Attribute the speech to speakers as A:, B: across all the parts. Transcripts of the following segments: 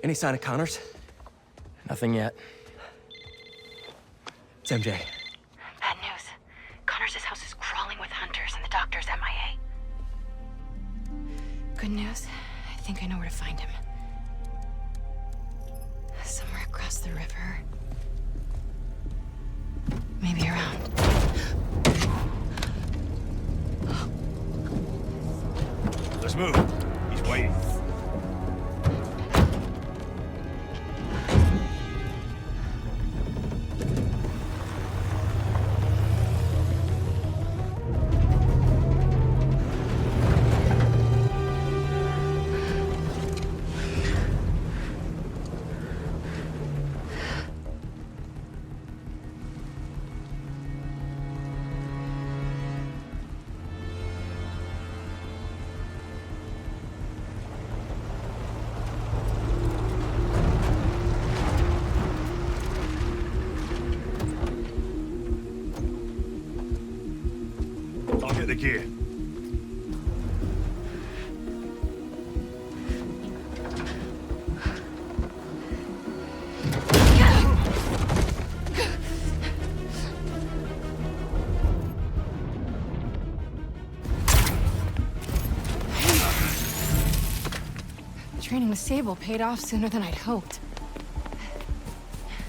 A: Any sign of Connors?
B: Nothing yet.
A: It's MJ.
C: Bad news. Connors' house is crawling with hunters and the doctor's MIA. Good news. I think I know where to find him. Somewhere across the river. Maybe around.
D: Let's move. He's waiting. I'll get the gear.
C: Training with Sable paid off sooner than I'd hoped.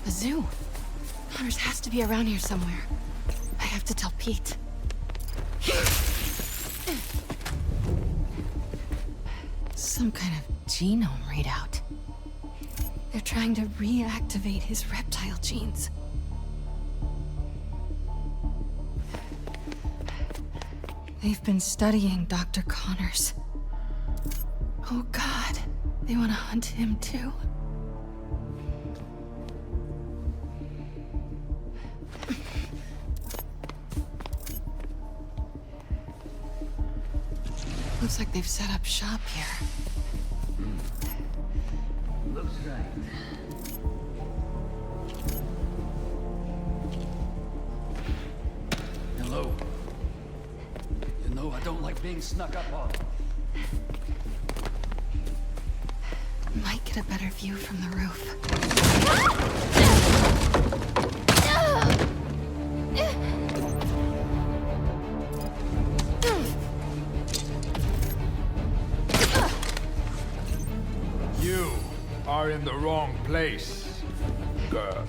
C: A zoo. Connors has to be around here somewhere. I have to tell Pete. Some kind of genome readout. They're trying to reactivate his reptile genes. They've been studying Dr. Connors. Oh God, they want to hunt him too? Looks like they've set up shop here.
E: Looks right. Hello. You know I don't like being snuck up on.
C: Might get a better view from the roof.
D: You are in the wrong place, girl.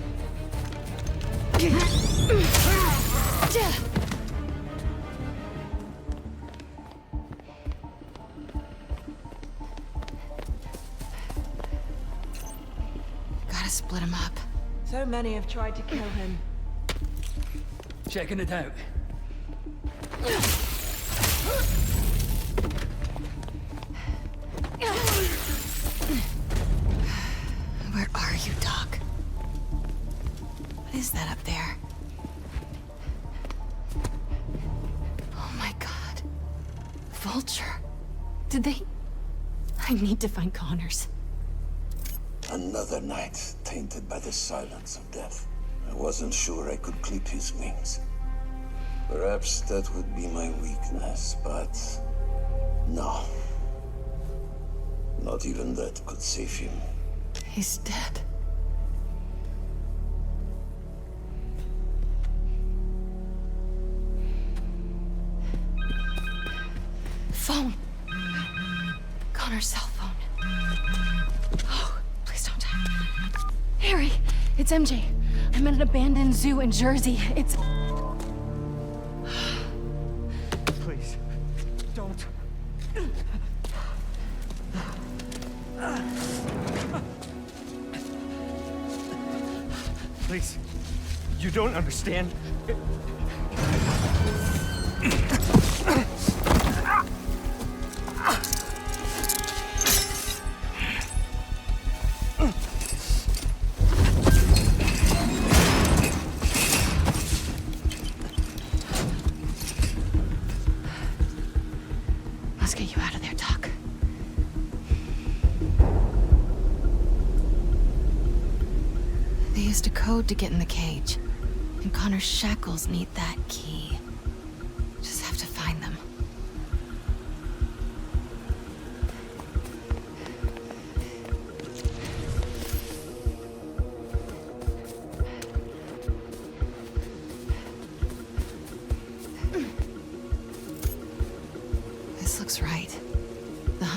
C: Gotta split him up.
F: So many have tried to kill him.
E: Checking it out.
C: Where are you, Doc? What is that up there? Oh my God. Vulture. Did they... I need to find Connors.
G: Another night tainted by the silence of death. I wasn't sure I could clip his wings. Perhaps that would be my weakness, but... no. Not even that could save him.
C: He's dead. Phone. Connor's cell phone. Oh, please don't die. Harry, it's MJ. I'm at an abandoned zoo in Jersey. It's...
A: Please, don't. Please, you don't understand.
C: Let's get you out of there, Doc. They used a code to get in the cage, and Connor's shackles need that key. Just have to find them.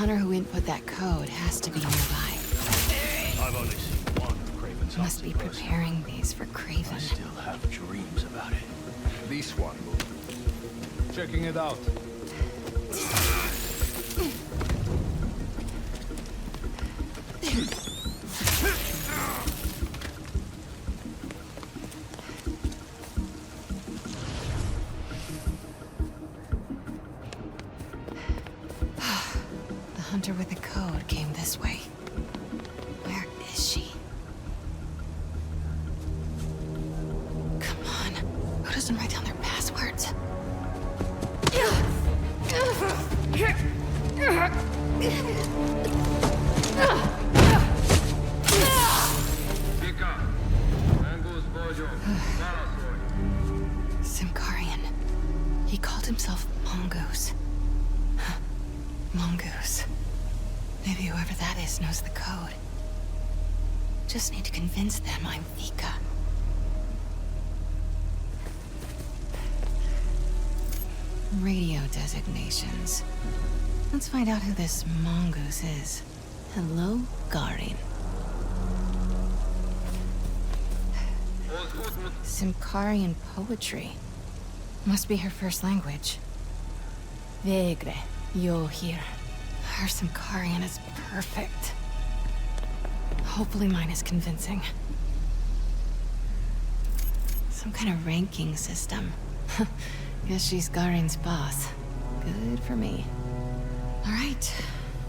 C: Connor who input that code has to be nearby.
D: I've only seen one of Kraven's
C: Must be preparing these for
D: I
C: Kraven.
D: still have dreams about it. This one. Checking it out.
C: The hunter with the code came this way. Where is she? Come on. Who doesn't write down their passwords? Simkarian. He called himself Mongoose. Mongoose. Maybe whoever that is knows the code. Just need to convince them I'm Vika. Radio designations. Let's find out who this Mongoose is. Hello, Garin. Simkarian poetry. Must be her first language. Vegre, yo here. Her Simkarian is perfect. Hopefully mine is convincing. Some kind of ranking system. Guess she's Garin's boss. Good for me. All right,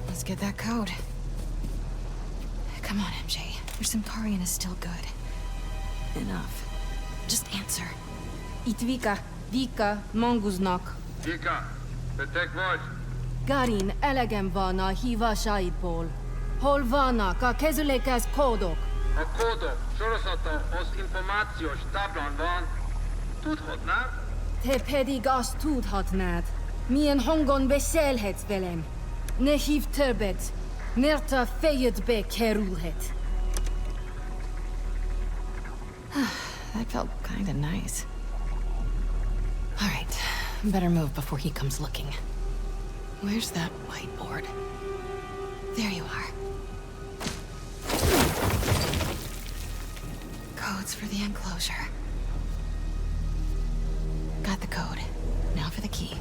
C: let's get that code. Come on, MJ. Your Simkarian is still good. Enough. Just answer.
H: Itt Vika Monguznak.
I: Vika, beteg vagy?
H: Garin, elegem van a hívásaidból. Hol vannak a kezülékhez kódok?
I: A kódok sorozata az információs táblán van. Tudhatnád?
H: Te pedig azt tudhatnád. Milyen hangon beszélhetsz velem. Ne hív többet, mert a fejedbe kerülhet.
C: That felt kinda nice. All right, better move before he comes looking. Where's that whiteboard? There you are. Codes for the enclosure. Got the code. Now for the key.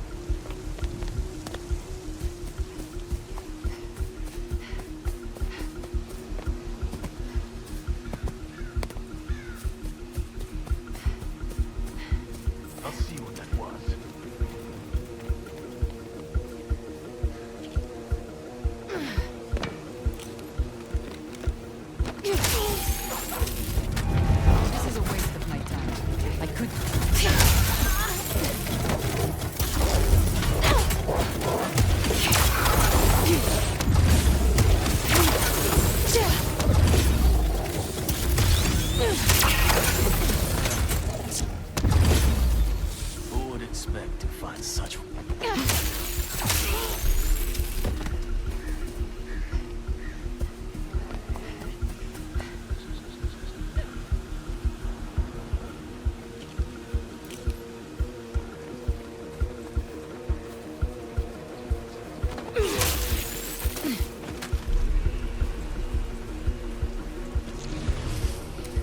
D: I'll see what that was.
J: This is a waste of my time. I could...
B: Who would expect to find such...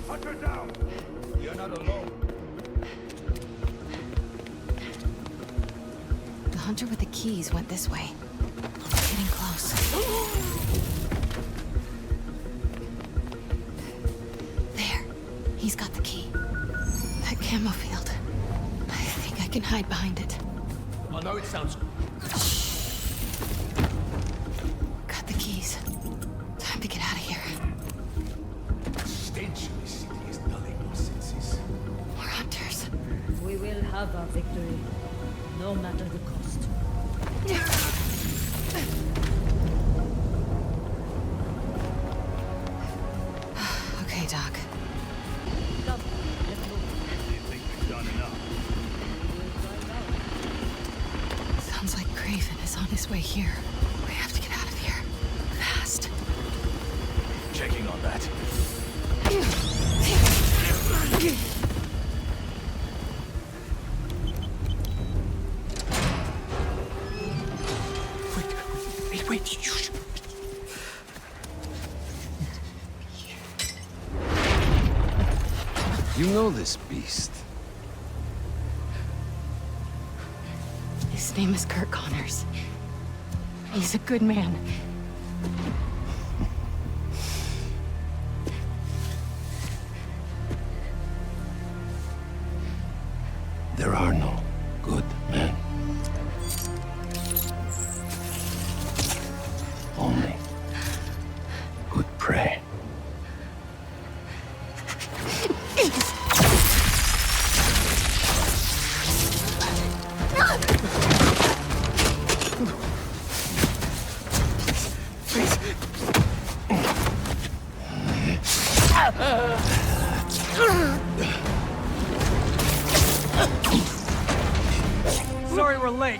D: Hunt her down! You're not alone.
C: The hunter with the keys went this way. Getting close. There. He's got the key. That camo field. I think I can hide behind it.
B: I know it sounds...
C: Got the keys. Time to get out of here.
D: The stench of this city is dulling our senses.
C: More hunters.
J: We will have our victory, no matter the cost.
C: Okay, Doc.
J: Come, let's move.
D: Do you think we've done enough?
C: Sounds like Kraven is on his way here. We have to get out of here. Fast.
B: Checking on that. Wait. Shh.
D: You know this beast.
C: His name is Kurt Connors. He's a good man.
G: There are no good men. Only good prey.
A: Sorry we're late.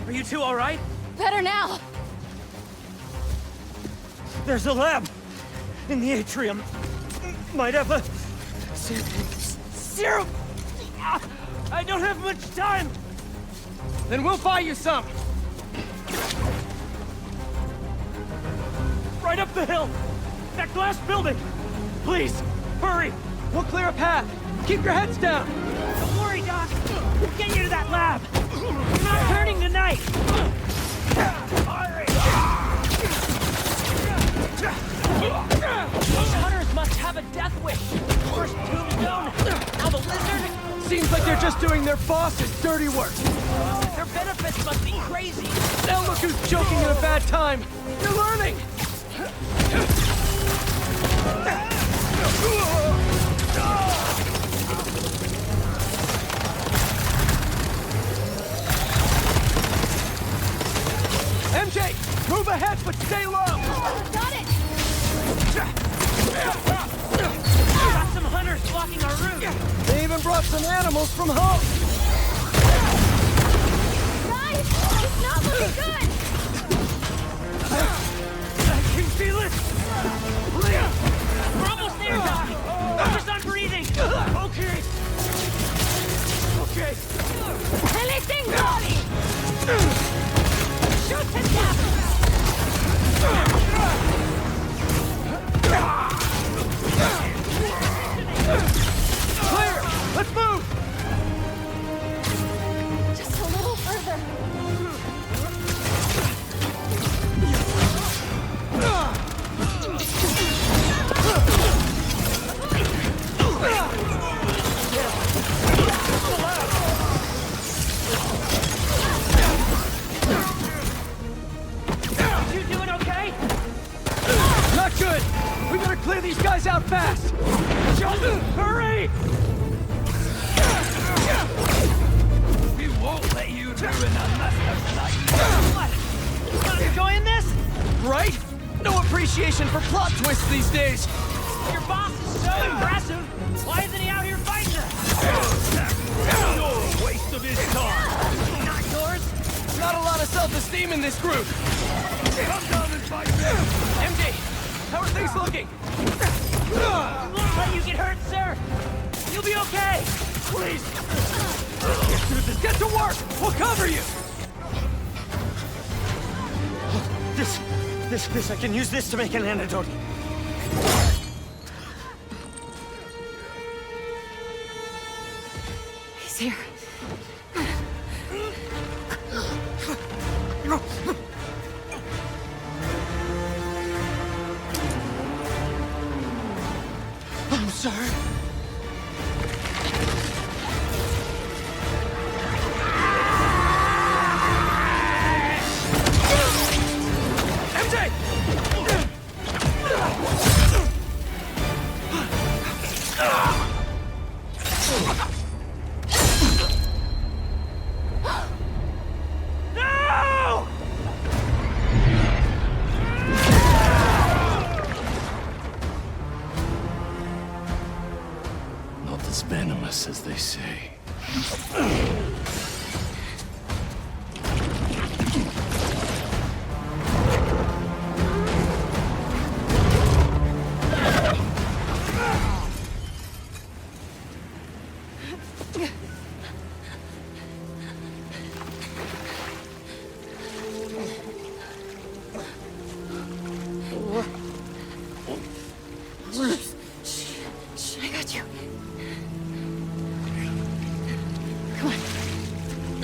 A: Are you two all right?
C: Better now!
A: There's a lab in the atrium. Might have a serum. I don't have much time. Then we'll buy you some. Right up the hill. That glass building. Please, hurry. We'll clear a path. Keep your heads down. Don't worry, Doc. We'll get you to that lab. You're not turning tonight. Those hunters must have a death wish. First tombstone, now the lizard. Seems like they're just doing their boss's dirty work. Their benefits must be crazy. Now look who's joking at a bad time. You're learning. MJ, move ahead, but stay low.
C: Got it!
A: Got some hunters blocking our route. They even brought some animals from home.
C: Guys, it's not looking good!
A: I can feel it. Please. We're almost there, Doc. Focus on breathing. Okay. Okay.
C: Anything, Dolly! Shoot him down!
A: Clear! Let's move!
C: Just a little further.
A: You doing okay? Not good! We better clear these guys out fast! Hurry!
E: We won't let you do it unless
A: What? Not enjoying this? Right? No appreciation for plot twists these days! Your boss is so impressive! Why isn't he out here fighting us?
B: You're a waste of his time.
A: Not yours? Not a lot of self-esteem in this group!
B: Come down and fight me.
A: MJ, how are things looking? Won't let you get hurt, sir! You'll be okay! Please! Get to work! We'll cover you! This, I can use this to make an antidote.
C: He's here.
A: I'm sorry. MJ! No!
G: Not as venomous as they say.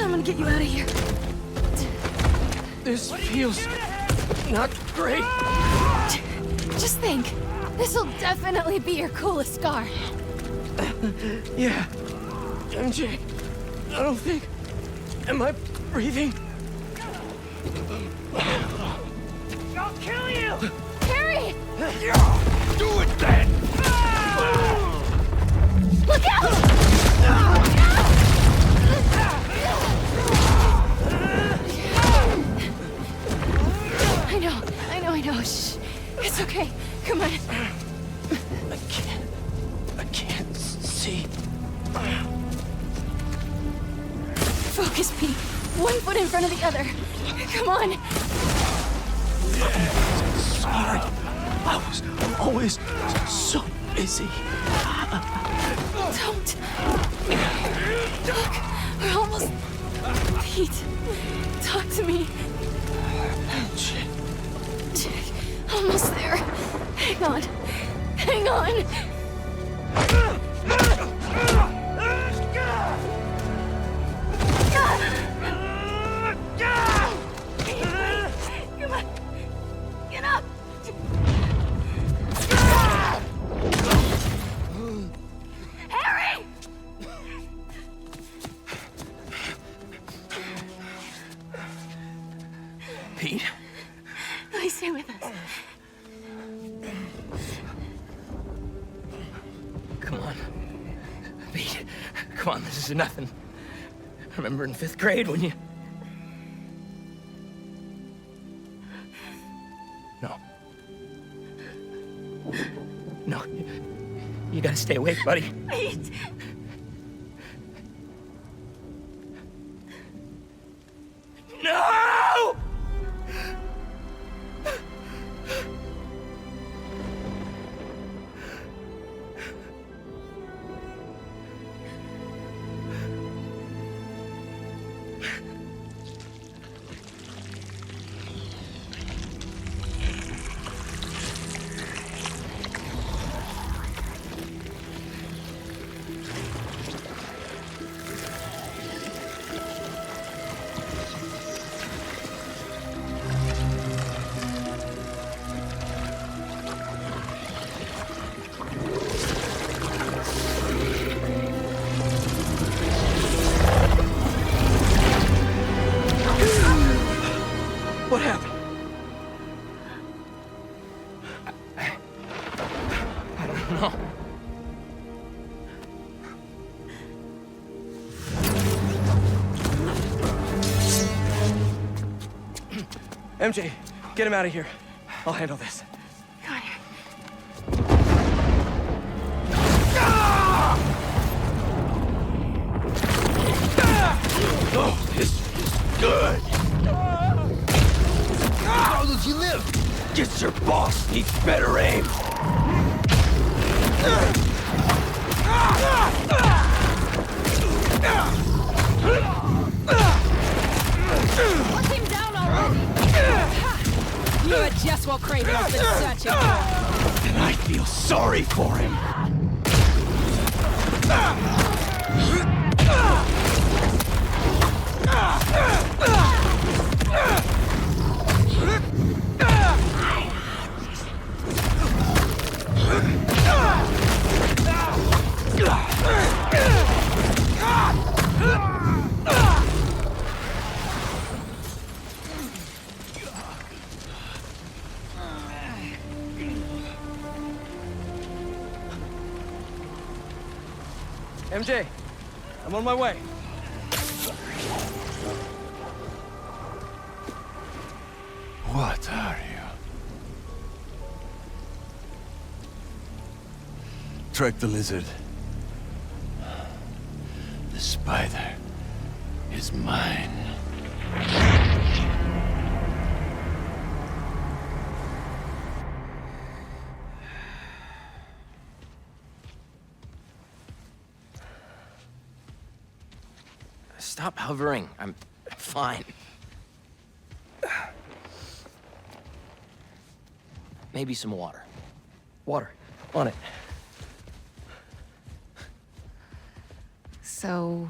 C: I'm gonna get you out of here.
A: This feels not great.
C: Just think, this'll definitely be your coolest scar.
A: Yeah. MJ, I don't think... Am I breathing? I'll kill you!
C: Harry!
B: Do it then!
C: Look out! I know. Shh. It's okay. Come on.
A: I can't see.
C: Focus, Pete. 1 foot in front of the other. Come on.
A: Sorry. I was always so busy.
C: Don't. Look, we're almost... Pete, talk to me. Almost there. Hang on. Hang on. Come on. Get up. Harry!
A: Pete?
C: Please stay with us.
A: Come on. Pete, come on, this is nothing. Remember in 5th grade when you... No. No. You gotta stay awake, buddy.
C: Pete!
A: No! What happened? I don't know. MJ, get him out of here. I'll handle this.
C: Come on, Harry.
B: Oh, this is good! How does he live?
A: Guess your boss needs better aim.
C: Put him down already! You are just what Kraven has been searching for.
A: And I feel sorry for him. MJ, I'm on my way.
D: What are you? Track the lizard. The spider is mine.
A: Stop hovering. I'm fine. Maybe some water. Water. On it.
C: So...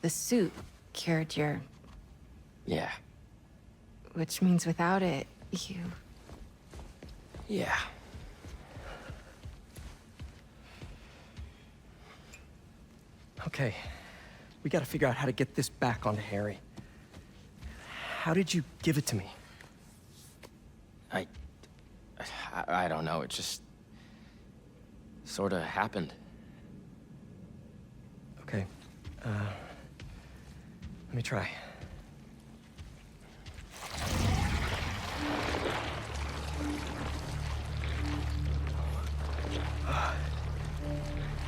C: The suit cured your...
K: Yeah.
C: Which means without it, you...
K: Yeah.
A: Okay. We gotta figure out how to get this back onto Harry. How did you give it to me?
K: I don't know, it just... sorta happened.
A: Okay. Let me try.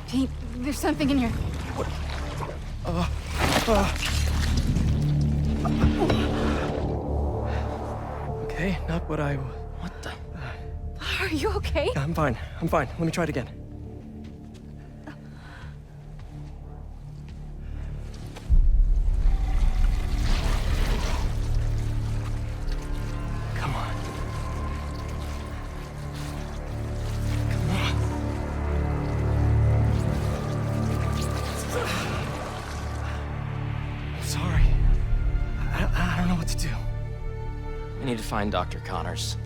C: Pete, there's something in your...
A: Okay, not what I...
K: What the...
C: Are you okay?
A: I'm fine. I'm fine. Let me try it again. Come on. Come on. I'm sorry. I don't know what to do.
K: We need to find Dr. Connors.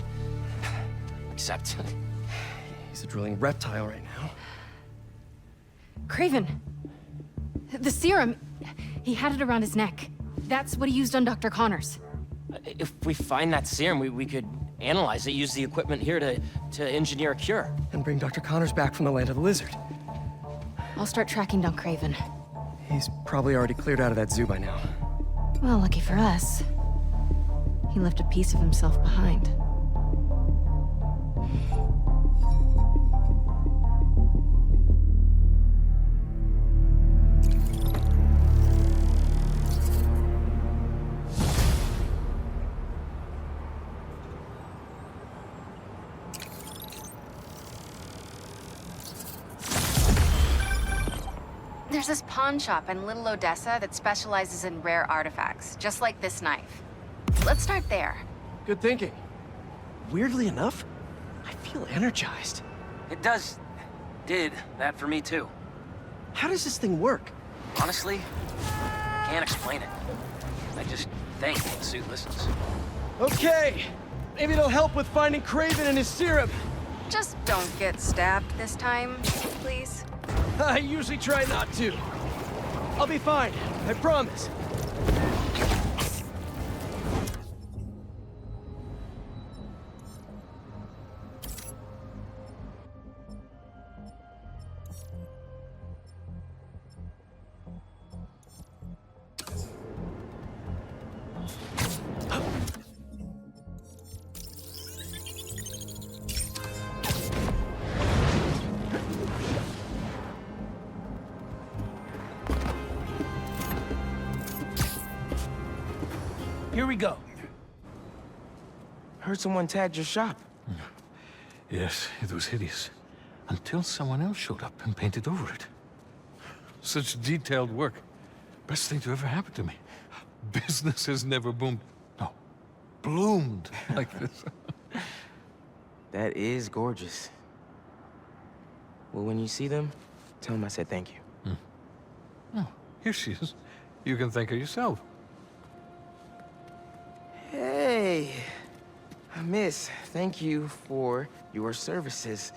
K: Except...
A: He's a drilling reptile right now.
C: Kraven. The serum. He had it around his neck. That's what he used on Dr. Connors.
K: If we find that serum, we could analyze it, use the equipment here to engineer a cure.
A: And bring Dr. Connors back from the land of the lizard.
C: I'll start tracking down Kraven.
A: He's probably already cleared out of that zoo by now.
C: Well, lucky for us. He left a piece of himself behind. There's this pawn shop in Little Odessa that specializes in rare artifacts, just like this knife. Let's start there.
A: Good thinking. Weirdly enough, I feel energized.
K: It did that for me too.
A: How does this thing work?
K: Honestly, can't explain it. I just think the suit listens.
A: Okay, maybe it'll help with finding Kraven and his serum.
C: Just don't get stabbed this time, please.
A: I usually try not to. I'll be fine, I promise.
B: Here we go.
L: Heard someone tagged your shop.
B: Yes, it was hideous. Until someone else showed up and painted over it. Such detailed work. Best thing to ever happen to me. Business has never boomed. No, bloomed like this.
L: That is gorgeous. Well, when you see them, tell them I said thank you.
B: Oh, here she is. You can thank her yourself.
L: Hey, miss, thank you for your services.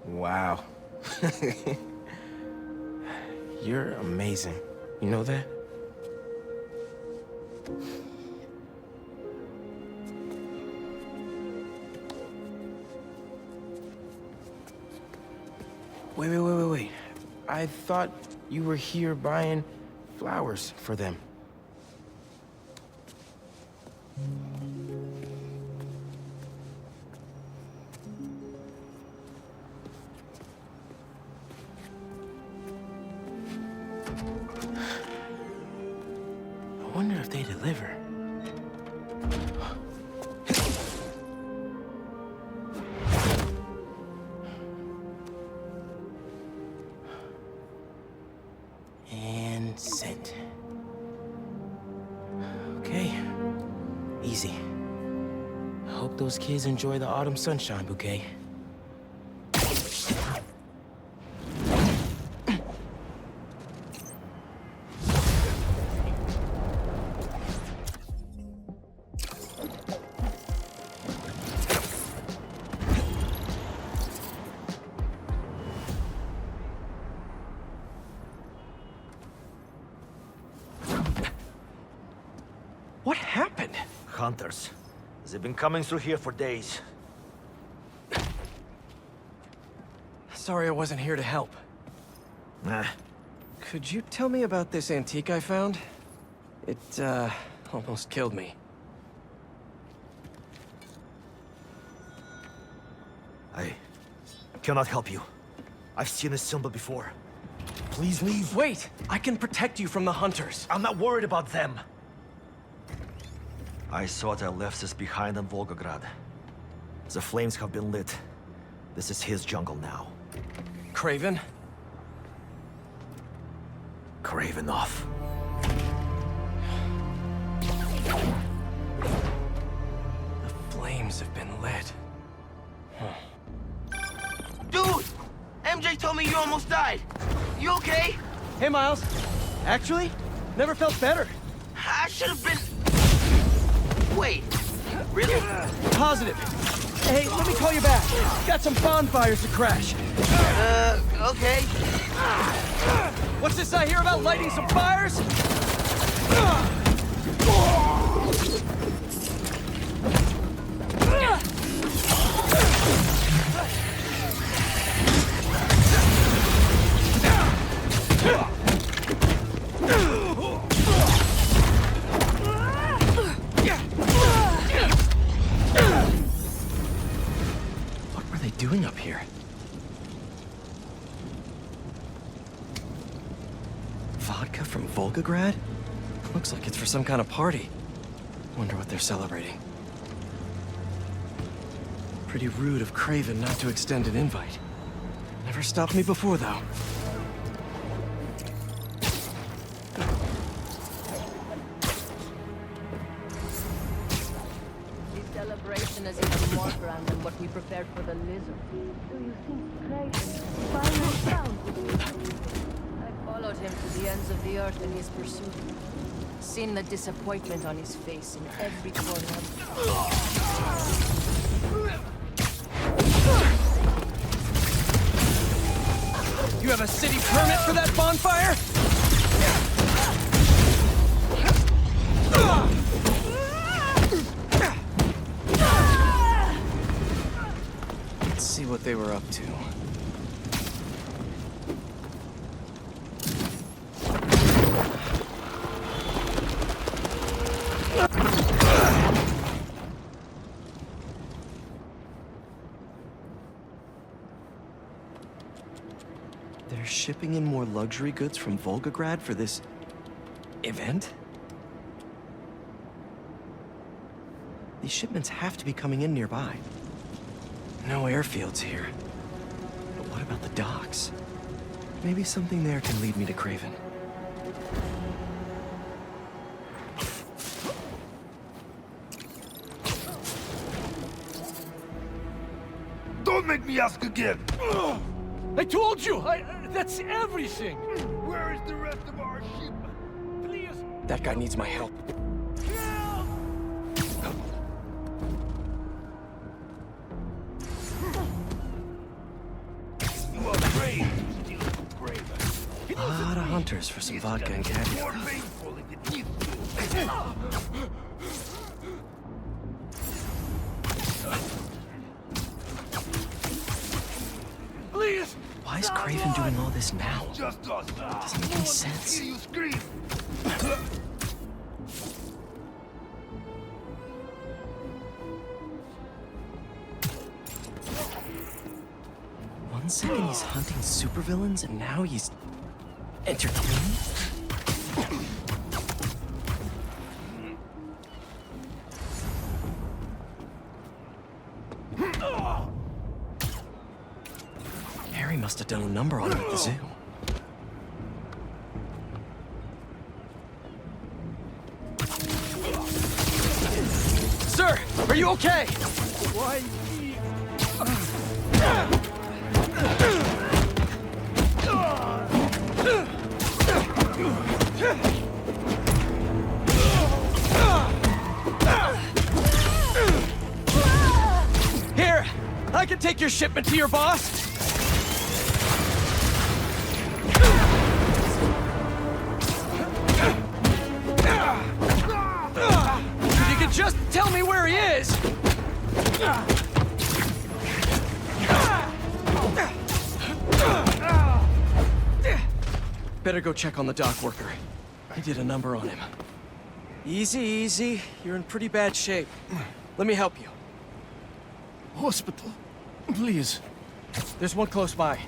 L: Wow. You're amazing. You know that? Wait. I thought you were here buying flowers for them. I wonder if they deliver. And sent. Okay. Easy. I hope those kids enjoy the autumn sunshine bouquet.
A: What happened?
M: Hunters. They've been coming through here for days.
A: Sorry I wasn't here to help.
M: Nah.
A: Could you tell me about this antique I found? It, almost killed me.
M: I cannot help you. I've seen this symbol before. Please leave.
A: Wait! I can protect you from the hunters.
M: I'm not worried about them. I thought I left this behind in Volgograd. The flames have been lit. This is his jungle now.
A: Kraven?
M: Kraven off.
A: The flames have been lit.
L: Dude! MJ told me you almost died. You okay?
A: Hey, Miles. Actually, never felt better.
L: I should have been... Wait, really?
A: Positive. Hey, let me call you back. Got some bonfires to crash.
L: Okay.
A: What's this I hear about lighting some fires? Doing up here? Vodka from Volgograd? Looks like it's for some kind of party. Wonder what they're celebrating. Pretty rude of Kraven not to extend an invite. Never stopped me before, though.
J: Celebration is even more grand than what we prepared for the lizard. Do you think Kraven finally found you? I followed him to the ends of the earth in his pursuit. Seen the disappointment on his face in every corner.
A: You have a city permit for that bonfire? Let's see what they were up to. They're shipping in more luxury goods from Volgograd for this event? These shipments have to be coming in nearby. No airfields here. But what about the docks? Maybe something there can lead me to Kraven.
M: Don't make me ask again!
B: I told you! That's everything!
M: Where is the rest of our shipment?
B: Please!
A: That guy needs my help.
L: hunters for some vodka and caviar.
A: Please!
L: Why is Kraven doing all this now? Doesn't make any sense. 1 second he's hunting supervillains, and now he's entertaining? Harry must have done a number on him at the zoo.
A: Sir, are you okay? Why? Here, I can take your shipment to your boss. If you could just tell me where he is.
L: Better go check on the dock worker. He did a number on him. Easy, easy. You're in pretty bad shape. Let me help you.
A: Hospital, please.
L: There's one close by.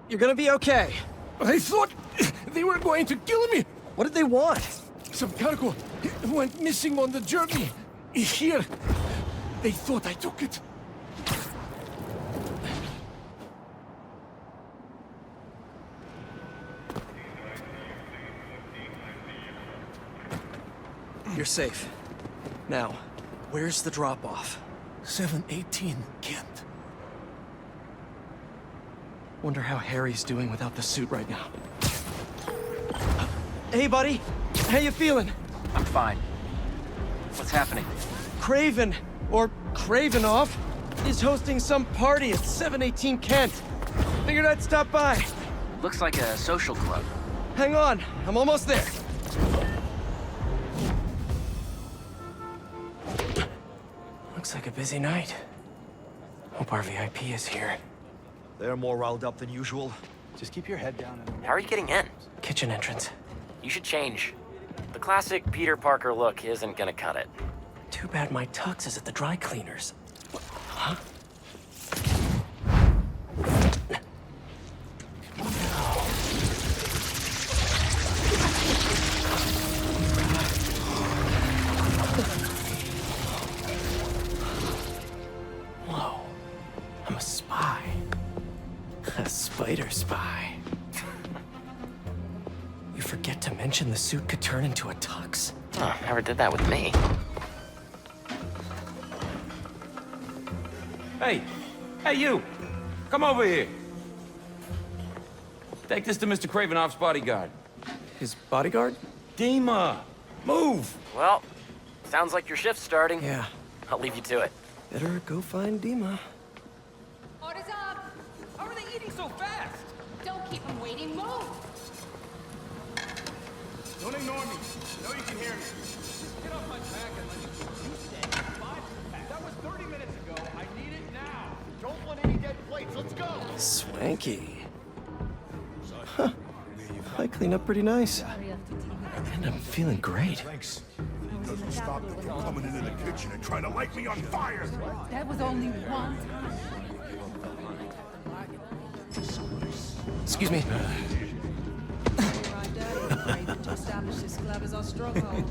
L: You're gonna be okay.
A: I thought they were going to kill me.
L: What did they want?
A: Some cargo went missing on the journey. Here. They thought I took it.
L: You're safe. Now, where's the drop-off?
A: 718 Kent.
L: Wonder how Harry's doing without the suit right now. Hey, buddy. How you feeling?
K: I'm fine. What's happening?
L: Kraven, or Kravenoff, is hosting some party at 718 Kent. Figured I'd stop by.
K: Looks like a social club.
L: Hang on, I'm almost there. Looks like a busy night. Hope our VIP is here.
M: They're more riled up than usual.
D: Just keep your head down and...
K: How are you getting in?
L: Kitchen entrance.
K: You should change. The classic Peter Parker look isn't gonna cut it.
L: Too bad my tux is at the dry cleaners. Huh? Whoa. I'm a spy. A spider spy. You forget to mention the suit could turn into a tux.
K: Oh, never did that with me.
N: Hey! Hey, you! Come over here. Take this to Mr. Kravenoff's bodyguard.
L: His bodyguard?
N: Dima! Move!
K: Well, sounds like your shift's starting.
L: Yeah.
K: I'll leave you to it.
L: Better go find Dima.
C: Orders up!
A: How are they eating so fast?
C: Don't keep them waiting, move!
A: Don't ignore me. I know you can hear me. Just get off my back and let me... You said 5 That was 30 minutes ago. I need it now. Don't want any dead plates. Let's go.
L: Swanky. Huh. I clean up pretty nice. And I'm feeling great.
O: Thanks. It doesn't stop them from coming into the kitchen and trying to light me on fire.
F: That was only one time.
L: Excuse me.
F: To establish this club as our stronghold.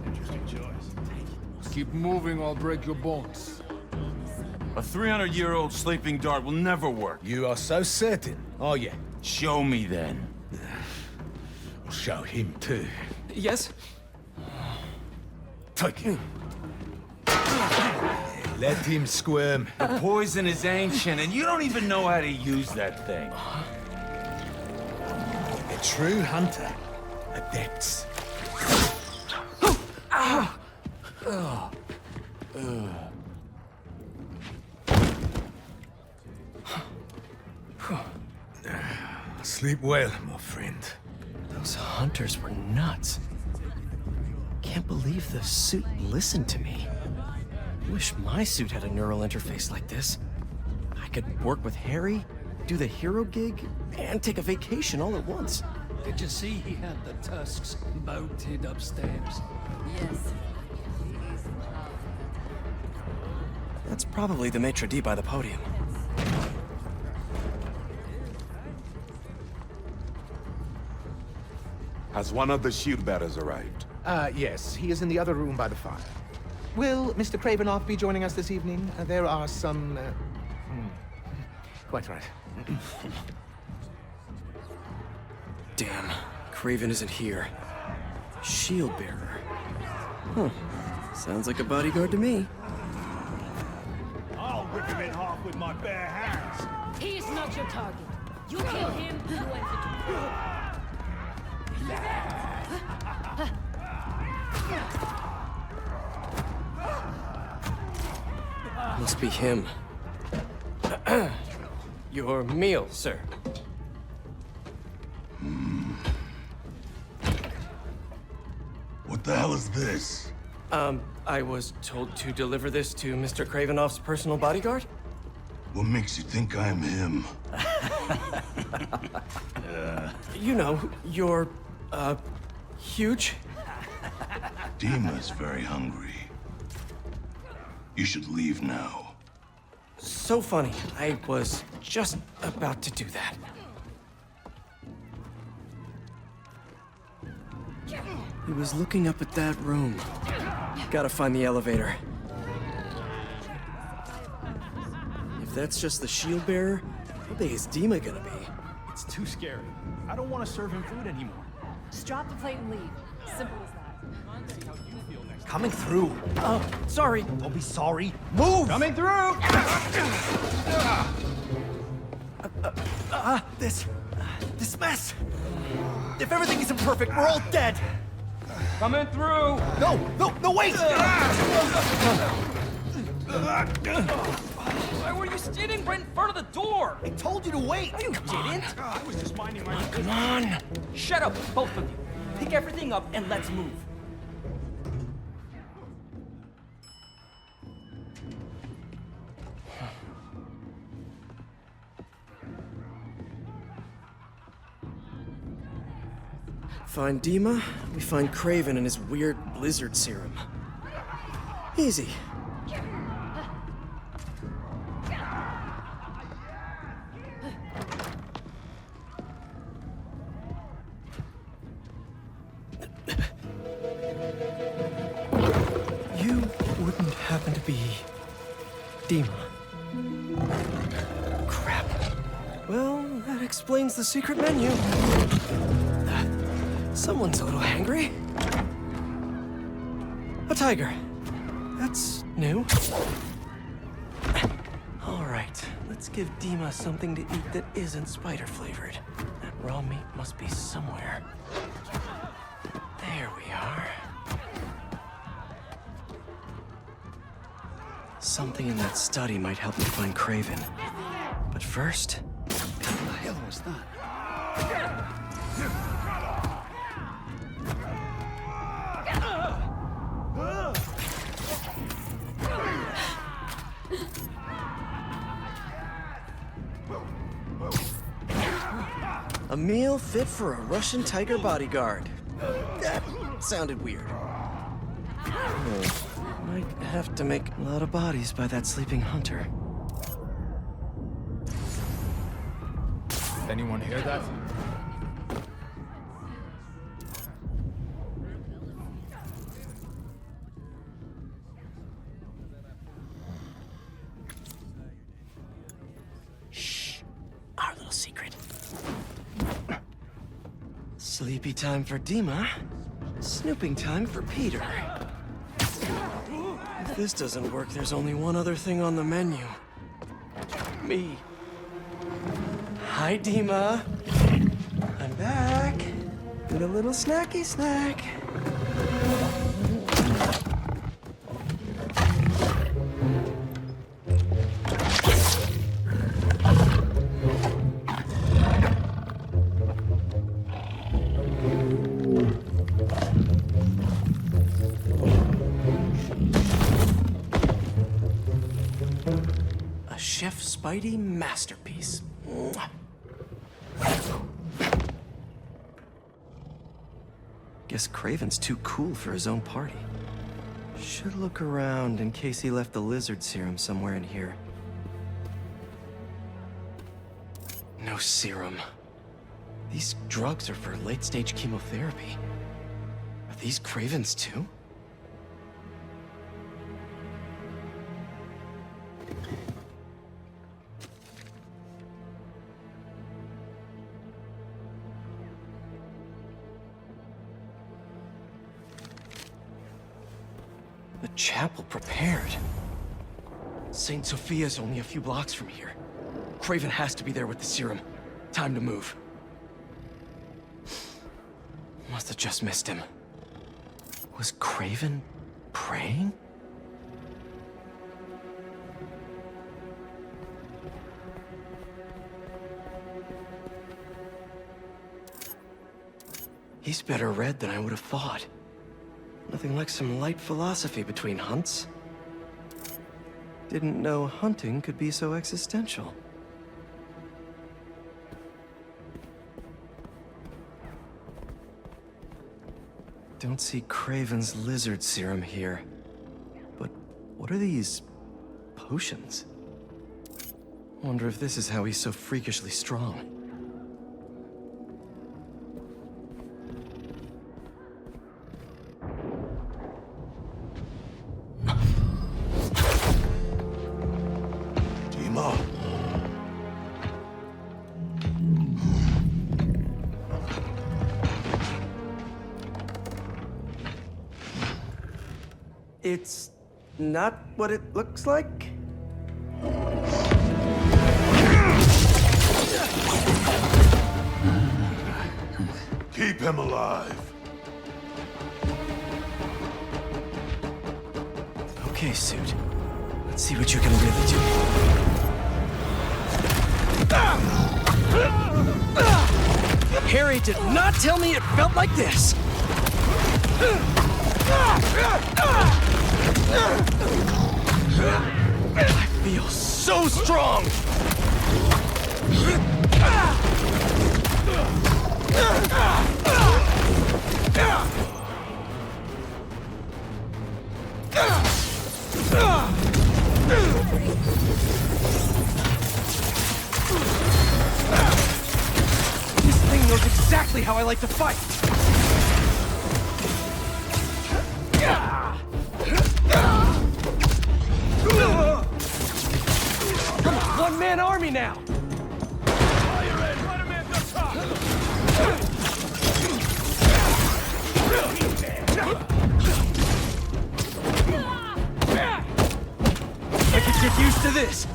O: Interesting choice.
B: Keep moving, I'll break your bones.
N: A 300-year-old sleeping dart will never work.
O: You are so certain, are you?
N: Show me then.
O: I'll show him too.
L: Yes?
O: Take him. Let him squirm.
N: The poison is ancient, and you don't even know how to use that thing.
O: A true hunter. Adepts.
B: Sleep well, my friend.
K: Those hunters were nuts. Can't believe the suit listened to me. Wish my suit had a neural interface like this. I could work with Harry, do the hero gig, and take a vacation all at once.
E: Did you see he had the tusks mounted upstairs?
F: Yes.
K: That's probably the maitre d' by the podium.
O: Has one of the shield bearers arrived?
P: Yes. He is in the other room by the fire. Will Mr. Kravenoff be joining us this evening? There are some... Quite right.
K: Damn, Kraven isn't here. Shield bearer. Huh. Sounds like a bodyguard to me.
O: I'll rip him in half with my bare hands.
H: He's not your target. You kill him, you end
K: Must be him. Your meal, sir.
O: What the hell is this?
K: I was told to deliver this to Mr. Kravenoff's personal bodyguard?
O: What makes you think I'm him?
K: You know, you're, huge.
O: Dima's very hungry. You should leave now.
K: So funny. I was just about to do that. He was looking up at that room. Gotta find the elevator. If that's just the shield bearer, how big is Dima gonna be?
E: It's too scary. I don't want to serve him food anymore.
F: Just drop the plate and leave. Simple as that.
M: Coming through.
K: Sorry.
M: Don't be sorry. Move!
E: Coming through!
M: This mess. If everything isn't perfect, we're all dead.
E: Coming through!
M: No, wait!
A: Why were you standing right in front of the door?
M: I told you to wait.
A: You didn't.
E: I was just minding my own
K: Come on.
A: Shut up, both of you. Pick everything up and let's move.
K: Find Dima, we find Kraven and his weird blizzard serum. Easy. You wouldn't happen to be Dima. Crap. Well, that explains the secret menu. Someone's a little hangry. A tiger. That's new. All right, let's give Dima something to eat that isn't spider-flavored. That raw meat must be somewhere. There we are. Something in that study might help me find Kraven. But first...
E: What the hell was that?
K: A meal fit for a Russian tiger bodyguard. That sounded weird. Might have to make a lot of bodies by that sleeping hunter.
P: Anyone hear that?
K: Shh. Our little secret. Sleepy time for Dima. Snooping time for Peter. If this doesn't work, there's only one other thing on the menu. Me. Hi, Dima. I'm back. With a little snacky snack. Chef Spidey masterpiece. Mwah. Guess Kraven's too cool for his own party. Should look around in case he left the lizard serum somewhere in here. No serum. These drugs are for late-stage chemotherapy. Are these Kraven's too? The chapel prepared. St. Sophia's only a few blocks from here. Kraven has to be there with the serum. Time to move. Must have just missed him. Was Kraven praying? He's better read than I would have thought. Nothing like some light philosophy between hunts. Didn't know hunting could be so existential. Don't see Kraven's lizard serum here. But what are these potions? Wonder if this is how he's so freakishly strong. It's not what it looks like?
O: Keep him alive.
K: Okay, Suit. Let's see what you can really do. Harry did not tell me it felt like this! I feel so strong! This thing knows exactly how I like to fight! One-man army now! Fire in! Spider-Man up top! I could get used to this!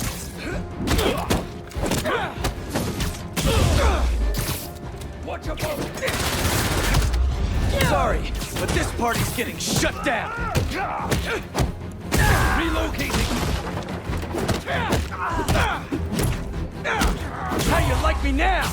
K: Watch your boat! Sorry, but this party's getting shut down! Relocating! How you like me now?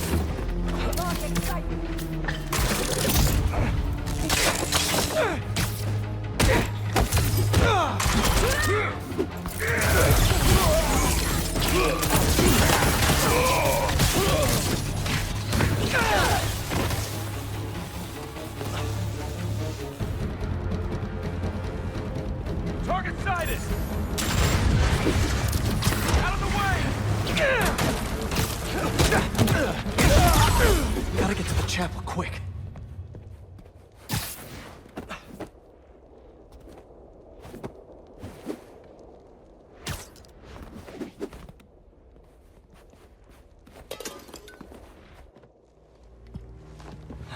K: Target sighted! Out of the way! Gotta get to the chapel quick.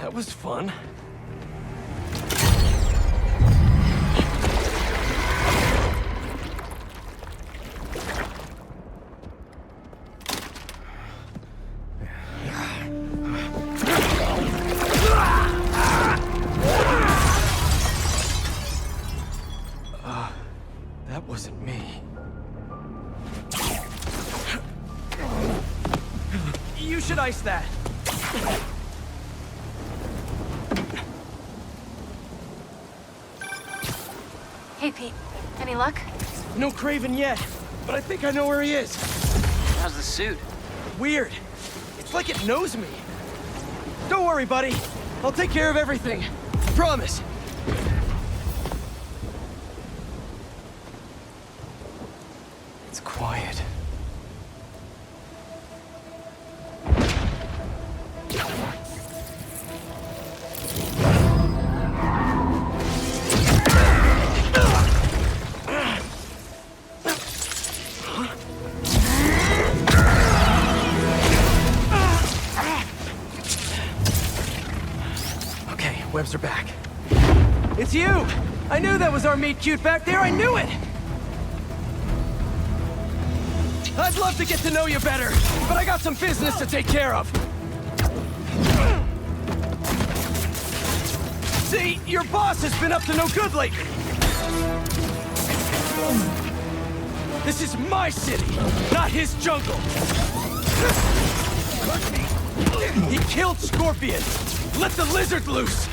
K: That was fun. That wasn't me. You should ice that.
C: Hey, Pete. Any luck?
K: No Kraven yet,
A: but I think I know where he is.
K: How's the suit?
A: Weird. It's like it knows me. Don't worry, buddy. I'll take care of everything. Promise.
K: It's quiet.
A: Webs are back. It's you! I knew that was our meet cute back there, I knew it! I'd love to get to know you better, but I got some business to take care of. See, your boss has been up to no good lately. This is my city, not his jungle. He killed Scorpion. Let the lizard loose!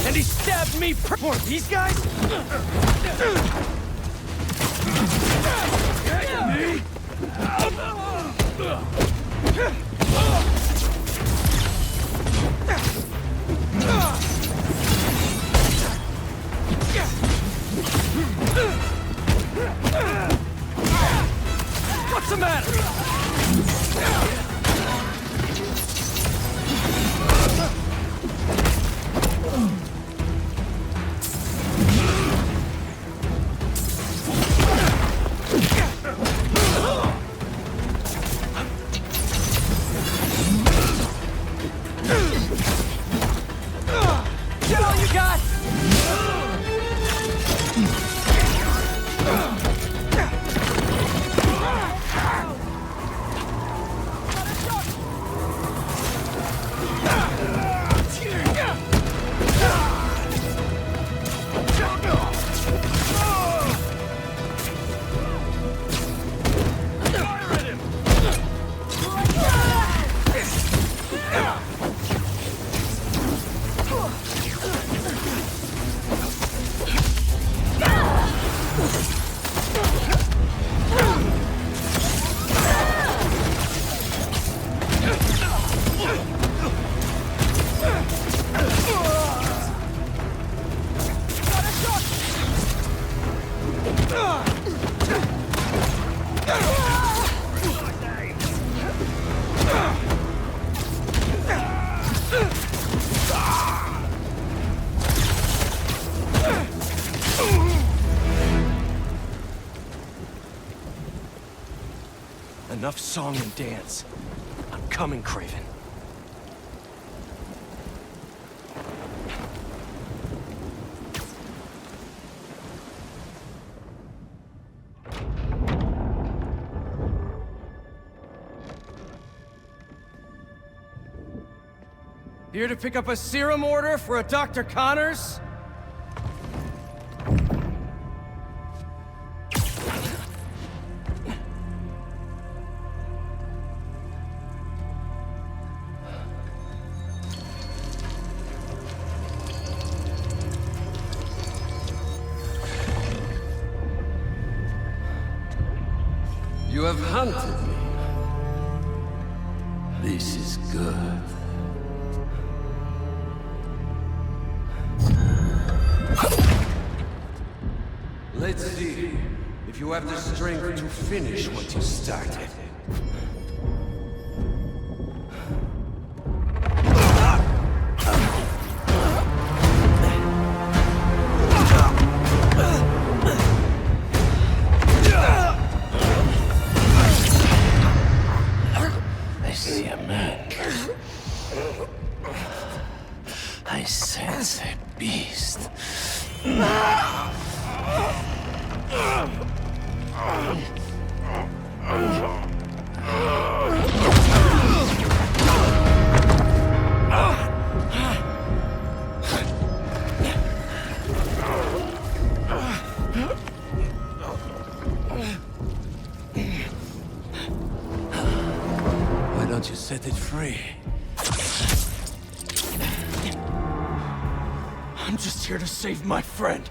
A: And he stabbed me for these guys? What's the matter? Get all you got! Enough song and dance. I'm coming, Kraven. Here to pick up a serum order for a Dr. Connors?
E: You have hunted me. This is good. Let's see if you have the strength to finish what you started.
Q: I see a man. I sense a beast.
E: Why don't you set it free?
A: I'm just here to save my friend.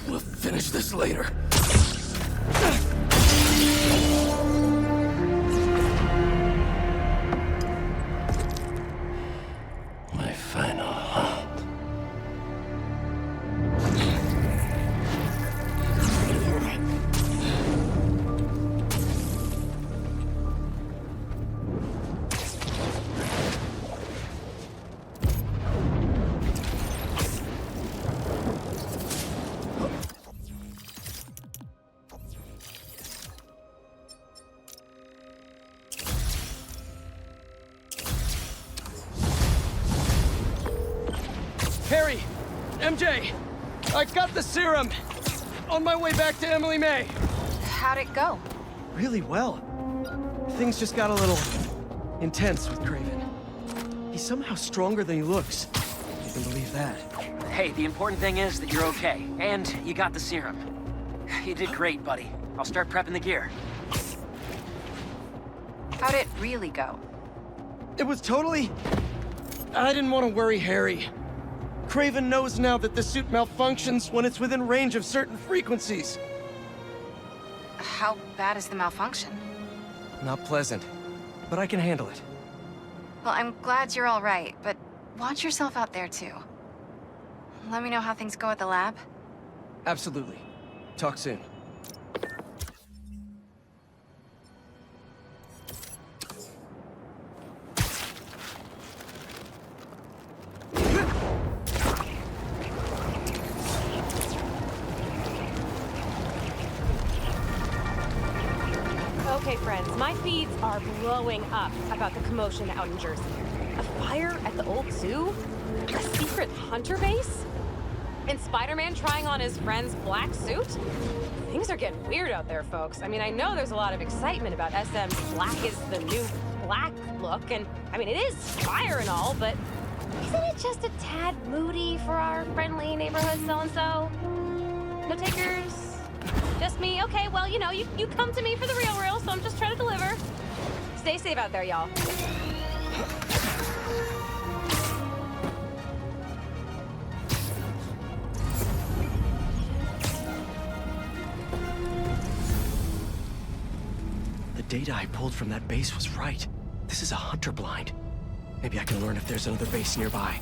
K: We'll finish this later.
Q: My final hunt.
A: Harry! MJ! I got the serum! On my way back to Emily May!
C: How'd it go?
K: Really well. Things just got a little intense with Kraven. He's somehow stronger than he looks. You can believe that.
R: Hey, the important thing is that you're okay, and you got the serum. You did great, buddy. I'll start prepping the gear.
C: How'd it really go?
K: It was totally... I didn't want to worry Harry. Kraven knows now that the suit malfunctions when it's within range of certain frequencies.
C: How bad is the malfunction?
K: Not pleasant, but I can handle it.
C: Well, I'm glad you're all right, but watch yourself out there too. Let me know how things go at the lab.
K: Absolutely. Talk soon.
S: Okay, friends, my feeds are blowing up about the commotion out in Jersey. A fire at the old zoo? A secret hunter base? And Spider-Man trying on his friend's black suit? Things are getting weird out there, folks. I mean, I know there's a lot of excitement about SM's black is the new black look, and I mean, it is fire and all, but isn't it just a tad moody for our friendly neighborhood so-and-so? No takers? Just me? Okay, well, you know, you come to me for the real, so I'm just trying to deliver. Stay safe out there, y'all.
K: The data I pulled from that base was right. This is a hunter blind. Maybe I can learn if there's another base nearby.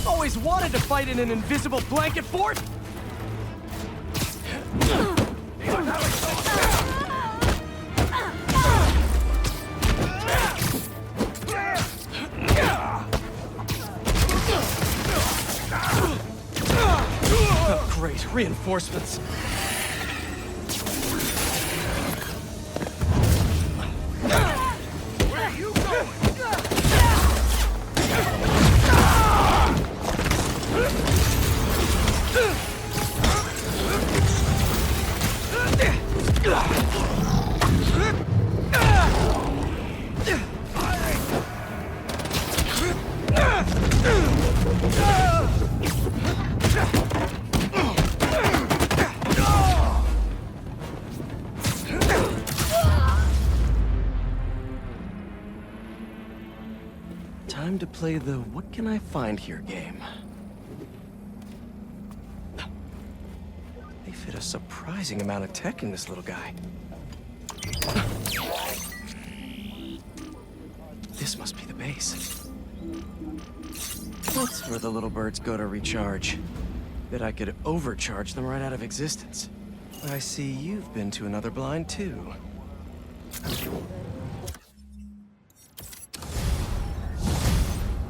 A: Always wanted to fight in an invisible blanket fort!
K: Oh, great, reinforcements.
A: Where are you going?
K: Time to play the what can I find here game. They fit a surprising amount of tech in this little guy. This must be the base. That's where the little birds go to recharge. Bet I could overcharge them right out of existence. I see you've been to another blind too.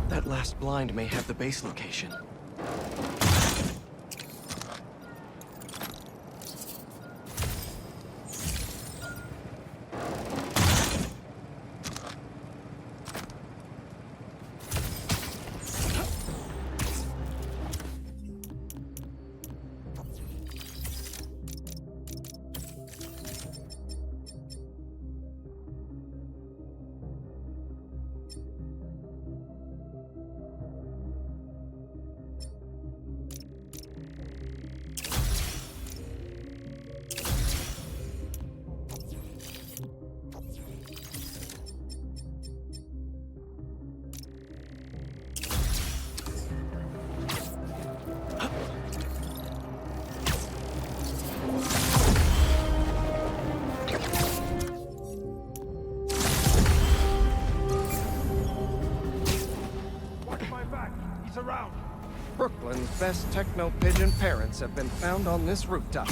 K: That last blind may have the base location.
T: Brooklyn's best techno-pigeon parents have been found on this rooftop.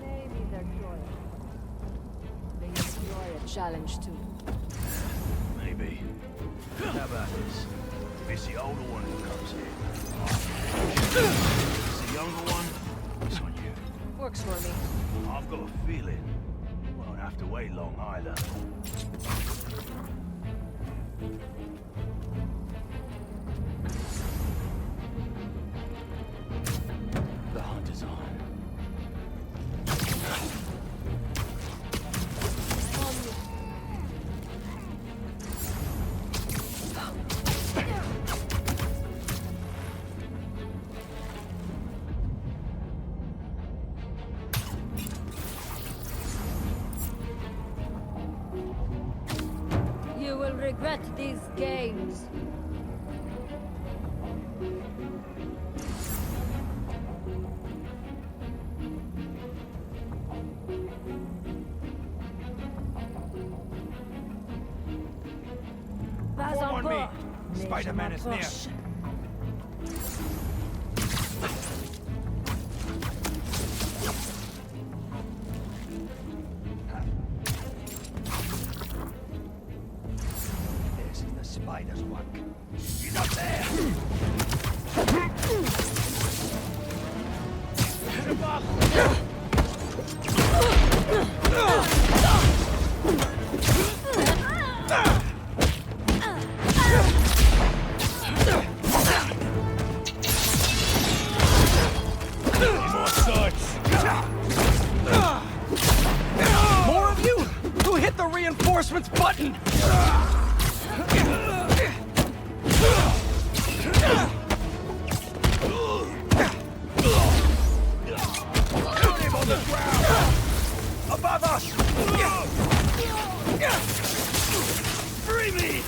J: Maybe they're joyous. They enjoy a challenge too.
D: Maybe. How about this? If it's the older one who comes here, it's the younger one, it's on you.
J: Works for me.
D: I've got a feeling we won't have to wait long either. The hunt is on.
J: You will regret these games. Pas
O: Form on me.
J: encore.
O: Spider-Man is near.
D: This is the spider's work. He's up there! Hit him up!
A: More swords. More of you? Who hit the reinforcements button?
D: Put him on the ground! Above us! Free me!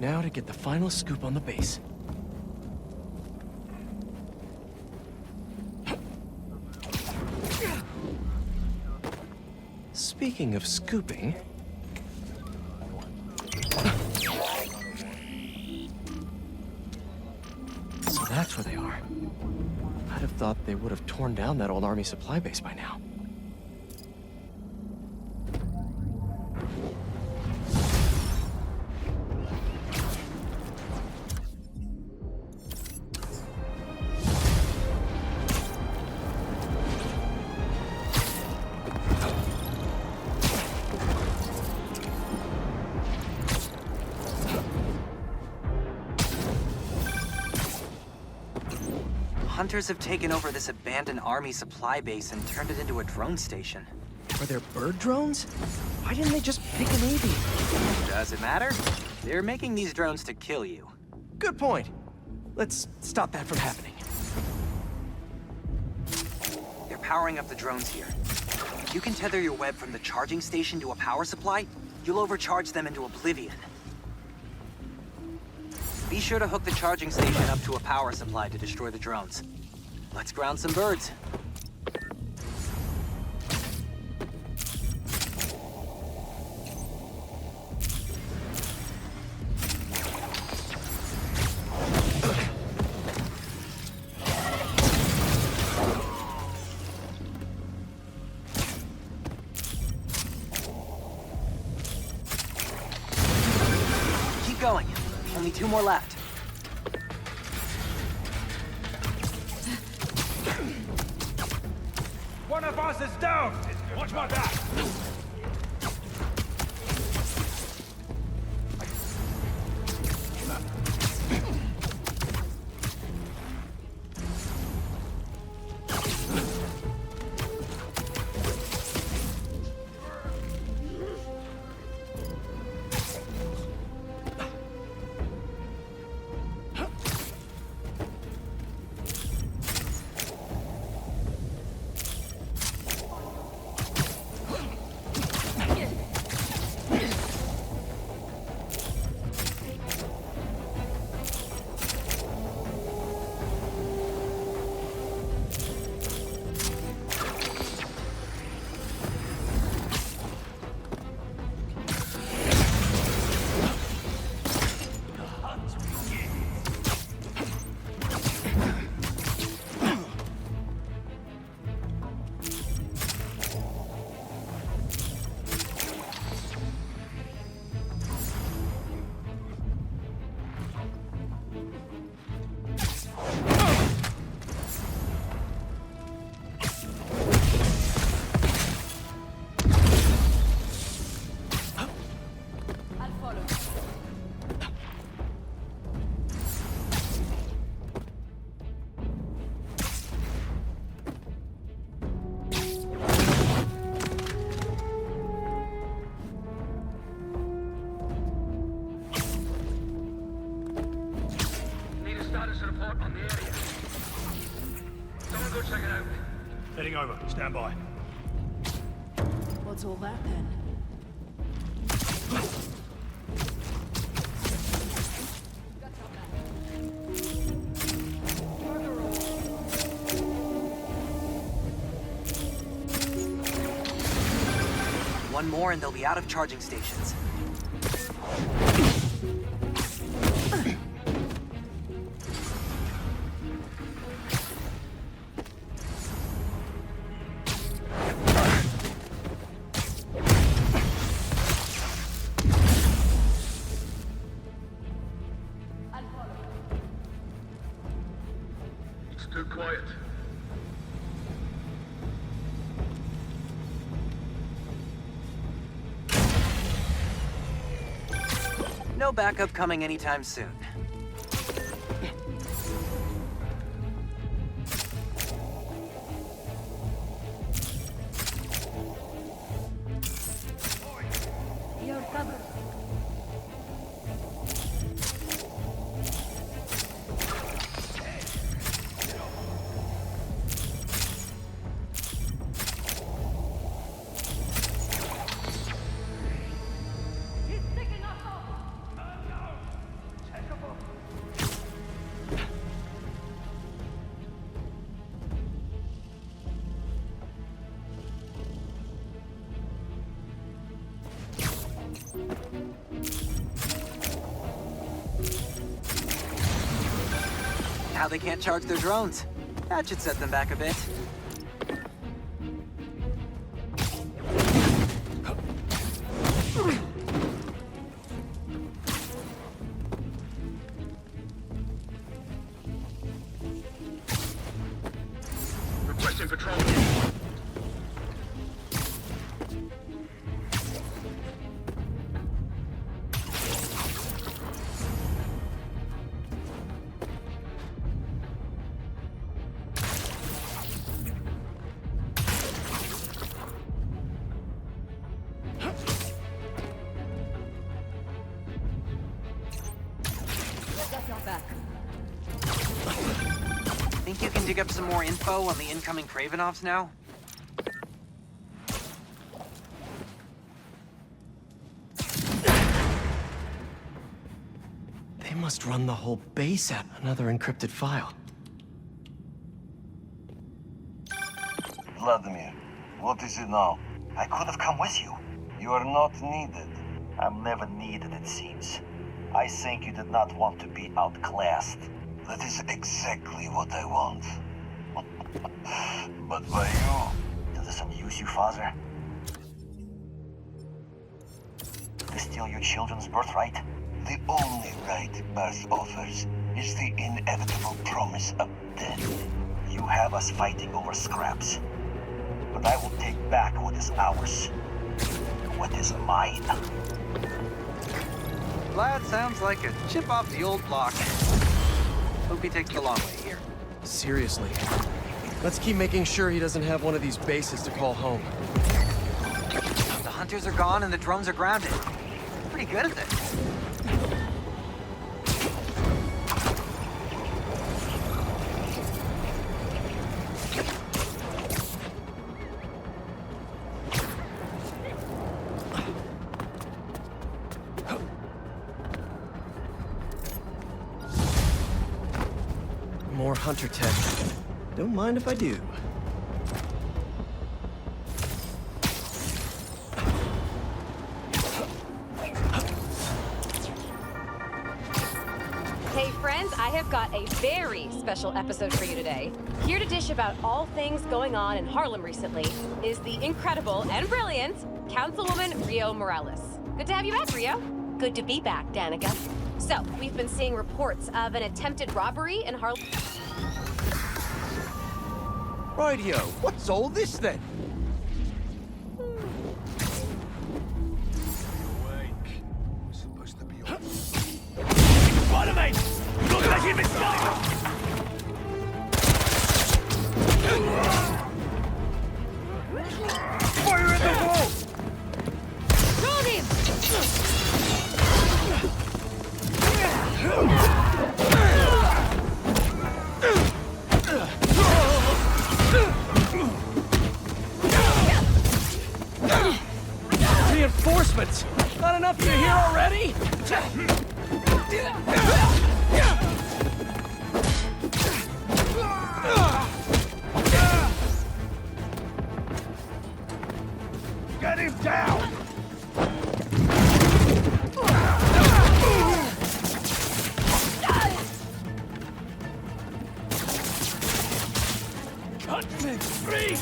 K: Now to get the final scoop on the base. Speaking of scooping... So that's where they are. I'd have thought they would have torn down that old army supply base by now.
R: Hunters have taken over this abandoned army supply base and turned it into a drone station.
K: Are there bird drones? Why didn't they just pick an avian?
R: Does it matter? They're making these drones to kill you.
K: Good point. Let's stop that from happening.
R: They're powering up the drones here. If you can tether your web from the charging station to a power supply, you'll overcharge them into oblivion. Be sure to hook the charging station up to a power supply to destroy the drones. Let's ground some birds. Keep going. Only 2 more left.
D: One of us is down! Watch my back! Heading over. Stand by.
F: What's all that then?
R: One more and they'll be out of charging stations.
I: It's too quiet.
R: No backup coming anytime soon.
J: You're covered.
R: Now they can't charge their drones. That should set them back a bit.
I: Requesting patrol.
R: Think you can dig up some more info on the incoming Kravenoffs now?
K: They must run the whole base at another encrypted file.
U: Vladimir, what is it now? I could have come with you. You are not needed.
M: I'm never needed, it seems. I think you did not want to be outclassed.
U: That is exactly what I want. But by you...
M: Does this amuse you, father? To steal your children's birthright?
U: The only right birth offers is the inevitable promise of death.
M: You have us fighting over scraps. But I will take back what is ours. What is mine.
V: Vlad sounds like a chip off the old block. Hope he takes the long way here.
K: Seriously. Let's keep making sure he doesn't have one of these bases to call home.
V: The hunters are gone and the drones are grounded. Pretty good at this.
K: More hunter tech. Don't mind if I do.
S: Hey friends, I have got a very special episode for you today. Here to dish about all things going on in Harlem recently is the incredible and brilliant Councilwoman Rio Morales. Good to have you back, Rio. Good to be back, Danica. So, we've been seeing reports of an attempted robbery in Harlem.
T: Rightio, what's all this then?
O: Awake. We're supposed to be on.
D: Spider-Man! Look at him, it's Fire in the wall!
C: Run him!
A: Reinforcements! Not enough of you here already?
D: Get him down! Cut me free!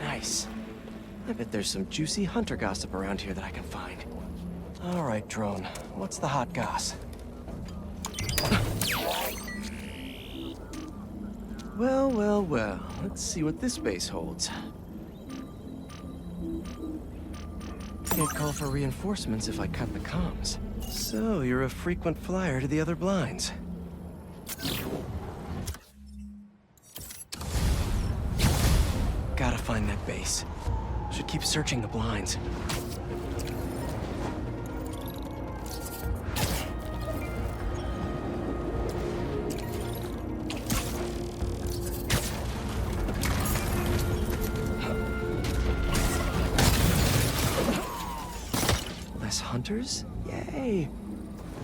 K: Nice. I bet there's some juicy hunter gossip around here that I can find. All right, drone. What's the hot goss? Well, well, well. Let's see what this base holds. Can't call for reinforcements if I cut the comms. So, you're a frequent flyer to the other blinds. Gotta find that base. Should keep searching the blinds. Less hunters? Yay!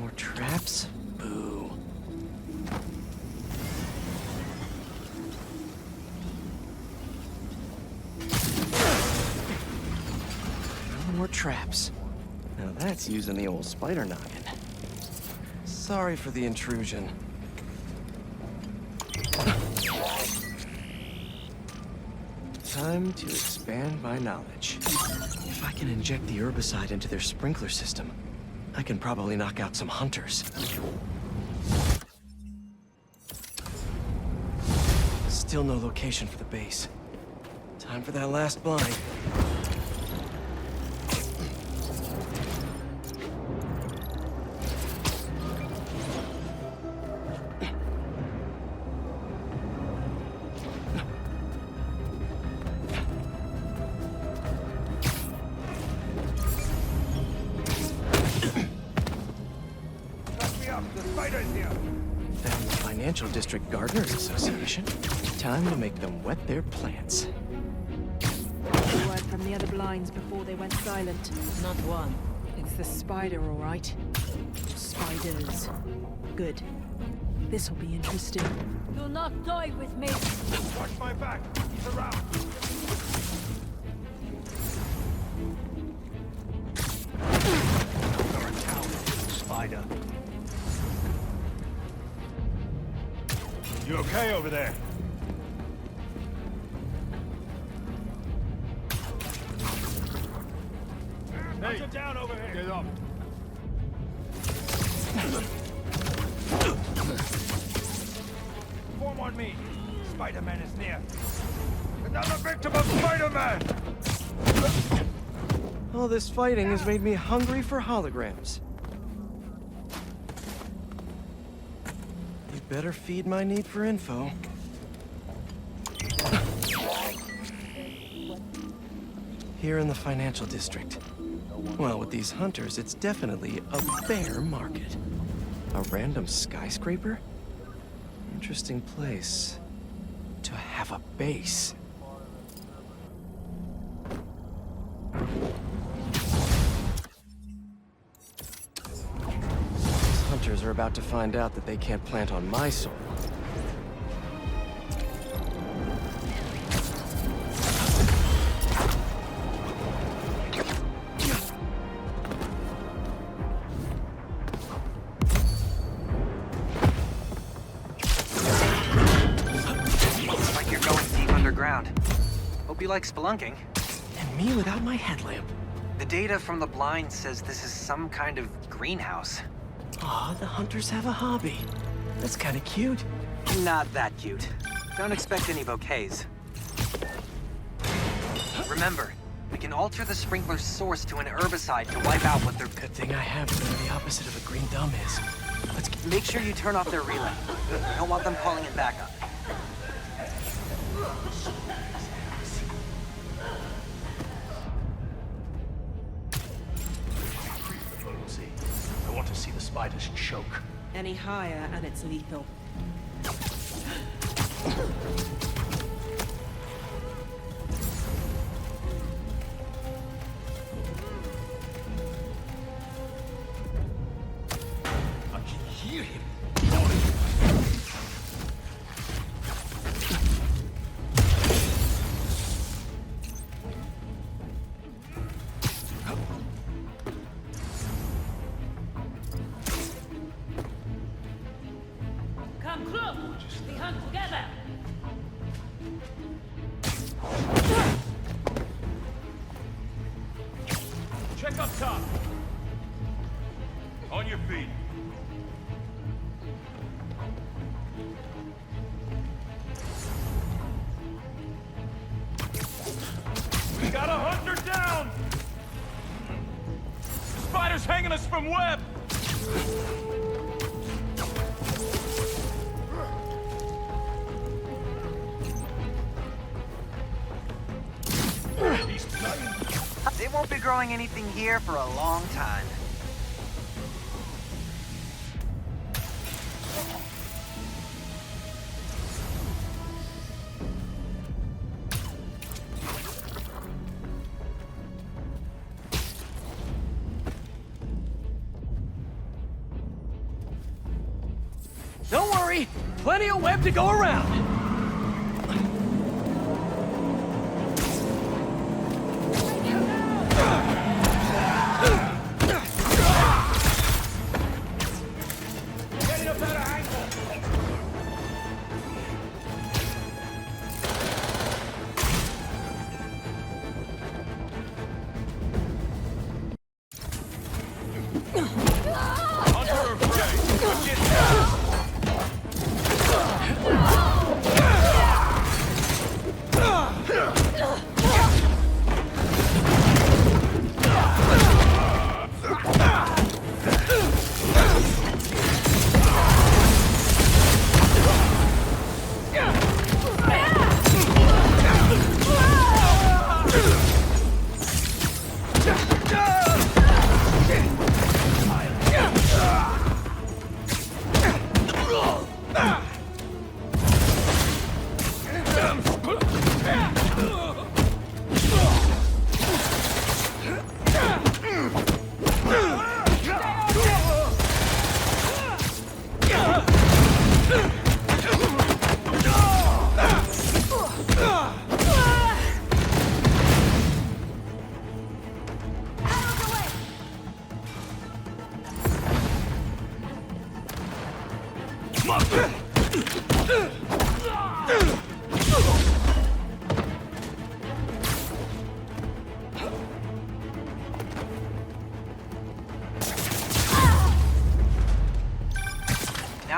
K: More traps? Boo. More traps. Now that's using the old spider noggin. Sorry for the intrusion. Time to expand my knowledge. If I can inject the herbicide into their sprinkler system, I can probably knock out some hunters. Still no location for the base. Time for that last blind. Financial District Gardeners Association. Time to make them wet their plants.
H: What
F: the blinds before they went silent.
J: Not one.
F: It's the spider, all right. Spiders. Good. This'll be interesting.
J: Do not toy with me.
O: Watch my back. He's around.
D: You're a coward, spider. You okay over there? Hey, get down over here. Get up. Form on me. Spider-Man is near. Another victim of Spider-Man!
T: All this fighting has made me hungry for holograms. You better feed my need for info. Here in the financial district. Well, with these hunters, it's definitely a bear market. A random skyscraper? Interesting place to have a base. These hunters are about to find out that they can't plant on my soil.
R: Hope you like spelunking.
T: And me without my headlamp.
R: The data from the blind says this is some kind of greenhouse.
T: Aw, the hunters have a hobby. That's kind of cute.
R: Not that cute. Don't expect any bouquets. Remember, we can alter the sprinkler's source to an herbicide to wipe out what they're...
T: Good thing I have whatever the opposite of a green thumb is.
R: Let's make sure you turn off their relay. I don't want them calling in backup.
D: I want to see the spiders choke.
F: Any higher and it's lethal.
D: I can hear him.
J: Come close. We hunt together.
I: Check up top. On your feet. We got a hunter down! The spider's hanging us from web!
R: They won't be growing anything here for a long time.
A: Don't worry, plenty of web to go around.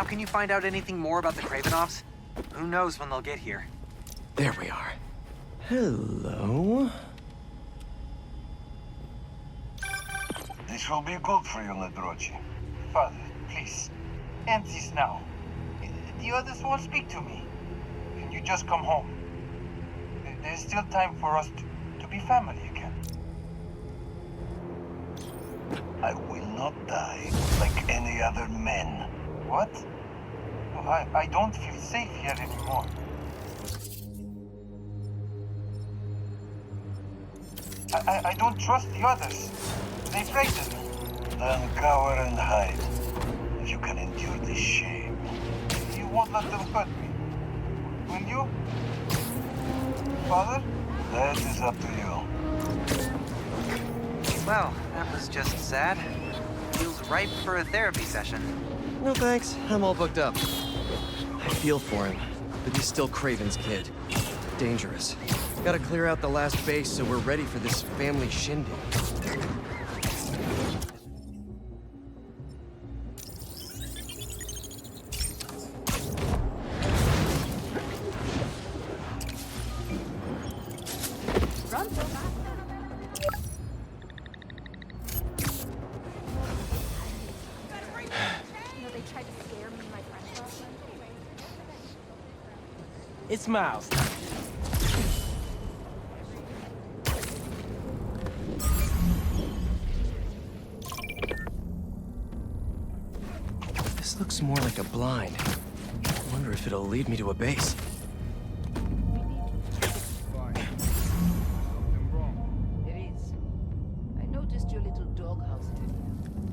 V: Now can you find out anything more about the Kravenoffs? Who knows when they'll get here?
K: There we are. Hello?
U: This will be good for you, Nadrochi. Father, please, end this now. The others won't speak to me. Can you just come home? There's still time for us to be family again.
M: I will not die like any other men.
U: What? I don't feel safe here anymore. I don't trust the others. They frighten me.
M: Then cower and hide, if you can endure this shame.
U: You won't let them hurt me, will you? Father?
M: That is up to you.
V: Well, that was just sad. Feels ripe for a therapy session.
K: No thanks, I'm all booked up. I feel for him, but he's still Kraven's kid. Dangerous. Gotta clear out the last base so we're ready for this family shindig.
A: It's Miles.
K: This looks more like a blind. I wonder if it'll lead me to a base.
J: There is. I noticed your little doghouse in there.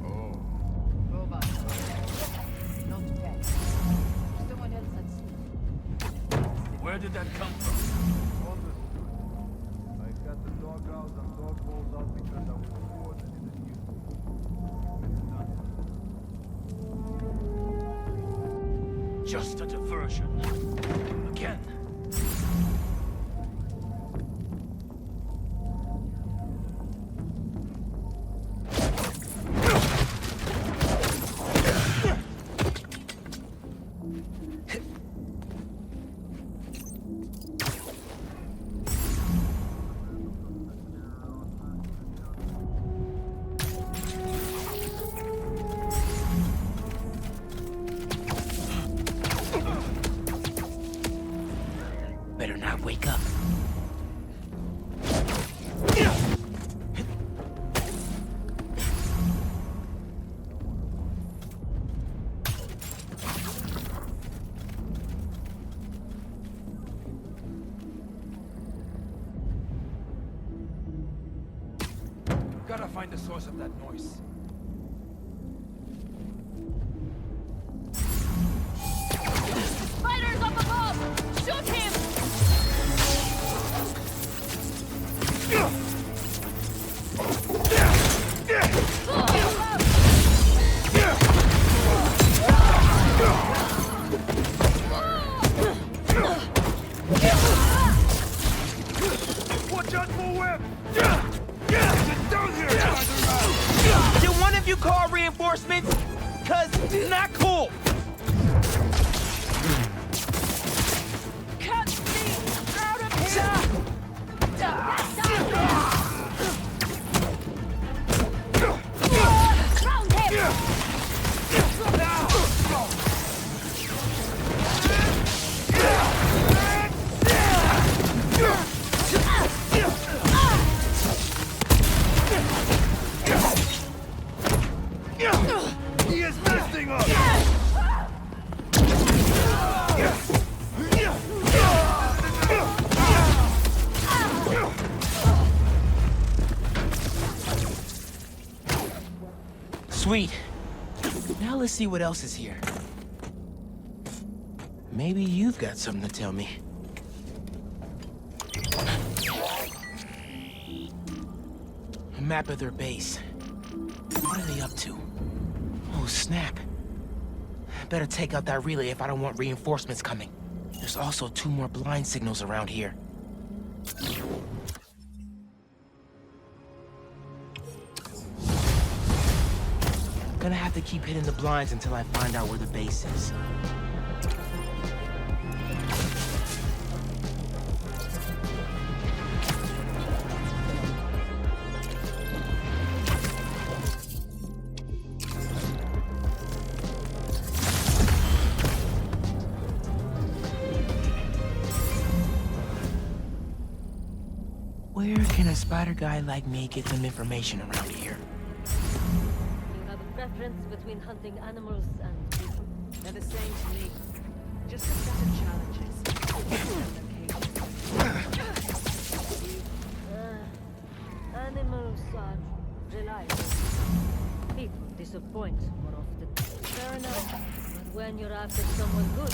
O: Oh.
J: Robots. Not pets. Someone else had seen.
I: Where did that come from?
O: I got the doghouse and dog bowls out because I was bored and in the
I: Just a diversion. Again.
A: Better not wake up.
I: Gotta find the source of that noise.
C: Spiders up above! Shoot him!
I: Watch out for web! Get down here, Spider-Man!
A: Did one of you call reinforcements? Cause not cool!
C: Cut me out of here! Round him!
O: He is messing up!
A: Sweet. Now let's see what else is here. Maybe you've got something to tell me. A map of their base. What are they up to? Oh, snap. Better take out that relay if I don't want reinforcements coming. There's also 2 more blind signals around here.
G: Gonna have to keep hitting the blinds until I find out where the base is. Where can a spider guy like me get some information around here?
J: You have a preference between hunting animals and people?
F: They're the same to me. Just a set of challenges.
J: Animals are reliable. People disappoint more often. Fair enough. But when you're after someone good...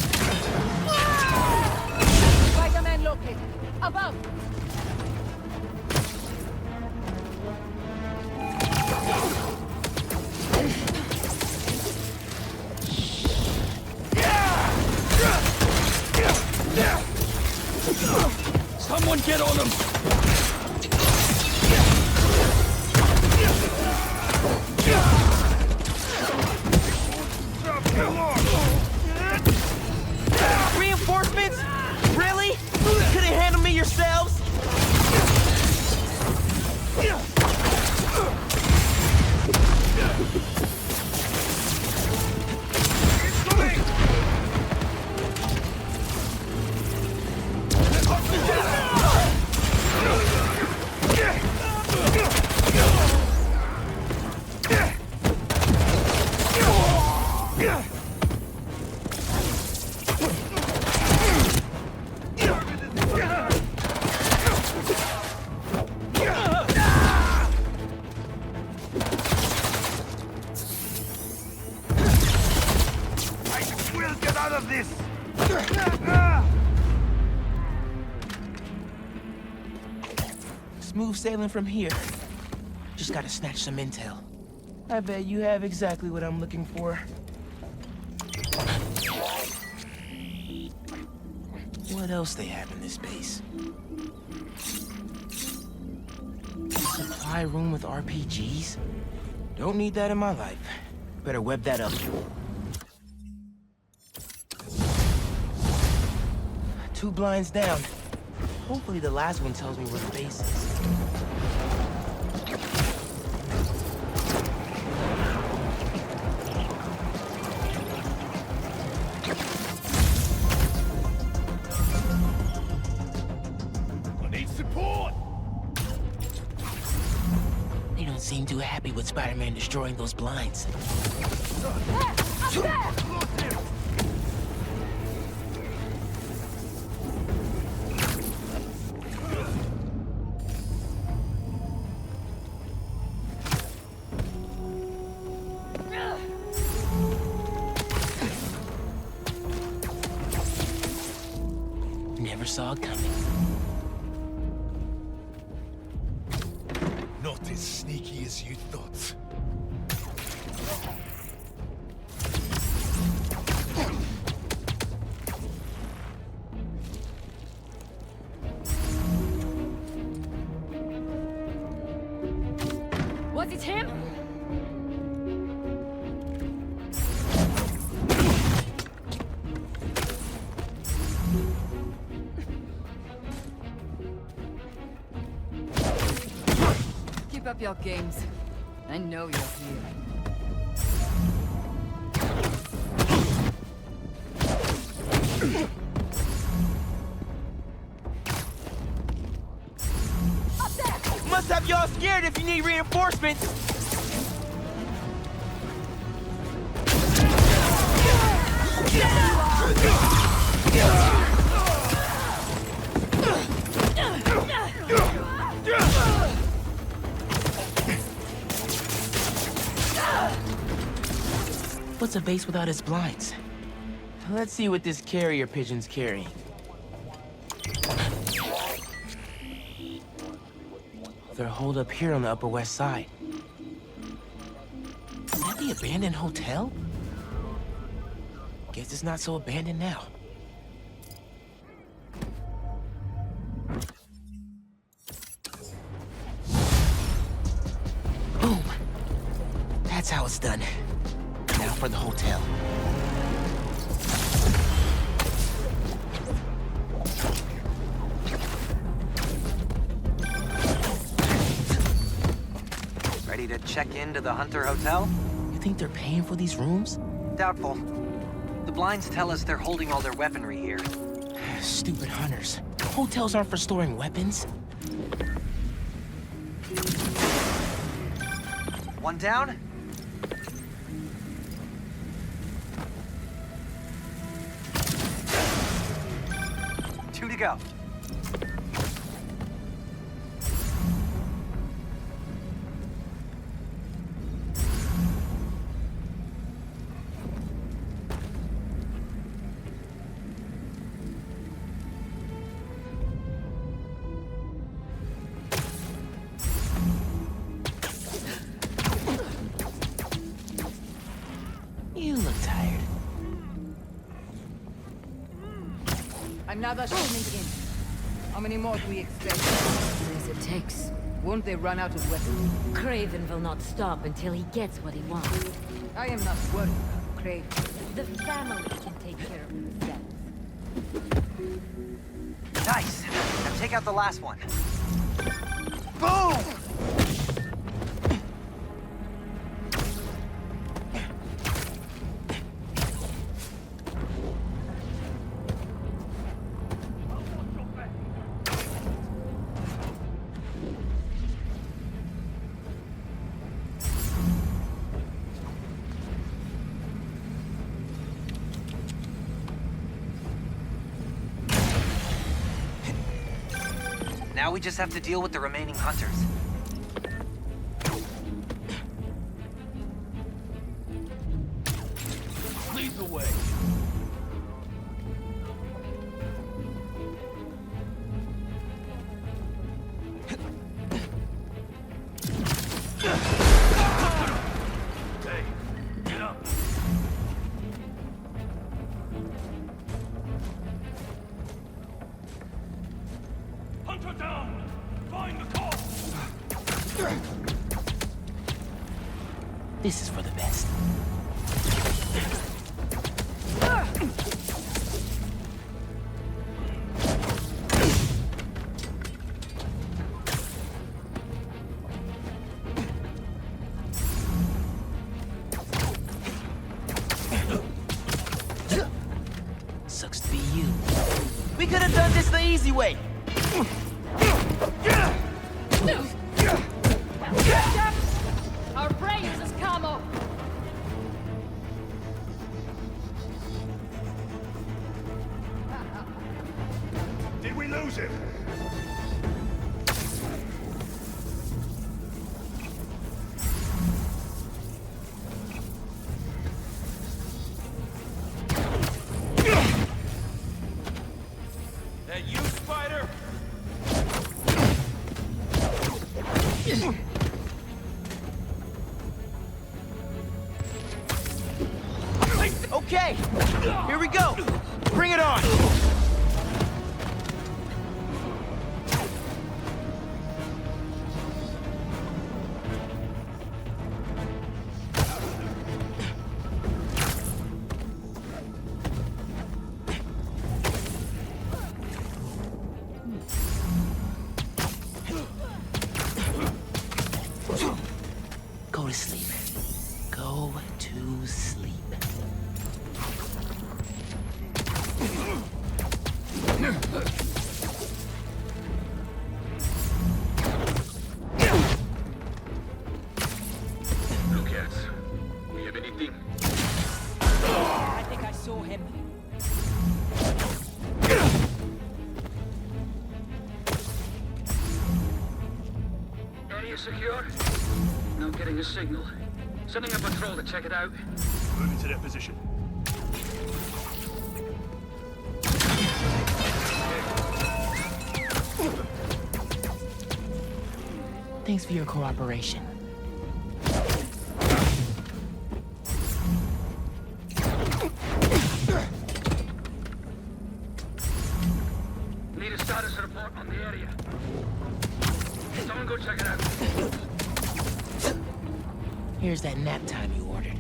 H: Spider-Man located. Above!
A: Someone get on him!
G: Reinforcements? Really? Couldn't handle me yourselves? Smooth sailing from here. Just gotta snatch some intel. I bet you have exactly what I'm looking for. What else they have in this base? Supply room with RPGs? Don't need that in my life. Better web that up. 2 blinds down. Hopefully the last one tells me where the base is.
I: I need support!
G: They don't seem too happy with Spider-Man destroying those blinds.
J: Up there!
G: Never saw it coming.
I: Not as sneaky as you thought.
H: Was it him?
L: Keep up your games. I know you're here.
G: Must have y'all scared if you need reinforcements. What's a base without its blinds? Let's see what this carrier pigeon's carrying. They're holed up here on the Upper West Side. Is that the abandoned hotel? Guess it's not so abandoned now. Boom. That's how it's done. for the hotel.
V: Ready to check into the Hunter Hotel?
G: You think they're paying for these rooms?
V: Doubtful. The blinds tell us they're holding all their weaponry here.
G: Stupid hunters. Hotels aren't for storing weapons.
V: One down? Two to go.
G: You look tired.
L: Another shipment in. How many more do we expect?
H: As it takes.
L: Won't they run out of weapons?
H: Kraven will not stop until he gets what he wants.
L: I am not worried about Kraven.
H: The family can take care of themselves.
V: Nice. Now take out the last one.
G: Boom!
V: Now we just have to deal with the remaining hunters.
D: Lead the way. Hey, get up. Hunter down! Find the call!
G: This is for the best. Sucks to be you. We could have done this the easy way.
C: Our brains is camo.
O: Did we lose him?
D: That you, Spider?
G: Okay, here we go. Bring it on. Go to sleep. Go to sleep.
D: Lucas, we have anything?
A: I think I saw him.
B: Area secure? Not getting a signal. Sending a patrol to check it out.
D: Moving to their position.
G: Thanks for your cooperation.
B: Need a status report on the area. Someone go check it out.
G: Here's that nap time you ordered.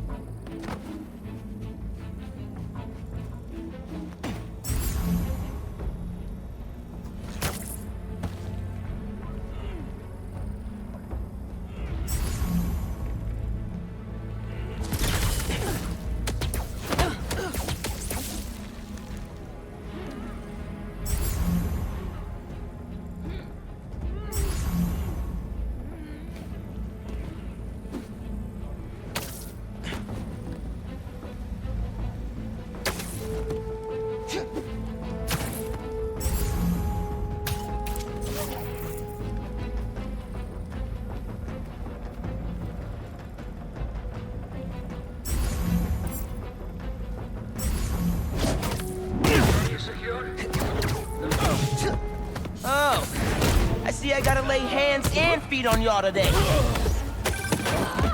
G: gotta lay hands and feet on y'all today.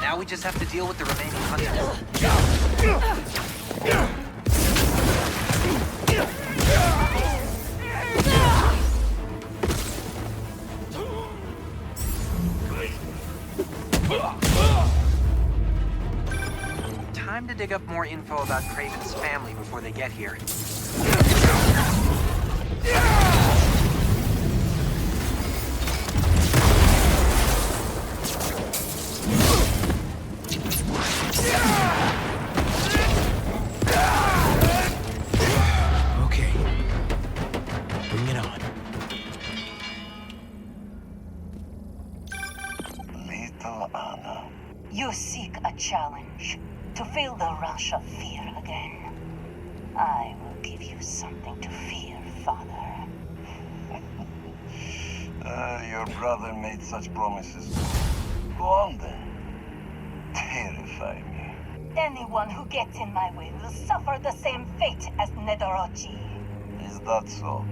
V: Now we just have to deal with the remaining hunters. Time to dig up more info about Kraven's family before they get here.
G: Okay. Bring it on.
U: Little Anna.
N: You seek a challenge to feel the rush of fear again. I will give you something to fear, Father.
U: Your brother made such promises. Go on then. Terrify me.
N: Anyone who gets in my way will suffer the same fate as Nedorochi.
U: Is that so?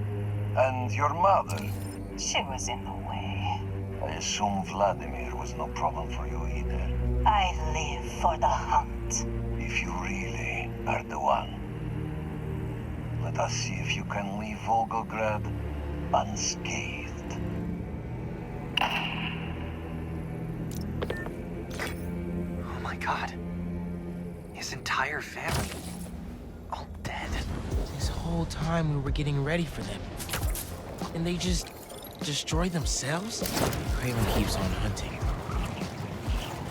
U: And your mother?
N: She was in the way.
U: I assume Vladimir was no problem for you either.
N: I live for the hunt.
U: If you really are the one, let us see if you can leave Volgograd unscathed.
V: Oh my god. His entire family. All dead.
G: This whole time we were getting ready for them. And they just destroy themselves? Kraven keeps on hunting.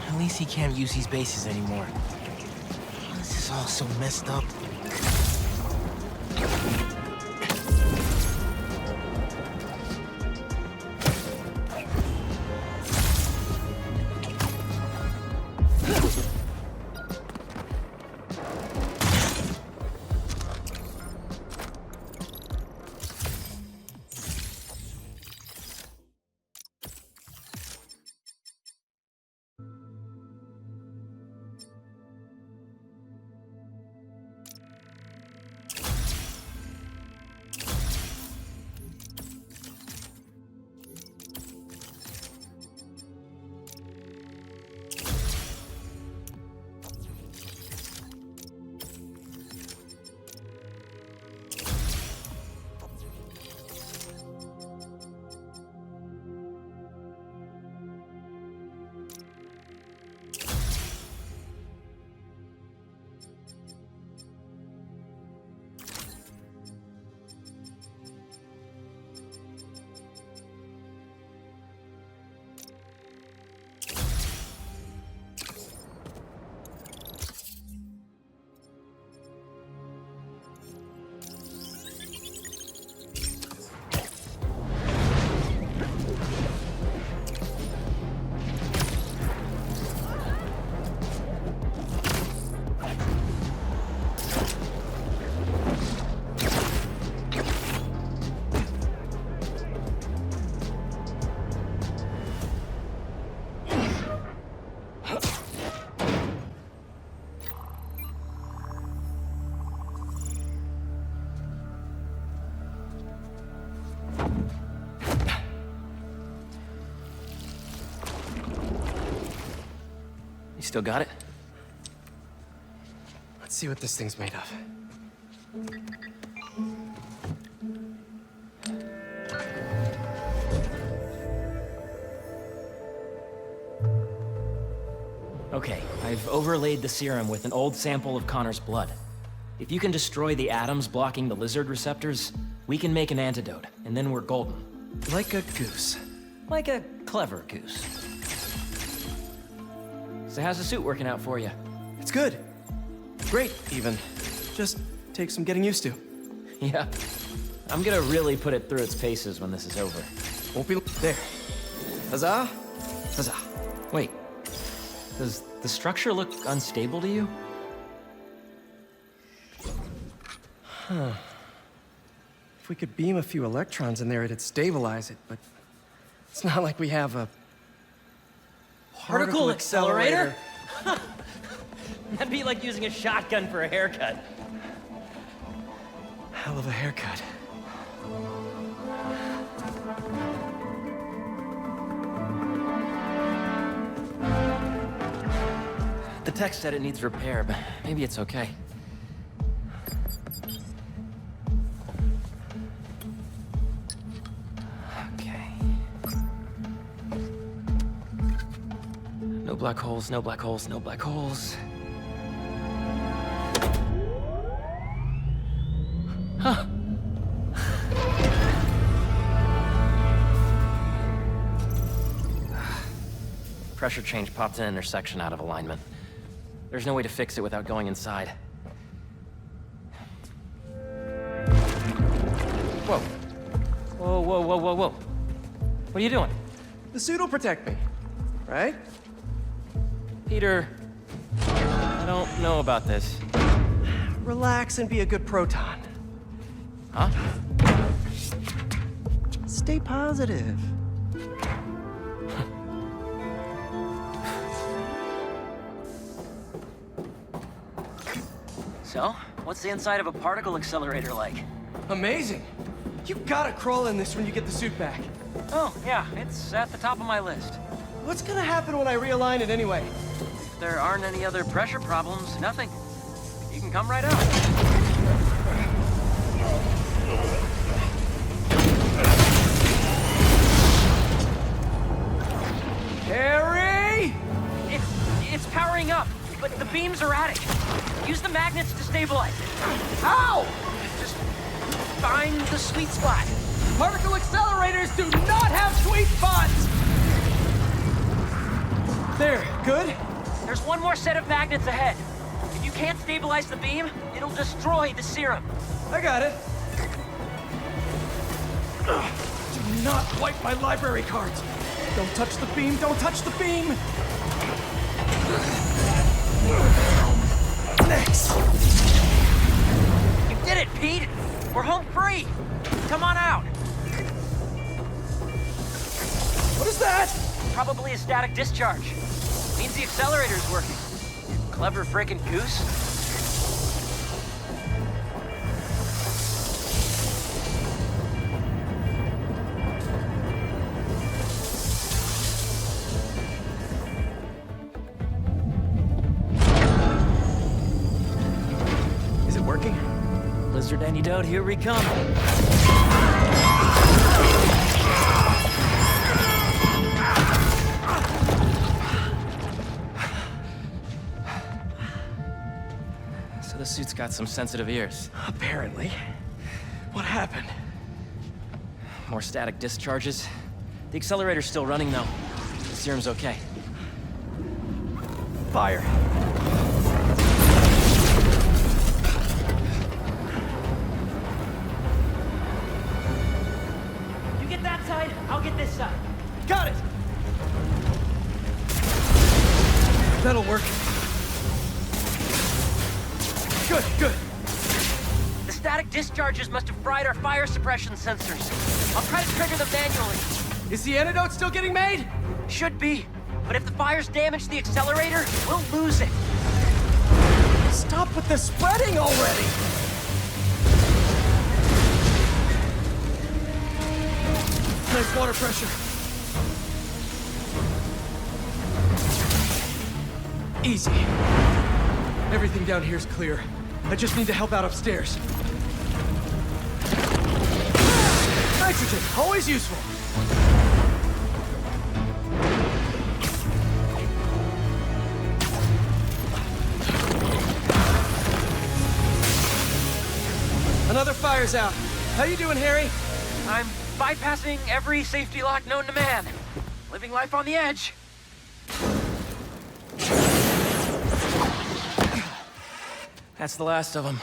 G: At least he can't use these bases anymore. This is all so messed up.
K: Still got it?
T: Let's see what this thing's made of.
R: Okay, I've overlaid the serum with an old sample of Connor's blood. If you can destroy the atoms blocking the lizard receptors, we can make an antidote, and then we're golden.
T: Like a goose.
R: Like a clever goose. So how's the suit working out for you?
T: It's good. Great, even. Just takes some getting used to.
R: Yeah. I'm gonna really put it through its paces when this is over.
T: Won't be... There. Huzzah! Huzzah.
R: Wait. Does the structure look unstable to you?
T: Huh. If we could beam a few electrons in there, it'd stabilize it, but... It's not like we have a...
R: Particle accelerator? That'd be like using a shotgun for a haircut.
T: Hell of a haircut.
R: tech said it needs repair, but maybe it's okay. Okay. No black holes, no black holes, no black holes. Huh. Pressure change popped an intersection out of alignment. There's no way to fix it without going inside. Whoa. Whoa, whoa, whoa, whoa, whoa. What are you doing?
T: The suit will protect me, right?
R: Peter, I don't know about this.
T: Relax and be a good proton.
R: Huh?
T: Stay positive.
R: So, what's the inside of a particle accelerator like?
T: Amazing. You gotta crawl in this when you get the suit back.
R: Oh, yeah, it's at the top of my list.
T: What's gonna happen when I realign it anyway?
R: If there aren't any other pressure problems, nothing. You can come right out.
T: Harry!
R: It's powering up, but the beam's erratic. Use the magnets to stabilize it.
T: How?
R: Just find the sweet spot.
A: Particle accelerators do not have sweet spots!
T: There, good?
R: There's one more set of magnets ahead. If you can't stabilize the beam, it'll destroy the serum.
T: I got it.
A: Do not wipe my library cards! Don't touch the beam, don't touch the beam!
T: Next!
R: You did it, Pete! We're home free! Come on out!
T: What is that?
R: Probably a static discharge. Means the accelerator's working. Clever frickin' goose.
T: Is it working?
R: Lizard antidote, here we come. So the suit's got some sensitive ears.
T: Apparently. What happened?
R: More static discharges. The accelerator's still running, though. The serum's okay.
T: Fire.
R: You get that side, I'll get this side.
A: Got it! That'll work. Good, good.
R: The static discharges must have fried our fire suppression sensors. I'll try to trigger them manually.
A: Is the antidote still getting made?
R: Should be. But if the fire's damaged the accelerator, we'll lose it.
A: Stop with the spreading already! Nice water pressure. Easy. Everything down here is clear. I just need to help out upstairs. Nitrogen, always useful. Another fire's out. How you doing, Harry?
R: I'm bypassing every safety lock known to man. Living life on the edge. That's the last of them.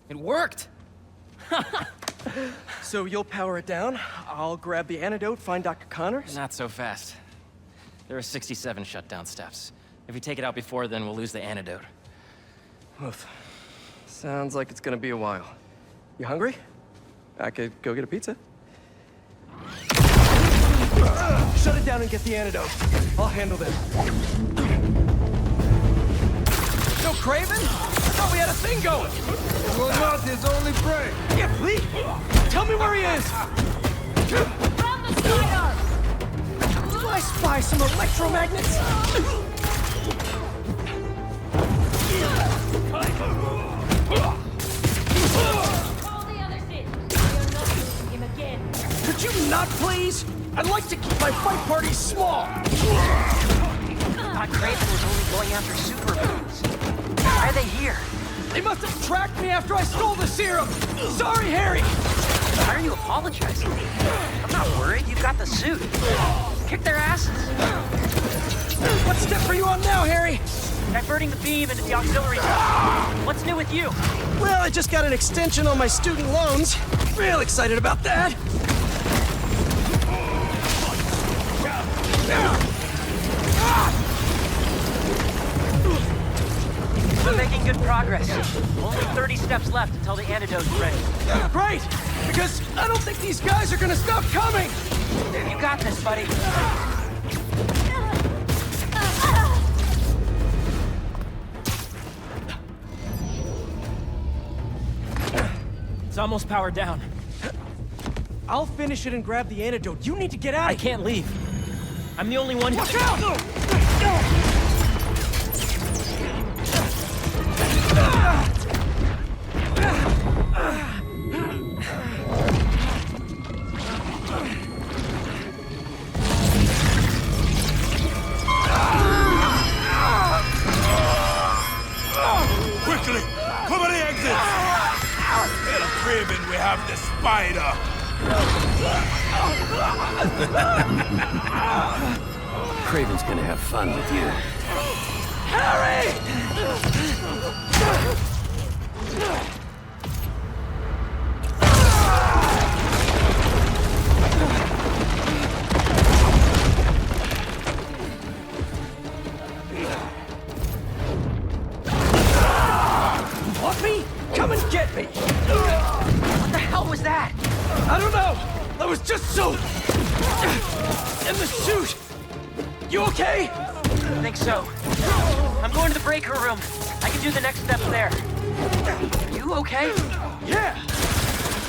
R: It worked!
T: So you'll power it down, I'll grab the antidote, find Dr. Connors?
R: Not so fast. There are 67 shutdown steps. If we take it out before then, we'll lose the antidote.
T: Oof. Sounds like it's gonna be a while. You hungry? I could go get a pizza. Shut it down and get the antidote. I'll handle them.
A: No Kraven? I thought we had a thing going!
I: We're not his only prey!
A: Yeah, please! Tell me where he is!
J: From the spider!
A: My Buy some electromagnets? Could you not, please? I'd like to keep my fight parties small.
V: Thought Kraven was only going after super villains. Why are they here?
A: They must have tracked me after I stole the serum. Sorry, Harry.
V: Why are you apologizing? I'm not worried. You've got the suit. Kick their asses.
A: What step are you on now, Harry?
V: Diverting the beam into the auxiliary zone. What's new with you?
A: Well, I just got an extension on my student loans. Real excited about that.
V: We're making good progress. Only 30 steps left until the antidote's ready.
A: Great! Because I don't think these guys are gonna stop coming!
V: You got this, buddy.
R: It's almost powered down.
A: I'll finish it and grab the antidote. You need to get out.
R: I can't leave. I'm the only one.
A: Watch out!
O: Quickly! Cover the exits! Tell Kraven we have the spider!
Q: Kraven's gonna have fun with you.
A: Harry! Want me? Come and get me!
V: What the hell was that?
A: I don't know! I was just so... in the suit! You okay?
V: I think so. I'm going to the breaker room. I can do the next steps there. Are you okay?
A: Yeah! I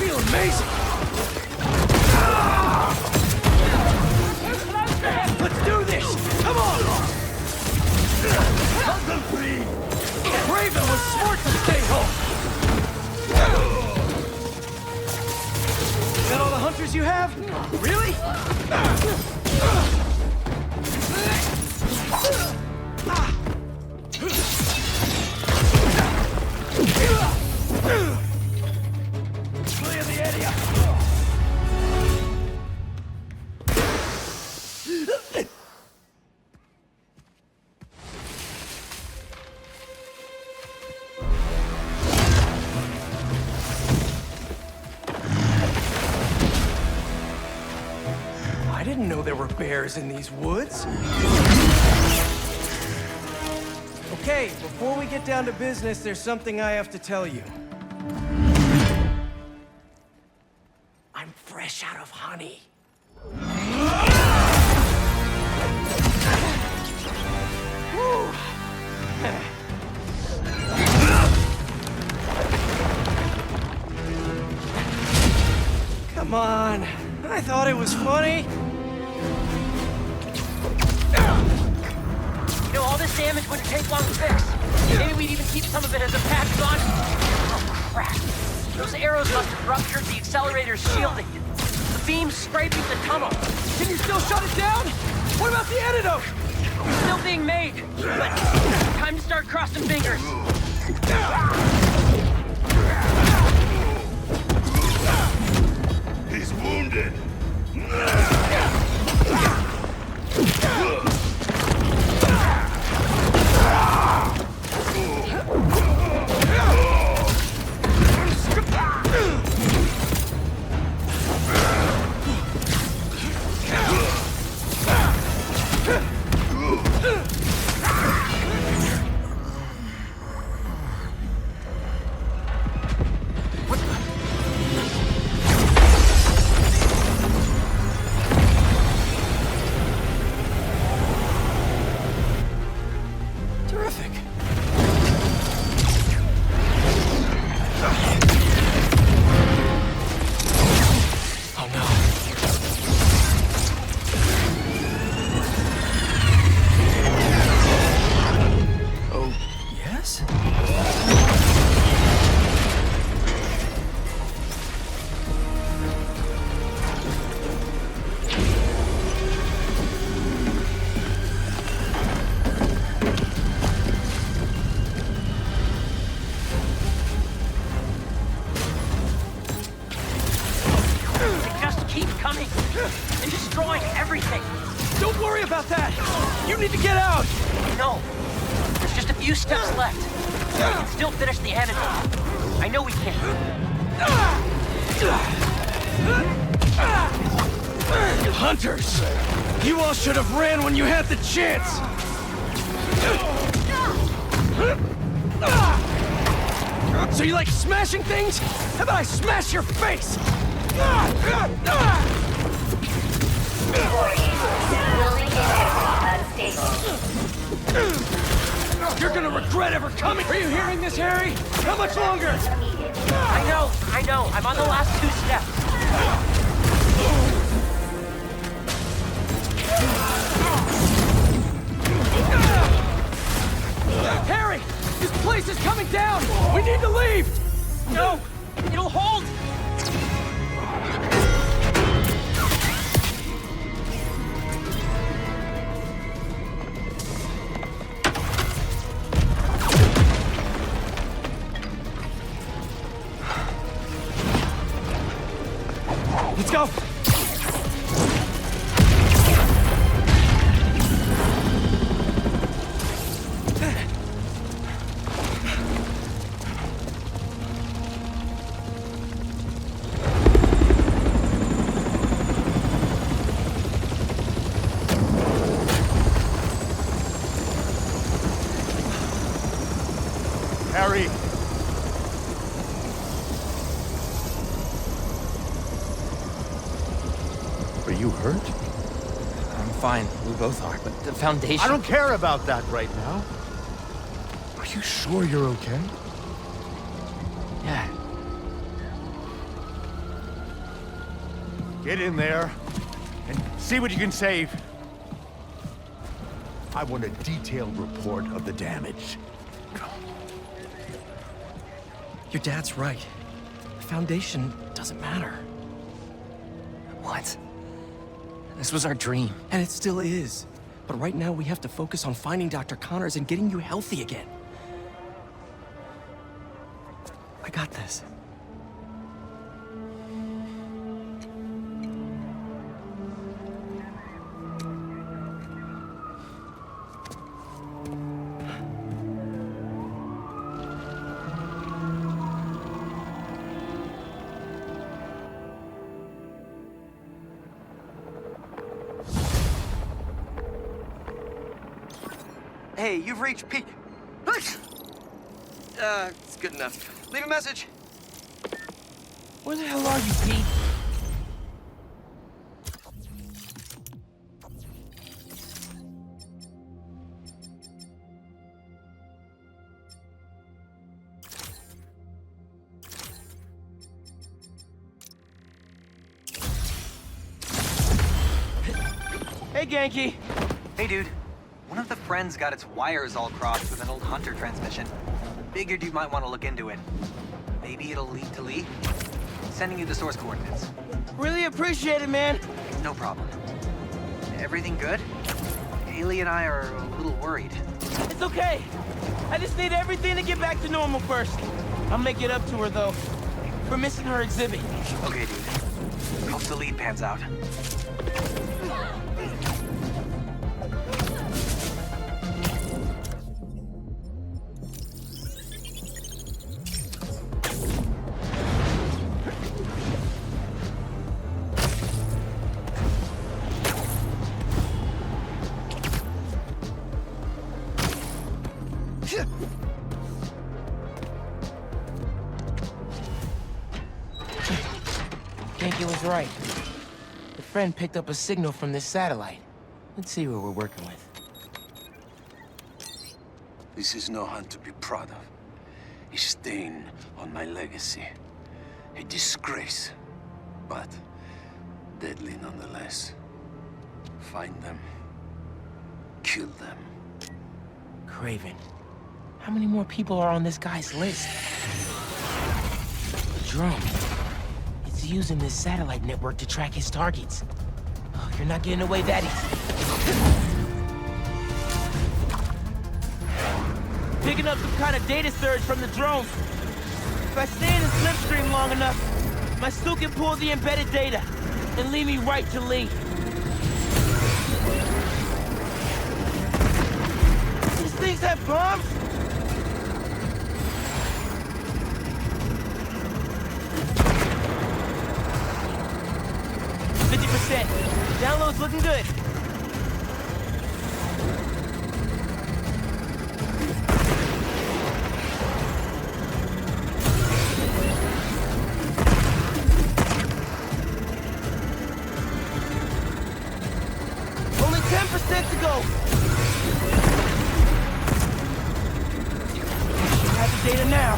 A: feel amazing! Let's do this! Come on! Kraven was smart to stay home! Is that all the hunters you have? Really? Clear the area! I didn't know there were bears in these woods. Okay, before we get down to business, there's something I have to tell you. I'm fresh out of honey. Come on, I thought it was funny.
V: You know, all this damage wouldn't take long to fix. Maybe we'd even keep some of it as a patch on. Oh, crap. Those arrows must have ruptured the accelerator's shielding. The beam's scraping the tunnel.
A: Can you still shut it down? What about the antidote?
V: Still being made, but time to start crossing fingers.
O: He's wounded!
V: coming and destroying everything.
A: Don't worry about that! You need to get out!
V: No. There's just a few steps left. We can still finish the antidote. I know we can.
A: Hunters! You all should have ran when you had the chance! So you like smashing things? How about I smash your face? You're gonna regret ever coming! Are you hearing this, Harry? How much longer?
V: I know. I'm on the last 2 steps.
A: Harry! This place is coming down! We need to leave!
V: No! It'll hold!
A: Let's go!
O: Harry! Are you hurt?
R: I'm fine. We both are, but the Foundation...
O: I don't care about that right now. Are you sure you're okay?
R: Yeah.
O: Get in there and see what you can save. I want a detailed report of the damage.
K: Your dad's right. The Foundation doesn't matter.
R: What? This was our dream.
K: And it still is. But right now we have to focus on finding Dr. Connors and getting you healthy again. I got this.
E: Hey, you've reached peak. It's good enough. Leave a message.
G: Where the hell are you, Pete?
A: Hey, Genki!
E: Hey, dude. One of the friends got its wires all crossed with an old Hunter transmission. Figured you might want to look into it. Maybe it'll lead to Lee. Sending you the source coordinates.
A: Really appreciate it, man.
E: No problem. Everything good? Haley and I are a little worried.
A: It's okay. I just need everything to get back to normal first. I'll make it up to her, though. For missing her exhibit.
E: Okay, dude. Hope the lead pans out.
G: Genki was right. The friend picked up a signal from this satellite. Let's see what we're working with.
Q: This is no hunt to be proud of. A stain on my legacy. A disgrace. But deadly nonetheless. Find them. Kill them.
G: Kraven. How many more people are on this guy's list? The drone. It's using this satellite network to track his targets. Oh, you're not getting away that easy.
A: Picking up some kind of data surge from the drone. If I stay in the slipstream long enough, my suit can pull the embedded data.
G: and lead me right to Lee. These things have bombs? Download's looking good. Only 10% to go. I have the data now.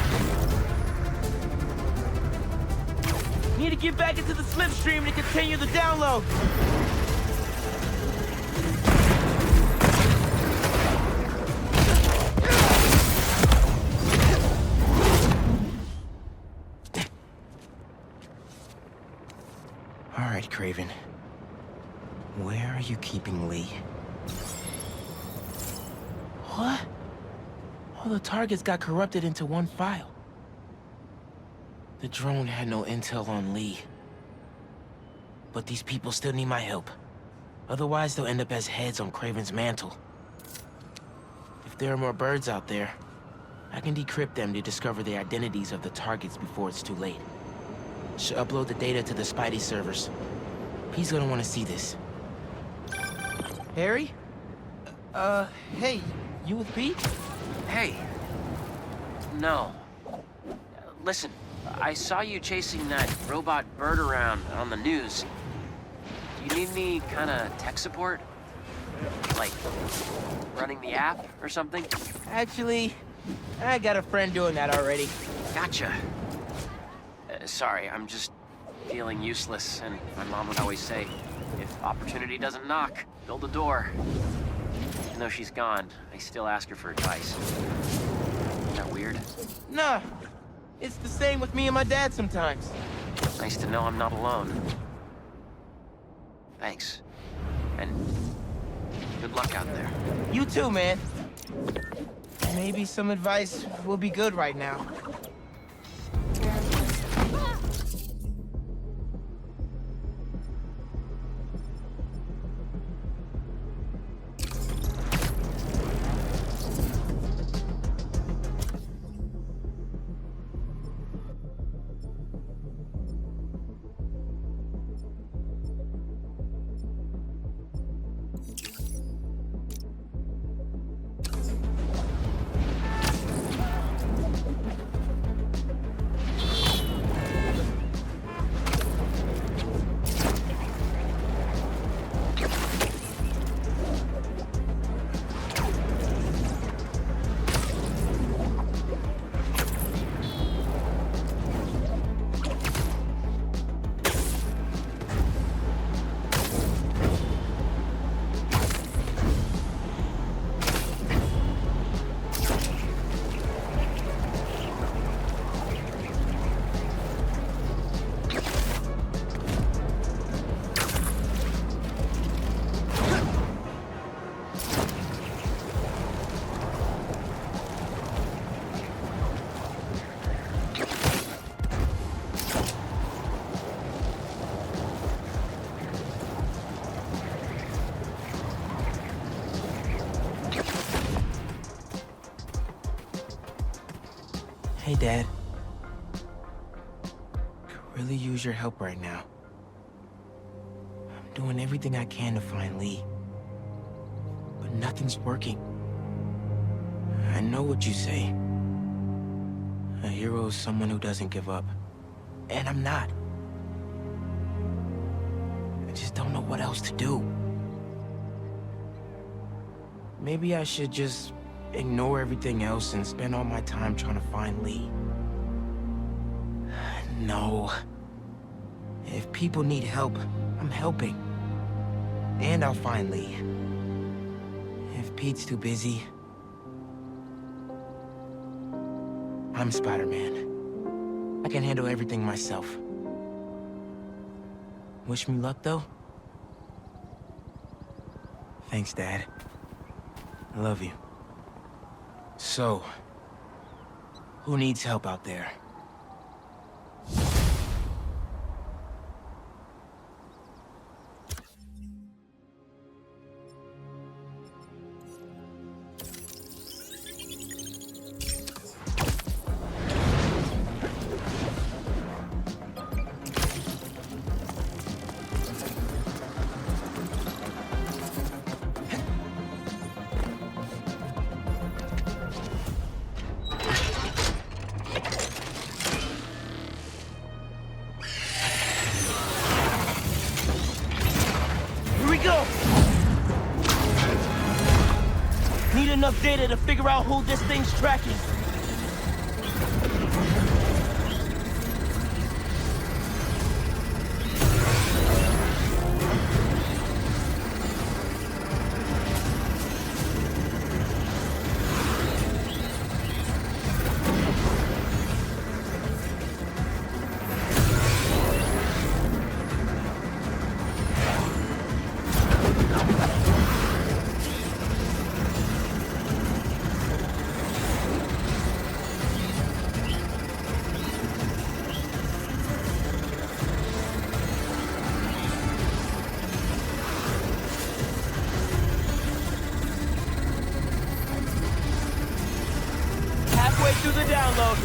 G: Need to get back into the slipstream to continue the download. All right, Kraven. Where are you keeping Lee? What? All the targets got corrupted into one file. The drone had no intel on Lee. But these people still need my help. Otherwise, they'll end up as heads on Kraven's mantle. If there are more birds out there, I can decrypt them to discover the identities of the targets before it's too late. Should upload the data to the Spidey servers. He's gonna want to see this. Harry? Hey, you with Pete?
V: Hey. No. Listen, I saw you chasing that robot bird around on the news. Do you need any kind of tech support? Like, running the app or something?
G: Actually, I got a friend doing that already.
V: Gotcha. Sorry, I'm just feeling useless, and my mom would always say, if opportunity doesn't knock, build a door. Even though she's gone, I still ask her for advice. Isn't that weird?
G: Nah, it's the same with me and my dad sometimes.
V: Nice to know I'm not alone. Thanks. And good luck out there.
G: You too, man. Maybe some advice will be good right now. Hey, Dad. Could really use your help right now. I'm doing everything I can to find Lee. But nothing's working. I know what you say. A hero is someone who doesn't give up. And I'm not. I just don't know what else to do. Maybe I should just ignore everything else and spend all my time trying to find Lee. No. If people need help, I'm helping. And I'll find Lee. If Pete's too busy, I'm Spider-Man. I can handle everything myself. Wish me luck, though? Thanks, Dad. I love you. So, who needs help out there? go! Need enough data to figure out who this thing's tracking. Through the download.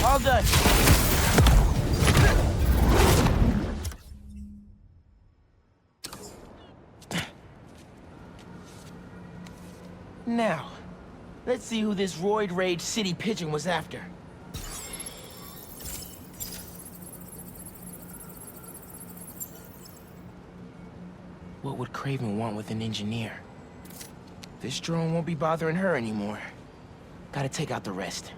G: All done. Now, let's see who this roid rage city pigeon was after. What would Kraven want with an engineer? This drone won't be bothering her anymore. Gotta take out the rest.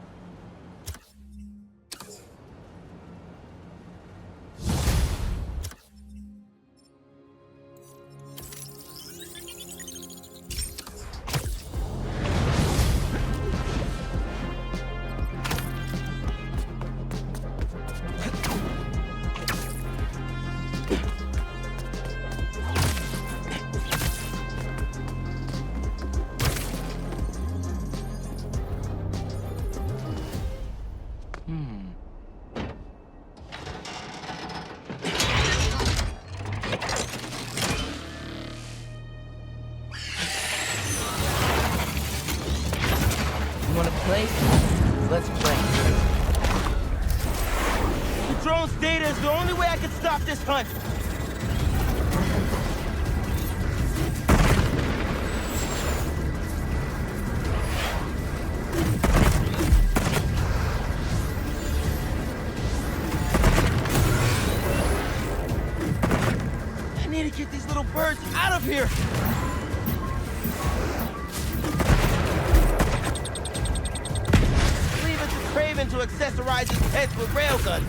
G: Let's play. The drone's data is the only way I can stop this hunt. I need to get these little birds out of here. Kraven to accessorize his pets with railguns.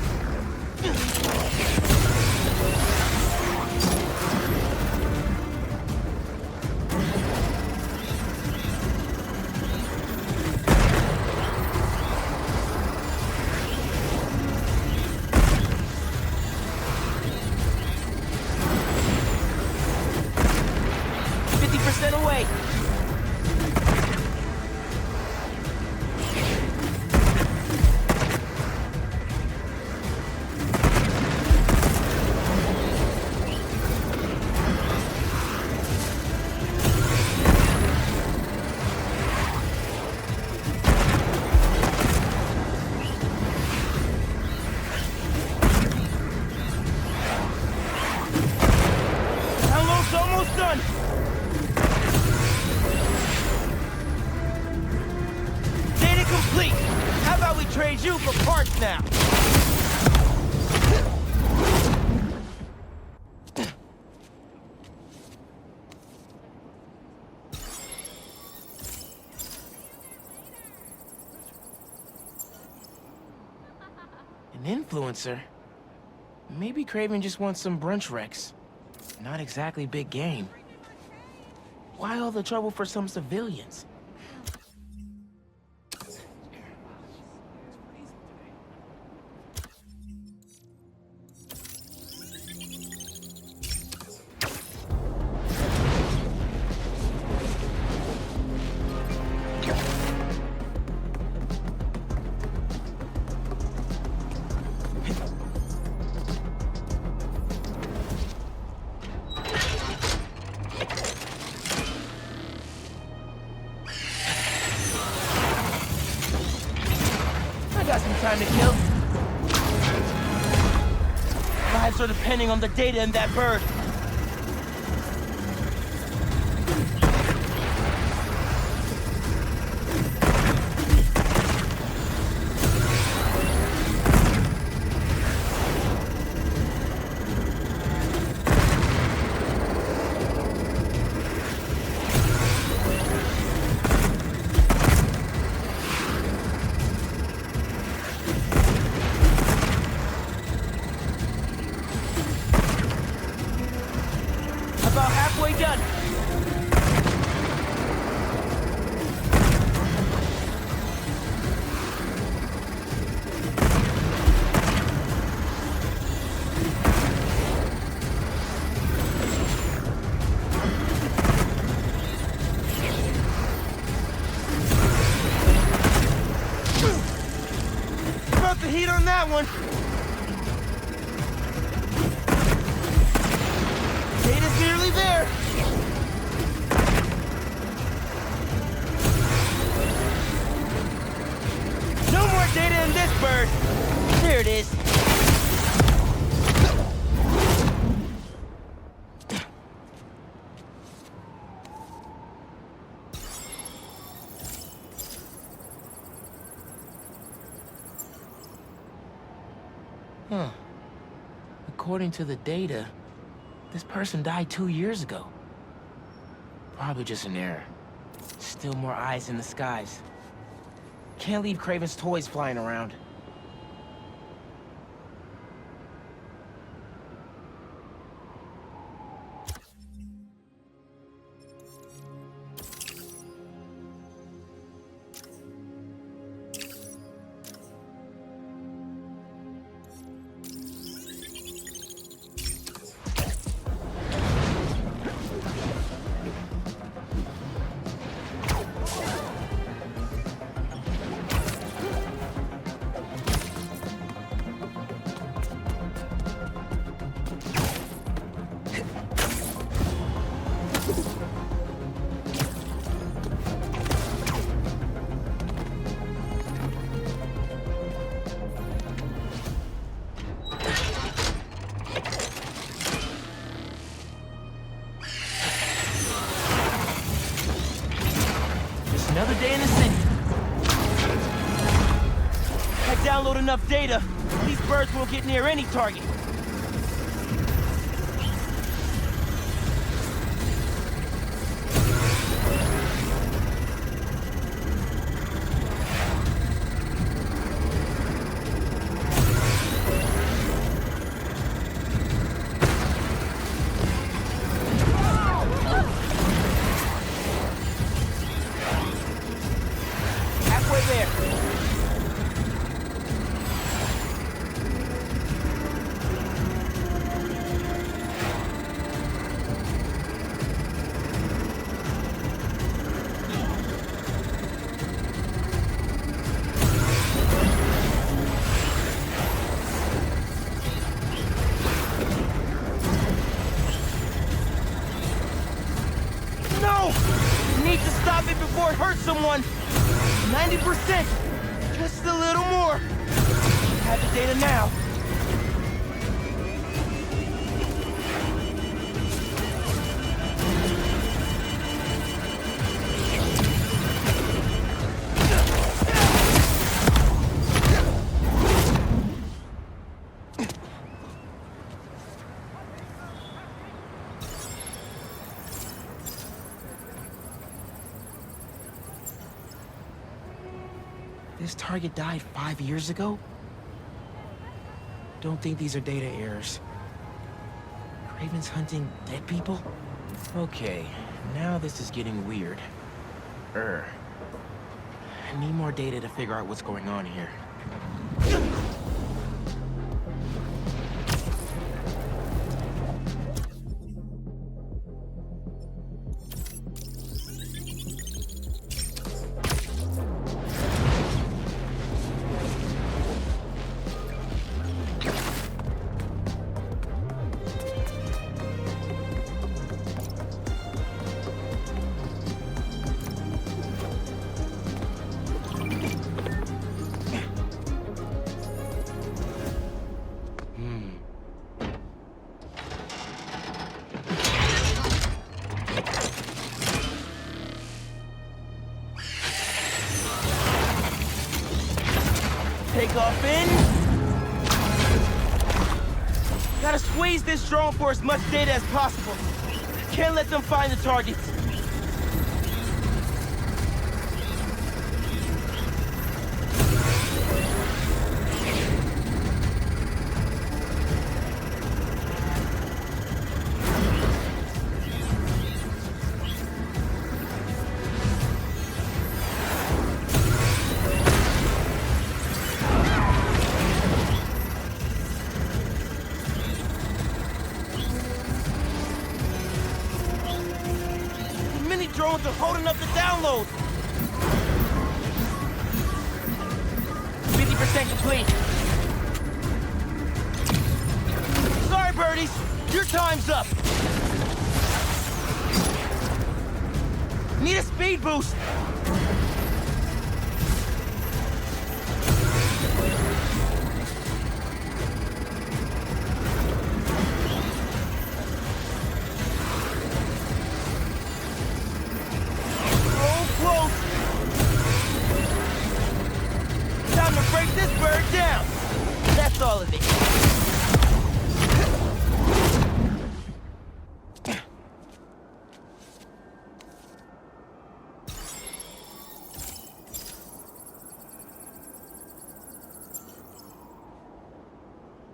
G: Away. Almost done. Data complete. How about we trade you for parts now? An influencer? Maybe Kraven just wants some brunch wrecks. Not exactly big game. Why all the trouble for some civilians? trying to kill? Lives are depending on the data in that bird. About halfway done. Felt the heat on that one. Data's nearly there. No more data in this bird. There it is. Huh. According to the data, this person died 2 years ago. Probably just an error. Still more eyes in the skies. Can't leave Kraven's toys flying around. Another day in the city. I download enough data, these birds won't get near any target. Before it hurts someone. 90%. Just a little more. I have the data now. This target died 5 years ago? Don't think these are data errors. Kraven's hunting dead people? Okay, now this is getting weird. I need more data to figure out what's going on here. Take off in. Gotta squeeze this drone for as much data as possible. Can't let them find the targets. Drones are holding up the download. 50% complete. Sorry, birdies. Your time's up. Need a speed boost. All of it.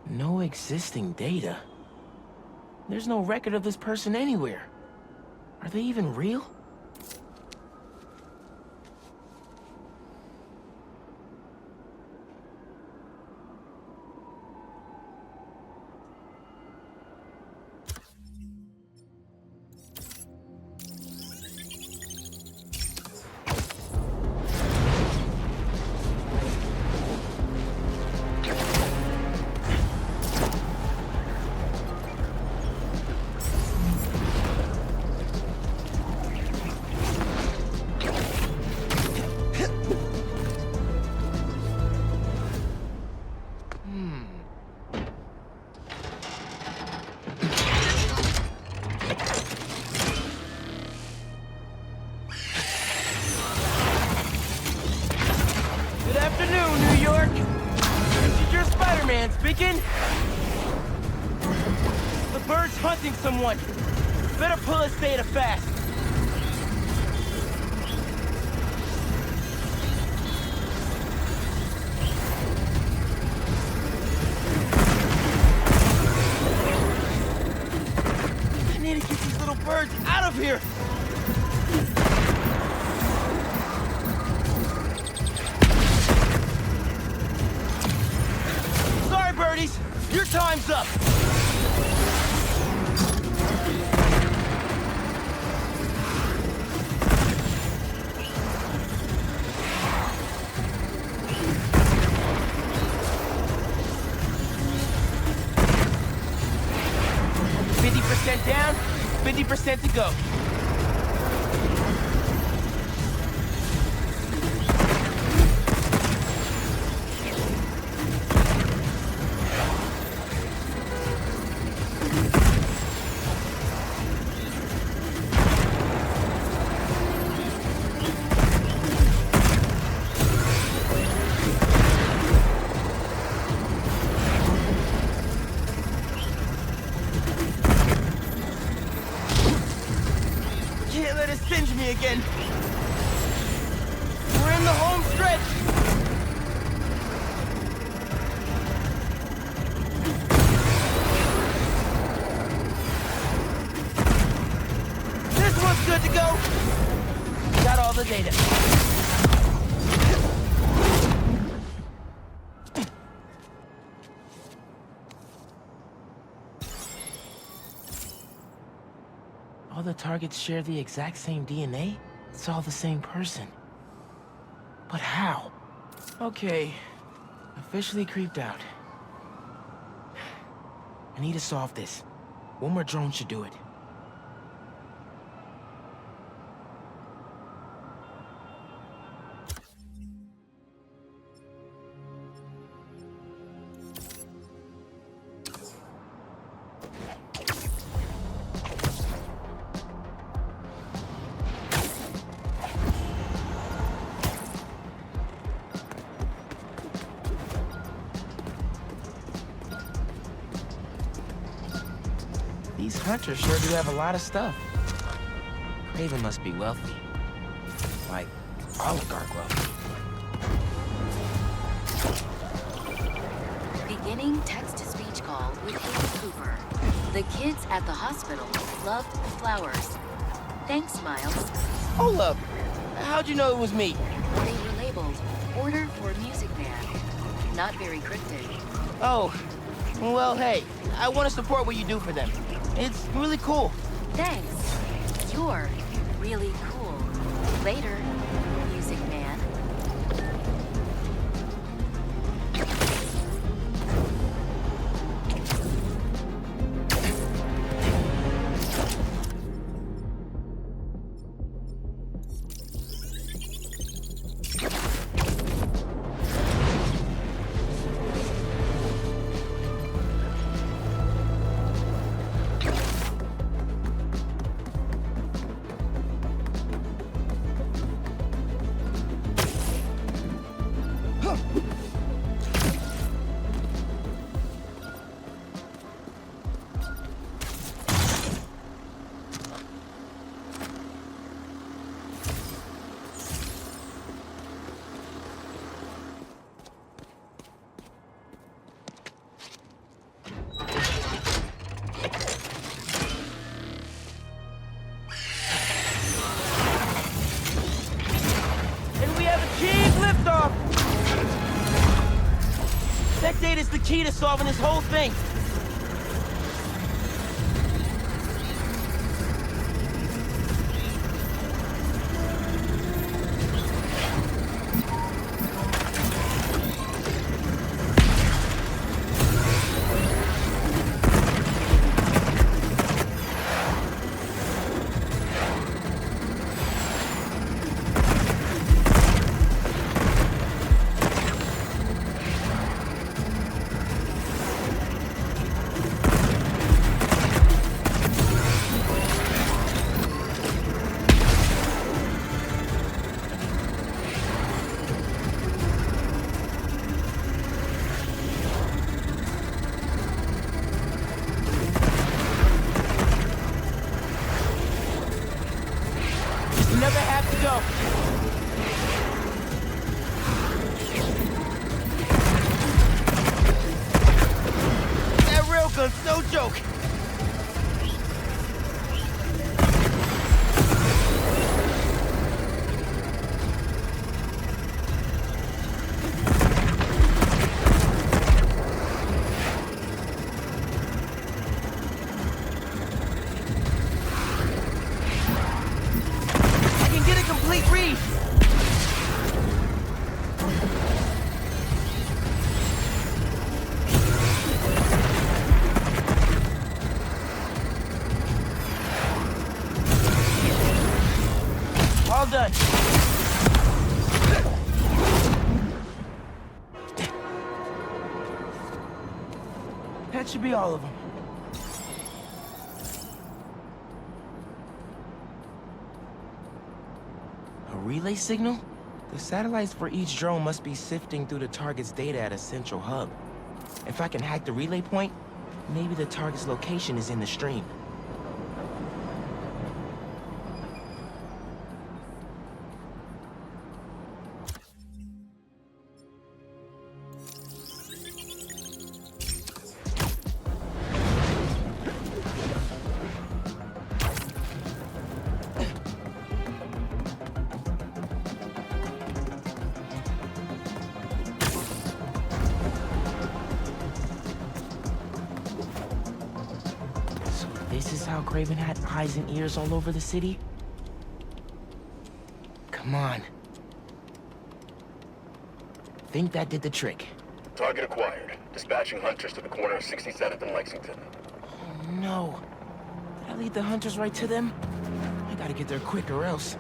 G: No existing data. There's no record of this person anywhere. Are they even real? Speaking? The bird's hunting someone. Better pull his data fast. I need to get these little birds out of here. Birdies, your time's up. %50 down, 50% to go. Again. We're in the home stretch. This one's good to go. Got all the data. All the targets share the exact same DNA? It's all the same person. But how? Okay, officially creeped out. I need to solve this. One more drone should do it. hunters sure do have a lot of stuff. Kraven must be wealthy. Like, oligarch wealthy.
N: Beginning text-to-speech call with Haley Cooper. The kids at the hospital loved the flowers. Thanks, Miles.
G: Hold up. How'd you know it was me?
N: They were labeled Order for Music Man. Not very cryptic.
G: Oh, well, hey, I want to support what you do for them. It's really cool.
N: Thanks. You're really cool. Later, Music Man.
G: That data's the key to solving this whole thing. Never have to go. That railgun's no joke. All done. That should be all of them. A relay signal? The satellites for each drone must be sifting through the target's data at a central hub. If I can hack the relay point, maybe the target's location is in the stream. This is how Kraven had eyes and ears all over the city? Come on. Think that did the trick.
P: Target acquired. Dispatching hunters to the corner of 67th and Lexington.
G: Oh no. Did I lead the hunters right to them? I gotta get there quick or else.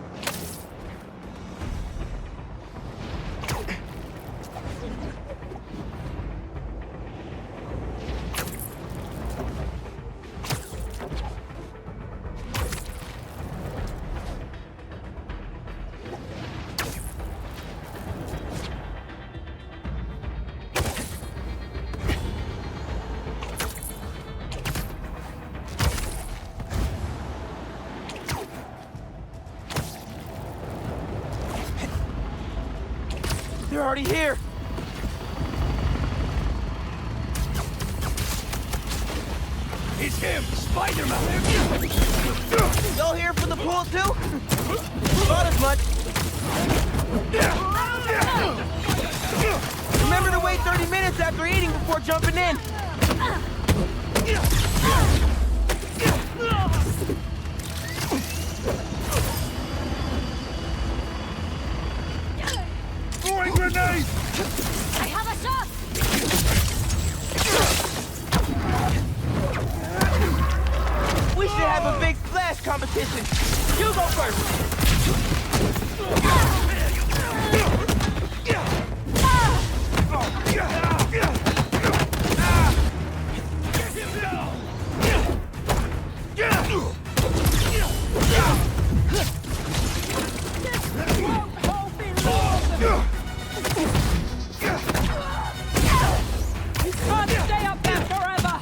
G: They're already here!
O: It's him! Spider-Man!
G: Y'all here for the pool too? Thought as much. Remember to wait 30 minutes after eating before jumping in.
O: Throwing grenade!
C: I have a shot!
G: We should have a big splash competition. You go first.
A: Can't stay up there forever!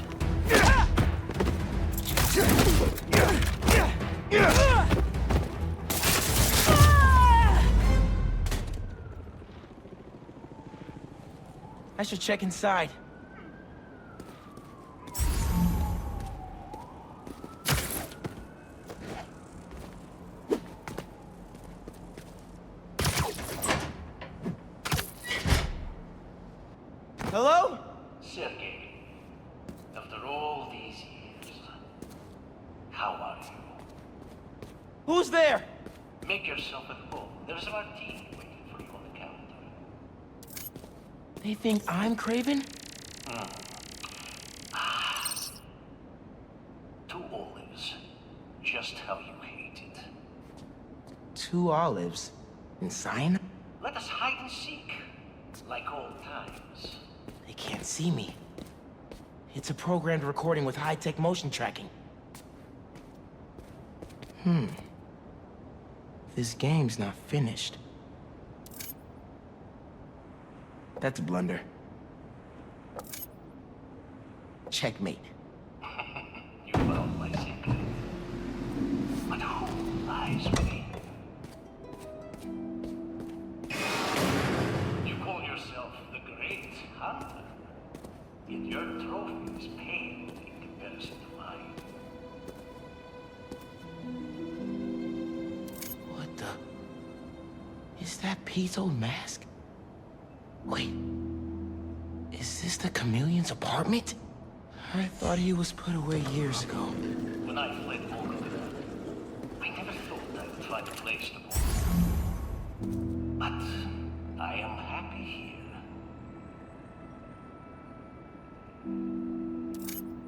G: I should check inside. Hello?
Q: Sergei, after all these years, how are you?
G: Who's there?
Q: Make yourself at home. There's a martini waiting for you on the counter.
G: They think I'm Kraven?
Q: 2 olives. Just how you hate it.
G: 2 olives. And cyanide?
Q: Let us hide and seek, like old times.
G: They can't see me. It's a programmed recording with high-tech motion tracking. This game's not finished. That's a blunder. Checkmate.
Q: You found my secret. But who lies within? You call yourself the Great Hunter, yet your trophy is pale in comparison to mine.
G: What the? Is that Pete's old mask? Wait. Is this the chameleon's apartment? I thought he was put away years ago.
Q: When I fled Volga, I never thought I would find a place to move. But I am happy here.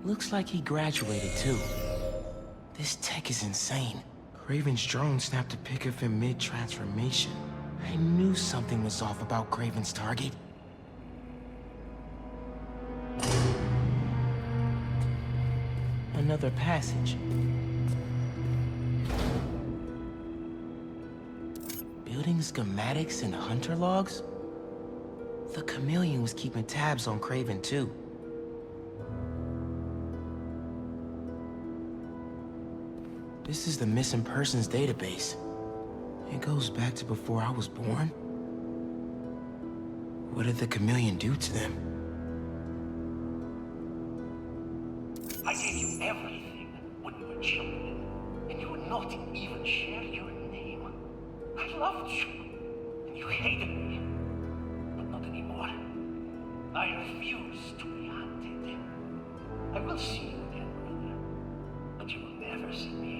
G: Looks like he graduated too. This tech is insane. Kraven's drone snapped a pic of him mid-transformation. I knew something was off about Kraven's target. Another passage. Building schematics and hunter logs? The chameleon was keeping tabs on Kraven too. This is the missing persons database. It goes back to before I was born. What did the chameleon do to them?
Q: I gave you everything when you were children, and you would not even share your name. I loved you, and you hated me. But not anymore. I refuse to be hunted. I will see you again, brother. But you will never see me.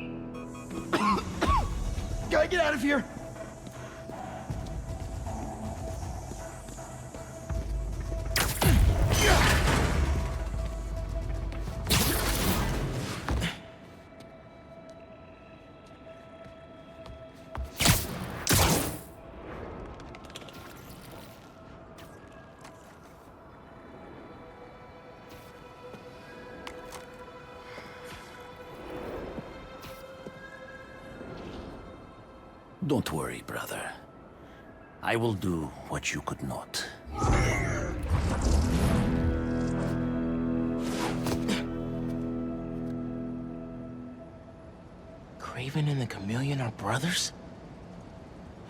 G: Gotta get out of here!
Q: Don't worry, brother. I will do what you could not.
G: Kraven and the chameleon are brothers?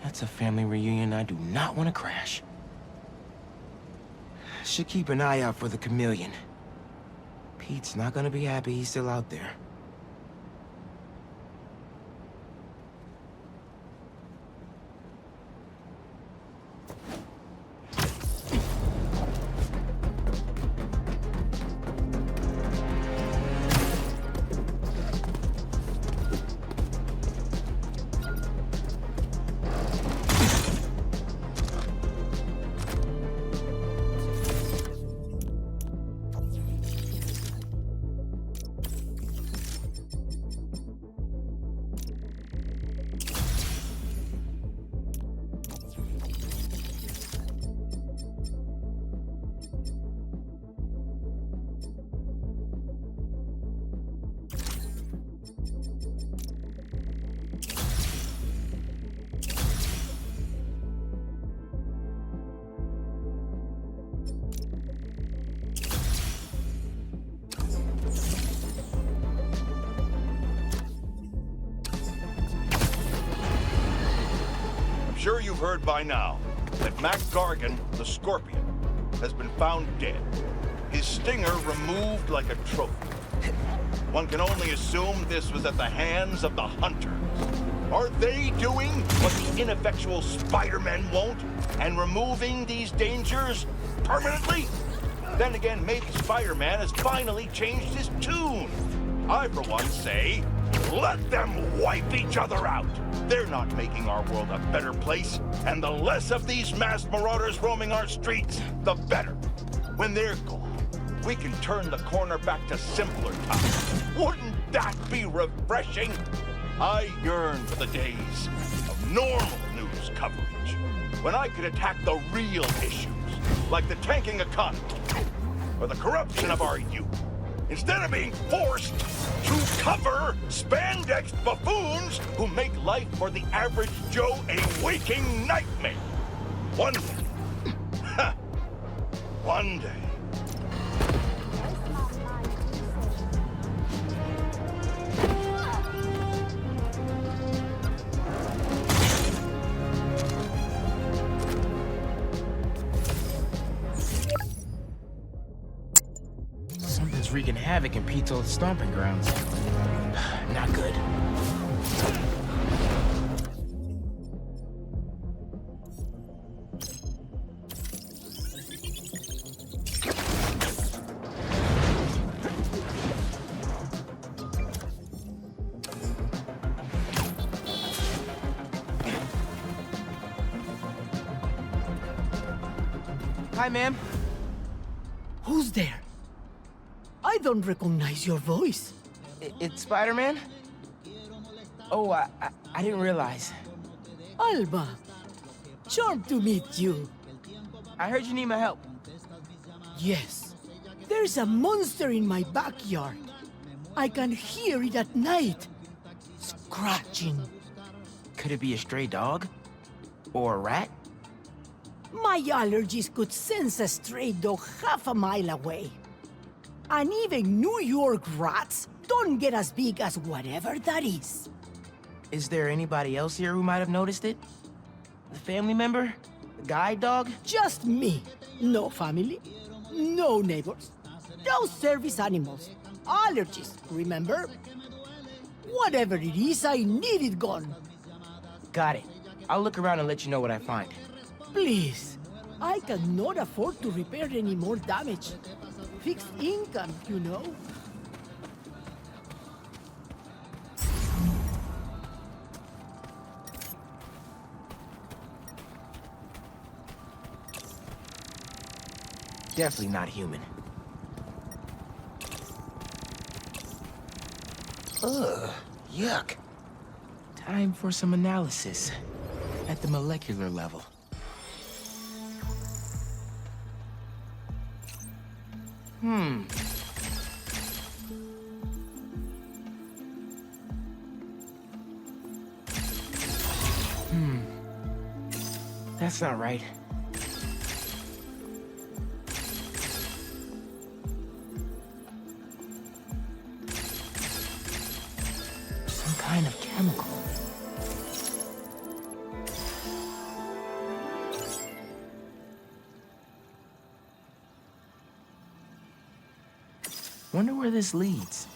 G: That's a family reunion I do not want to crash. Should keep an eye out for the chameleon. Pete's not gonna be happy he's still out there.
O: Sure you've heard by now that Mac Gargan, the Scorpion, has been found dead. His stinger removed like a trophy. One can only assume this was at the hands of the Hunters. Are they doing what the ineffectual Spider-Men won't and removing these dangers permanently? Then again, maybe Spider-Man has finally changed his tune. I, for one, say, let them wipe each other out. They're not making our world a better place, and the less of these masked marauders roaming our streets, the better. When they're gone, we can turn the corner back to simpler times. Wouldn't that be refreshing? I yearn for the days of normal news coverage, when I could attack the real issues, like the tanking economy, or the corruption of our youth, instead of being forced to cover spandex buffoons who make life for the average Joe a waking nightmare. One day, one day.
G: Something's wreaking havoc in Pete's old stomping grounds. Not good. Hi, ma'am.
M: Who's there? I don't recognize your voice.
G: It's Spider-Man? Oh, I didn't realize.
M: Alba, charmed to meet you.
G: I heard you need my help.
M: Yes. There's a monster in my backyard. I can hear it at night. Scratching.
G: Could it be a stray dog? Or a rat?
M: My allergies could sense a stray dog half a mile away. And even New York rats don't get as big as whatever that is.
G: Is there anybody else here who might have noticed it? The family member? The guide dog?
M: Just me. No family, no neighbors, no service animals. Allergies, remember? Whatever it is, I need it gone.
G: Got it. I'll look around and let you know what I find.
M: Please. I cannot afford to repair any more damage. Fixed income, you know.
G: Definitely not human. Ugh, yuck. Time for some analysis at the molecular level. That's not right. Some kind of chemical. Wonder where this leads.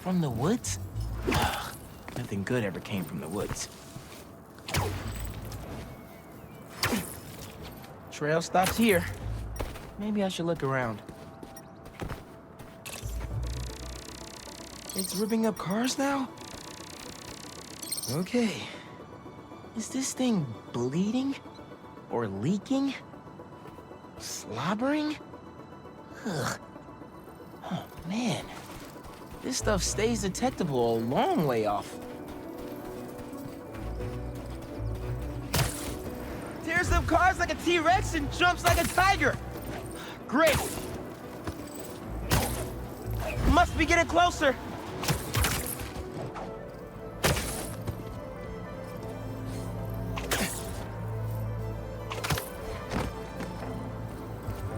G: From the woods? Ugh, nothing good ever came from the woods. Trail stops here. Maybe I should look around. It's ripping up cars now? Okay. Is this thing bleeding? Or leaking? Slobbering? Ugh. Oh, man. This stuff stays detectable a long way off. Tears up cars like a T-Rex and jumps like a tiger. Great. Must be getting closer.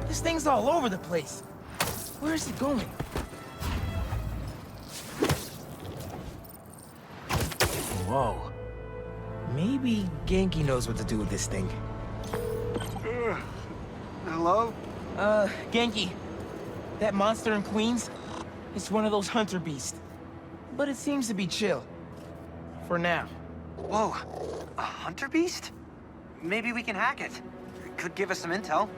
G: This thing's all over the place. Where is it going? Whoa. Maybe Genki knows what to do with this thing.
E: Hello?
G: Genki. That monster in Queens? It's one of those hunter beasts. But it seems to be chill. For now.
E: Whoa. A hunter beast? Maybe we can hack it. It could give us some intel.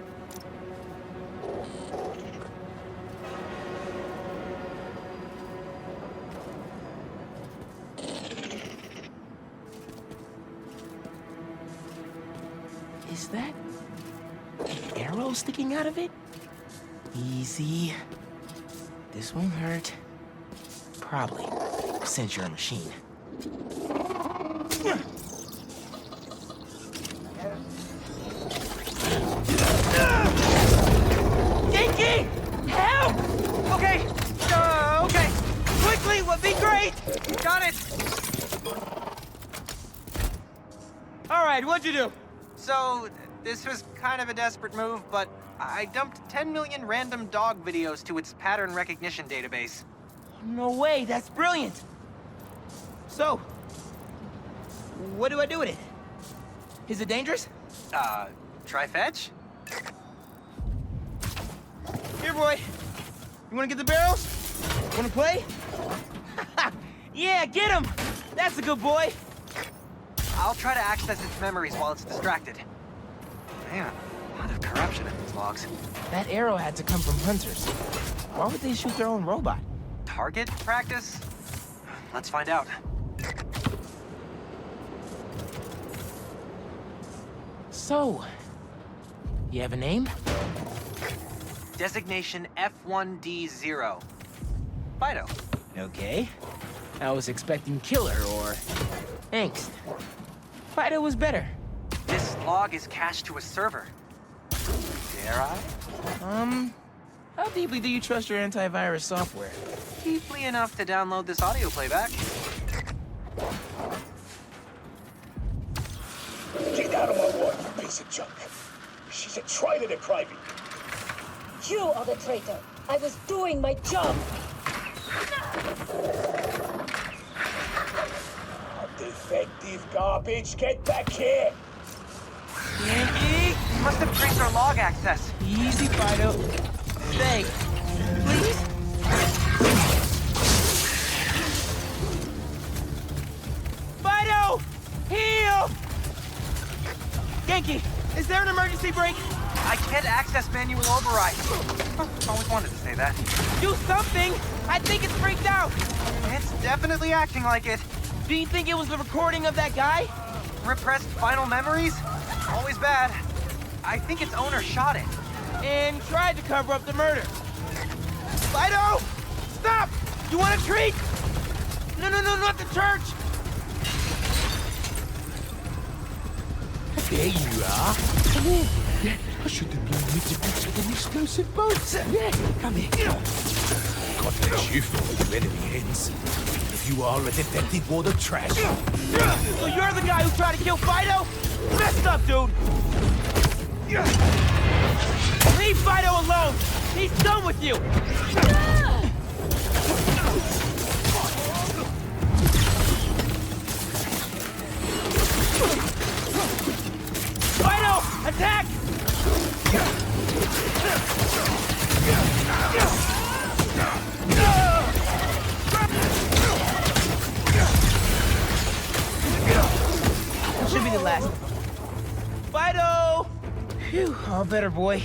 G: Is that an arrow sticking out of it? Easy. This won't hurt. Probably, since you're a machine. Genki! Help!
E: Okay! Okay!
G: Quickly would be great!
E: Got it!
G: Alright, what'd you do?
E: So, this was kind of a desperate move, but I dumped 10 million random dog videos to its pattern recognition database.
G: No way, that's brilliant! So, what do I do with it? Is it dangerous?
E: Try fetch?
G: Here, boy. You wanna get the barrels? Wanna play? Yeah, get him! That's a good boy!
E: I'll try to access its memories while it's distracted. Man, a lot of corruption in these logs.
G: That arrow had to come from hunters. Why would they shoot their own robot?
E: Target practice? Let's find out.
G: So, you have a name?
E: Designation F1D0. Fido.
G: Okay. I was expecting killer or angst. Fido was better.
E: This log is cached to a server. Dare I?
G: How deeply do you trust your antivirus software?
E: Deeply enough to download this audio playback.
P: Get out of my ward, you piece of junk. She's a traitor to Kraven.
N: You are the traitor. I was doing my job.
P: Defective garbage, get back here!
E: Yankee! Must have traced our log access.
G: Easy, Fido. Stay. Please? Fido! Heal! Genki, is there an emergency brake?
E: I can't access manual override. Always wanted to say that.
G: Do something! I think it's freaked out!
E: It's definitely acting like it.
G: Do you think it was the recording of that guy?
E: Repressed final memories? Always bad. I think its owner shot it.
G: And tried to cover up the murder. Fido! Stop! You want a treat? No, not the church!
F: There you are. Come on. I should have known you'd defeated an explosive boat. Yeah, come here. God bless you for all enemy hands. If you are a defective wad of trash.
G: So you're the guy who tried to kill Fido? Messed up, dude! Leave Fido alone! He's done with you! Fido! Attack! it last. Fido! Phew, all better, boy.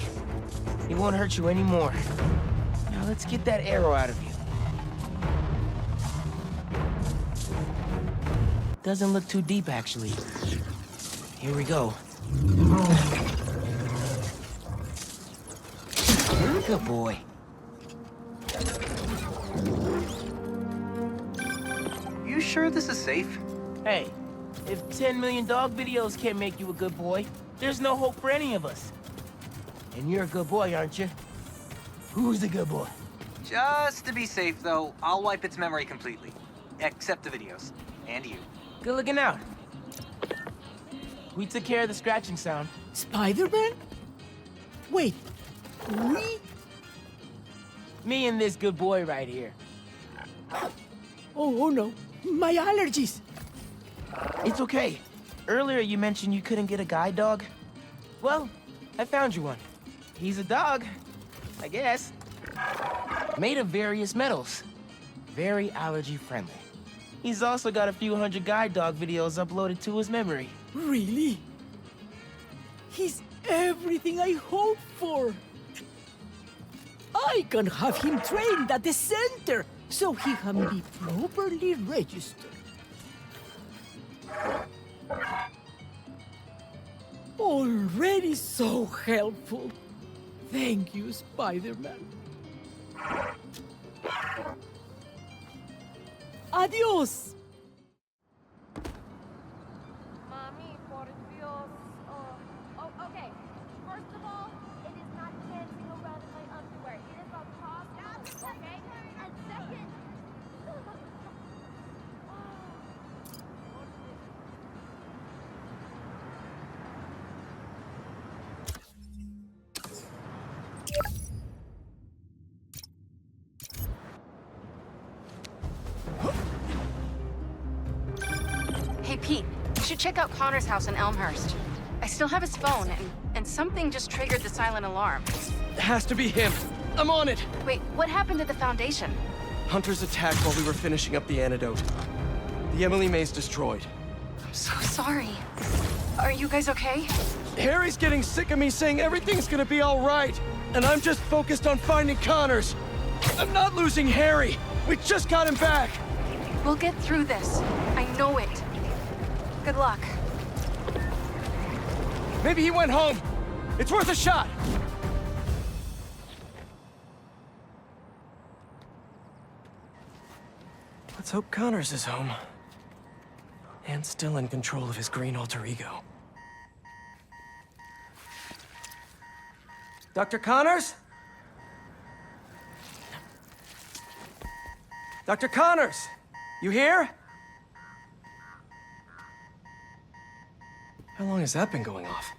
G: He won't hurt you anymore. Now let's get that arrow out of you. Doesn't look too deep, actually. Here we go. Good boy.
E: You sure this is safe?
G: Hey, if 10 million dog videos can't make you a good boy, there's no hope for any of us. And you're a good boy, aren't you? Who's a good boy?
E: Just to be safe, though, I'll wipe its memory completely. Except the videos. And you.
G: Good looking out. We took care of the scratching sound.
M: Spider-Man? Wait, we?
G: Me and this good boy right here.
M: Oh no, my allergies.
G: It's okay. Earlier you mentioned you couldn't get a guide dog. Well, I found you one. He's a dog, I guess. Made of various metals. Very allergy friendly. He's also got a few hundred guide dog videos uploaded to his memory.
M: Really? He's everything I hoped for. I can have him trained at the center so he can be properly registered. Already so helpful. Thank you, Spider-Man. Adios.
J: Mommy, por Dios. Oh, okay. First of all, it is not dancing around in my underwear. It is a pop, okay? And second...
C: Hey, Pete, you should check out Connor's house in Elmhurst. I still have his phone, and something just triggered the silent alarm.
K: It has to be him. I'm on it.
C: Wait, what happened to the Foundation?
K: Hunters attacked while we were finishing up the antidote. The Emily May's destroyed.
C: I'm so sorry. Are you guys okay?
K: Harry's getting sick of me saying everything's gonna be all right, and I'm just focused on finding Connors. I'm not losing Harry. We just got him back.
C: We'll get through this. I know it. Good luck.
K: Maybe he went home. It's worth a shot. Let's hope Connors is home. And still in control of his green alter ego. Dr. Connors? Dr. Connors! You here? How long has that been going off?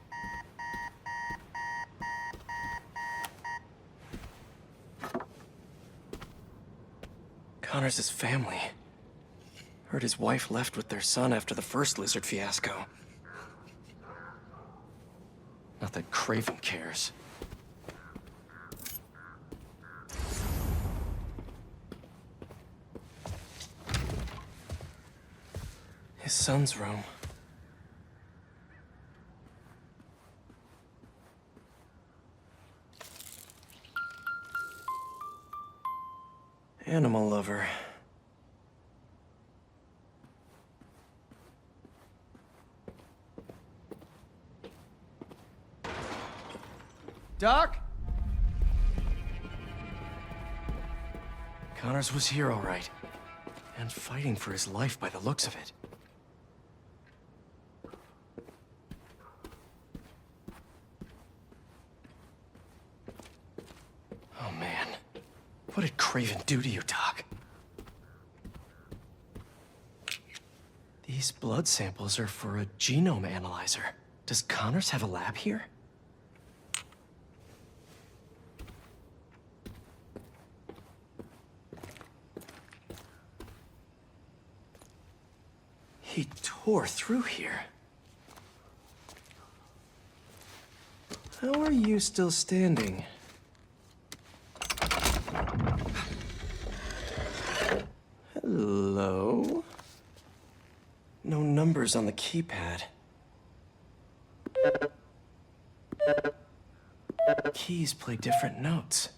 K: Connors' family. Heard his wife left with their son after the first lizard fiasco. Not that Kraven cares. His son's room. Animal lover. Doc? Connors was here all right. And fighting for his life by the looks of it. Oh man. What did Kraven do to you, Doc? These blood samples are for a genome analyzer. Does Connors have a lab here? He tore through here. How are you still standing? Hello? No numbers on the keypad.
T: Keys play different notes.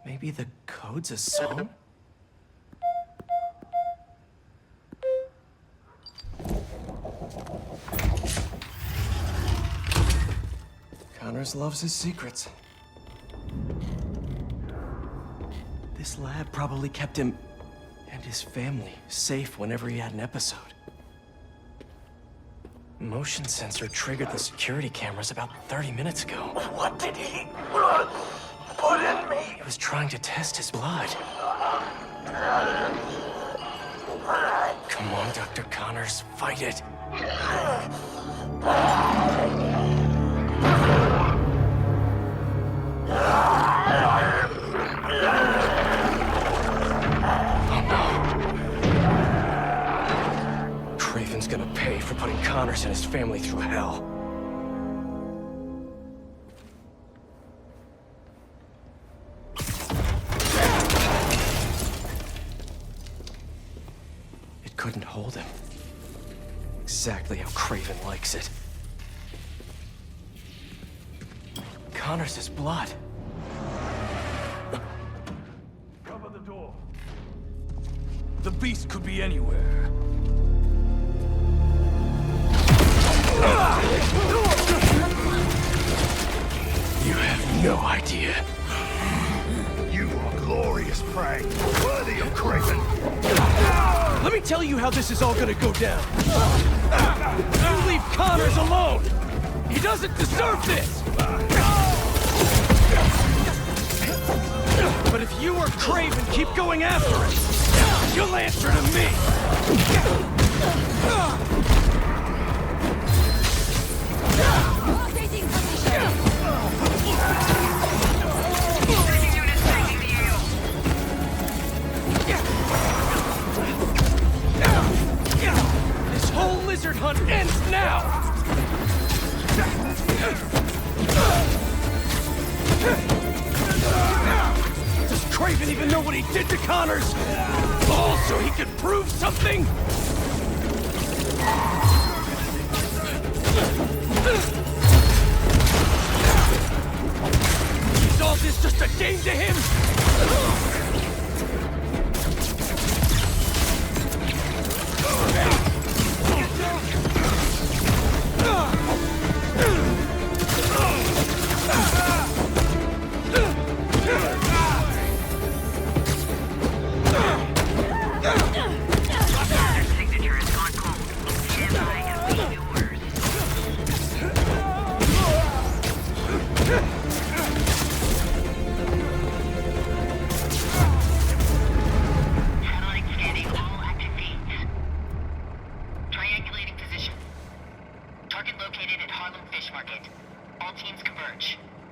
T: Maybe the code's a song? Connors loves his secrets. This lab probably kept him and his family safe whenever he had an episode. Motion sensor triggered the security cameras about 30 minutes ago.
Q: What did he put in me?
T: He was trying to test his blood. Come on, Dr. Connors, fight it. Kraven's gonna pay for putting Connors and his family through hell. It couldn't hold him. Exactly how Kraven likes it. Connors' blood.
D: Cover the door. The beast could be anywhere.
T: You have no idea.
D: You are glorious prey, worthy of Kraven.
A: Let me tell you how this is all gonna go down. You leave Connors alone! He doesn't deserve this! But if you or Kraven keep going after him, you'll answer to me! This whole lizard hunt ends now! Does Kraven even know what he did to Connors? All so he could prove something? Is all this just a game to him?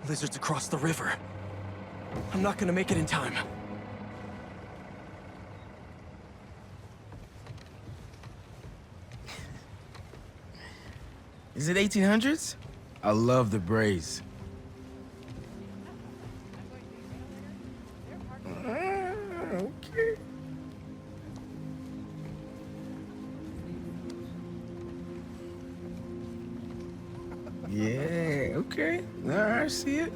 T: Lizards across the river. I'm not gonna make it in time.
L: Is it 1800s? I love the braids. Okay. Yeah, okay. I see it.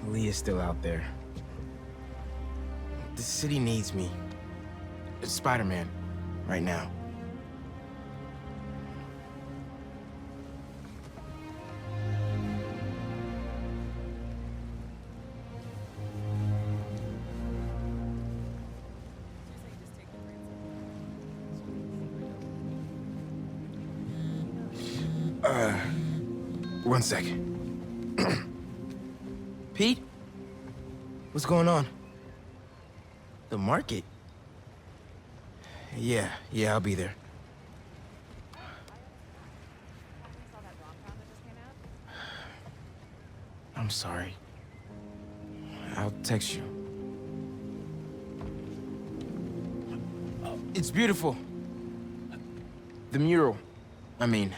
L: Lee is still out there. The city needs me. It's Spider-Man, right now. One second. Pete? What's going on? The market? Yeah, I'll be there. I'm sorry. I'll text you. It's beautiful. The mural, I mean.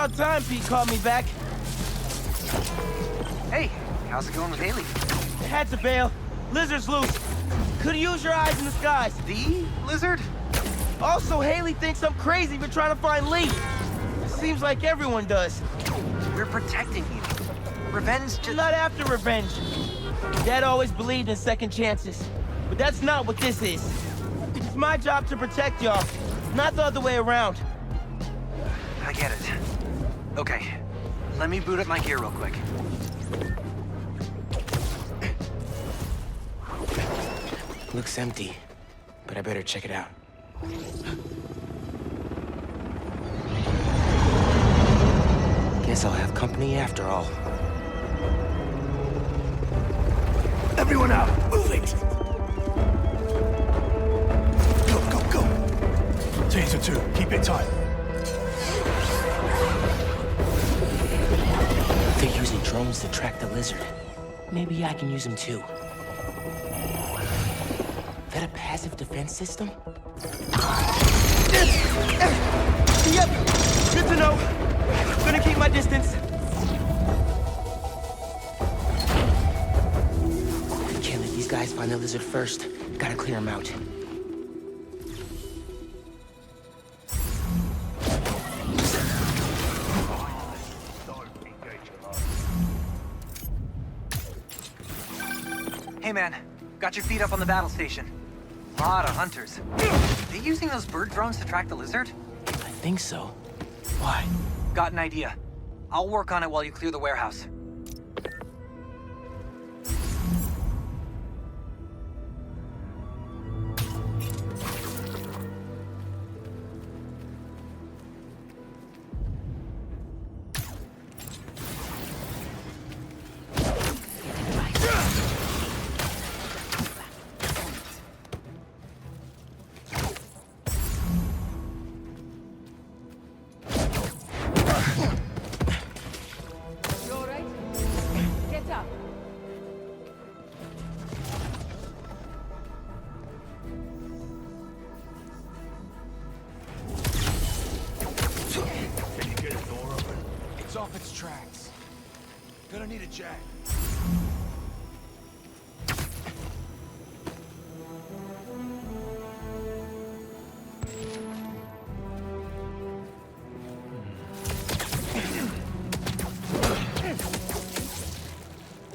G: About time Pete called me back.
E: Hey, how's it going with Haley?
G: Had to bail. Lizard's loose. Could've used your eyes in the skies.
E: The lizard?
G: Also, Haley thinks I'm crazy for trying to find Lee. Seems like everyone does.
E: We're protecting you. Revenge
G: I'm not after revenge. Dad always believed in second chances. But that's not what this is. It's my job to protect y'all, not the other way around.
E: I get it. Okay, let me boot up my gear real quick.
G: Looks empty, but I better check it out. Guess I'll have company after all.
D: Everyone out! Move it! Go, go, go! Taser 2, keep it tight.
G: They're using drones to track the lizard. Maybe I can use them too. That a passive defense system? Yep, good to know. Gonna keep my distance. Can't let these guys find the lizard first. Gotta clear them out.
E: Hey man, got your feet up on the battle station. Lot of hunters. Are they using those bird drones to track the lizard?
G: I think so. Why?
E: Got an idea. I'll work on it while you clear the warehouse.
F: Off its tracks. Gonna need a jack.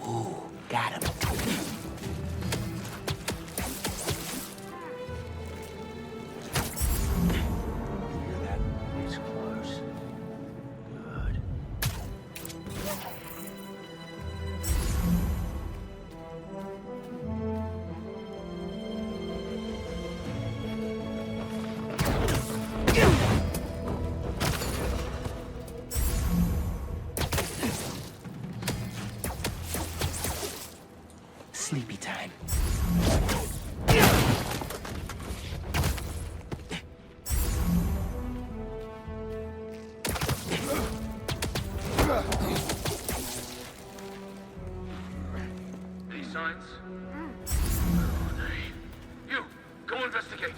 G: Ooh, got him. Sleepy time.
B: Any signs? You, go investigate.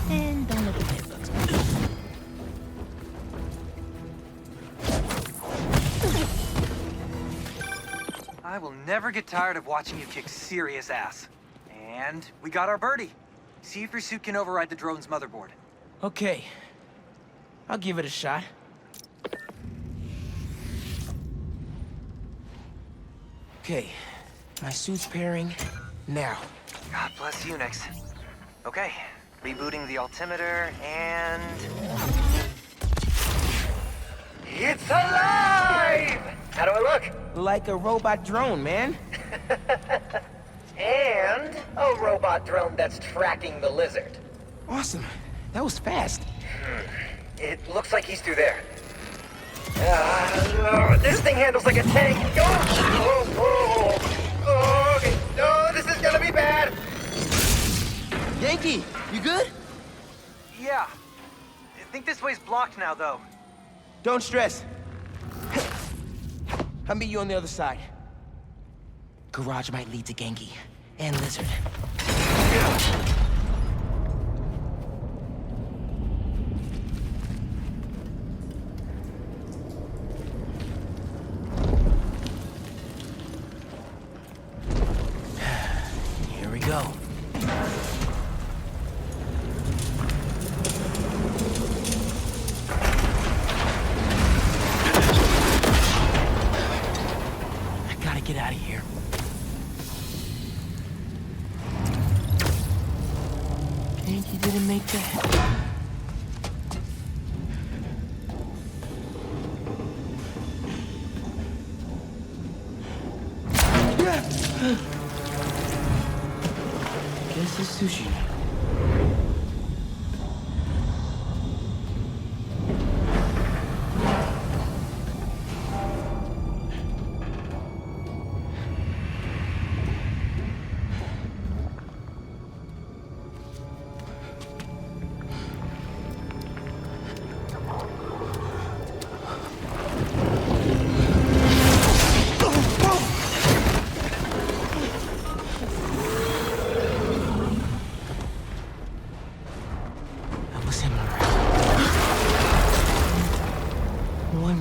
G: And don't let the bed bugs move.
E: I will never get tired of watching you kick serious ass. And we got our birdie. See if your suit can override the drone's motherboard.
G: Okay. I'll give it a shot. Okay. My suit's pairing now.
E: God bless Unix. Okay. Rebooting the altimeter and...
H: It's alive! How do I look?
G: Like a robot drone, man.
H: And a robot drone that's tracking the lizard.
G: Awesome. That was fast.
H: It looks like he's through there. This thing handles like a tank. Okay. No, this is gonna be bad.
G: Yankee, you good?
E: Yeah. I think this way's blocked now, though.
G: Don't stress. I'll meet you on the other side. Garage might lead to Genki. and lizard. Here we go. I gotta get out of here. He didn't make that. Guess it's sushi.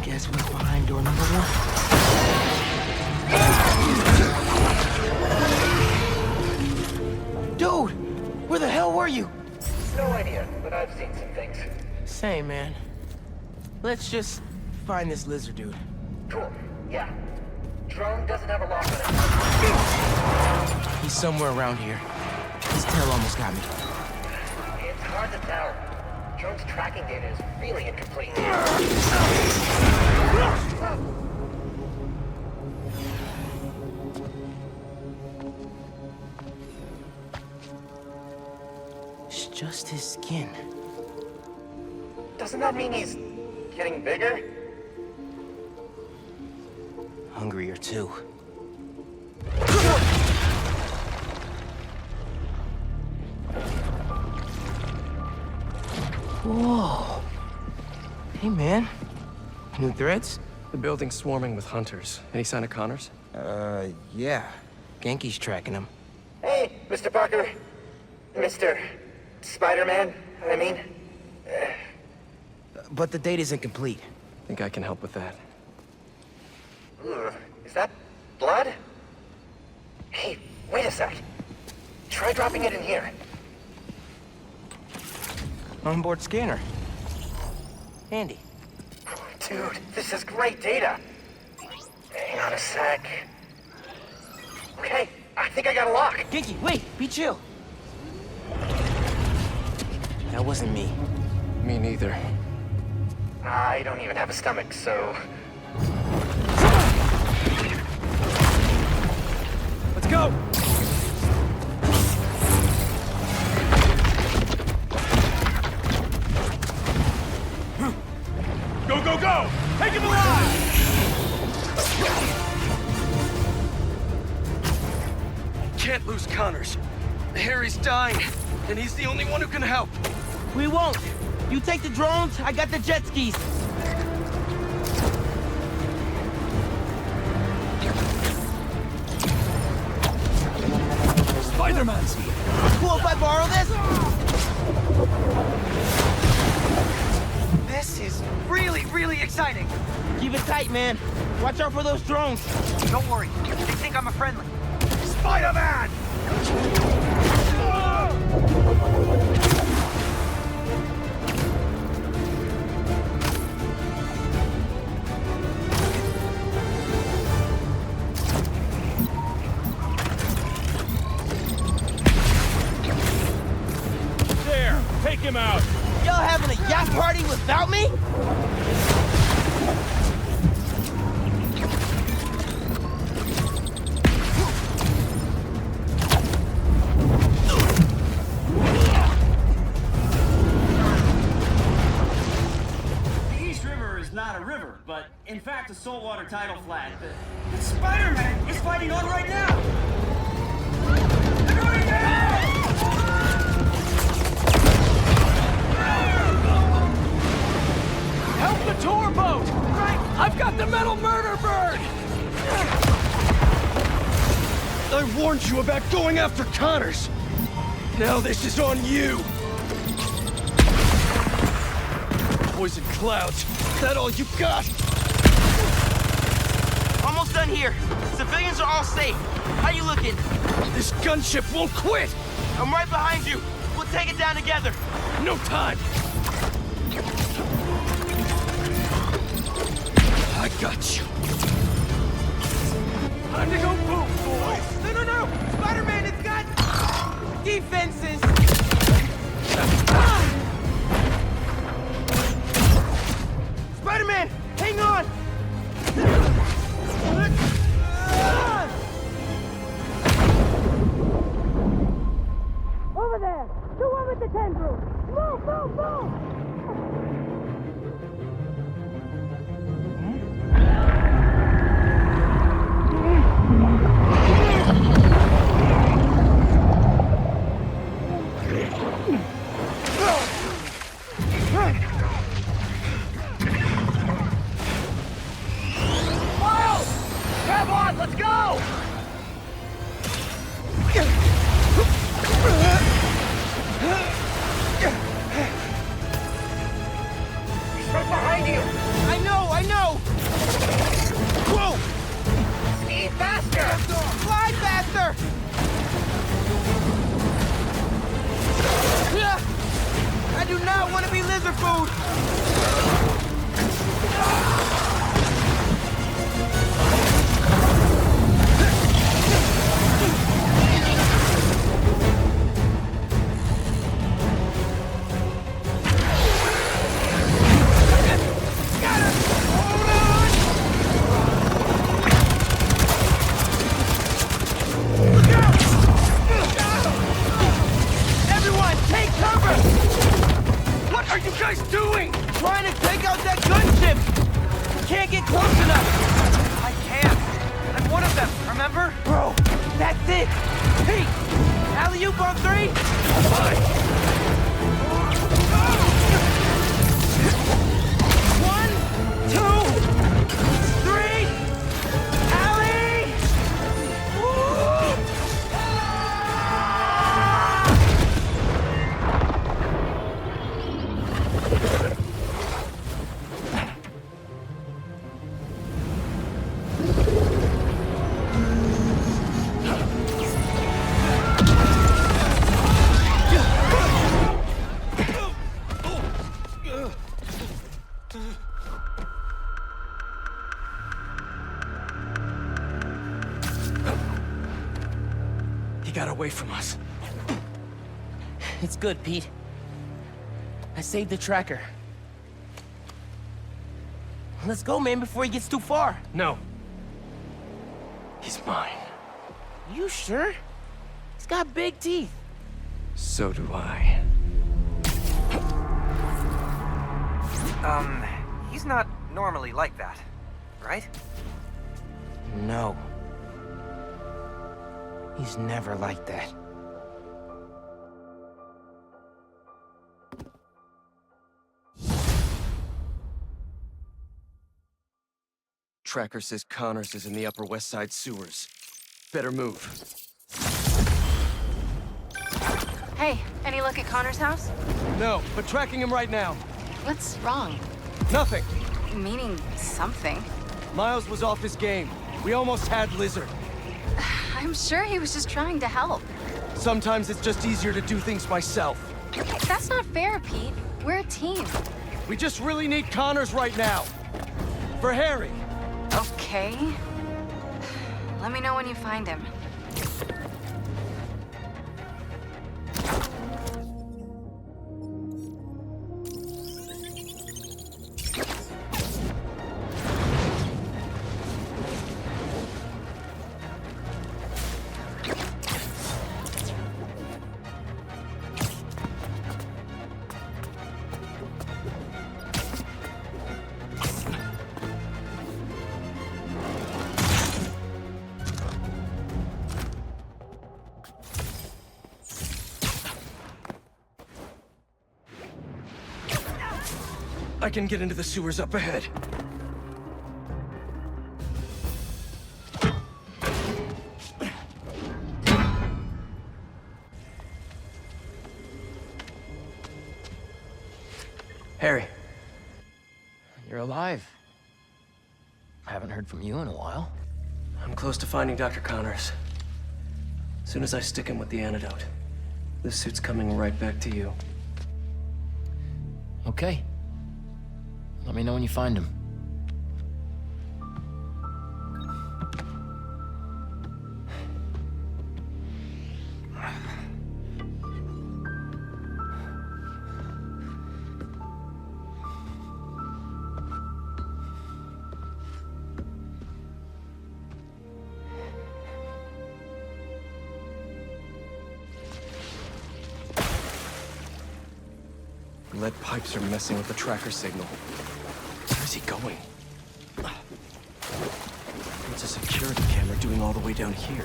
G: Guess what's behind door number 1? Dude! Where the hell were you?
P: No idea, but I've seen some things.
G: Same, man. Let's just find this lizard dude.
P: Cool, yeah. Drone doesn't have a lock on it.
G: He's somewhere around here. His tail almost got me.
P: It's hard to tell. Drone's tracking data is really incomplete.
G: It's just his skin.
P: Doesn't that mean he's getting bigger?
G: Hungrier too. Whoa. Hey, man. New threads?
T: The building's swarming with hunters. Any sign of Connors?
G: Yeah. Genki's tracking him.
P: Hey, Mr. Parker. Mr. Spider-Man, I mean.
G: But the data's incomplete.
T: Think I can help with that.
P: Ugh, is that blood? Hey, wait a sec. Try dropping it in here.
G: Onboard scanner. Handy.
P: Dude, this is great data. Hang on a sec. Okay, I think I got a lock.
G: Genki, wait, be chill. That wasn't me.
T: Me neither.
P: I don't even have a stomach, so...
A: Let's go!
D: Go, go, go! Take him alive!
F: Can't lose Connors. Harry's dying, and he's the only one who can help.
G: We won't. You take the drones, I got the jet skis.
A: Spider-Man's here.
G: Cool if I borrow this?
E: This is really, really exciting.
G: Keep it tight, man. Watch out for those drones.
E: Don't worry. They think I'm a friendly.
D: Spider-Man! There! Take him out!
G: Y'all having a yacht party without me?
S: Not a river, but in fact a saltwater tidal flat. But Spider-Man is fighting on right now! They're going down!
A: Help the tour boat! Right! I've got the metal murder bird! I warned you about going after Connors! Now this is on you! Poison clouds, is that all you got?
S: Almost done here. Civilians are all safe. How you looking?
A: This gunship won't quit!
S: I'm right behind you. We'll take it down together.
A: No time! I got you.
L: Time to go boom, boys! No! Spider-Man, it's got... defenses! Spider-Man, hang on!
I: Over there! The one with the tendrils! Move!
H: Miles! Grab on, let's go! He's right behind you!
L: I know!
H: Whoa! Speed faster!
L: Fly faster! I do not want to be lizard food! Everyone, take cover!
A: What are you guys doing?
L: Trying to take out that gunship! Can't get close enough!
E: I can't. I'm one of them, remember?
L: Bro, that's it! Pete! Alley-oop on 3?
A: Fine.
L: 1, 2, 3! Alley!
A: He got away from us.
G: It's good, Pete. I saved the tracker. Let's go, man, before he gets too far.
A: No. He's mine.
G: You sure? He's got big teeth.
A: So do I.
E: He's not normally like that, right?
G: No. He's never like that.
A: Tracker says Connors is in the Upper West Side sewers. Better move.
C: Hey, any look at Connor's house?
A: No, but tracking him right now.
C: What's wrong?
A: Nothing.
C: Meaning something.
A: Miles was off his game. We almost had Lizard.
C: I'm sure he was just trying to help.
A: Sometimes it's just easier to do things myself.
C: That's not fair, Pete. We're a team.
A: We just really need Connors right now. For Harry.
C: Okay. Let me know when you find him.
A: I can get into the sewers up ahead.
K: You're alive. I haven't heard from you in a while.
T: I'm close to finding Dr. Connors. As soon as I stick him with the antidote, this suit's coming right back to you.
K: Okay. Let me know when you find him.
T: Lead pipes are messing with the tracker signal. Where's he going? What's a security camera doing all the way down here?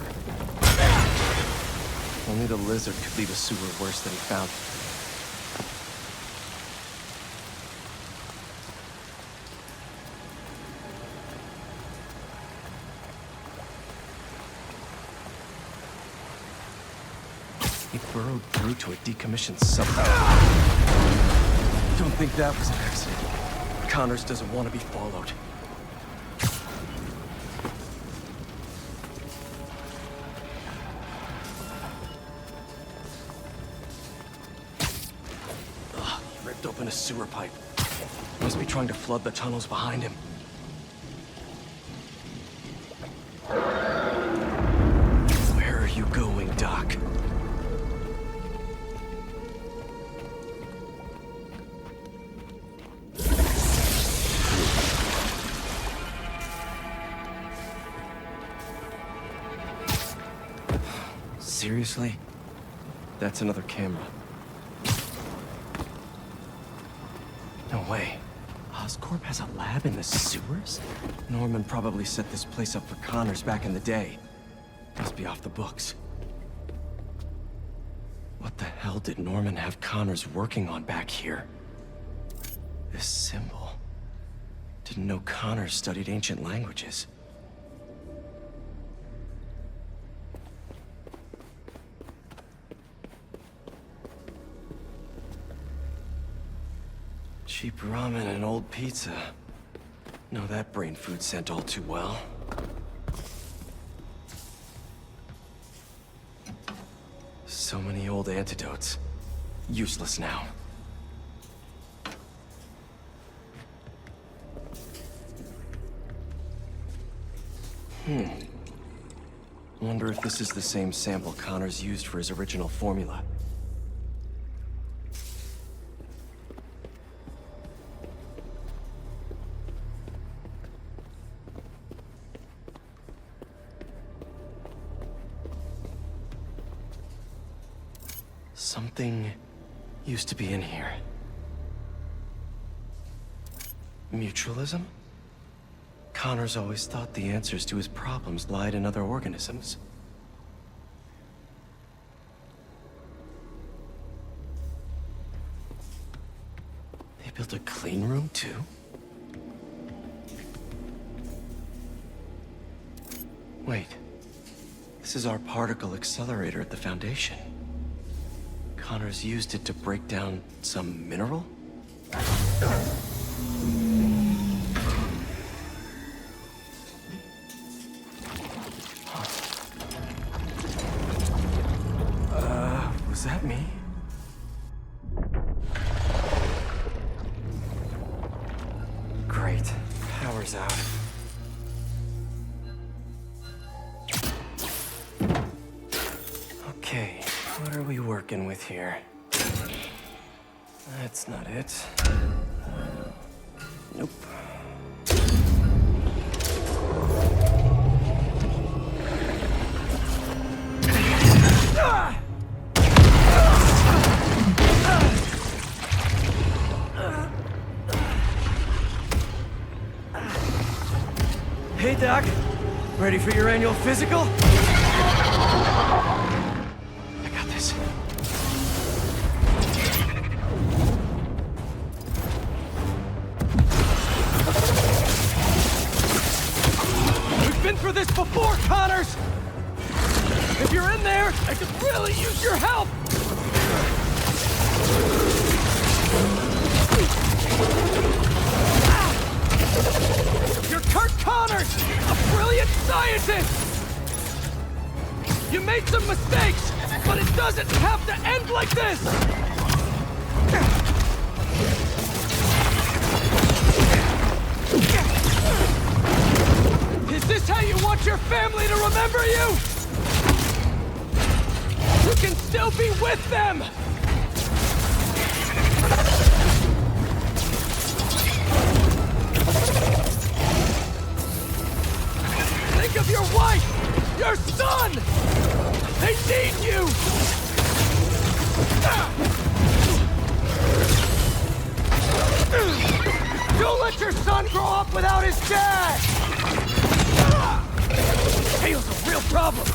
T: Only the lizard could leave a sewer worse than he found it. He burrowed through to a decommissioned submarine. Don't think that was an accident. Connors doesn't want to be followed. Ugh, he ripped open a sewer pipe. Must be trying to flood the tunnels behind him. Where are you going, Doc? Seriously? That's another camera. No way. Oscorp has a lab in the sewers? Norman probably set this place up for Connors back in the day. Must be off the books. What the hell did Norman have Connors working on back here? This symbol. Didn't know Connors studied ancient languages. Cheap ramen and old pizza. Know that brain food scent all too well. So many old antidotes. Useless now. Wonder if this is the same sample Connors used for his original formula. Something used to be in here. Mutualism? Connors always thought the answers to his problems lied in other organisms. They built a clean room, too? Wait. This is our particle accelerator at the Foundation. Connors used it to break down some mineral? Was that me? Great. Power's out. Okay, what are we working with here? That's not it. Nope. Hey, Doc. Ready for your annual physical? I got this.
A: We've been through this before, Connors! If you're in there, I could really use your help! scientist! You made some mistakes, but it doesn't have to end like this! Is this how you want your family to remember you? You can still be with them! Think of your wife! Your son! They need you! Don't let your son grow up without his dad! Hale's a real problem!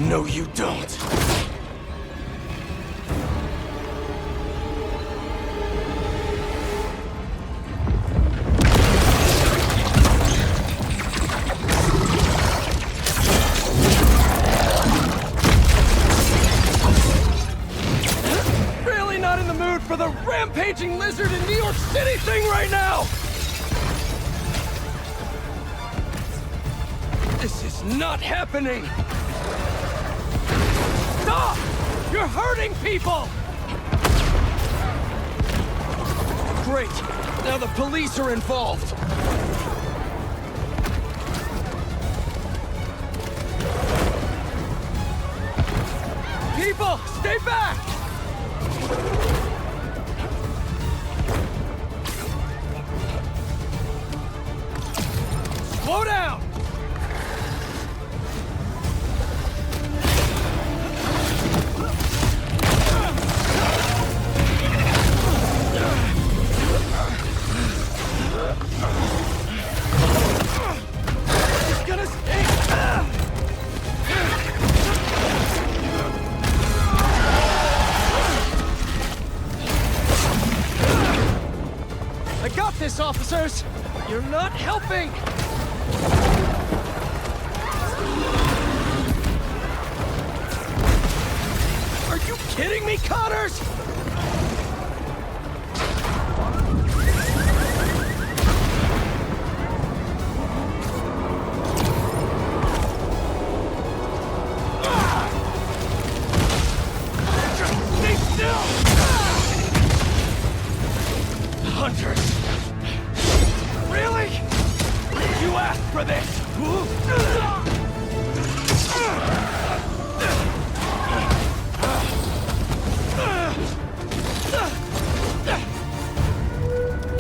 F: No, you don't.
A: Really not in the mood for the rampaging lizard in New York City thing right now! This is not happening! Stop! You're hurting people! Great! Now the police are involved! People, stay back! Slow down! Officers, you're not helping! Are you kidding me, Connors? asked for this!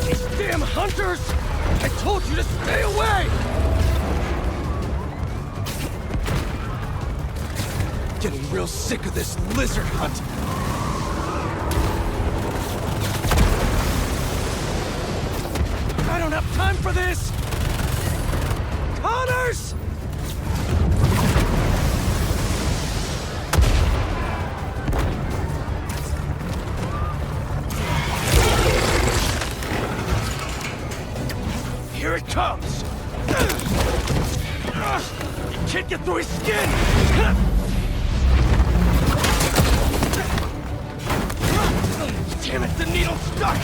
A: These damn hunters! I told you to stay away! Getting real sick of this lizard hunt. I don't have time for this! Connors! Here it comes! You can't get through his skin! Damn it, the needle's stuck!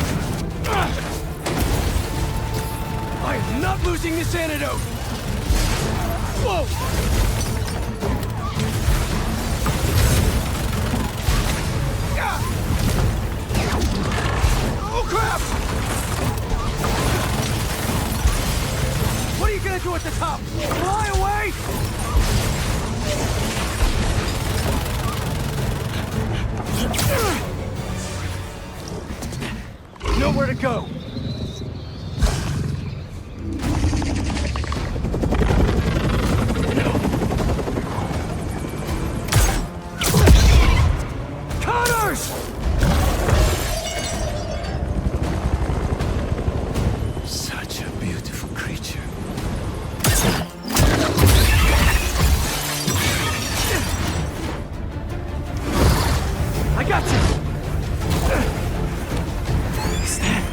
A: I am not losing this antidote! Whoa! Oh, crap! What are you gonna do at the top? Fly away? Nowhere to go. Connors! Such a beautiful creature. I got you! Is that...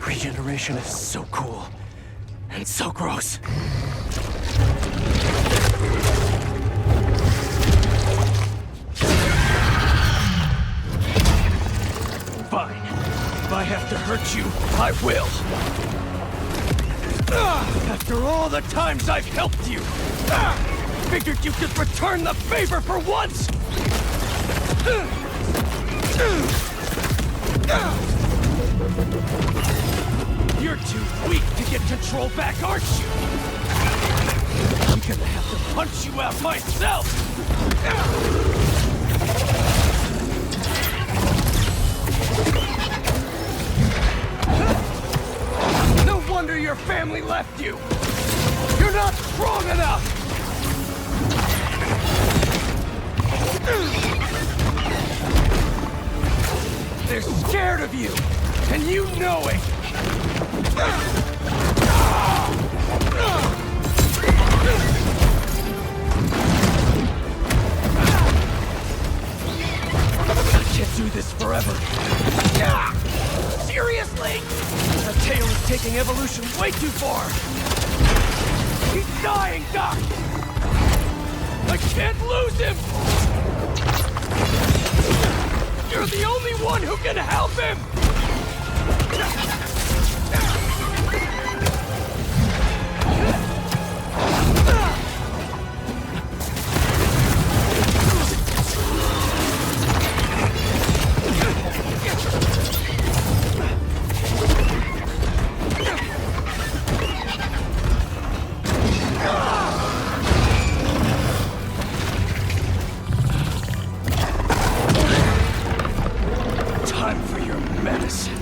A: Regeneration is so cool and so gross. Fine. If I have to hurt you, I will. After all the times I've helped you, figured you could return the favor for once! You're too weak to get control back, aren't you? I'm gonna have to punch you out myself! No wonder your family left you! You're not strong enough! They're scared of you, and you know it! I can't do this forever. Seriously? That tail is taking evolution way too far. He's dying, Doc! I can't lose him! You're the only one who can help him! Time for your medicine.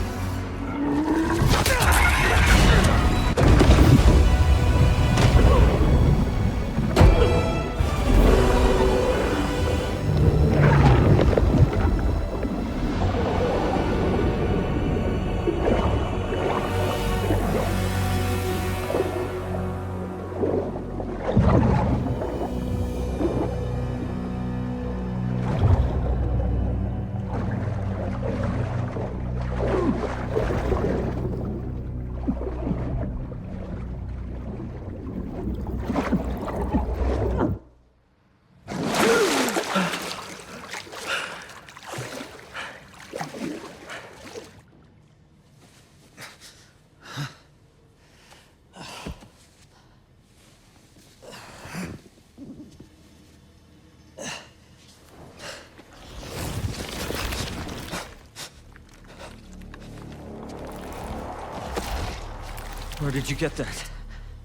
K: Where did you get that?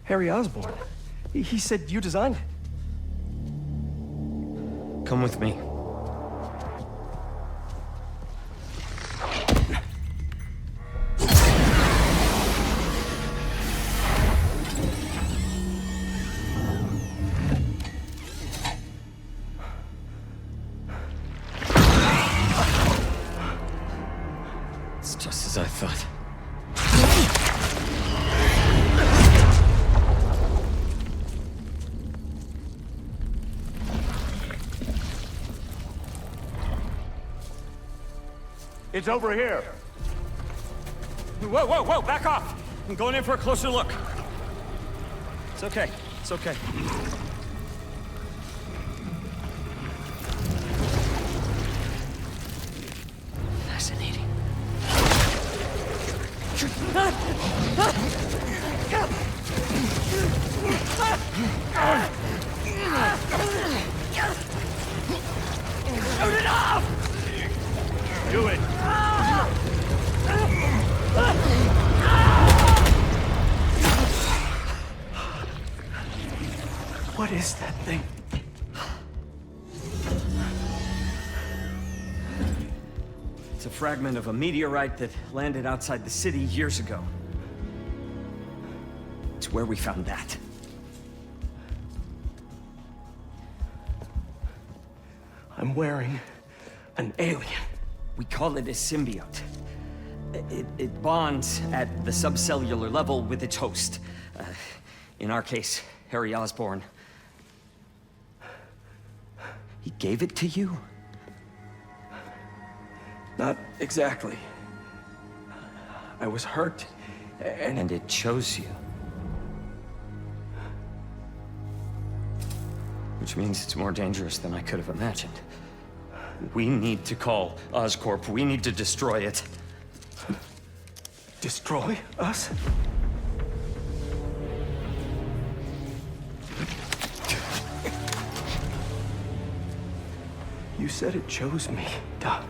T: Harry Osborn. He said you designed it.
K: Come with me. It's just as I thought.
D: It's over here.
K: Whoa, whoa, whoa, back off! I'm going in for a closer look. It's okay, it's okay.
C: Fascinating.
A: Shoot it off!
D: Do it.
T: What is that thing?
K: It's a fragment of a meteorite that landed outside the city years ago. It's where we found that.
T: I'm wearing an alien.
K: We call it a symbiote. It bonds at the subcellular level with its host. In our case, Harry Osborn. He gave it to you?
T: Not exactly. I was hurt,
K: and it chose you. Which means it's more dangerous than I could have imagined. We need to call Oscorp. We need to destroy it.
T: Destroy us? You said it chose me, Doc.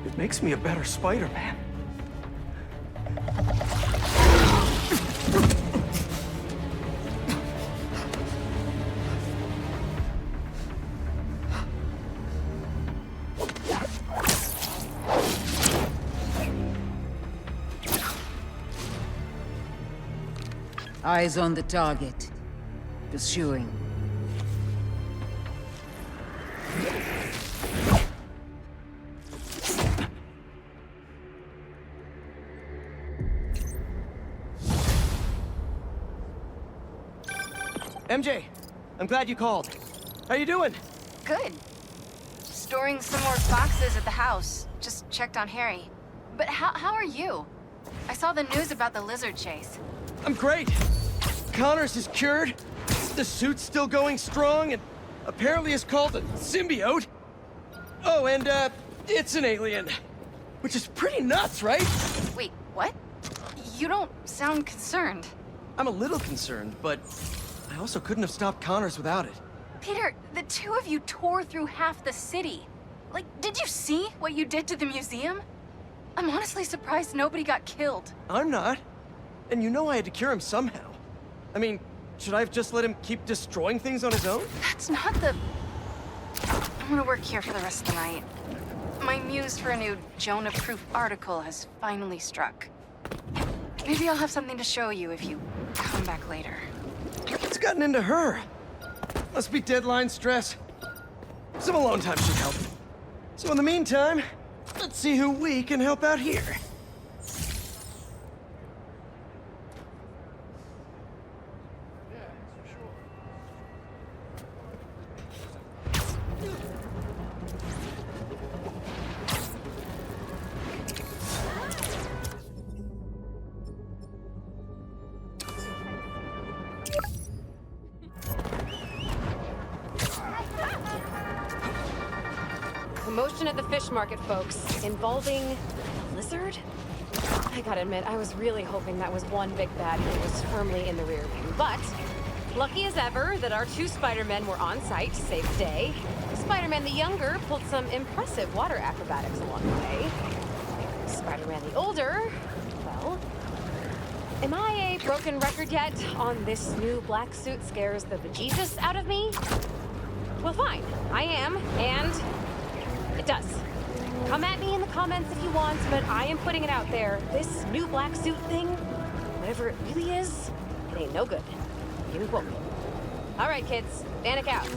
T: It makes me a better Spider-Man.
R: Eyes on the target. Pursuing.
L: MJ, I'm glad you called. How you doing?
C: Good. Storing some more boxes at the house. Just checked on Harry. But how are you? I saw the news about the lizard chase.
L: I'm great. Connors is cured. The suit's still going strong, and apparently is called a symbiote. Oh, and it's an alien. Which is pretty nuts, right?
C: Wait, what? You don't sound concerned.
L: I'm a little concerned, but I also couldn't have stopped Connors without it.
C: Peter, the two of you tore through half the city. Like, did you see what you did to the museum? I'm honestly surprised nobody got killed.
L: I'm not. And you know I had to cure him somehow. I mean, should I have just let him keep destroying things on his own?
C: That's not the... I'm gonna work here for the rest of the night. My muse for a new Jonah-proof article has finally struck. Maybe I'll have something to show you if you come back later.
L: What's gotten into her? Must be deadline stress. Some alone time should help. So in the meantime, let's see who we can help out here.
U: Commotion at the fish market, folks, involving a lizard? I gotta admit, I was really hoping that was one big bad who was firmly in the rear view. But, lucky as ever that our two Spider-Men were on site to save the day. Spider-Man the younger pulled some impressive water acrobatics along the way. Spider-Man the older, well, am I a broken record yet on this new black suit scares the bejesus out of me? Well, fine, I am, and it does. Come at me in the comments if you want, but I am putting it out there. This new black suit thing, whatever it really is, it ain't no good. You can quote me. All right, kids, Danik out.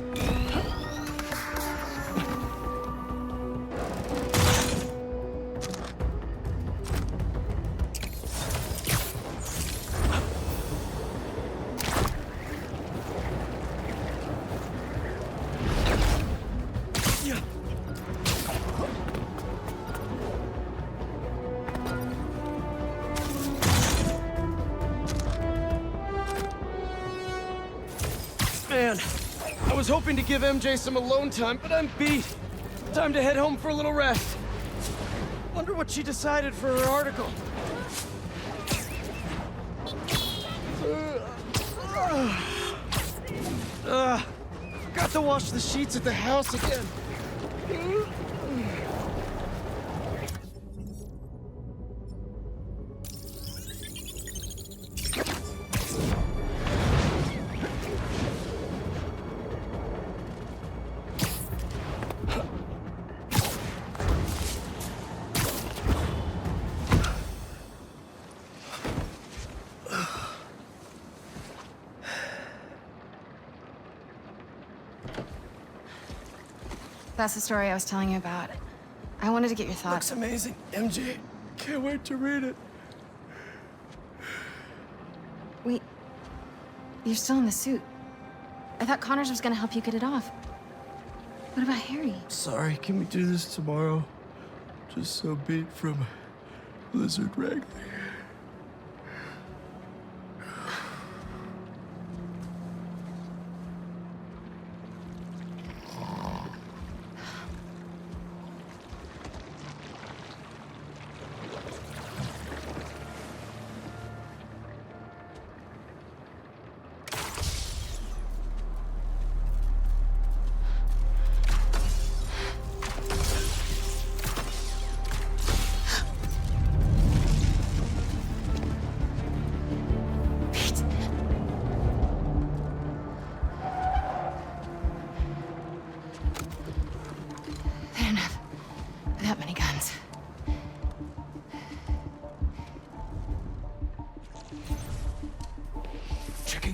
L: Man, I was hoping to give MJ some alone time, but I'm beat. Time to head home for a little rest. Wonder what she decided for her article. Forgot to wash the sheets at the house again.
C: That's the story I was telling you about. I wanted to get your thoughts.
L: Looks amazing, MJ. Can't wait to read it.
C: Wait. You're still in the suit. I thought Connors was gonna help you get it off. What about Harry?
F: Sorry, can we do this tomorrow? Just so beat from lizard wrangling.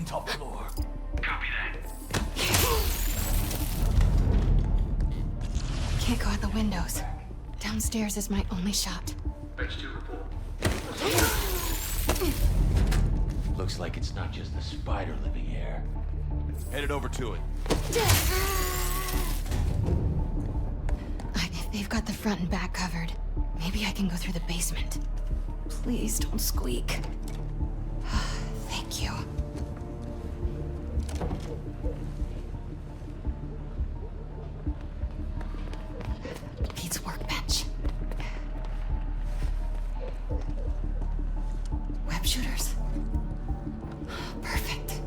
D: Top floor.
B: Copy that.
C: Can't go out the windows. Downstairs is my only shot.
B: H2 report.
O: Looks like it's not just the spider living here.
F: Headed over to it.
C: If they've got the front and back covered, maybe I can go through the basement. Please don't squeak. Thank you. Pete's workbench. Web shooters. Perfect.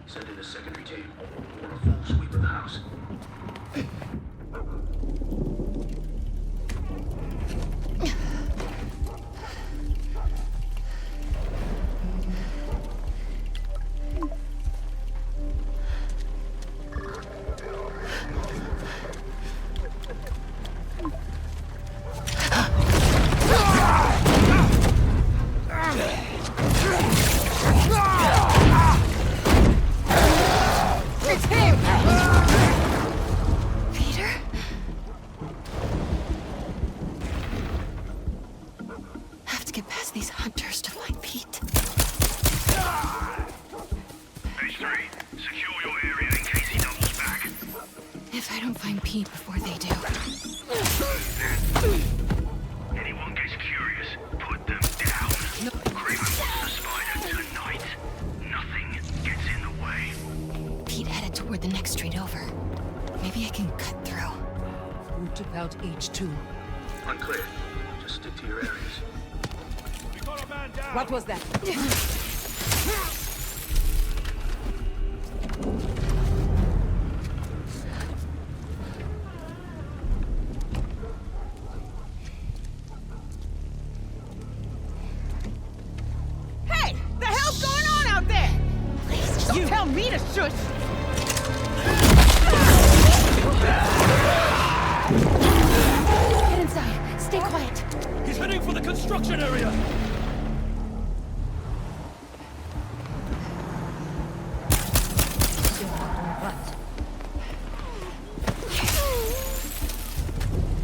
B: Send in a secondary team. Want a full sweep of the house.
C: It's him! Peter? Have to get past these hunters to find Pete.
D: Phase 3, secure your area in case he doubles back.
C: If I don't find Pete before they do.
D: Anyone gets curious, put them down. Kraven wants the spider tonight. Nothing gets in the way.
C: Pete headed toward the next street over. Maybe I can cut through.
R: Who took out H2?
B: Unclear. Just stick to your areas.
R: What was that?
M: Hey! The hell's going on out there? Please, don't tell me to shush!
C: Get inside. Stay quiet.
A: He's heading for the construction area!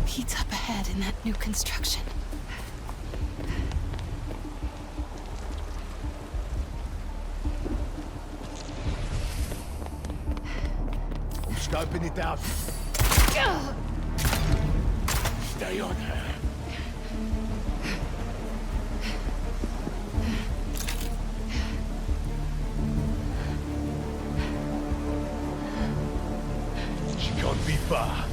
C: Pete's up ahead in that new construction.
F: I'm scoping it out. Stay on her. She can't be far.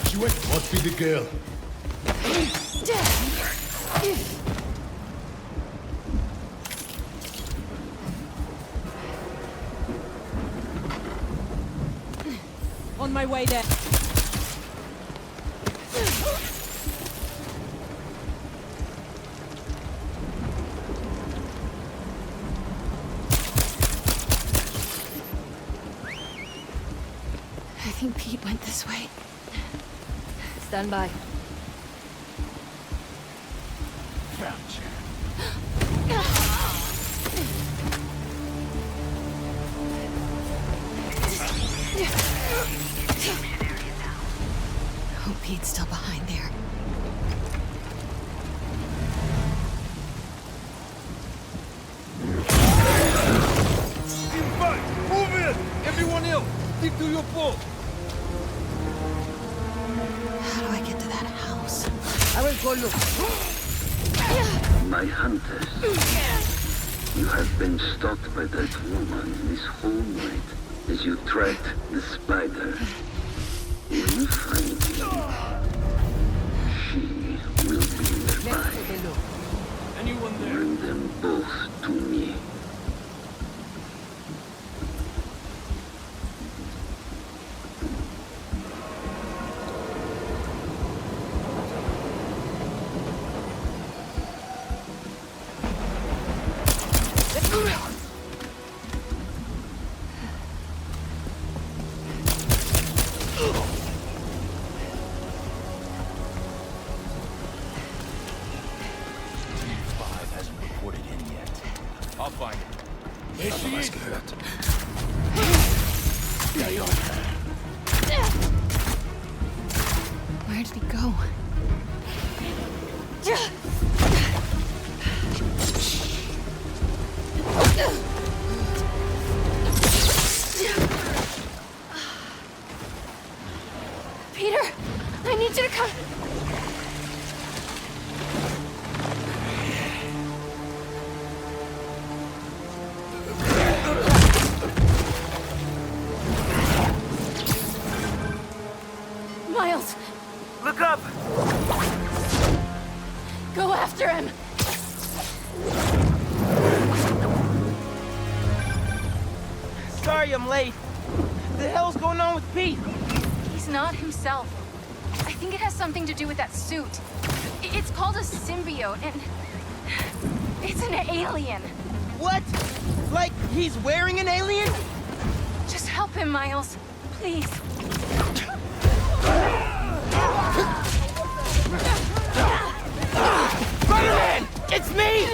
F: She went. Must be the girl.
M: On my way there.
C: I think Pete went this way.
J: Stand by.
F: Found you.
C: Hope Pete's still behind there.
F: Invite! Move in! Everyone else, stick to your post!
C: How do I get to that house?
M: I will go look.
B: My hunters. You have been stalked by that woman this whole night as you tracked the spider. When you find her, she will be nearby.
A: Anyone there?
B: Bring them both to me.
F: I'll find it. There she is. Stay on her.
C: Where did he go? Peter, I need you to come. Miles,
L: Look up!
C: go after him.
L: Sorry I'm late. The hell's going on with Pete?
C: He's not himself. I think it has something to do with that suit. It's called a symbiote, and it's an alien.
L: What? Like he's wearing an alien?
C: Just help him, Miles. Please.
L: Spider-Man! It's me!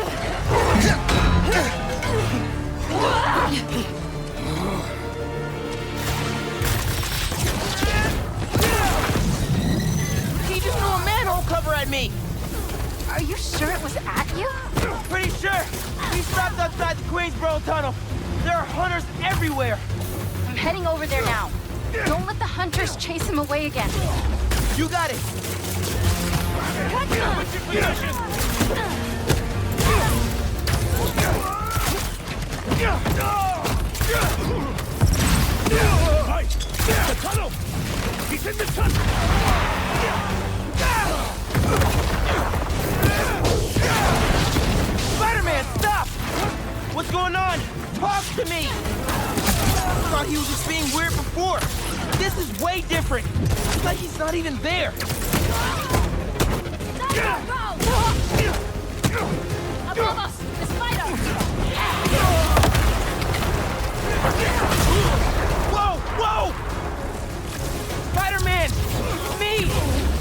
L: He just threw a manhole cover at me!
C: Are you sure it was at you?
L: Pretty sure! We stopped outside the Queensboro tunnel. There are hunters everywhere!
C: I'm heading over there now. Don't let the hunters chase him away again.
L: You got it!
F: Right! The tunnel! He's in the tunnel!
G: Spider-Man, stop! What's going on? Talk to me! I thought he was just being weird before. This is way different. It's like he's not even there.
C: Above us! The spider!
G: Whoa! Whoa! Spider-Man! Me!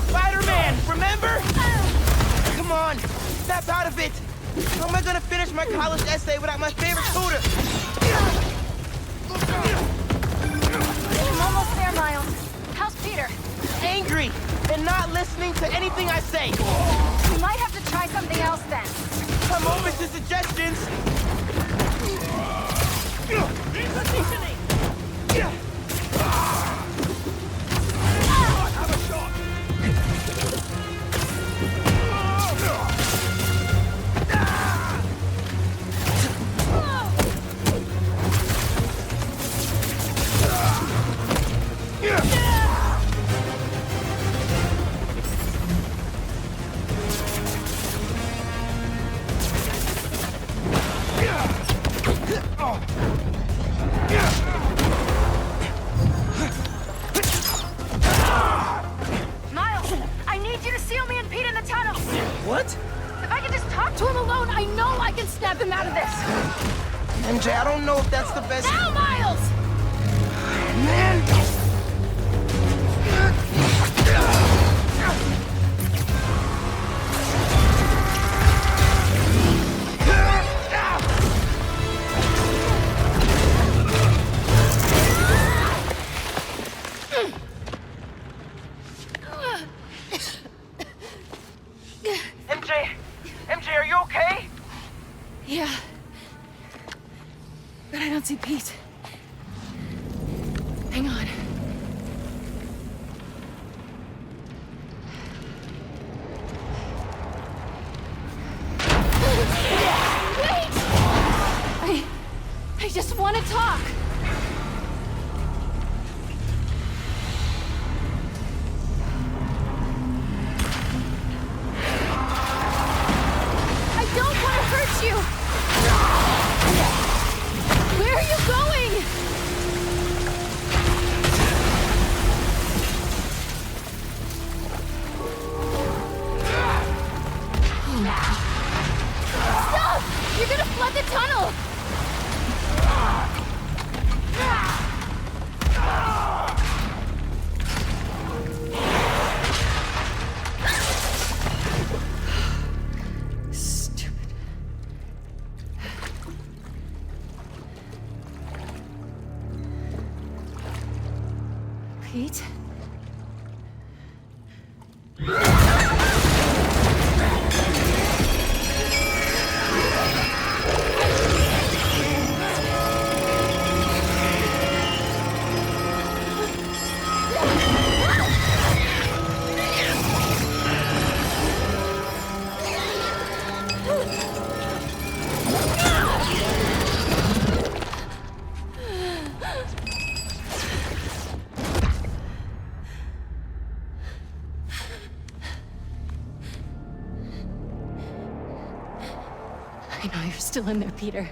G: Spider-Man! Remember? Come on! Snap out of it! How am I gonna finish my college essay without my favorite tutor?
C: I'm almost there, Miles. How's Peter?
G: Angry and not listening to anything I say.
C: You might have to try something else then.
G: I'm open to suggestions.
C: Miles, I need you to seal me and Pete in the tunnel.
G: What?
C: If I can just talk to him alone, I know I can snap him out of this.
G: MJ, I don't know if that's the best...
C: Now, Miles!
G: Man! MJ, are you okay?
C: Yeah. But I don't see Pete. Hang on. Wait! I just want to talk. I don't want to hurt you. Where are you going? Stop! You're gonna flood the tunnel! Stupid. Pete? I know you're still in there, Peter.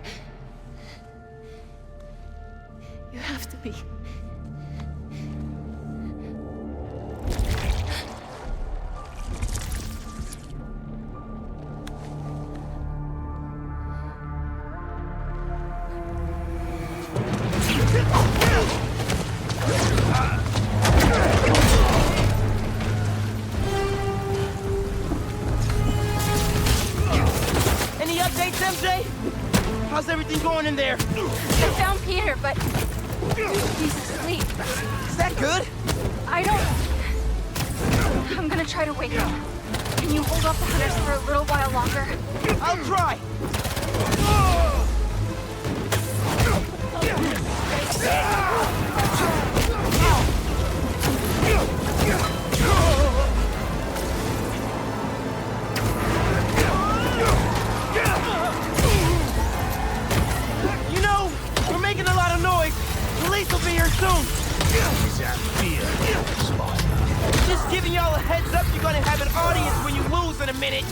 C: You have to be.
G: Any updates, MJ? How's everything going in there?
C: I found Peter, but he's asleep.
G: Is that good?
C: I don't... I'm gonna try to wake him. Can you hold off the hunters for a little while longer?
G: I'll try. You know, we're making a lot of noise. Police will be here soon.
F: Is that fear, Spot?
G: You're gonna have an audience when you lose in a minute.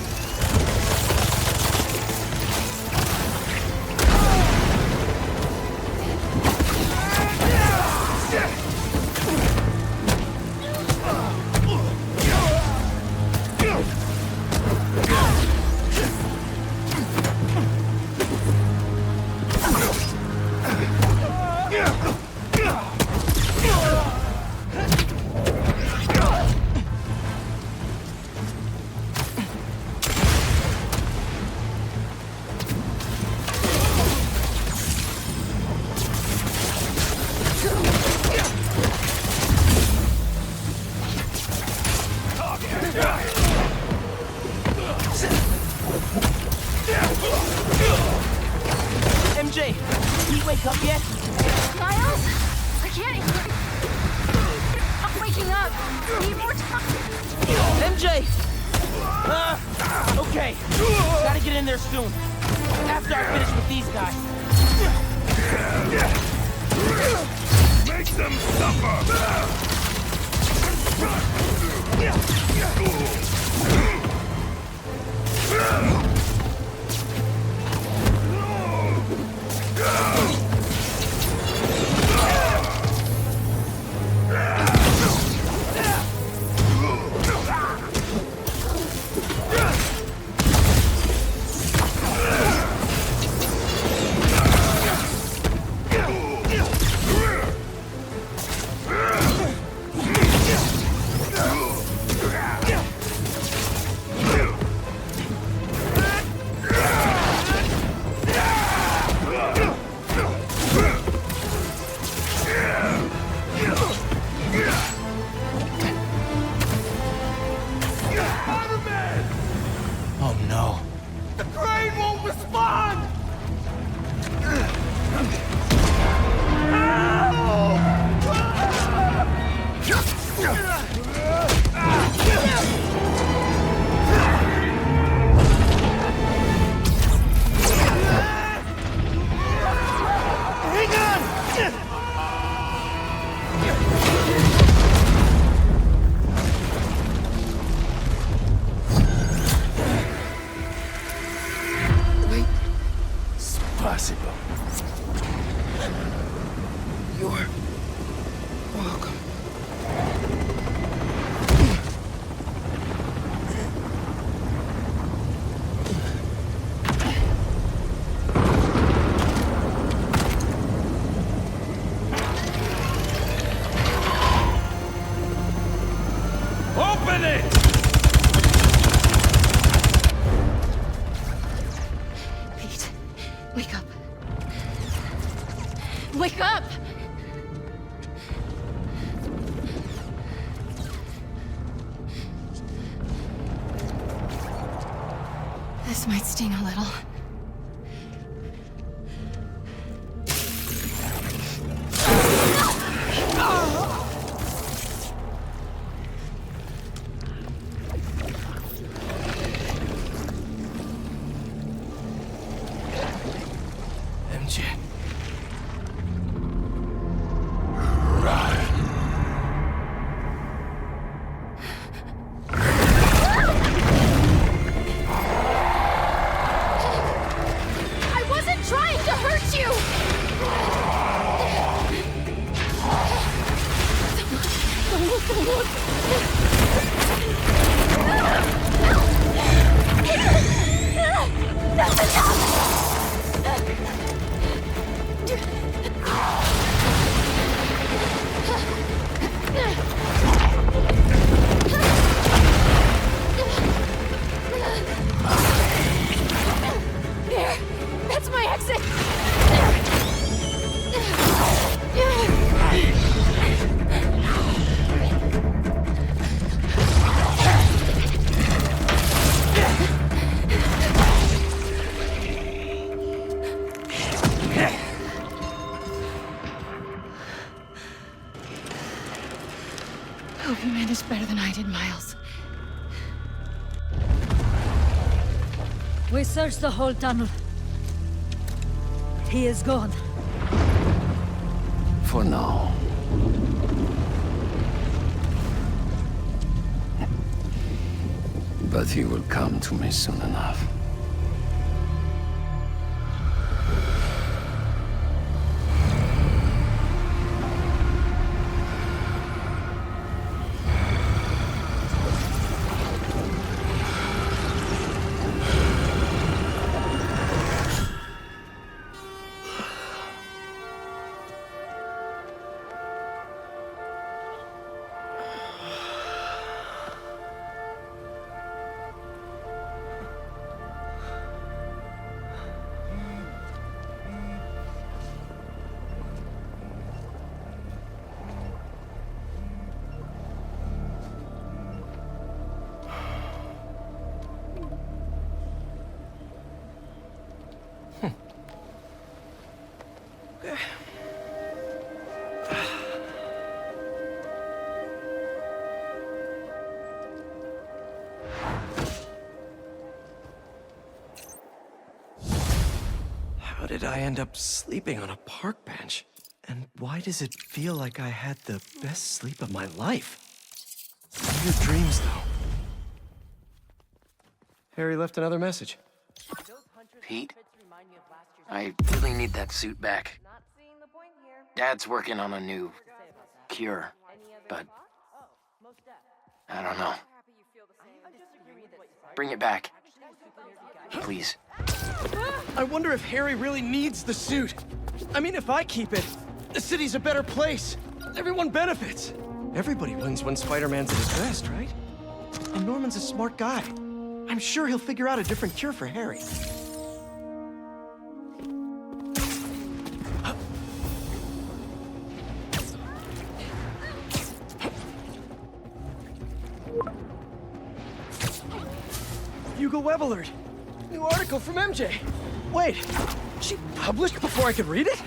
G: MJ, can you wake up yet?
C: Miles? I can't hear. I'm waking up. Need more time.
G: MJ! Okay. Gotta get in there soon. After I finish with these guys.
D: Make them suffer!
G: Oh no.
S: The crane won't respond!
D: Hang on!
F: Possible.
G: You're welcome.
D: Open it!
C: Pete, wake up. Wake up! This might sting a little.
G: MJ.
C: I wasn't trying to hurt you! That's enough! There! That's my exit! Hope you managed better than I did, Miles.
N: We searched the whole tunnel. He is gone.
F: For now.
B: But you will come to me soon enough.
T: How did I end up sleeping on a park bench? And why does it feel like I had the best sleep of my life? Weird dreams, though. Harry left another message.
G: Pete, I really need that suit back. Dad's working on a new cure, but I don't know. Bring it back. Please.
L: I wonder if Harry really needs the suit. I mean, if I keep it, the city's a better place. Everyone benefits.
T: Everybody wins when Spider-Man's at his best, right? And Norman's a smart guy. I'm sure he'll figure out a different cure for Harry.
L: Hugo Web alert. New article from MJ. Wait, she published before I could read it?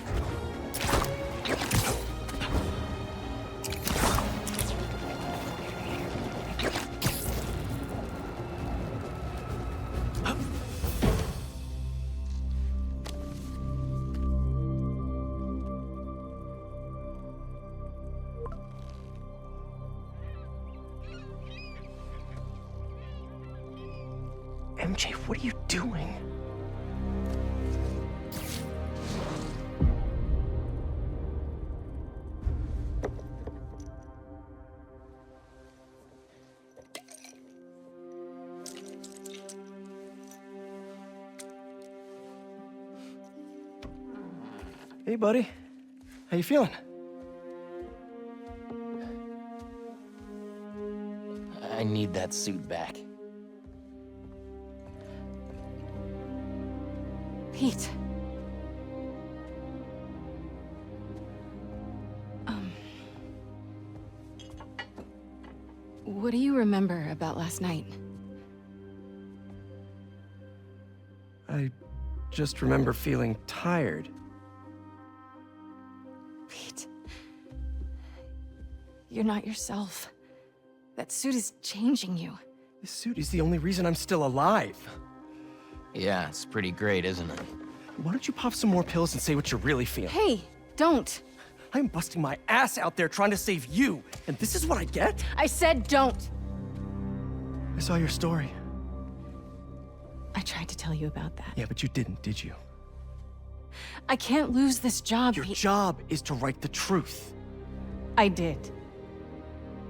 T: MJ, what are you doing? Hey, buddy. How you feeling?
G: I need that suit back.
C: Pete. What do you remember about last night?
T: I just remember feeling tired.
C: Pete. You're not yourself. That suit is changing you.
T: This suit is the only reason I'm still alive.
G: Yeah, it's pretty great, isn't it?
T: Why don't you pop some more pills and say what you're really feeling?
C: Hey, don't.
T: I'm busting my ass out there trying to save you, and this is what I get?
C: I said don't.
T: I saw your story.
C: I tried to tell you about that.
T: Yeah, but you didn't, did you?
C: I can't lose this job,
T: Your
C: Pete.
T: job is to write the truth.
C: I did.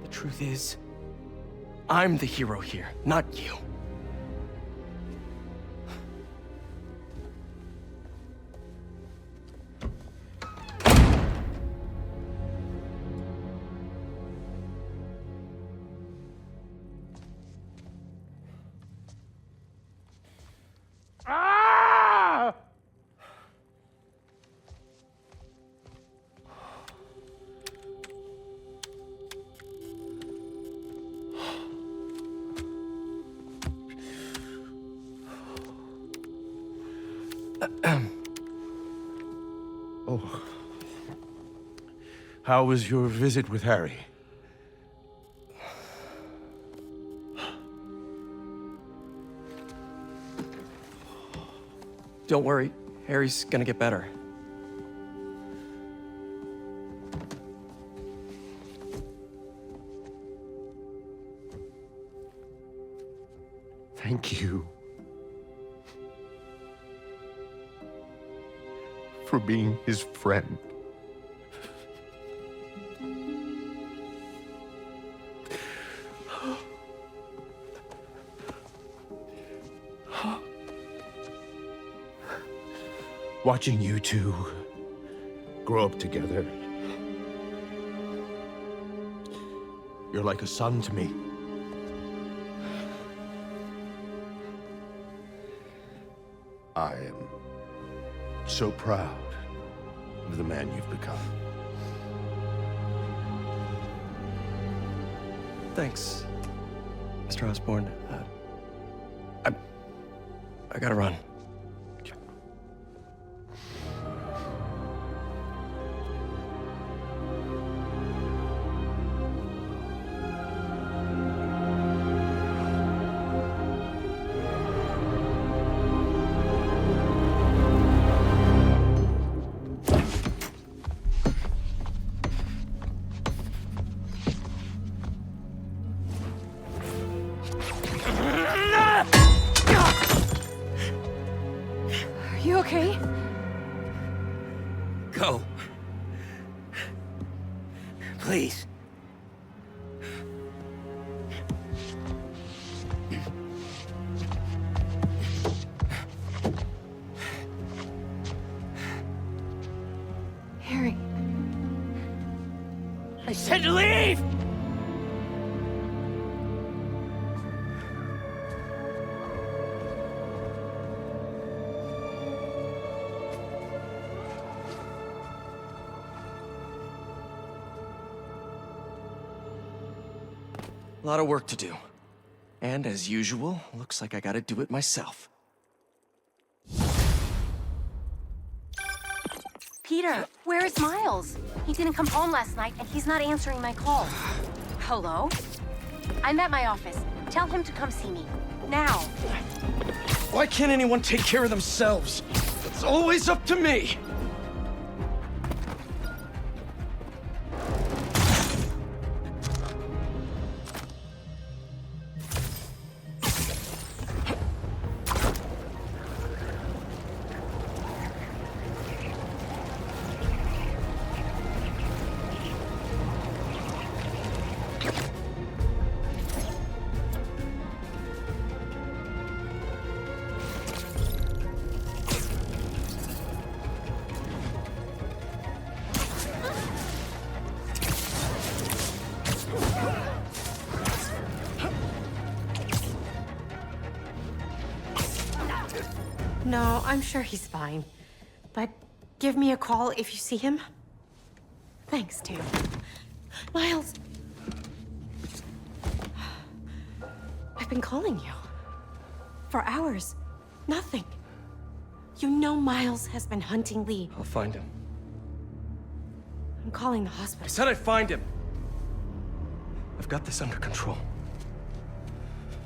T: The truth is, I'm the hero here, not you.
L: Ah!
F: Oh. How was your visit with Harry?
T: Don't worry, Harry's gonna get better.
N: Thank you for being his friend. Watching you two grow up together. You're like a son to me. I am so proud of the man you've become.
K: Thanks, Mr. Osborn. I gotta run.
C: Are you okay?
A: Go. Please.
C: Harry.
A: I said to leave!
K: A lot of work to do. And as usual, looks like I gotta do it myself.
V: Peter, where is Miles? He didn't come home last night, and he's not answering my calls. Hello? I'm at my office. Tell him to come see me. Now.
L: Why can't anyone take care of themselves? It's always up to me!
V: No, I'm sure he's fine. But give me a call if you see him. Thanks, too. Miles! I've been calling you. For hours. Nothing. You know Miles has been hunting Lee.
K: I'll find him.
V: I'm calling the hospital.
K: I said I'd find him. I've got this under control.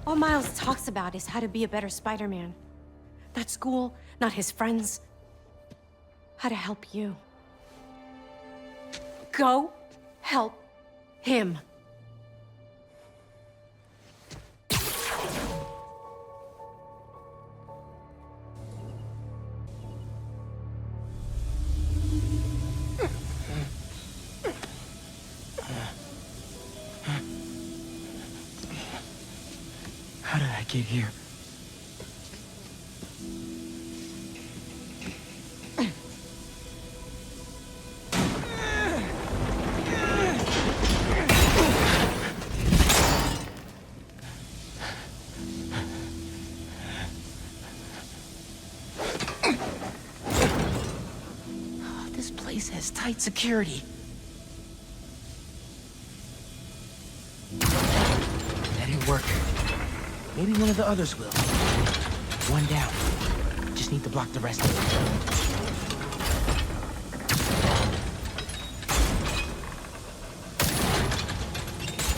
V: All Miles talks about is how to be a better Spider-Man. Not school, not his friends. How to help you. Go help him.
G: How did I get here? This place has tight security. That didn't work. Maybe one of the others will. One down. Just need to block the rest of them.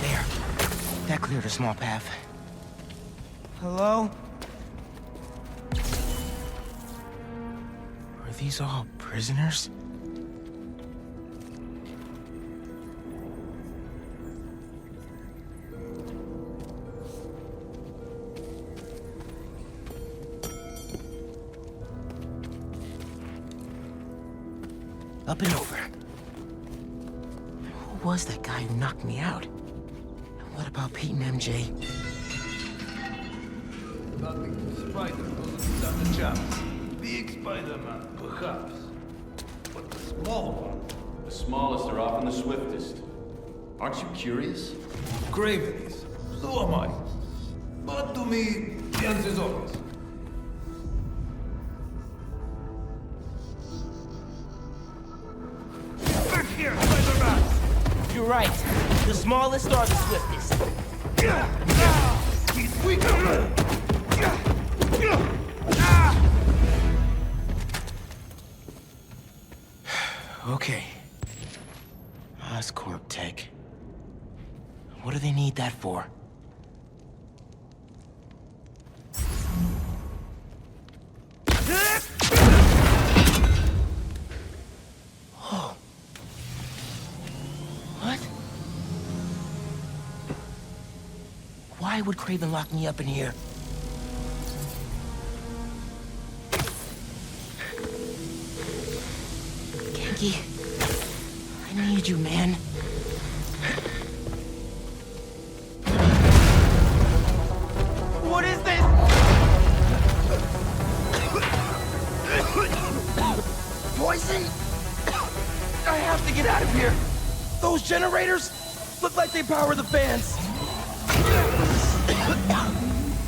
G: There. That cleared a small path. Hello? Are these all prisoners? Up and over. Who was that guy who knocked me out? And what about Pete and MJ?
F: Spider doesn't stand a chance. Big Spider-Man, perhaps. But the small one...
O: The smallest are often the swiftest. Aren't you curious?
F: Kraven is. So am I. But to me, the answer is obvious. Back here, Spider-Man!
G: You're right. The smallest are the swiftest.
F: He's weaker!
G: Okay. Oscorp tech. What do they need that for? Oh. What? Why would Kraven lock me up in here? Genki, I need you, man.
L: What is this? Poison? I have to get out of here. Those generators look like they power the fans.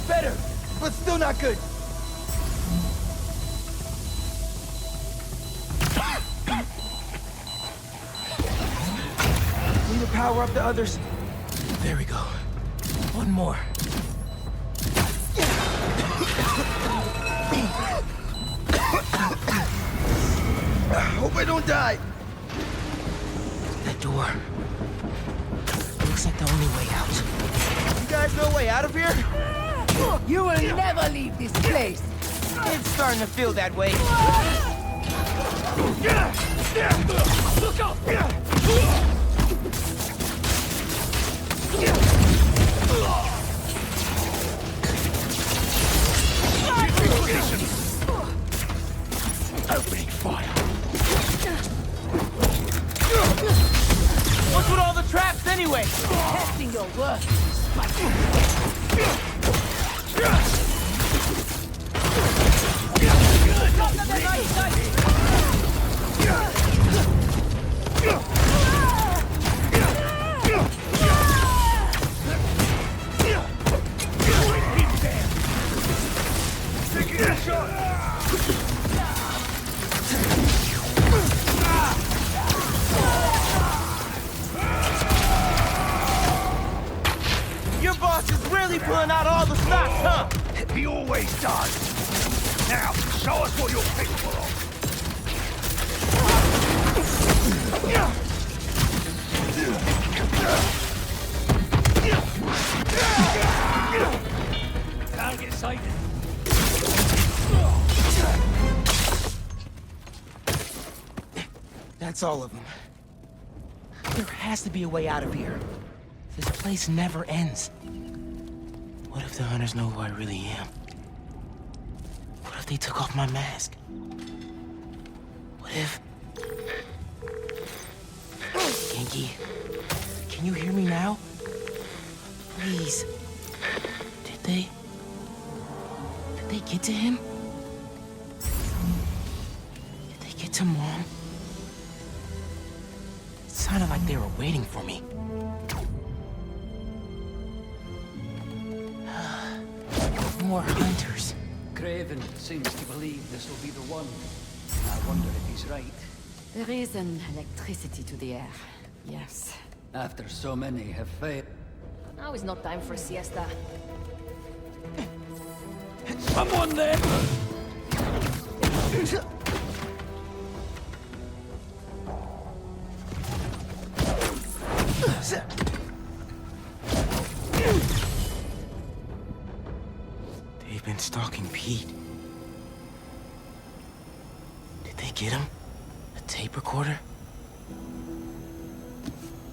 L: Better, but still not good. Need to power up the others.
G: There we go. One more.
L: Hope I don't die.
G: That door. Looks like the only way out.
L: You guys no way out of here?
M: You will never leave this place.
G: It's starting to feel that way.
L: Look out!
F: Opening fire.
L: What's with all the traps anyway?
M: Testing your work.
F: Taking a shot.
L: Your boss is really pulling out all the stops, huh?
F: He always does. Now, show us what you're capable of.
L: Target sighted.
G: That's all of them. There has to be a way out of here. This place never ends. What if the hunters know who I really am? What if they took off my mask? What if... Genki, can you hear me now? Please. Did they get to him? Did they get to Mom? It sounded like they were waiting for me. More hunters.
P: Kraven seems to believe this will be the one. I wonder if he's right.
J: There is an electricity to the air, yes.
P: After so many have failed.
J: Now is not time for a siesta.
L: Someone there!
G: They've been stalking Pete. Did they get him? A tape recorder?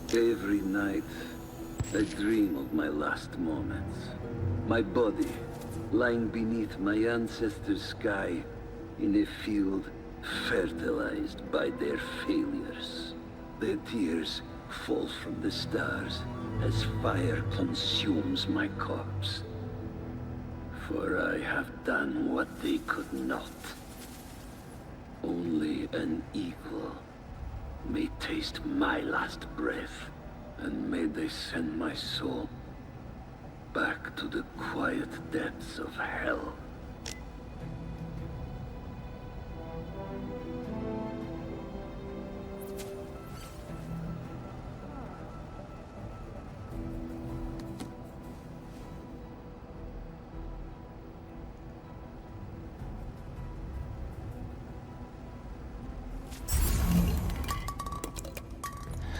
B: Every night, I dream of my last moments. My body lying beneath my ancestors' sky in a field fertilized by their failures. Their tears fall from the stars as fire consumes my corpse. For I have done what they could not. Only an eagle may taste my last breath, and may they send my soul back to the quiet depths of hell.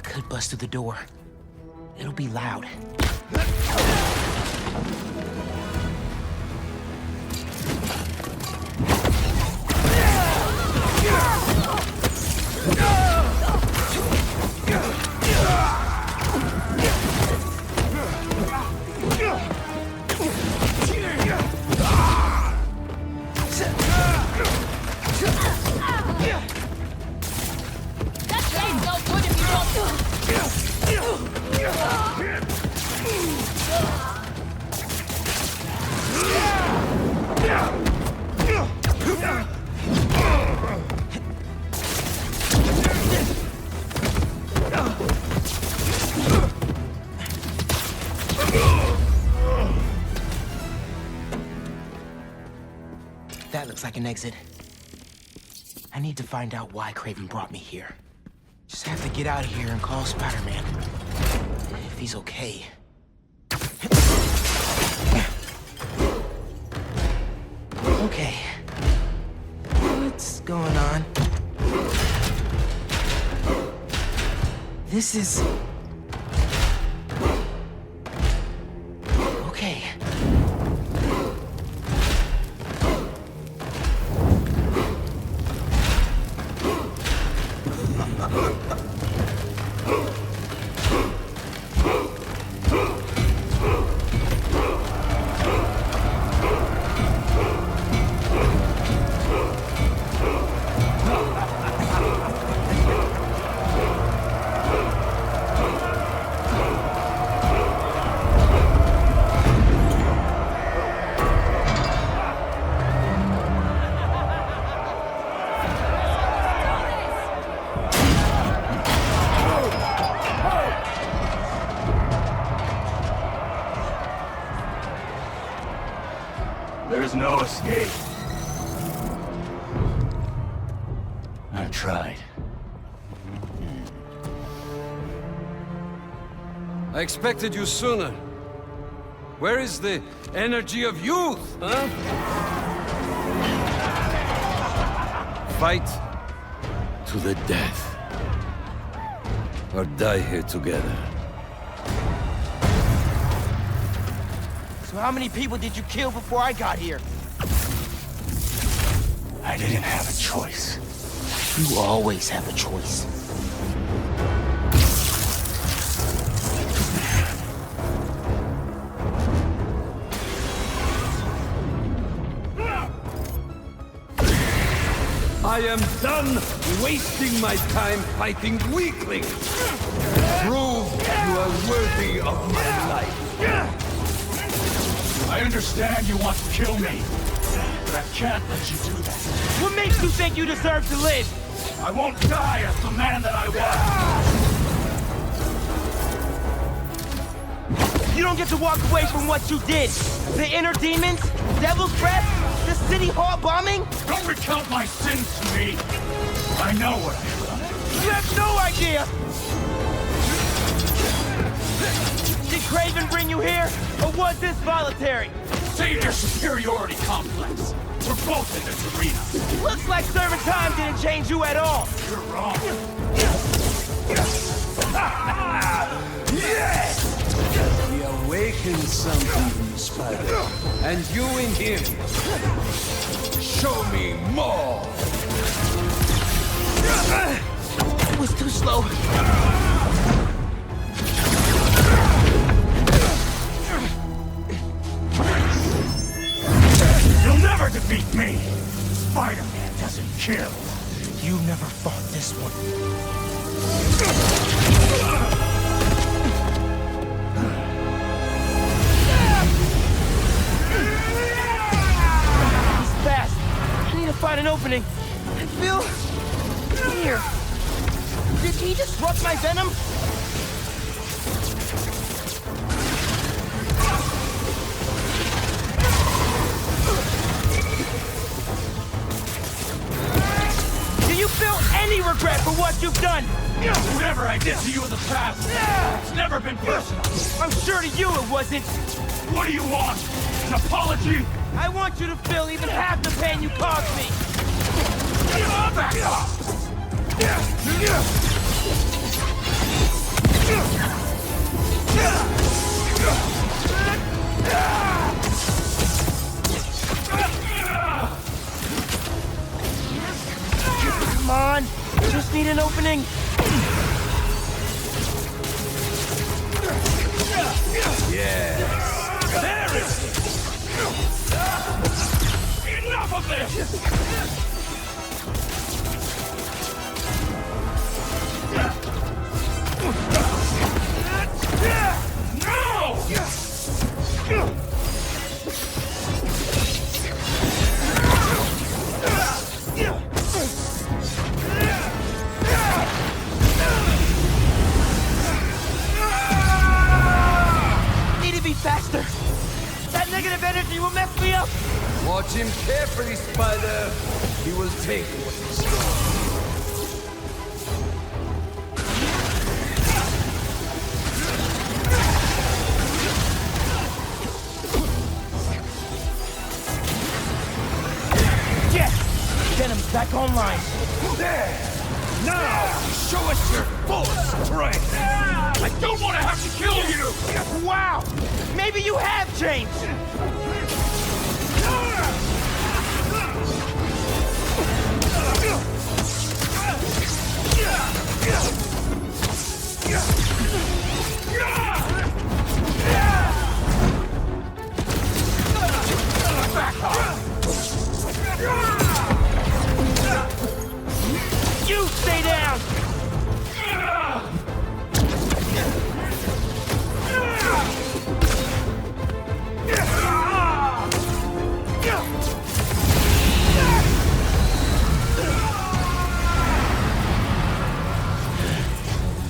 G: Could bust through the door. It'll be loud. That looks like an exit. I need to find out why Kraven brought me here. Just have to get out of here and call Spider-Man. If he's okay. Okay. What's going on? This is... okay.
D: There's no escape. I tried.
I: I expected you sooner. Where is the energy of youth, huh? Fight to the death. Or die here together.
G: So how many people did you kill before I got here?
D: I didn't have a choice.
G: You always have a choice.
I: I am done wasting my time fighting weaklings. Prove you are worthy of my life.
D: I understand you want to kill me, but I can't let you do that.
S: What makes you think you deserve to live?
D: I won't die as the man that I was.
S: You don't get to walk away from what you did. The inner demons, Devil's Breath, the city hall bombing.
D: Don't recount my sins to me. I know what I've done.
S: You have no idea. Did Kraven bring you here, or was this voluntary?
D: Save your superiority complex. We're both in this arena.
S: Looks like serving time didn't change you at all.
D: You're wrong.
I: Yes! We awakened something in the spider, and you in him. Show me more!
S: It was too slow.
D: You'll never defeat me! Spider-Man doesn't kill.
G: You never fought this one.
L: He's fast. I need to find an opening. I feel... here. Did he disrupt my Venom? Do you feel any regret for what you've done?
D: Whatever I did to you in the past, it's never been personal.
L: I'm sure to you it wasn't.
D: What do you want? An apology?
L: I want you to feel even half the pain you caused me.
D: Back up!
L: Come on, just need an opening.
D: Yes, there it is! Enough of this!
L: Need to be faster. That negative energy will mess me up.
I: Watch him carefully, Spider. He will take what he's got.
L: Venom's back online.
D: There! Now, show us your full strength! I don't want to have to kill you!
L: Wow! Maybe you have changed!
D: Back off!
L: You stay down!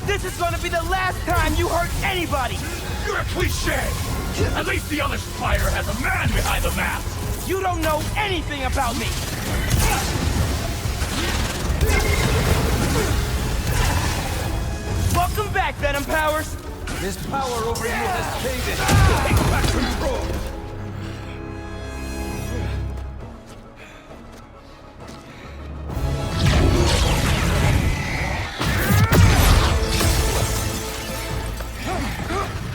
L: This is gonna be the last time you hurt anybody!
D: You're a cliché! At least the other spider has a man behind the mask!
L: You don't know anything about me! Welcome back, Venom Powers!
I: His power over you has faded.
D: Take back control!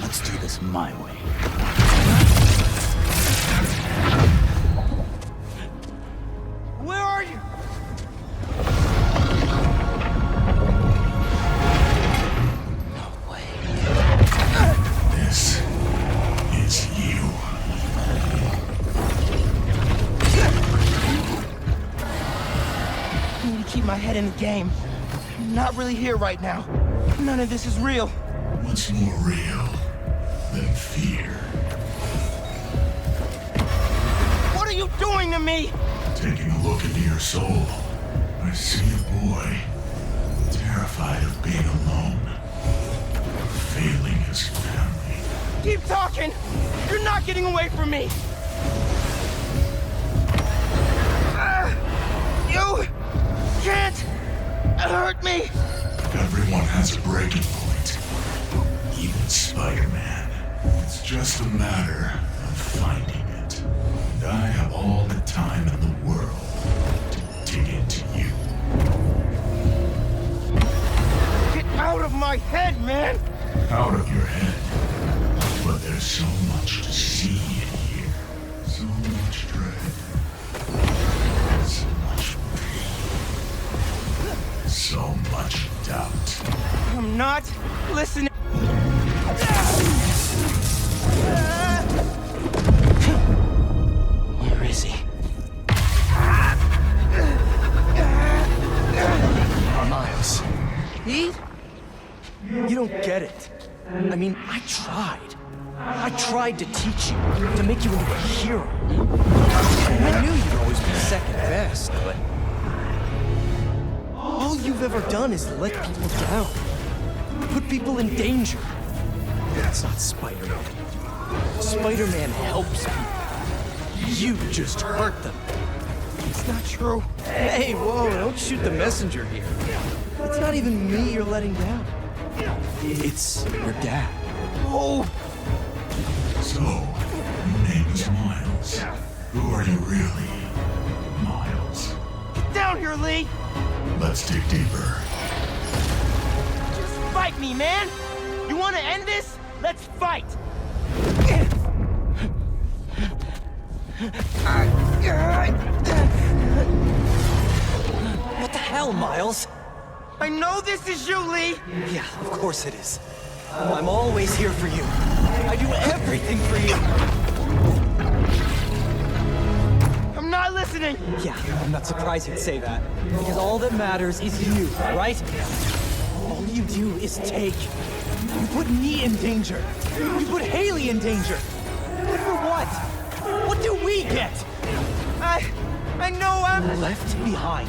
P: Let's do this my way.
L: Where are you?
D: This is you.
L: I need to keep my head in the game. I'm not really here right now. None of this is real.
D: What's more real than fear?
L: What are you doing to me?
D: Taking a look into your soul, I see a boy terrified of being alone, failing his family.
L: Keep talking! You're not getting away from me! You can't hurt me!
D: Everyone has a breaking point. Even Spider-Man. It's just a matter of finding it. And I have all the time in the world to dig into you.
L: Get out of my head, man!
D: Out of your head. But there's so much to see in here. So much dread. So much pain. So much doubt.
L: I'm not listening. Where is he?
K: I tried to teach you, to make you into a hero. I knew you'd always be second best, but... all you've ever done is let people down. Put people in danger. That's not Spider-Man. Spider-Man helps people. You just hurt them. It's not true. Hey, whoa, don't shoot the messenger here. It's not even me you're letting down. It's your dad. Oh!
D: So, your name is Miles. Who are you really, Miles?
A: Get down here, Lee!
D: Let's dig deeper.
A: Just fight me, man! You want to end this? Let's fight!
K: What the hell, Miles?
A: I know this is you, Lee!
K: Yeah, of course it is. I'm always here for you. I do everything for you.
A: I'm not listening!
K: Yeah, I'm not surprised you'd say that. Because all that matters is you, right? All you do is take. You put me in danger. You put Haley in danger. But for what? What do we get?
A: I know I'm...
K: left behind.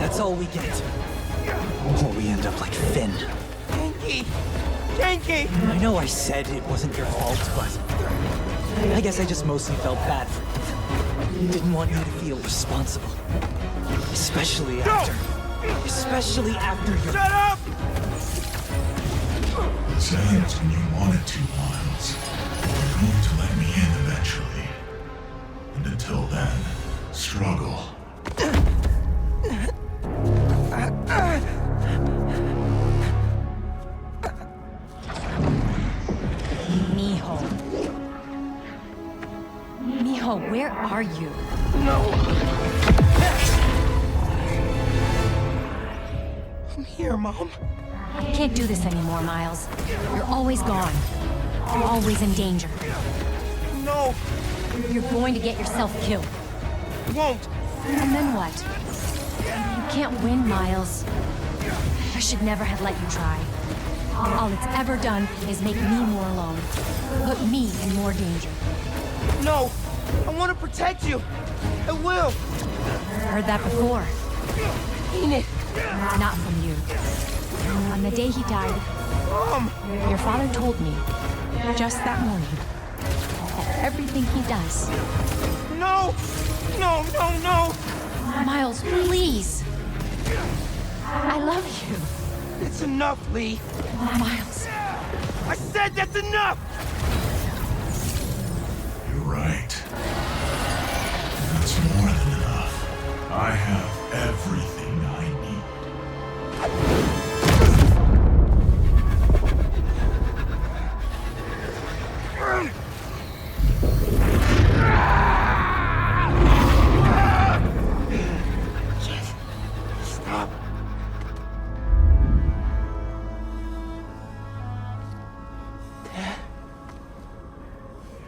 K: That's all we get. Or we end up like Finn.
A: Ganke!
K: I know I said it wasn't your fault, but... I guess I just mostly felt bad for you. Didn't want you to feel responsible. Especially after... Especially after your...
A: Shut up!
D: This ends when you wanted to, Miles. You're going to let me in eventually. And until then, struggle.
V: Mijo, where are you?
A: No!
K: I'm here, Mom.
V: I can't do this anymore, Miles. You're always gone. You're always in danger.
A: No!
V: You're going to get yourself killed.
A: Won't!
V: And then what? You can't win, Miles. I should never have let you try. All it's ever done is make me more alone. Put me in more danger.
A: No! I want to protect you! I will!
V: Heard that before.
A: Mean it!
V: Not from you. On the day he died, your father told me, just that morning, that everything he does...
A: No! No, no, no!
V: Miles, please! I love you.
A: It's enough, Lee!
V: Miles.
A: I said that's enough!
D: You're right. That's more than enough. I have everything I need.
A: Stop.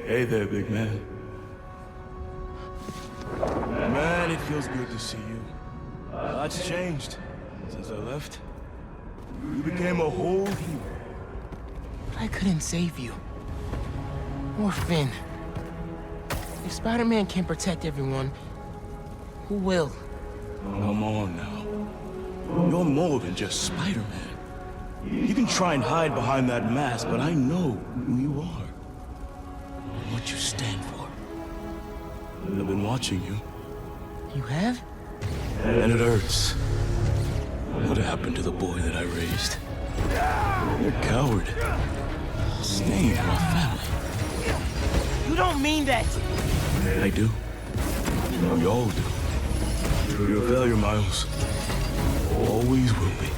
H: Hey there, big man. Man, it feels good to see you. Lots changed since I left. You became a whole hero.
G: But I couldn't save you. Or Finn. If Spider-Man can't protect everyone, who will?
H: Come on now. You're more than just Spider-Man. You can try and hide behind that mask, but I know who you are. And what you stand for. I've been watching you.
G: You have?
H: And it hurts. What happened to the boy that I raised? You're a coward. Stain on my family.
A: You don't mean that!
H: I do. We all do. You're a failure, Miles. Always will be.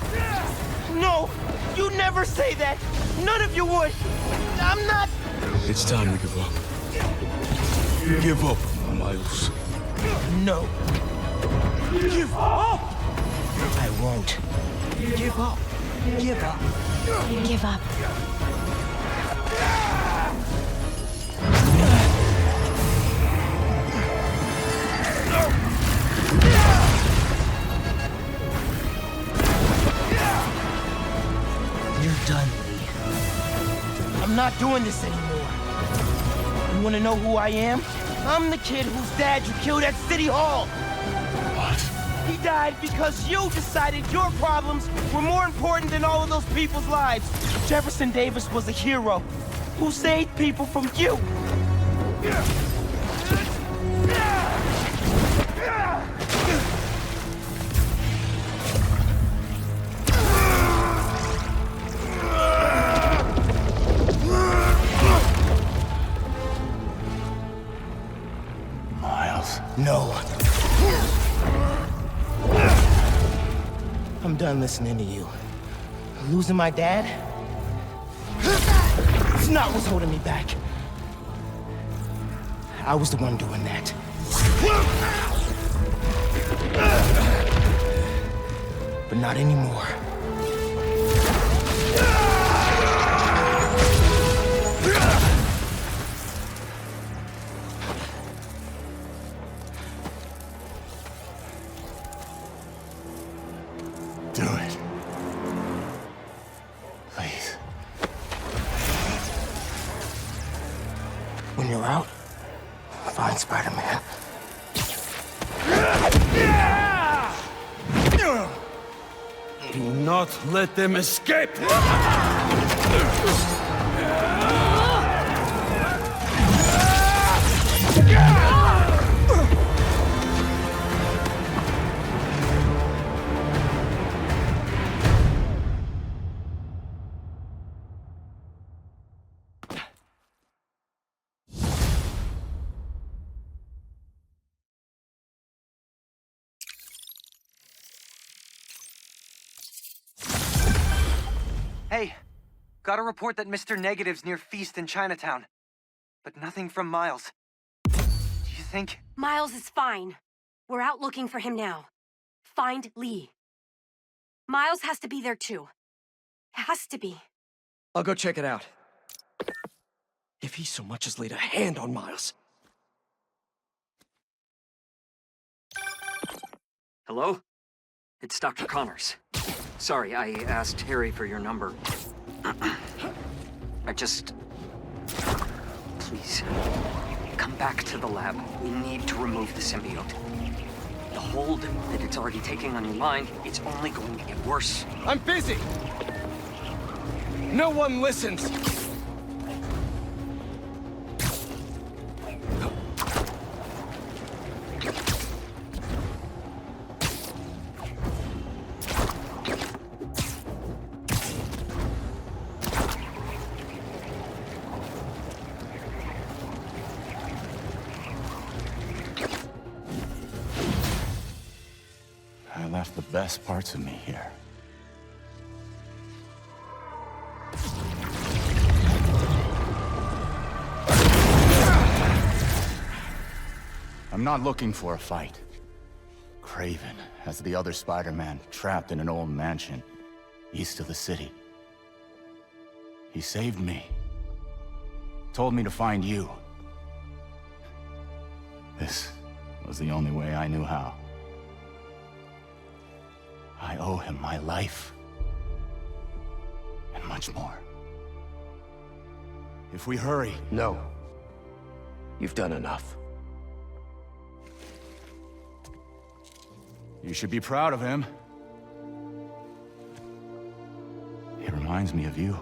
A: No! You never say that! None of you would! I'm not...
H: It's time to give up. Give up, Miles.
A: No. Give up!
K: I won't. Give up. Give up.
V: Give up.
A: I'm not
G: not doing this anymore. You wanna know who I am? I'm the kid whose dad you killed at City Hall.
D: What?
G: He died because you decided your problems were more important than all of those people's lives. Jefferson Davis was a hero who saved people from you.
D: Miles.
G: No. I'm done listening to you. Losing my dad? It's not what's holding me back. I was the one doing that. But not anymore.
D: Do it. Please.
G: When you're out, find Spider-Man.
I: Do not let them escape!
E: Hey, got a report that Mr. Negative's near Feast in Chinatown. But nothing from Miles. Do you think...
Q: Miles is fine. We're out looking for him now. Find Lee. Miles has to be there too. Has to be.
T: I'll go check it out. If he so much as laid a hand on Miles.
W: Hello? It's Dr. Connors. Sorry, I asked Harry for your number. Please, come back to the lab. We need to remove the symbiote. The hold that it's already taking on your mind, it's only going to get worse.
L: I'm busy! No one listens!
H: I left the best parts of me here. I'm not looking for a fight. Kraven has the other Spider-Man trapped in an old mansion east of the city. He saved me. Told me to find you. This was the only way I knew how. I owe him my life. And much more. If we hurry...
K: No. You've done enough.
H: You should be proud of him. He reminds me of you.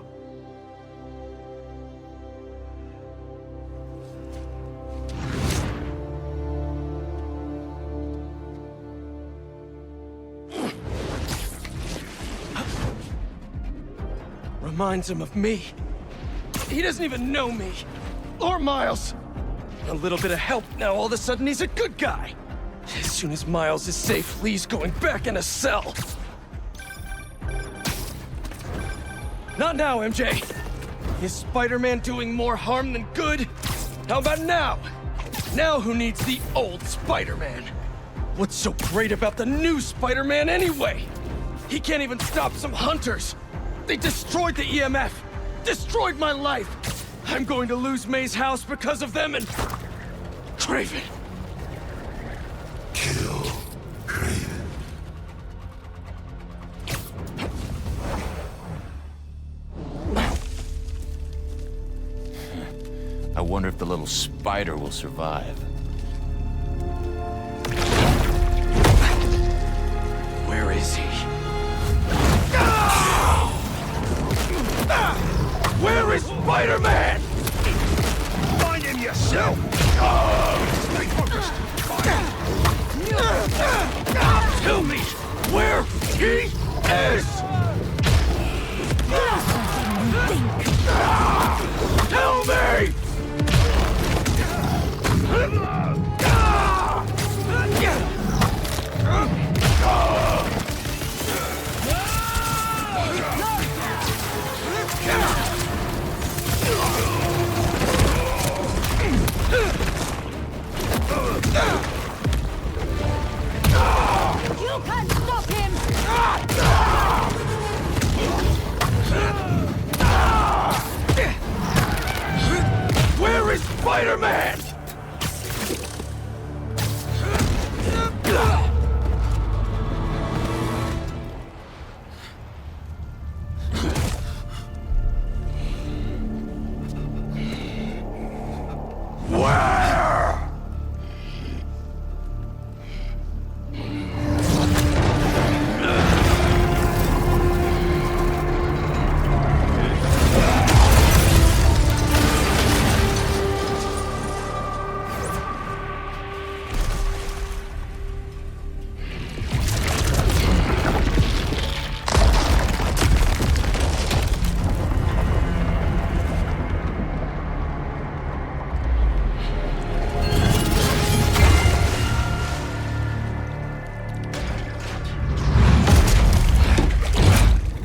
L: Reminds him of me. He doesn't even know me. Or Miles. A little bit of help, now all of a sudden he's a good guy. As soon as Miles is safe, Lee's going back in a cell. Not now, MJ. Is Spider-Man doing more harm than good? How about now? Now who needs the old Spider-Man? What's so great about the new Spider-Man anyway? He can't even stop some hunters. They destroyed the EMF. Destroyed my life. I'm going to lose May's house because of them and... Kraven.
D: Kill Kraven.
O: I wonder if the little spider will survive.
I: Where is he?
F: Where is Spider-Man? Find him yourself! Stay focused! Tell me where he is! Tell me!
J: You can't stop him!
F: Where is Spider-Man?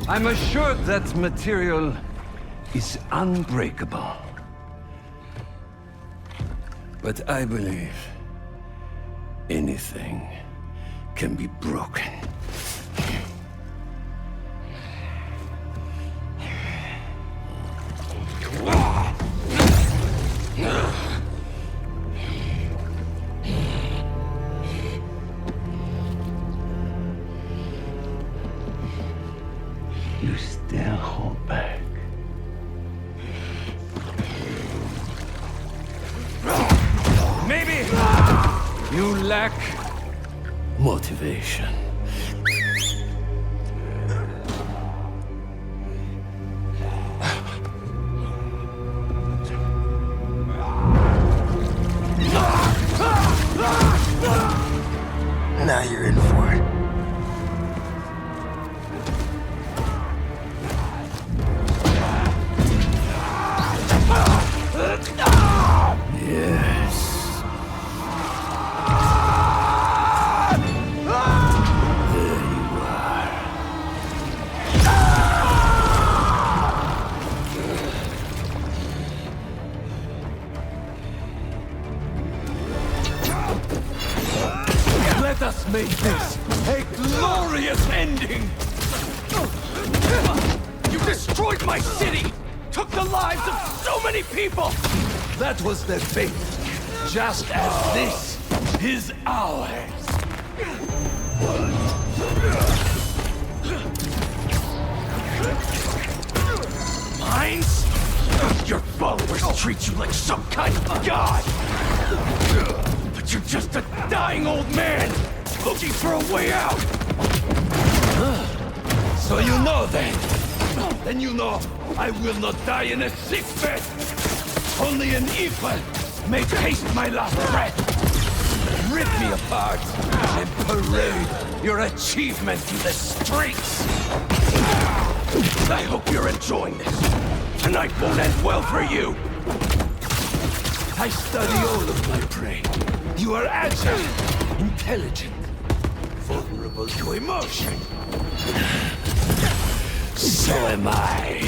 I: I'm assured that material is unbreakable. But I believe anything can be broken. You still hold back.
F: Maybe you lack
I: Motivation.
K: Now you're in for it.
I: Yes. There you are.
F: Let us make this a glorious ending! You destroyed my city! Took the lives of so many people! That was their fate, just as this is ours! Mines? Your followers treat you like some kind of god! But you're just a dying old man, looking for a way out! So you know then? Then you know I will not die in a sick bed! Only an equal may taste my last breath! Rip me apart and parade your achievements in the streets! I hope you're enjoying this. Tonight won't end well for you! I study all of my prey. You are agile, intelligent, vulnerable to emotion. So am I.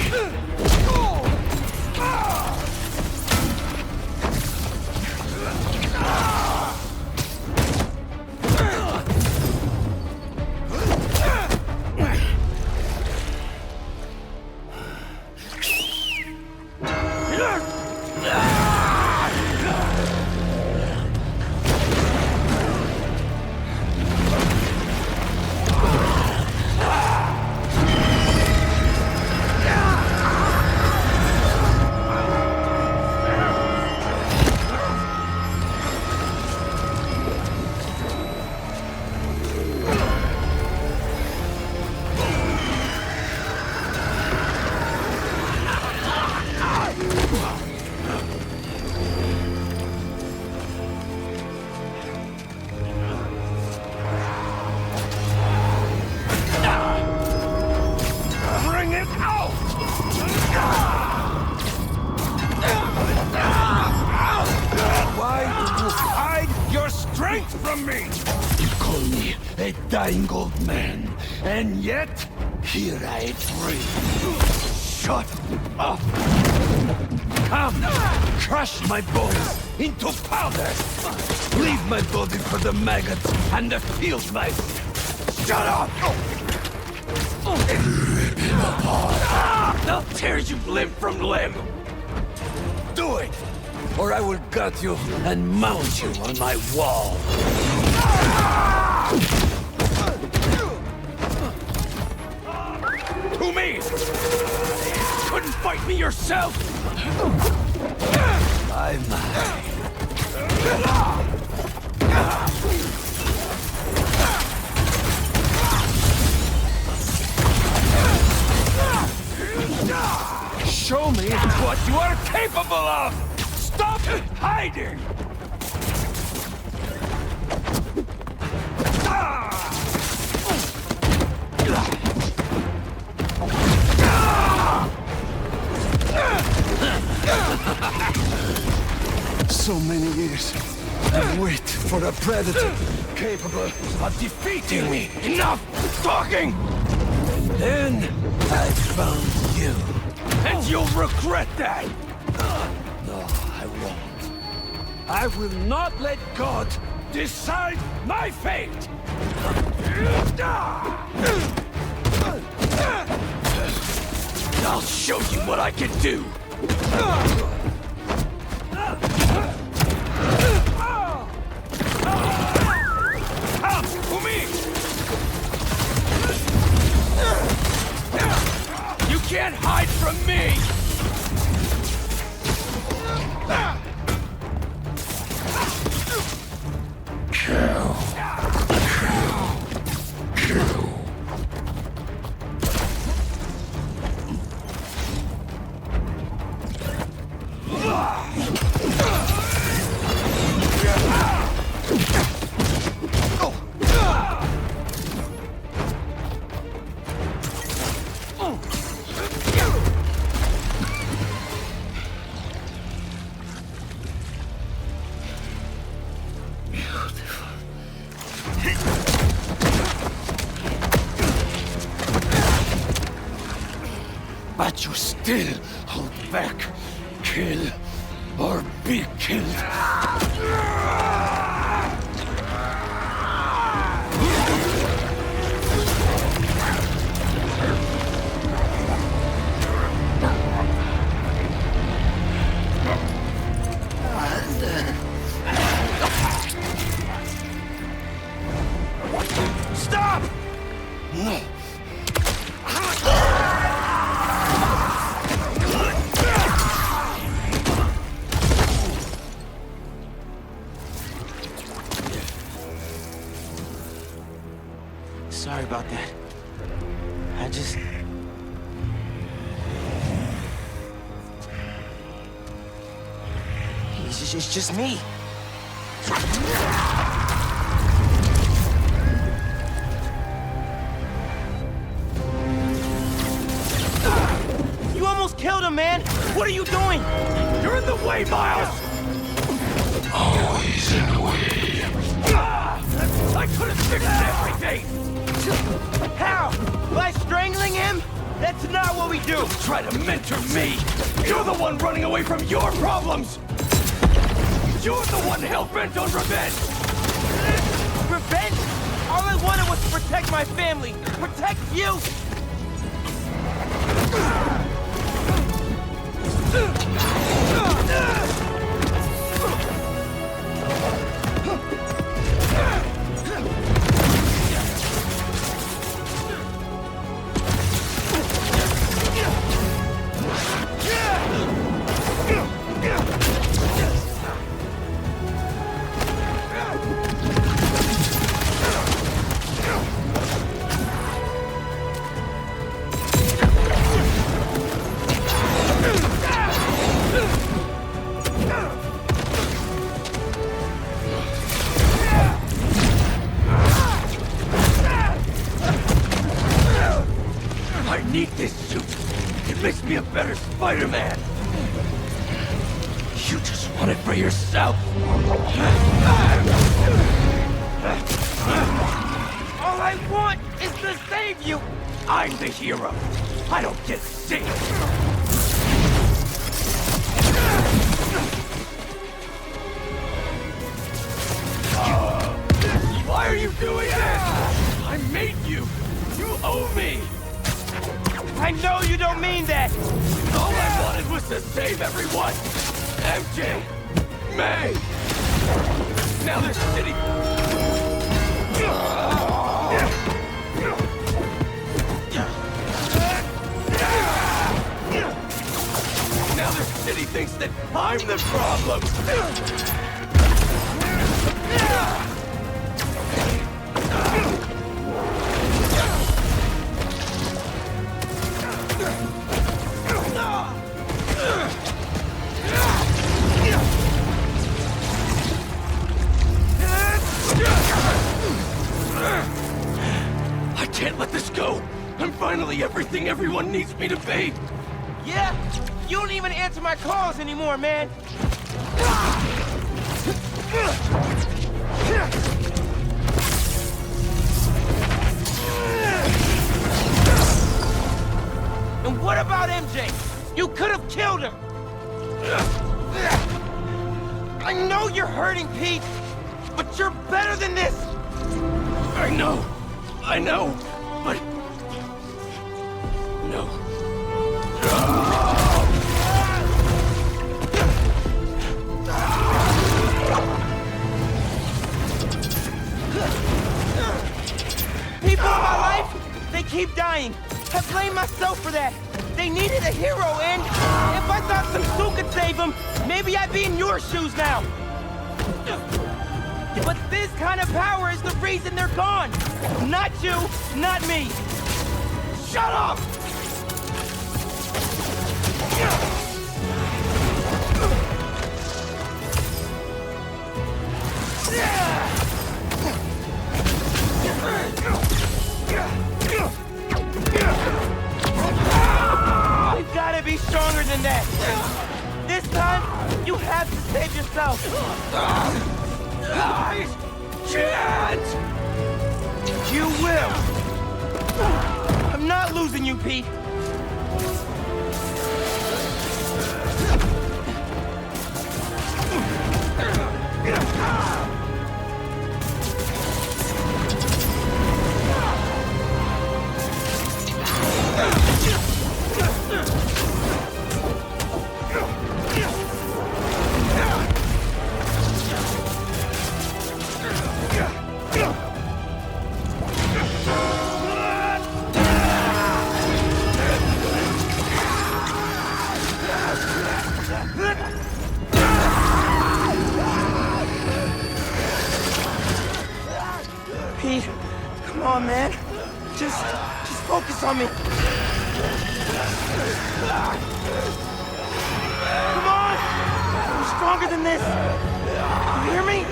I: a dying old man, and yet, here I breathe. Shut up! Come! Crush my bones into powder! Leave my body for the maggots and the field mice! Shut up! Rip him apart! I'll tear you limb from limb! Do it! Or I will gut you and mount you on my wall! To me! Couldn't fight me yourself! My. Show me what you are capable of! Stop hiding! So many years I wait for a predator capable of defeating me. Enough talking! Then I found you. And you'll regret that! No, I won't. I will not let God decide my fate! I'll show you what I can do! Come to me! You can't hide from me! Kill. But you still hold back. Kill or be killed. Stop! No.
G: Sorry about that. I just... It's just me.
S: You almost killed him, man! What are you doing?
I: You're in the way, Miles!
D: Always in the way.
I: I could have fixed everything!
S: How? By strangling him? That's not what we do!
I: Don't try to mentor me! You're the one running away from your problems! You're the one hell-bent on revenge!
S: Revenge? All I wanted was to protect my family! Protect you!
I: I need this suit. It makes me a better Spider-Man. You just want it for yourself.
L: All I want is to save you!
I: I'm the hero. I don't get saved. Why are you doing this? I made you. You owe me.
L: I know you don't mean that!
I: All I wanted was to save everyone. MJ, May. Now this city. Now this city thinks that I'm the problem. I can't let this go. I'm finally everything everyone needs me to be.
L: Yeah? You don't even answer my calls anymore, man! And what about MJ? You could have killed her! I know you're hurting, Pete, but you're better than this!
I: I know, but... No.
L: People in my life, they keep dying. I blame myself for that. They needed a hero, and if I thought some suit could save them, maybe I'd be in your shoes now. But this kind of power is the reason they're gone. Not you, not me. Shut up! You've got to be stronger than that. This time, you have to save yourself.
I: I can't!
L: You will! I'm not losing you, Pete! Pete, come on, man. Just focus on me. Come on! I'm stronger than this. You hear me?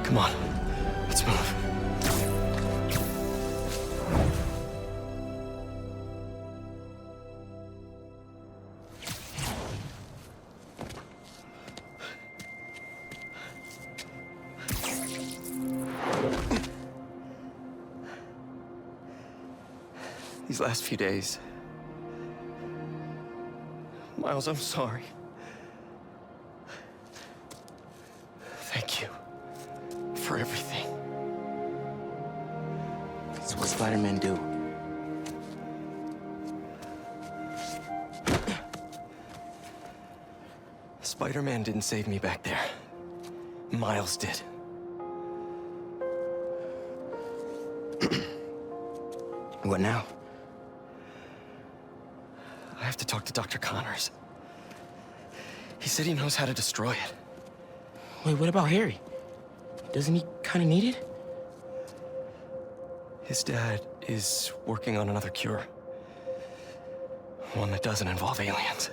K: Come on, let's move. These last few days... Miles, I'm sorry. Thank you. For everything.
G: It's what Spider-Man do.
K: Spider-Man didn't save me back there. Miles did. What now? I have to talk to Dr. Connors. He said he knows how to destroy it.
G: Wait, what about Harry? Doesn't he kind of need it?
K: His dad is working on another cure. One that doesn't involve aliens.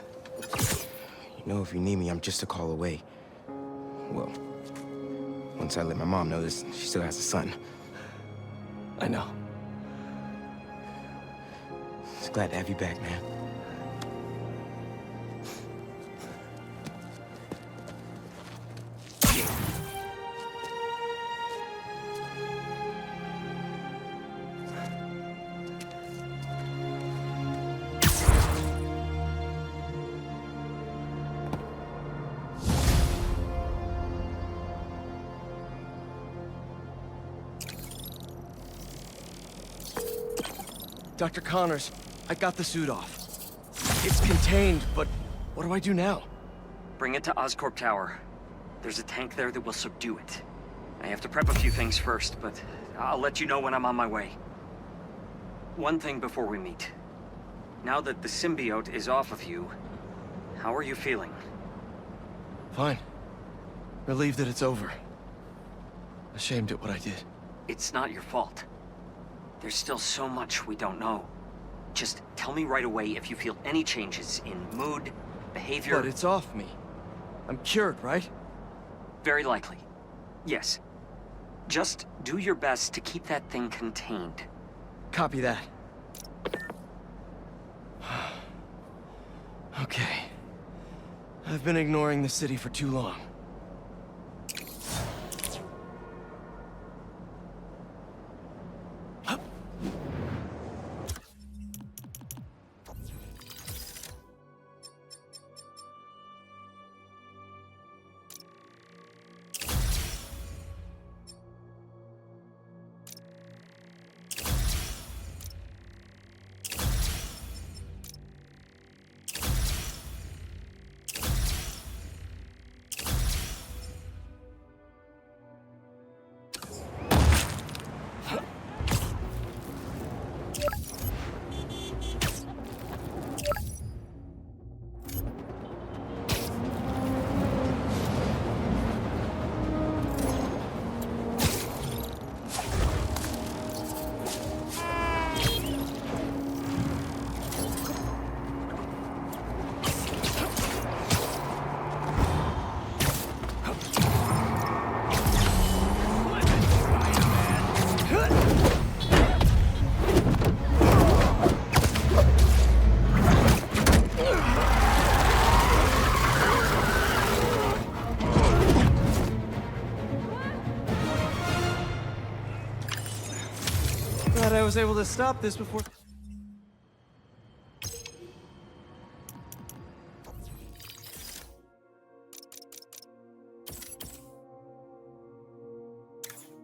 T: You know, if you need me, I'm just a call away. Well, once I let my mom know this, she still has a son.
K: I know.
T: Just glad to have you back, man.
K: Dr. Connors, I got the suit off. It's contained, but what do I do now?
W: Bring it to Oscorp Tower. There's a tank there that will subdue it. I have to prep a few things first, but I'll let you know when I'm on my way. One thing before we meet. Now that the symbiote is off of you, how are you feeling?
K: Fine. Relieved that it's over. Ashamed at what I did.
W: It's not your fault. There's still so much we don't know. Just tell me right away if you feel any changes in mood, behavior...
K: But it's off me. I'm cured, right?
W: Very likely. Yes. Just do your best to keep that thing contained.
K: Copy that. Okay. I've been ignoring the city for too long. I was able to stop this before...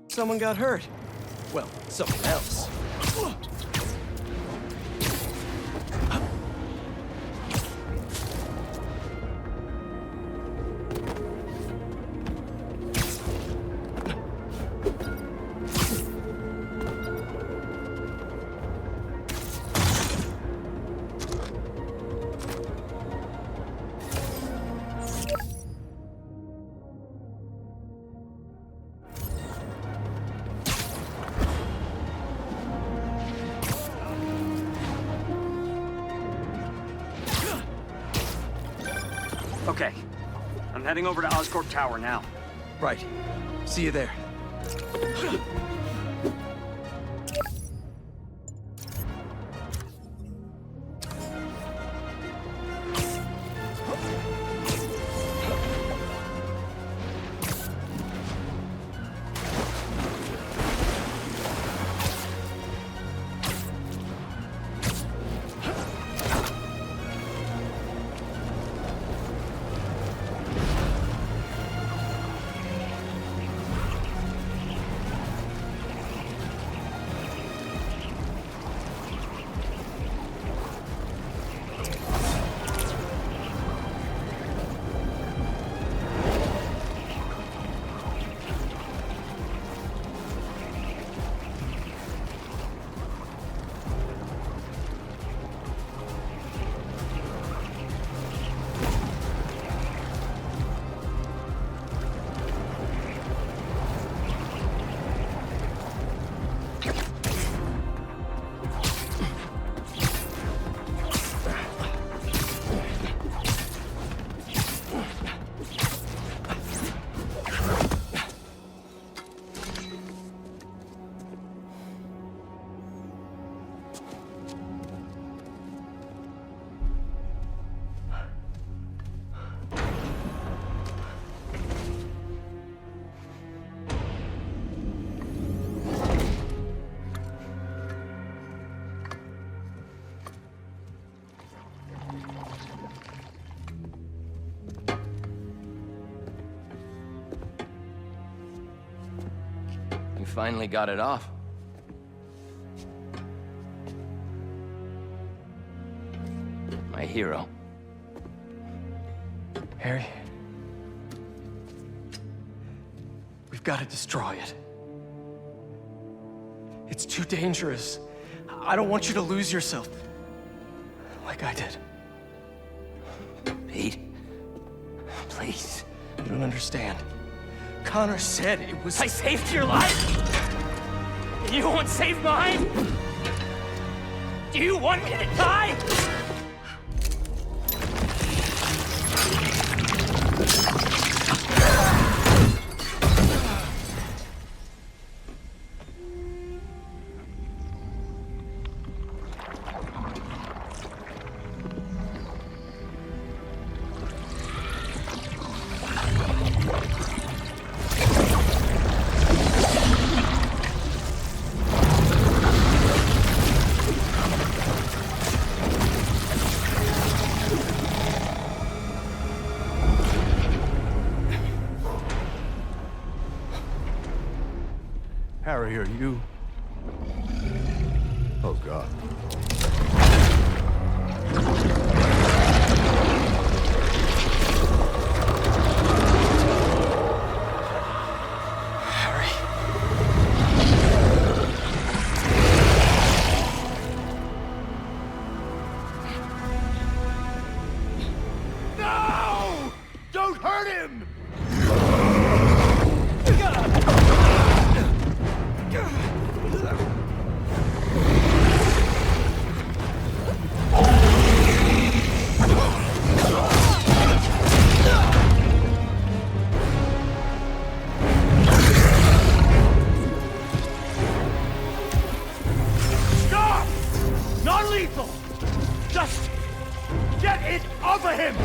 K: someone got hurt. Well, someone else.
W: Okay. I'm heading over to Oscorp Tower now.
K: Right. See you there. You finally got it off. My hero.
A: Harry, we've got to destroy it. It's too dangerous. I don't want you to lose yourself. Like I did.
K: Pete, please.
A: You don't understand. Connor said it was...
K: I saved your life? You won't save mine? Do you want me to die?
F: Harry, are you... Oh, God.
I: No! Don't hurt him! Stop! Non-lethal! Just get it off of him!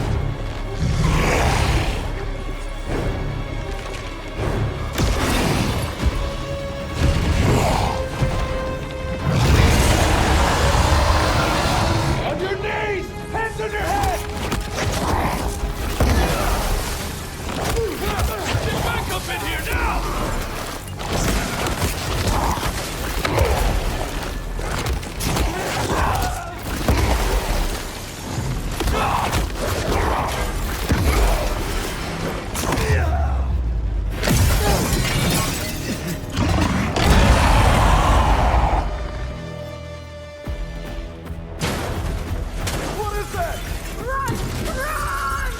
I: On your knees! Hands on your head! Get back up in here now! What is that? Run! Run!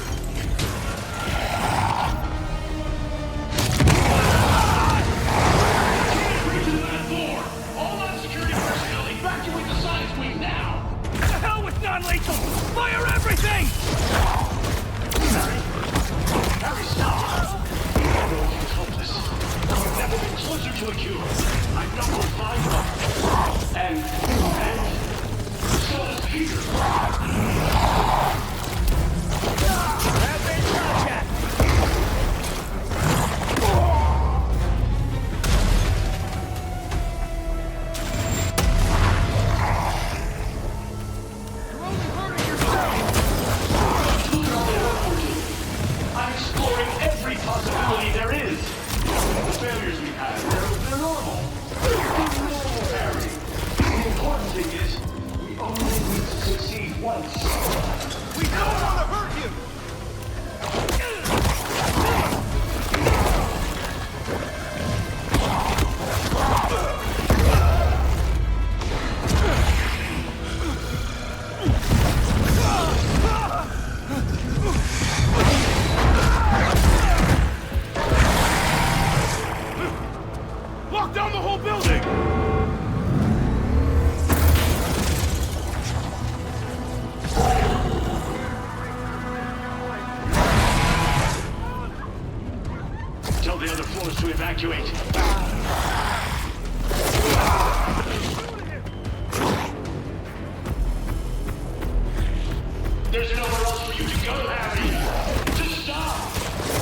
S: All on-security personnel, evacuate the science wing now! The hell with non-lethal! Fire everything! Harry, stop! I know he's hopeless. I've never been closer to a cure. I know we'll find one. And so does Peter. I'm exploring every possibility there is. The failures we had, they're normal. They're normal, Harry. The important thing is, we only need to succeed once. We don't want to hurt you! Lock down the whole building! Tell the other floors to evacuate. There's nowhere else for you to go, Harry! Just stop!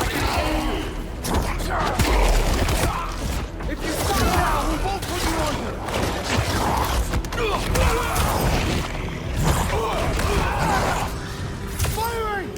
S: I can save you!
I: If you stop now, we won't put you under! Firing!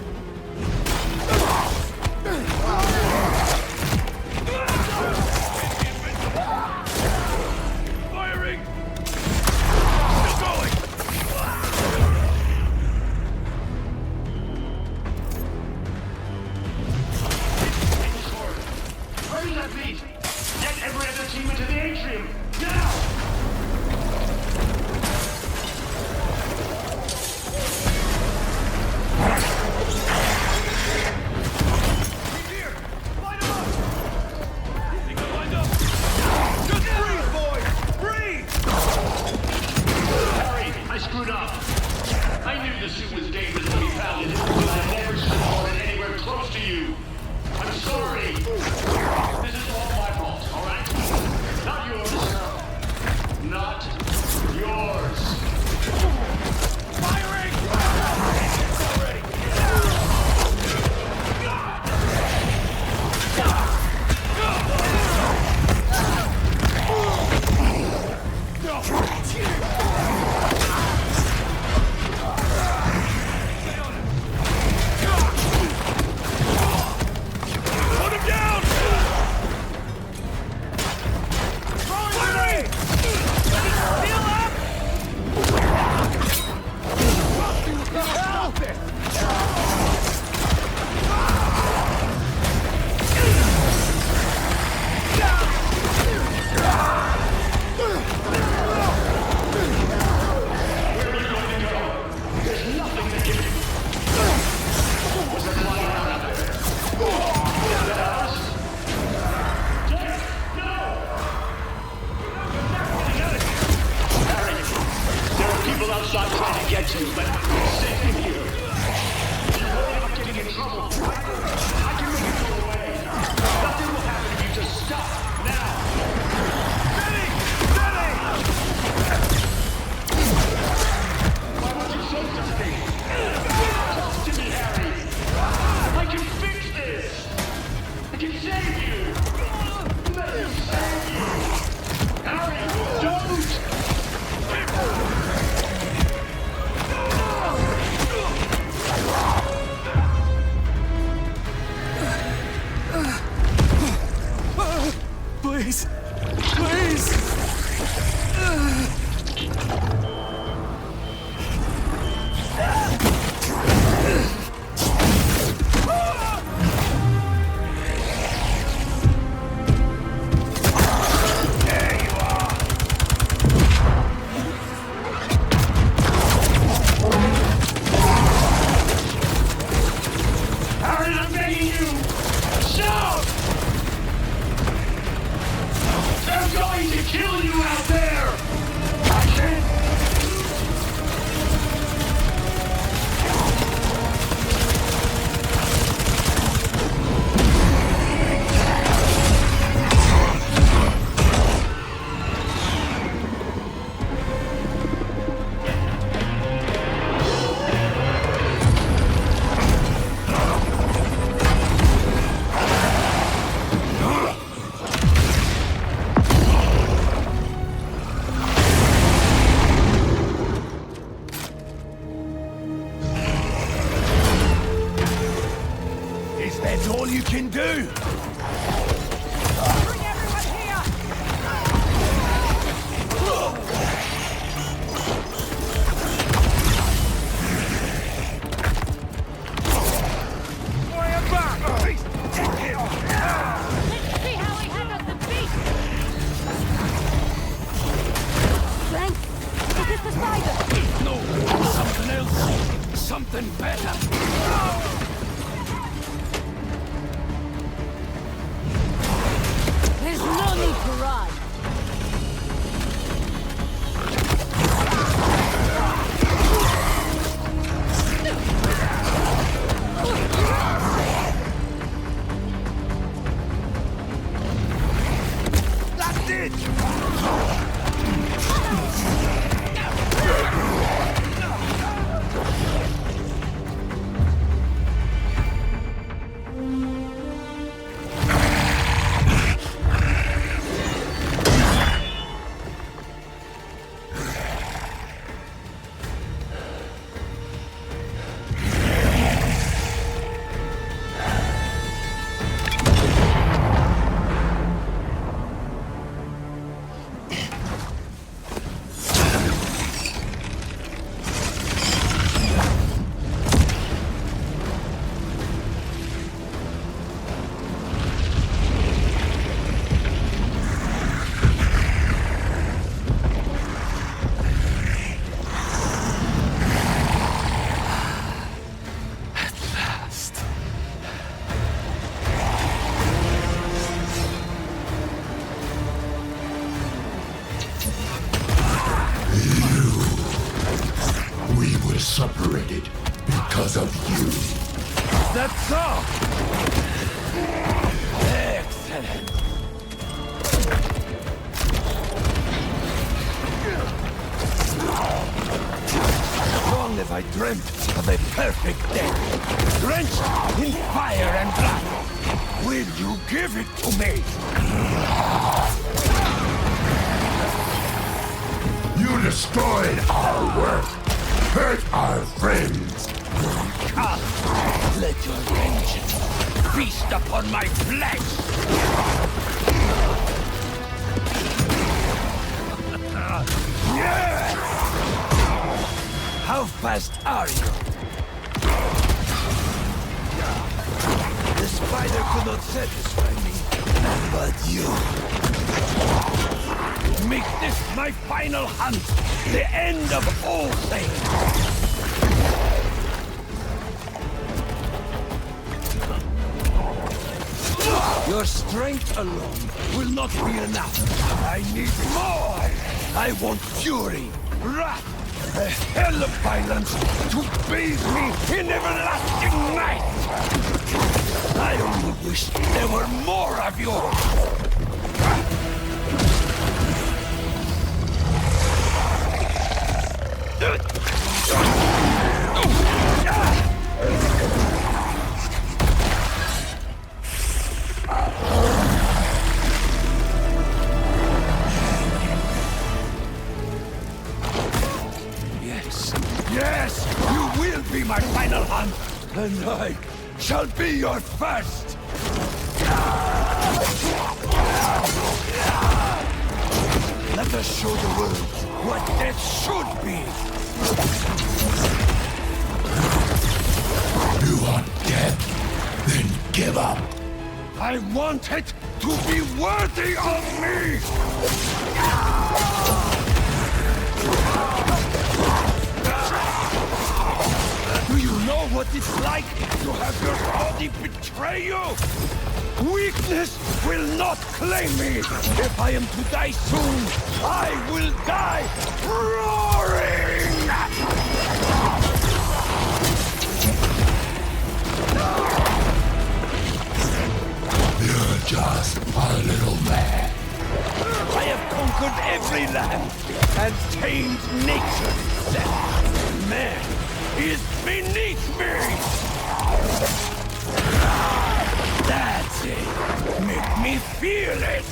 I: That's all you can do?
A: Bring everyone here!
I: Fire back! Take him!
J: Let's see how he handles the beast! Strength! Is this the spider?
I: No, something else. Something better.
J: There's no need to run.
I: That's it!
D: Separated because of you.
I: That's all! Excellent! Long have I dreamt of a perfect death, drenched in fire and blood. Will you give it to me?
D: You destroyed our work, hurt our friends.
I: Come, let your vengeance feast upon my flesh! Yes! How fast are you? The spider could not satisfy me, but you. Make this my final hunt, the end of all things. Your strength alone will not be enough. I need more. I want fury, wrath, a hell of violence to bathe me in everlasting night. I only wish there were more of yours. Yes, you will be my final hunt, and I shall be your first. Let us show the world what death should be.
D: You want death? Then give up.
I: I want it to be worthy of me. Do you know what it's like to have your body betray you? Weakness will not claim me. If I am to die soon, I will die roaring!
D: You're just a little man.
I: I have conquered every land and tamed nature itself. Man is beneath me! That's it! Make me feel it!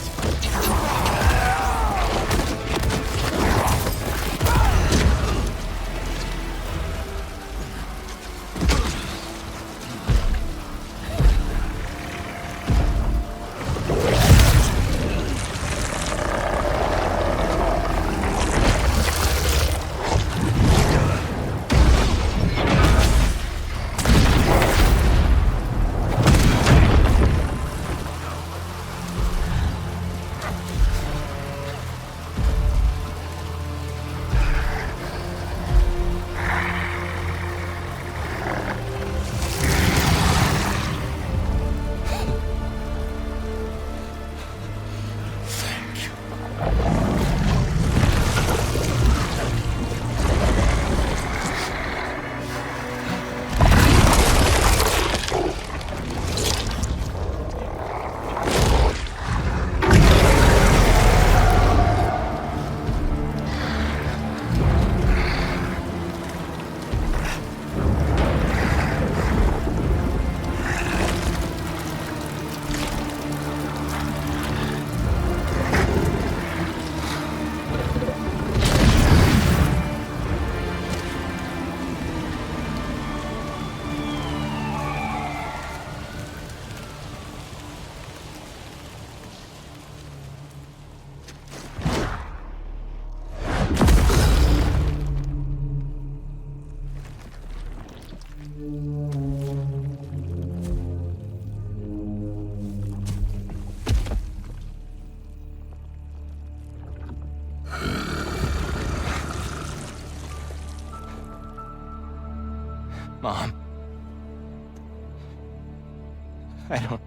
K: I don't...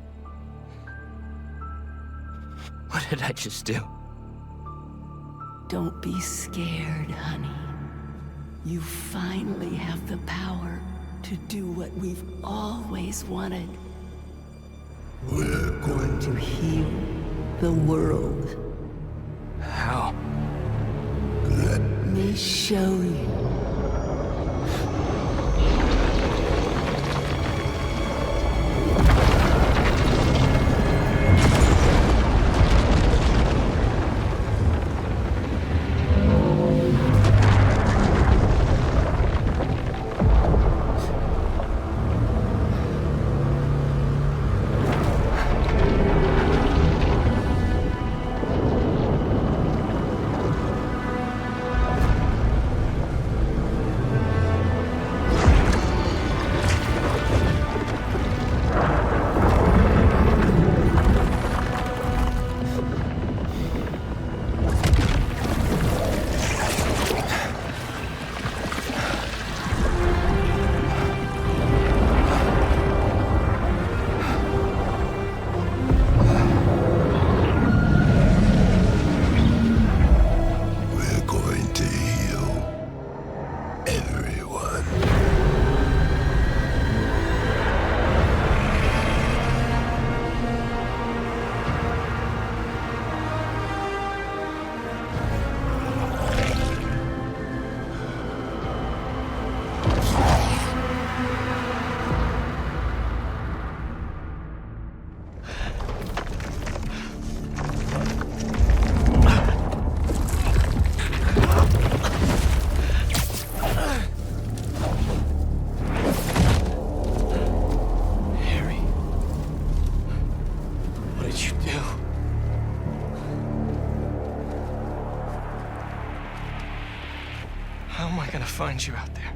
K: What did I just do?
M: Don't be scared, honey. You finally have the power to do what we've always wanted. We're going to heal the world.
K: How?
M: Let me show you.
K: Find you out there.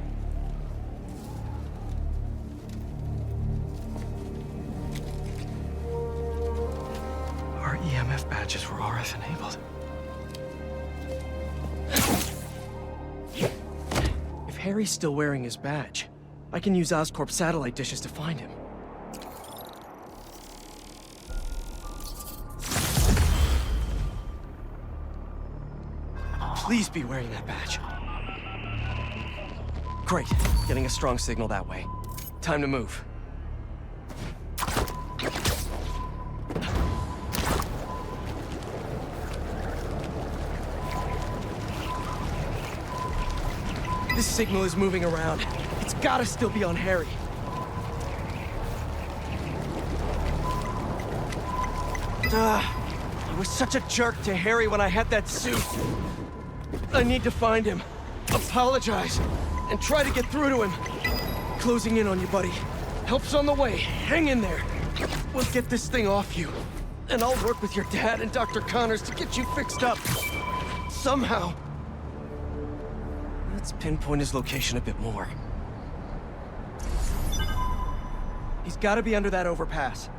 K: Our EMF badges were RF enabled. If Harry's still wearing his badge, I can use Oscorp satellite dishes to find him. Please be wearing that badge. Great. Getting a strong signal that way. Time to move. This signal is moving around. It's gotta still be on Harry. I was such a jerk to Harry when I had that suit. I need to find him. Apologize. And try to get through to him. Closing in on you, buddy. Help's on the way. Hang in there. We'll get this thing off you. And I'll work with your dad and Dr. Connors to get you fixed up. Somehow. Let's pinpoint his location a bit more. He's gotta be under that overpass.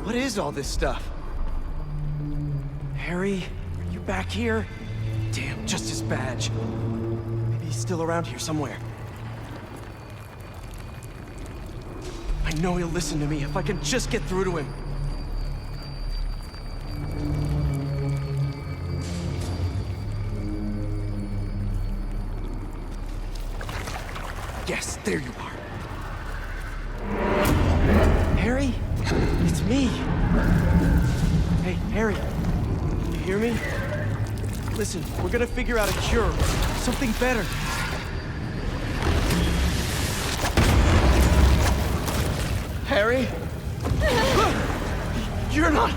K: What is all this stuff? Harry, are you back here? Damn, just his badge. Maybe he's still around here somewhere. I know he'll listen to me if I can just get through to him. Yes, there you are. Harry? It's me. Hey, Harry. You hear me? Listen, we're gonna figure out a cure. Something better. Harry? You're not...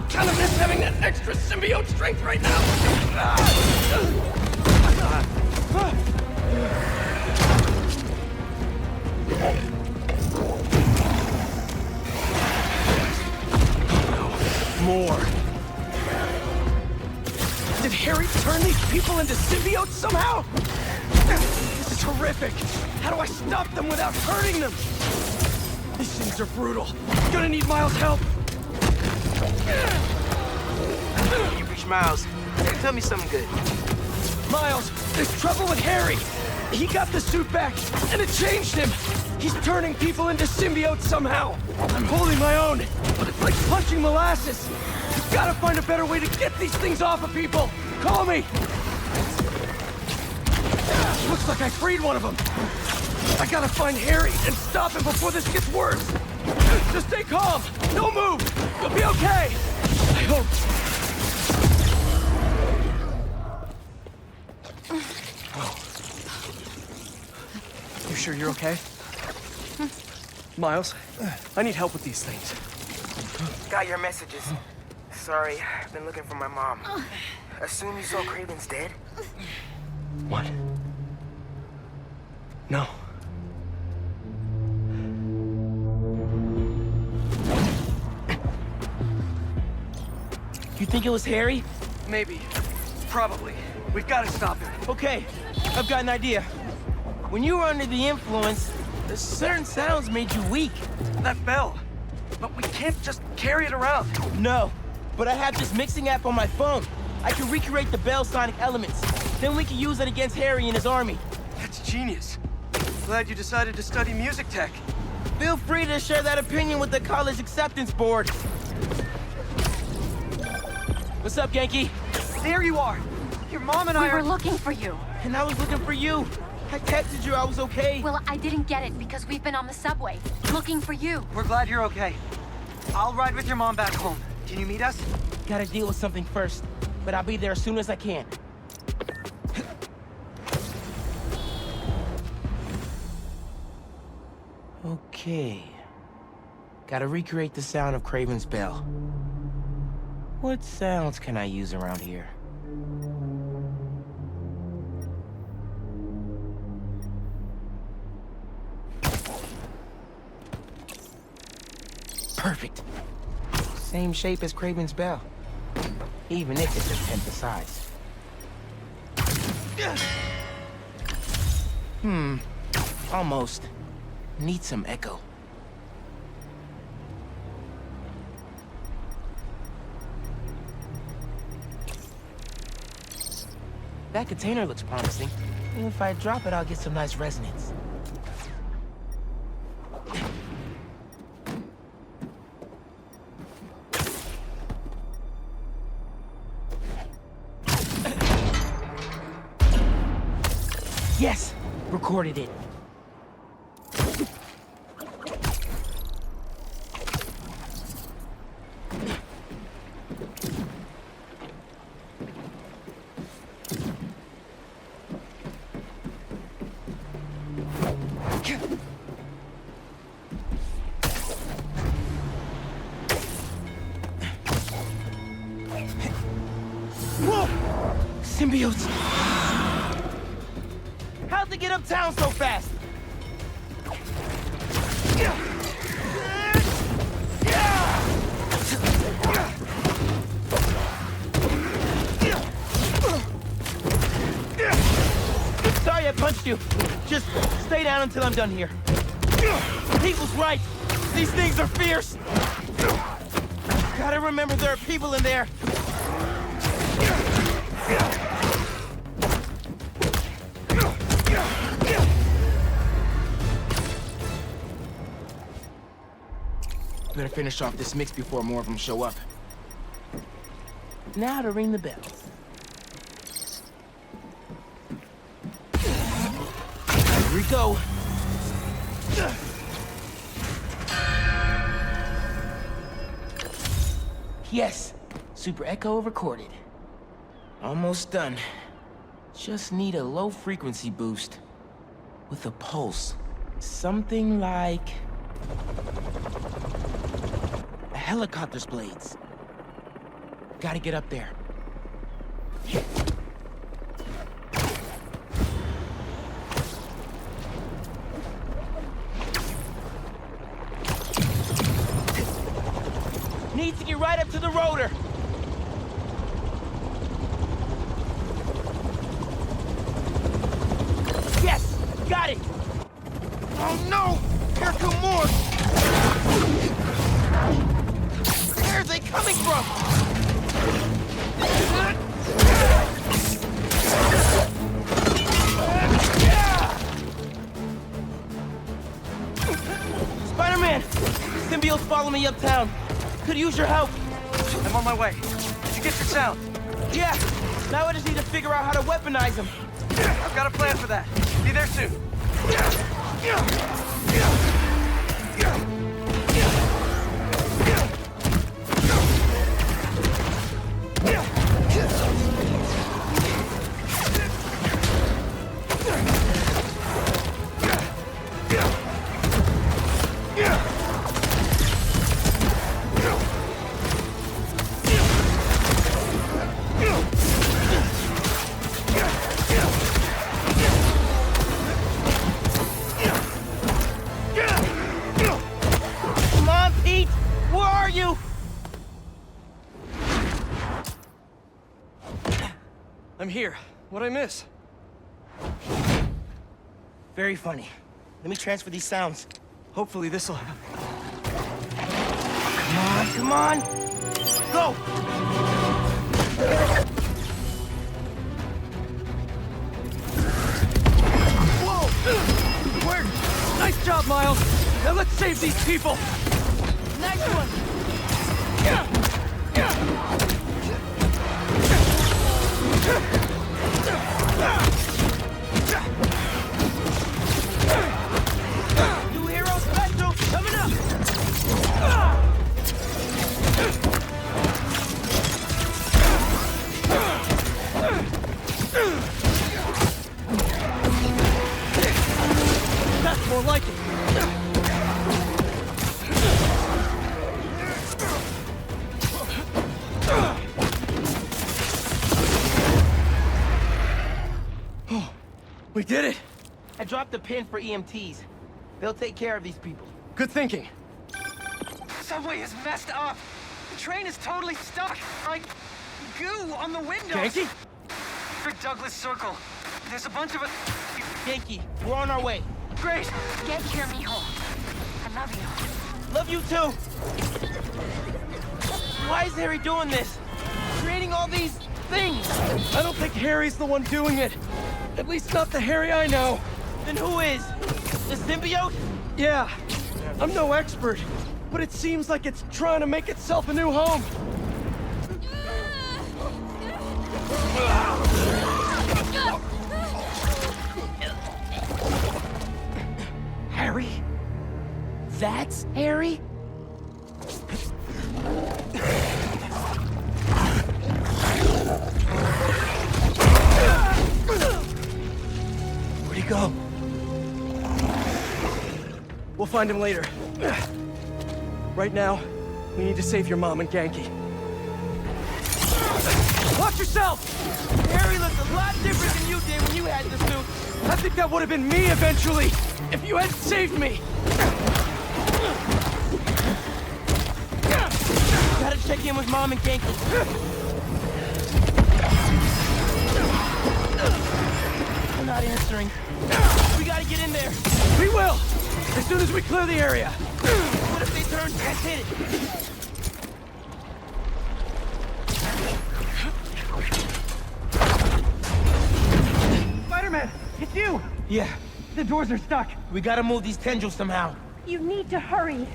K: Kind of miss having that extra symbiote strength right now. More. Did Harry turn these people into symbiotes somehow? This is horrific. How do I stop them without hurting them?
L: These things are brutal. Gonna need Miles' help.
G: You reach Miles. Tell me something good.
L: Miles, there's trouble with Harry. He got the suit back, and it changed him. He's turning people into symbiotes somehow. I'm holding my own, but it's like punching molasses. You've gotta find a better way to get these things off of people. Call me. Looks like I freed one of them. I gotta find Harry and stop him before this gets worse. Just stay calm. Don't move. You'll be okay. I hope. You sure you're okay? Miles, I need help with these things.
G: Got your messages. Sorry, I've been looking for my mom. Assume you saw Kraven's dead?
L: What? No.
G: You think it was Harry?
L: Maybe. Probably. We've got to stop him.
G: Okay, I've got an idea. When you were under the influence, certain sounds made you weak.
L: That bell. But we can't just carry it around.
G: No, but I have this mixing app on my phone. I can recreate the bell sonic elements. Then we can use it against Harry and his army.
L: That's genius. Glad you decided to study music tech.
G: Feel free to share that opinion with the college acceptance board. What's up, Genki?
E: There you are! Your mom and I
V: We were looking for you.
G: And I was looking for you. I texted you I was okay.
V: Well, I didn't get it because we've been on the subway, looking for you.
E: We're glad you're okay. I'll ride with your mom back home. Can you meet us?
G: Gotta deal with something first, but I'll be there as soon as I can. Okay. Gotta recreate the sound of Kraven's bell. What sounds can I use around here? Perfect. Same shape as Kraven's bell. Even if it's a tenth the size. Almost. Need some echo. That container looks promising. And if I drop it, I'll get some nice resonance. Yes! Recorded it. Whoa! Symbiotes! How'd they get uptown so fast? Sorry I punched you. Just stay down until I'm done here. He was right. These things are fierce. Gotta remember there are people in there. Better finish off this mix before more of them show up. Now to ring the bells. Here we go. Yes, Super Echo recorded. Almost done. Just need a low frequency boost. With a pulse. Something like a helicopter's blades. Gotta get up there. Need to get right up to the rotor. Yes, got it. Oh no, here come more.
L: coming from? Spider-Man! Symbiote's following me uptown. Could use your help.
E: I'm on my way. Did you get your sound?
L: Yeah. Now I just need to figure out how to weaponize him.
E: I've got a plan for that. Be there soon.
L: Come on, Pete! Where are you? I'm here. What'd I miss? Very funny. Let me transfer these sounds. Hopefully this'll help. Come on! Go!
A: Whoa! Word! Nice job, Miles! Now let's save these people!
L: Next one! New hero special coming up!
A: That's more like it!
L: We did it! I dropped the pin for EMTs. They'll take care of these people.
A: Good thinking.
E: Subway is messed up. The train is totally stuck. Like goo on the windows.
A: Yankee?
E: Rick Douglas Circle. There's a bunch of it.
L: Yankee, we're on our way.
E: Great.
Q: Get here, mijo. I love you.
L: Love you too. Why is Harry doing this? Creating all these things.
A: I don't think Harry's the one doing it. At least not the Harry I know.
L: Then who is? The symbiote?
A: Yeah. I'm no expert, but it seems like it's trying to make itself a new home.
L: Harry? That's Harry?
A: Where'd he go? We'll find him later. Right now, we need to save your mom and Genki. Watch yourself!
L: Harry looks a lot different than you did when you had the suit.
A: I think that would have been me eventually, if you hadn't saved me.
L: Gotta check in with Mom and Genki. They're not answering. We gotta get in there.
A: We will! As soon as we clear the area.
L: What if they turn? Let's hit it.
A: Spider-Man, it's you!
L: Yeah,
A: The doors are stuck.
L: we gotta move these tendrils somehow.
Q: You need to hurry.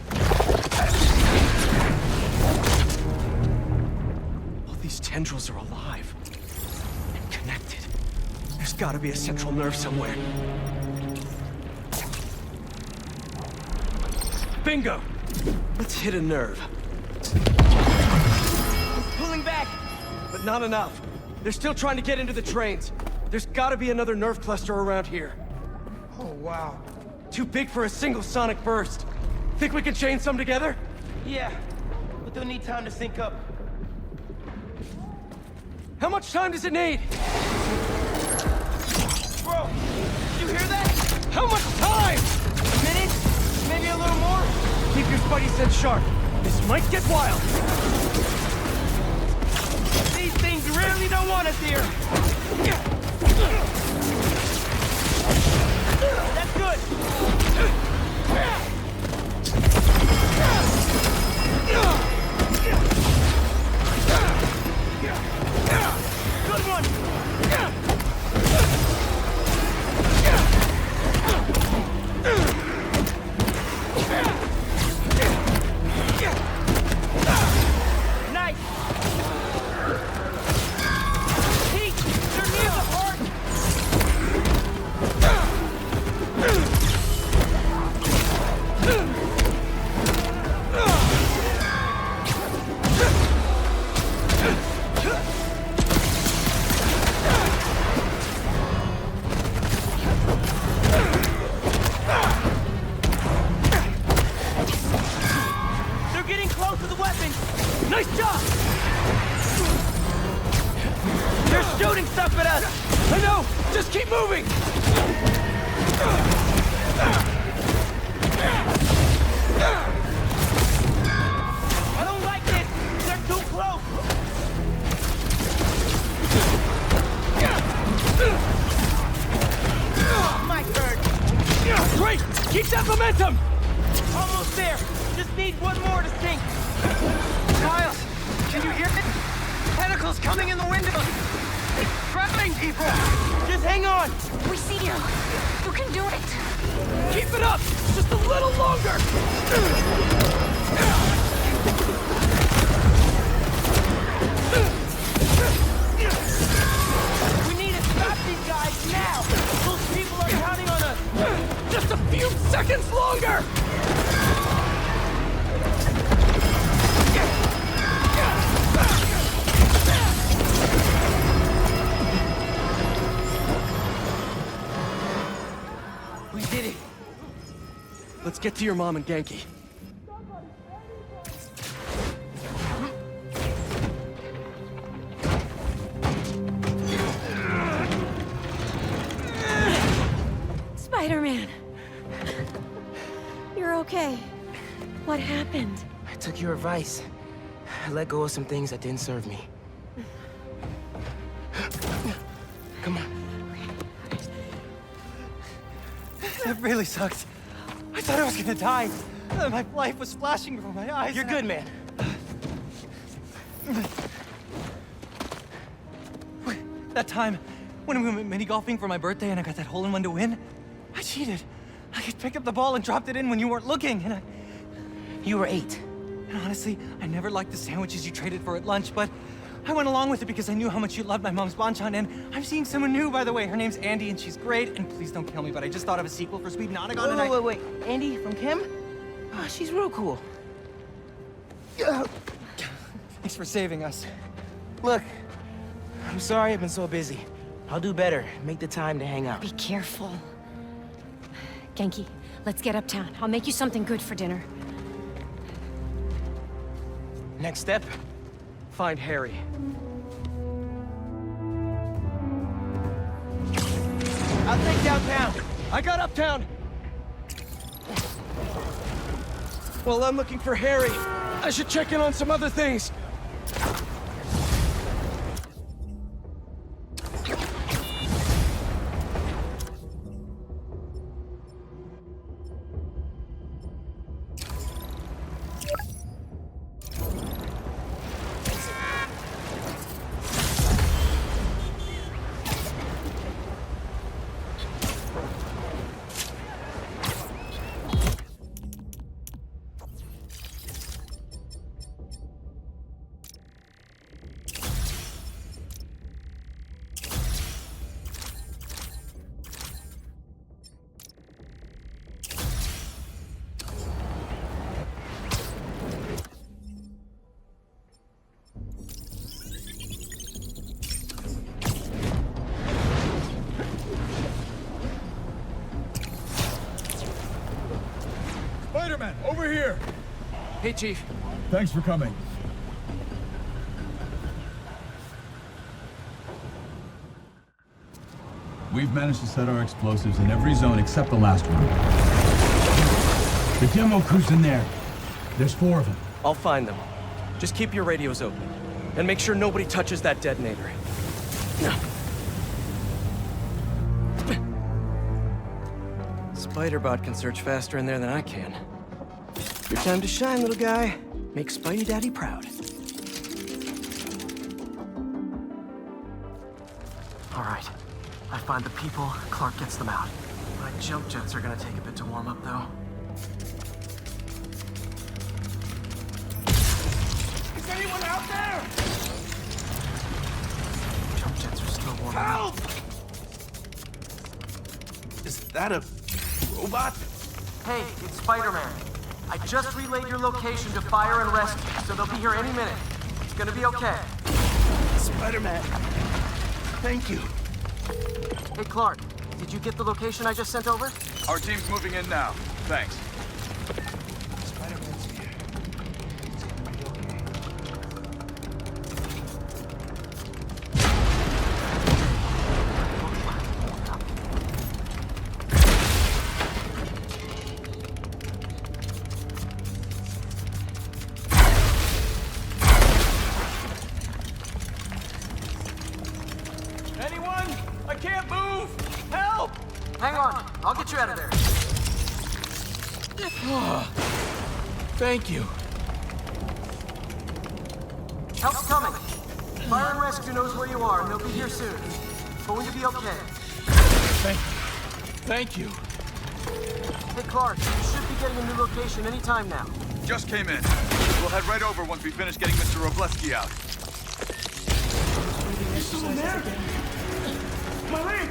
A: All these tendrils are alive. And connected. There's gotta be a central nerve somewhere. Bingo! Let's hit a nerve.
L: Pulling back.
A: But not enough. They're still trying to get into the trains. There's gotta be another nerve cluster around here.
L: Oh, wow.
A: Too big for a single sonic burst. Think we can chain some together?
L: Yeah, but they'll need time to sync up.
A: How much time does it need?
L: Bro, did you hear that?
A: How much time?
L: A minute? Maybe a little more?
A: Keep your spidey sense sharp. This might get wild.
L: These things really don't want us here. That's good.
A: Nice job! They're shooting stuff at us!
L: I know! Just keep moving!
A: I don't like this! They're too close! My turn!
L: Great! Keep that momentum!
A: Almost there! Just need one more to sink!
E: Miles, can you hear it? Tentacles coming in the windows! It's trapping people!
A: Just hang on!
V: We see you. You can do it.
L: Keep it up! Just a little longer!
A: We need to stop these guys now! Those people are counting on us!
L: Just a few seconds longer!
A: We did it!
L: Let's get to your mom and Genki.
V: Spider-Man. You're okay. What happened?
G: I took your advice. I let go of some things that didn't serve me. Come on.
A: That really sucks. I thought I was gonna die. My life was flashing before my eyes.
G: You're good, man.
A: That time, when we went mini-golfing for my birthday and I got that hole-in-one to win, I cheated. I could pick up the ball and dropped it in when you weren't looking, and
G: You were 8.
A: And honestly, I never liked the sandwiches you traded for at lunch, but I went along with it because I knew how much you loved my mom's banchan, and I'm seeing someone new, by the way. Her name's Andy, and she's great, and please don't kill me, but I just thought of a sequel for Sweet Nonagon, and
G: Wait. Andy from Kim? Oh, she's real cool.
A: Thanks for saving us.
G: Look, I'm sorry I've been so busy. I'll do better. Make the time to hang out.
V: Be careful. Genki, let's get uptown. I'll make you something good for dinner.
G: Next step, find Harry.
L: I'll take downtown. I got uptown. Well, I'm looking for Harry. I should check in on some other things.
N: Spider-Man, over here!
L: Hey, Chief.
N: Thanks for coming. We've managed to set our explosives in every zone except the last one. The demo crew's in there. There's 4 of them.
K: I'll find them. Just keep your radios open. And make sure nobody touches that detonator. Spider-Bot can search faster in there than I can. Your time to shine, little guy. Make Spidey Daddy proud. All right. I find the people, Clark gets them out. My jump jets are gonna take a bit to warm up, though.
A: Is anyone out there?
K: Jump jets are still warming
A: Help!
K: up.
F: Is that a robot?
G: Hey, it's Spider-Man. I just relayed your location to fire and rescue, so they'll be here any minute. It's gonna be okay.
F: Spider-Man. Thank you.
G: Hey, Clark, did you get the location I just sent over?
N: Our team's moving in now. Thanks.
F: Spider-Man's here. It's gonna be okay.
L: Thank you.
C: Help's coming. Fire and Rescue knows where you are, and they'll be here soon. Going to be okay.
L: Thank you.
C: Hey, Clark, you should be getting a new location anytime now.
R: Just came in. We'll head right over once we finish getting Mr. Robleski out.
L: My leg!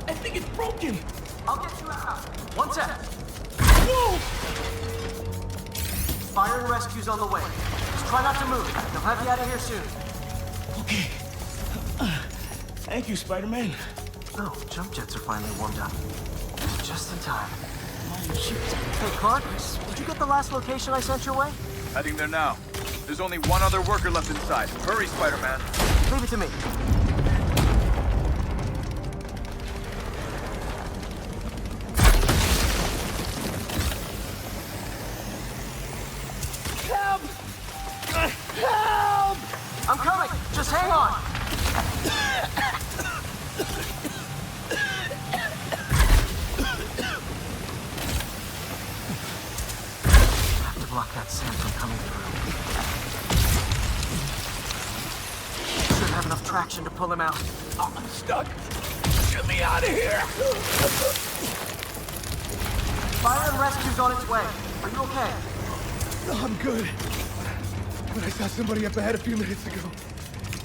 L: I think it's broken!
C: I'll get you out. One sec.
L: Whoa!
C: Fire and Rescue's on the way. Just try not to move. They'll have you out of here soon.
H: Okay. Thank you, Spider-Man.
C: Oh, jump jets are finally warmed up. Just in time. Hey, Clark, did you get the last location I sent your way?
R: Heading there now. There's only one other worker left inside. Hurry, Spider-Man.
C: Leave it to me.
L: Help! Help!
C: I'm coming! Just hang on! Have to block that sand from coming through. Should have enough traction to pull him out.
L: Oh, I'm stuck! Get me out of here!
C: Fire and Rescue's on its way. Are you okay?
L: No, I'm good. But I saw somebody up ahead a few minutes ago.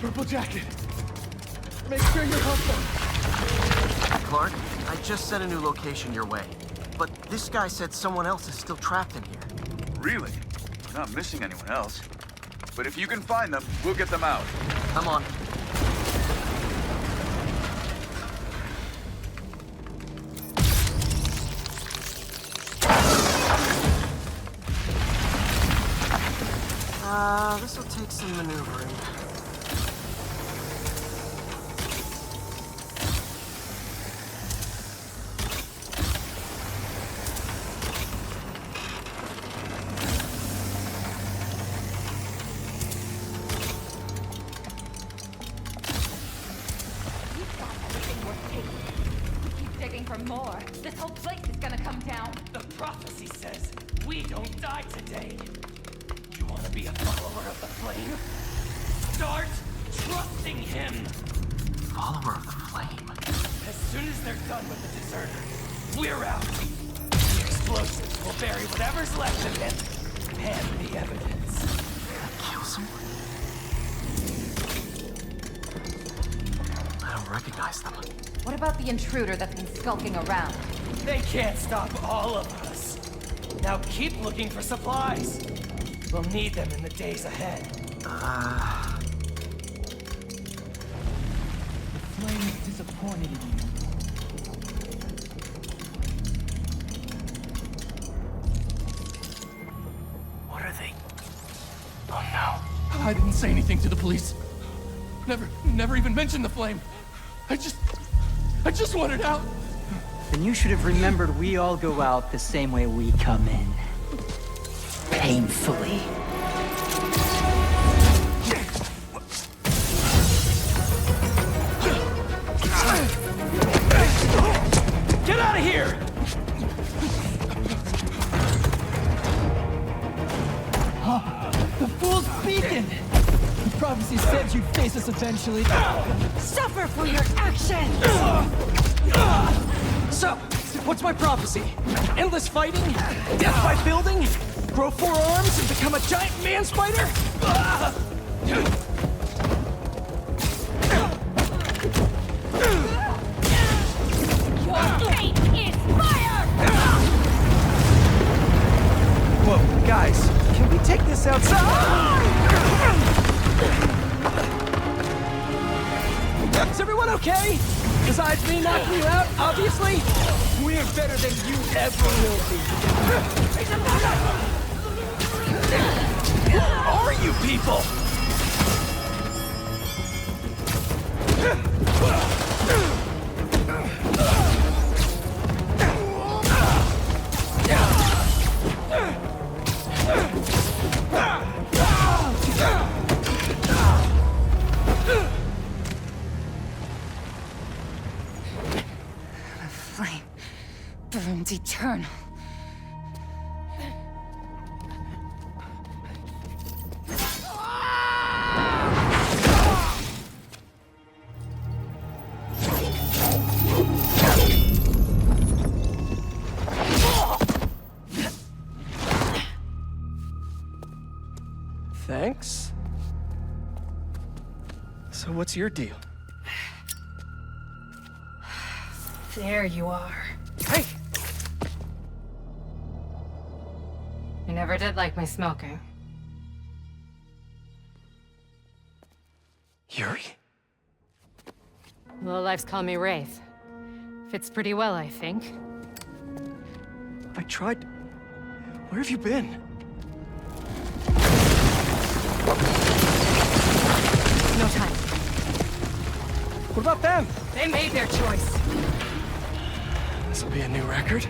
L: Purple jacket. Make sure you're helpful.
C: Clark, I just sent a new location your way. But this guy said someone else is still trapped in here.
R: Really? We're not missing anyone else. But if you can find them, we'll get them out.
C: Come on. This'll take some maneuvering.
U: For more. This whole place is gonna come down. The prophecy says we don't die today. You wanna be a follower of the flame? Start trusting him.
C: Follower of the flame?
U: As soon as they're done with the deserter, we're out. The explosives will bury whatever's left of him and the evidence.
C: Kill someone? I don't recognize them.
U: What about the intruder that's been skulking around? They can't stop all of us. Now keep looking for supplies. We'll need them in the days ahead.
A: The flame is disappointed in you.
L: What are they? Oh no. I didn't say anything to the police. Never even mentioned the flame. I just wanted out.
P: Then you should have remembered we all go out the same way we come in. Painfully.
A: Get out of here! Huh? The fool's beacon! The prophecy said you'd face us eventually.
M: Suffer for your actions!
A: So, what's my prophecy? Endless fighting? Death by building? Grow 4 arms and become a giant man spider?
U: Your fate is fire!
A: Whoa, guys, can we take this outside? Is everyone okay? Besides me knocking you out, obviously? We're better than you ever will be. Who are you people?
U: Flame burns eternal.
L: Thanks. So what's your deal?
V: There you are.
L: Hey!
V: You never did like my smoking.
L: Yuri?
V: Lowlifes call me Wraith. Fits pretty well, I think.
L: I tried... Where have you been?
V: No time.
L: What about them?
V: They made their choice.
L: This'll be a new record.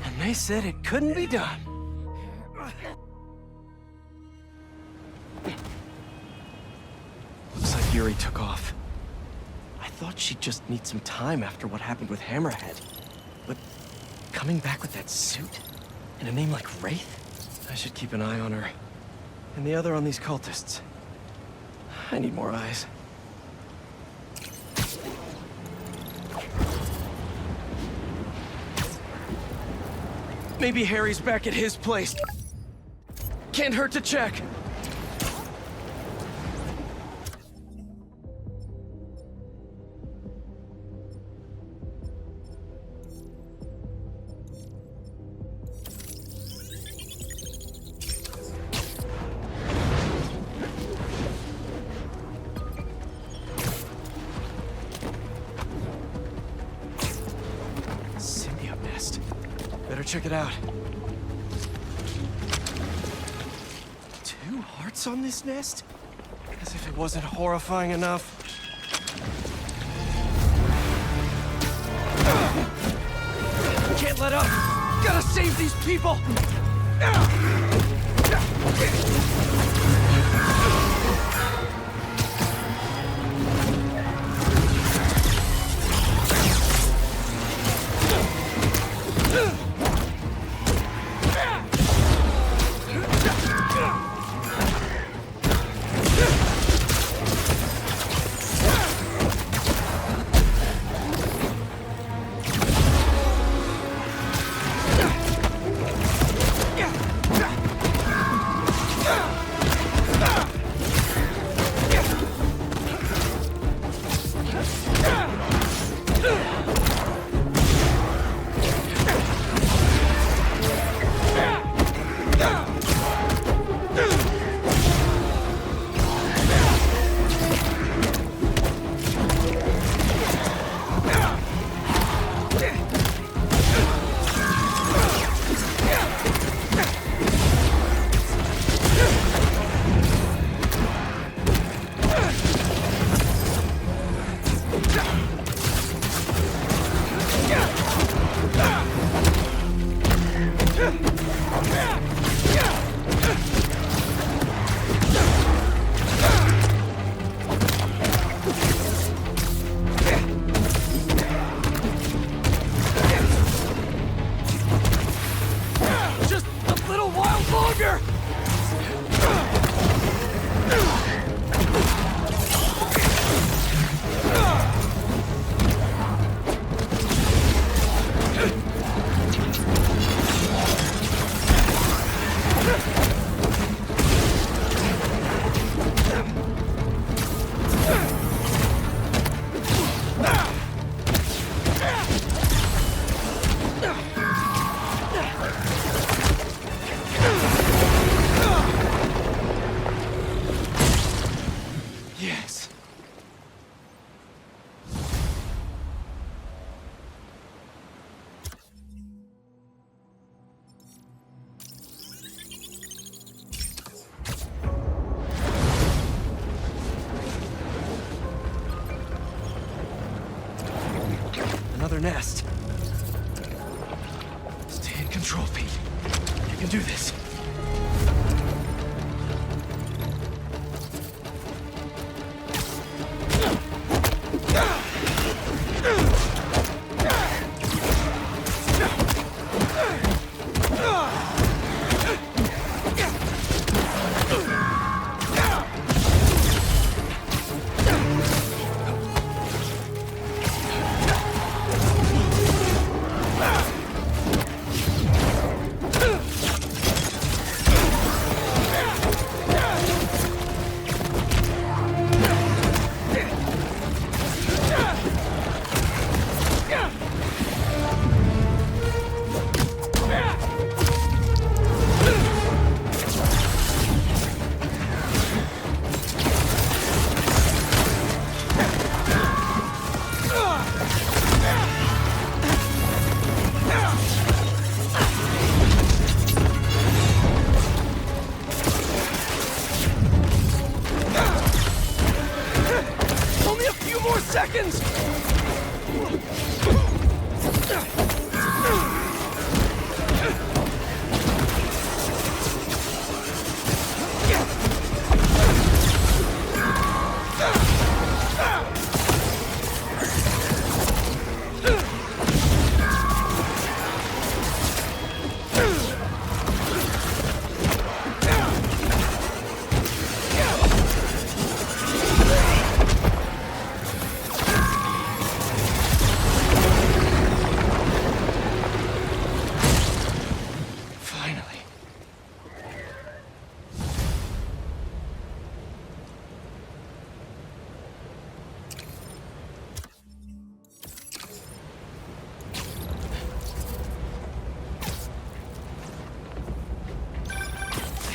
L: And they said it couldn't be done. Looks like Yuri took off. I thought she'd just need some time after what happened with Hammerhead. But coming back with that suit? And a name like Wraith? I should keep an eye on her. And the other on these cultists. I need more eyes. Maybe Harry's back at his place. Can't hurt to check. Symbiote nest. Better check it out. 2 hearts on this nest? As if it wasn't horrifying enough. Can't let up! Gotta save these people! Another nest. Stay in control, Pete. You can do this.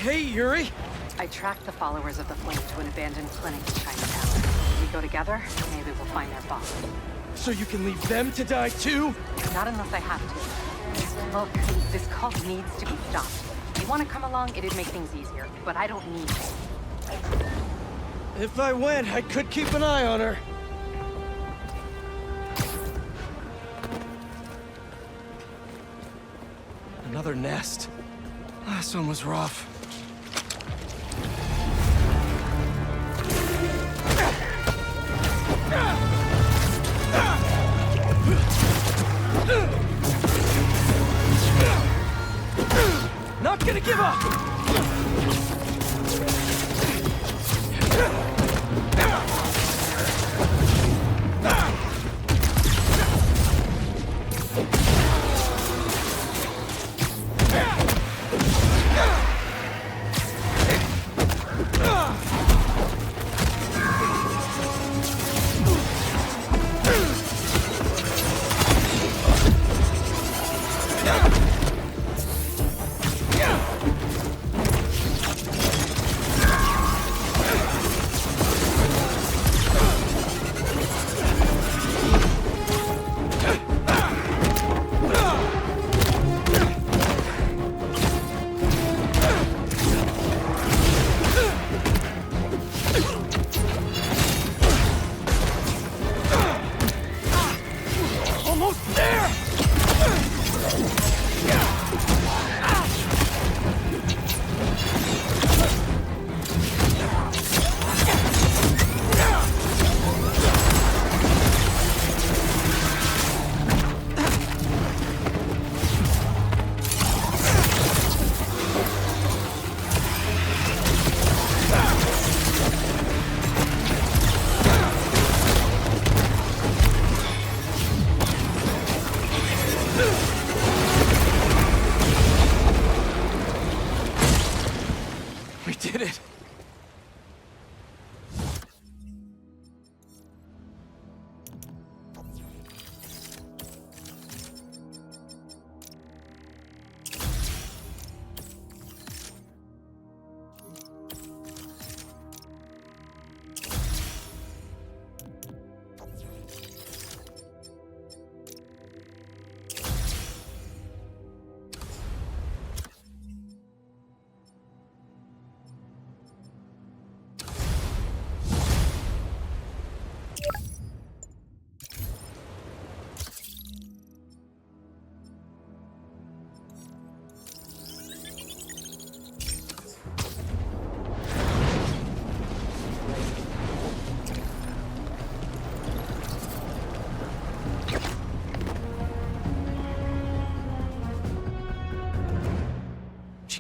L: Hey, Yuri!
B: I tracked the followers of the Flame to an abandoned clinic in Chinatown. If we go together, maybe we'll find their boss.
L: So you can leave them to die too?
B: Not unless I have to. Look, this cult needs to be stopped. If you want to come along, it'd make things easier, but I don't need to.
L: If I went, I could keep an eye on her. Another nest. Last one was rough. Not gonna give up!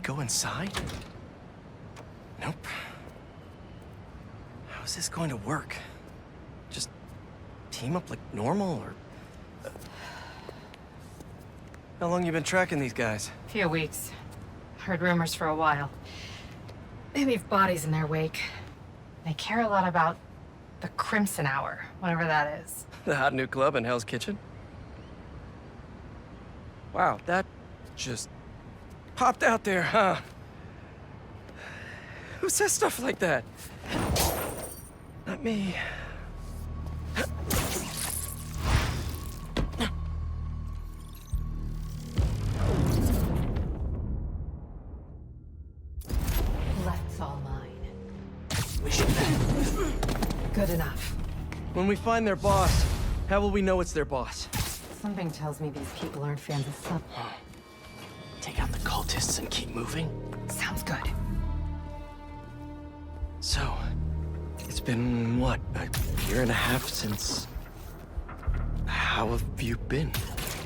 G: Go inside? Nope. How is this going to work? Just team up like normal, or... How long you been tracking these guys?
U: Few weeks. Heard rumors for a while. They leave bodies in their wake. They care a lot about the Crimson Hour, whatever that is.
G: The hot new club in Hell's Kitchen? Wow, that just popped out there, huh? Who says stuff like that? Not me.
U: Left's all mine.
G: We should...
U: Good enough.
L: When we find their boss, How will we know it's their boss?
B: Something tells me these people aren't fans of sub.
K: Take out the cultists and keep moving?
B: Sounds good.
K: So, it's been, what, a year and a half since... How have you been?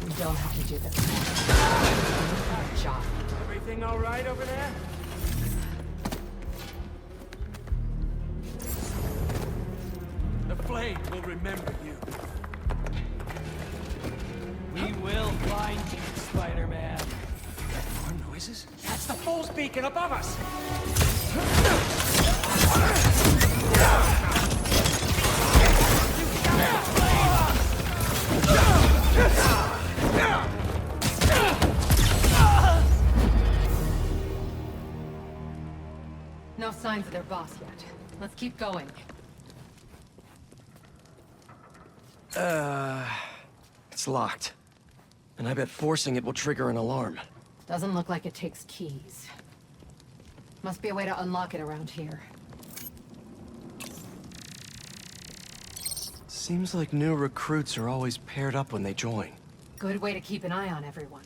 B: You don't have to do this. Good job.
L: Everything all right over there? The flame will remember you.
A: We will find you, Spider-Man.
L: More noises?
A: That's the Fool's Beacon above us!
B: No signs of their boss yet. Let's keep going.
K: It's locked. And I bet forcing it will trigger an alarm.
B: Doesn't look like it takes keys. Must be a way to unlock it around here.
K: Seems like new recruits are always paired up when they join.
B: Good way to keep an eye on everyone.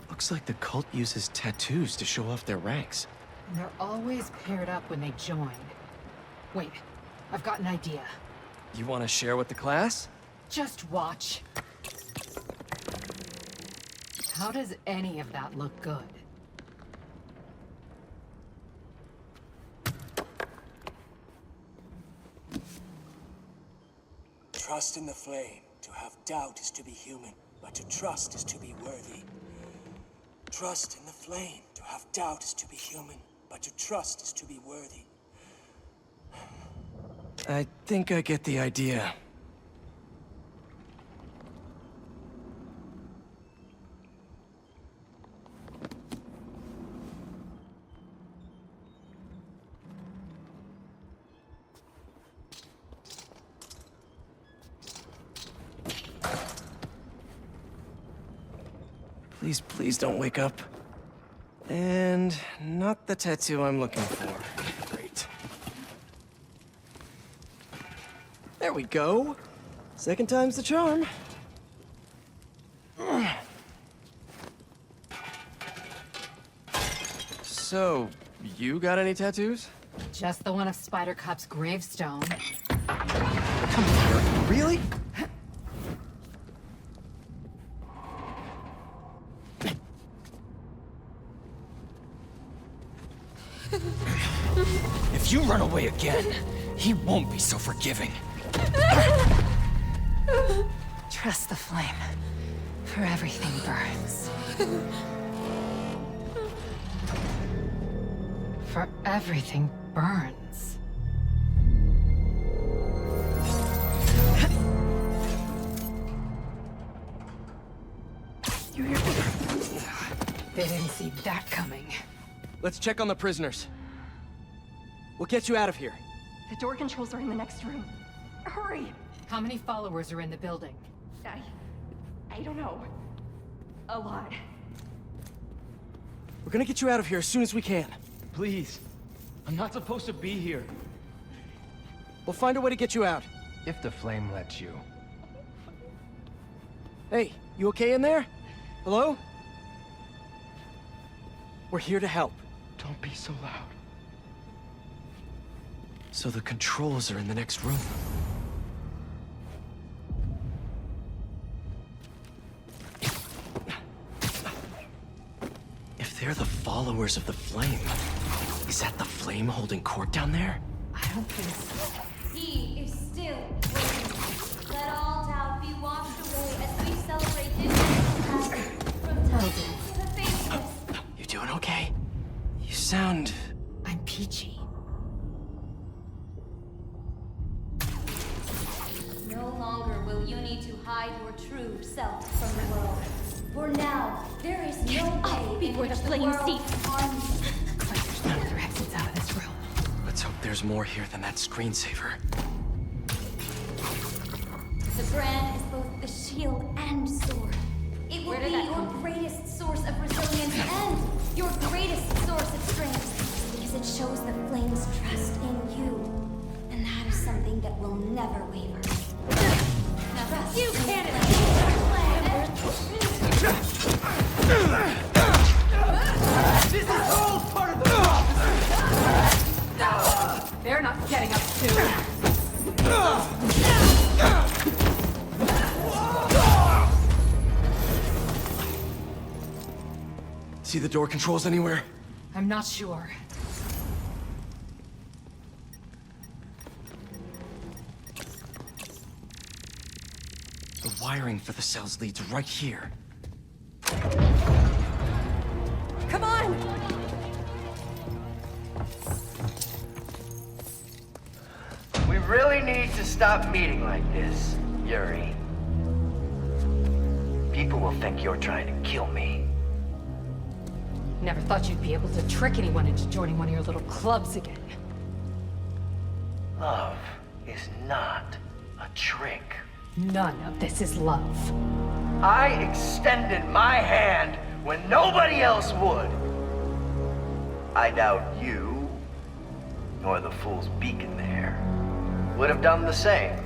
K: Looks like the cult uses tattoos to show off their ranks.
B: And they're always paired up when they join. Wait, I've got an idea.
K: You want to share with the class?
B: Just watch. How does any of that look good?
O: Trust in the flame. To have doubt is to be human, but to trust is to be worthy. Trust in the flame. To have doubt is to be human, but to trust is to be worthy.
K: I think I get the idea. Please, please don't wake up. And not the tattoo I'm looking for. Great. There we go. Second time's the charm. So, you got any tattoos?
B: Just the one of Spider Cop's gravestone.
K: Come on, really?
A: If you run away again, he won't be so forgiving.
B: Trust the flame, for everything burns. For everything burns. They didn't see that coming.
L: Let's check on the prisoners. We'll get you out of here.
Q: The door controls are in the next room. Hurry!
B: How many followers are in the building?
Q: I don't know. A lot.
L: We're gonna get you out of here as soon as we can.
A: Please. I'm not supposed to be here.
L: We'll find a way to get you out.
A: If the flame lets you.
L: Hey, you okay in there? Hello? We're here to help.
A: Don't be so loud.
K: So the controls are in the next room. If they're the followers of the flame, is that the flame holding court down there?
B: I don't think so.
T: He is still waiting. Let all doubt be washed away as we celebrate this from time to the faceless.
K: You doing okay? You sound...
B: I'm peachy.
T: No longer will you need to hide your true self from the world. For now, there is no way
V: before the flame ceases.
B: Looks like there's no other exits out of this room.
K: Let's hope there's more here than that screensaver.
T: The brand is both the shield and sword. It will be your greatest source of resilience and your greatest source of strength. Is it shows the flame's trust in you. And that is something that will never waver. Now trust you can't
U: This is all part of the prophecy! They're not getting up soon.
L: See the door controls anywhere?
U: I'm not sure.
L: The wiring for the cells leads right here.
U: Come on!
J: We really need to stop meeting like this, Yuri. People will think you're trying to kill me.
U: Never thought you'd be able to trick anyone into joining one of your little clubs again.
J: Love is not a trick.
U: None of this is love.
J: I extended my hand when nobody else would. I doubt you, nor the fool's beacon there, would have done the same.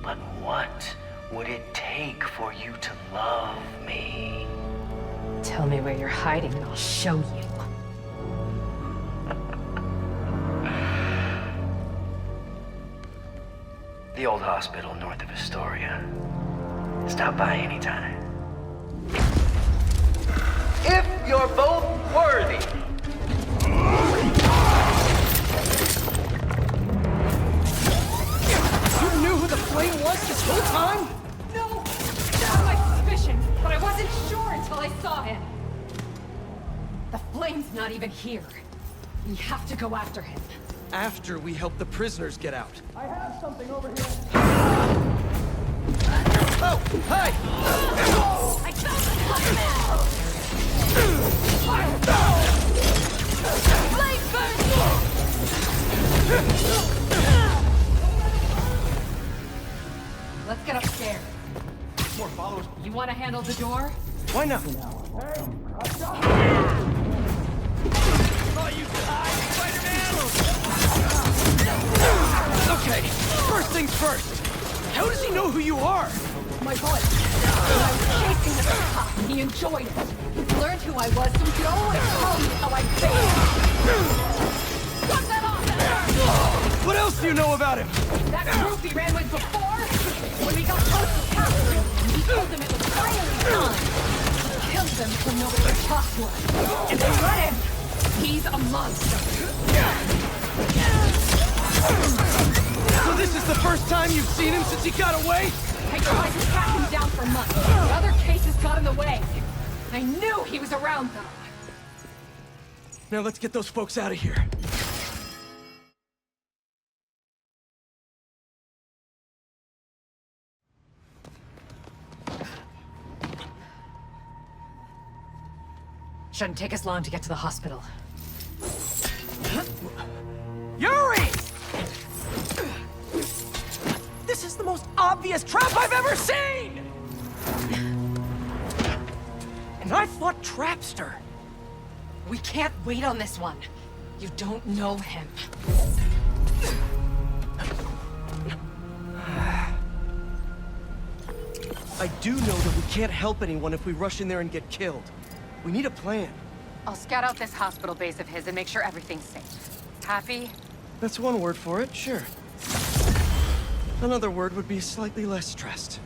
J: But what would it take for you to love me?
U: Tell me where you're hiding and I'll show you.
J: The old hospital north of Astoria. Stop by anytime. If you're both worthy.
L: You knew who the flame was this whole time?
U: No! That was my suspicion, but I wasn't sure until I saw him. The flame's not even here. We have to go after him.
L: After we help the prisoners get out.
A: I have something over here.
L: Oh, hey!
U: I found the flame! Flame burn! Let's get upstairs.
L: More followers.
U: You want to handle the door?
L: Why not? Okay, first things first. How does he know who you are?
U: My voice. When I was chasing the cop, he enjoyed it. He learned who I was, so he could always tell me how I feel. Cut that off!
L: What else do you know about him?
U: That group he ran with before? When we got close to capturing him, he told them it was finally time. He killed them so nobody could talk to us. And they let him. He's a monster.
L: So this is the first time you've seen him since he got away?
U: I tried to track him down for months, but other cases got in the way. I knew he was around, though.
L: Now let's get those folks out of here.
U: Shouldn't take us long to get to the hospital.
L: Yuri! This is the most obvious trap I've ever seen! And I fought Trapster.
U: We can't wait on this one. You don't know him.
L: I do know that we can't help anyone if we rush in there and get killed. We need a plan.
B: I'll scout out this hospital base of his and make sure everything's safe. Happy?
L: That's one word for it, sure. Another word would be slightly less stressed.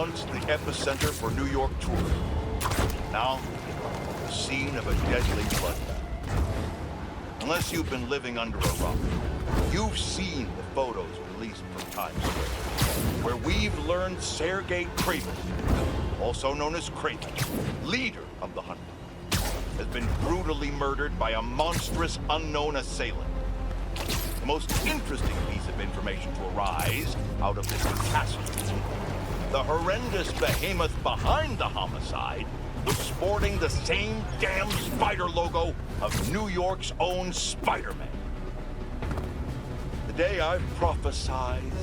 D: once the epicenter for New York tourism. Now, the scene of a deadly bloodbath. Unless you've been living under a rock, you've seen the photos released from Times Square, where we've learned Sergei Kraven, also known as Kraven, leader of the Hunt, has been brutally murdered by a monstrous unknown assailant. The most interesting piece of information to arise out of this catastrophe: the horrendous behemoth behind the homicide was sporting the same damn spider logo of New York's own Spider-Man. The day I've prophesied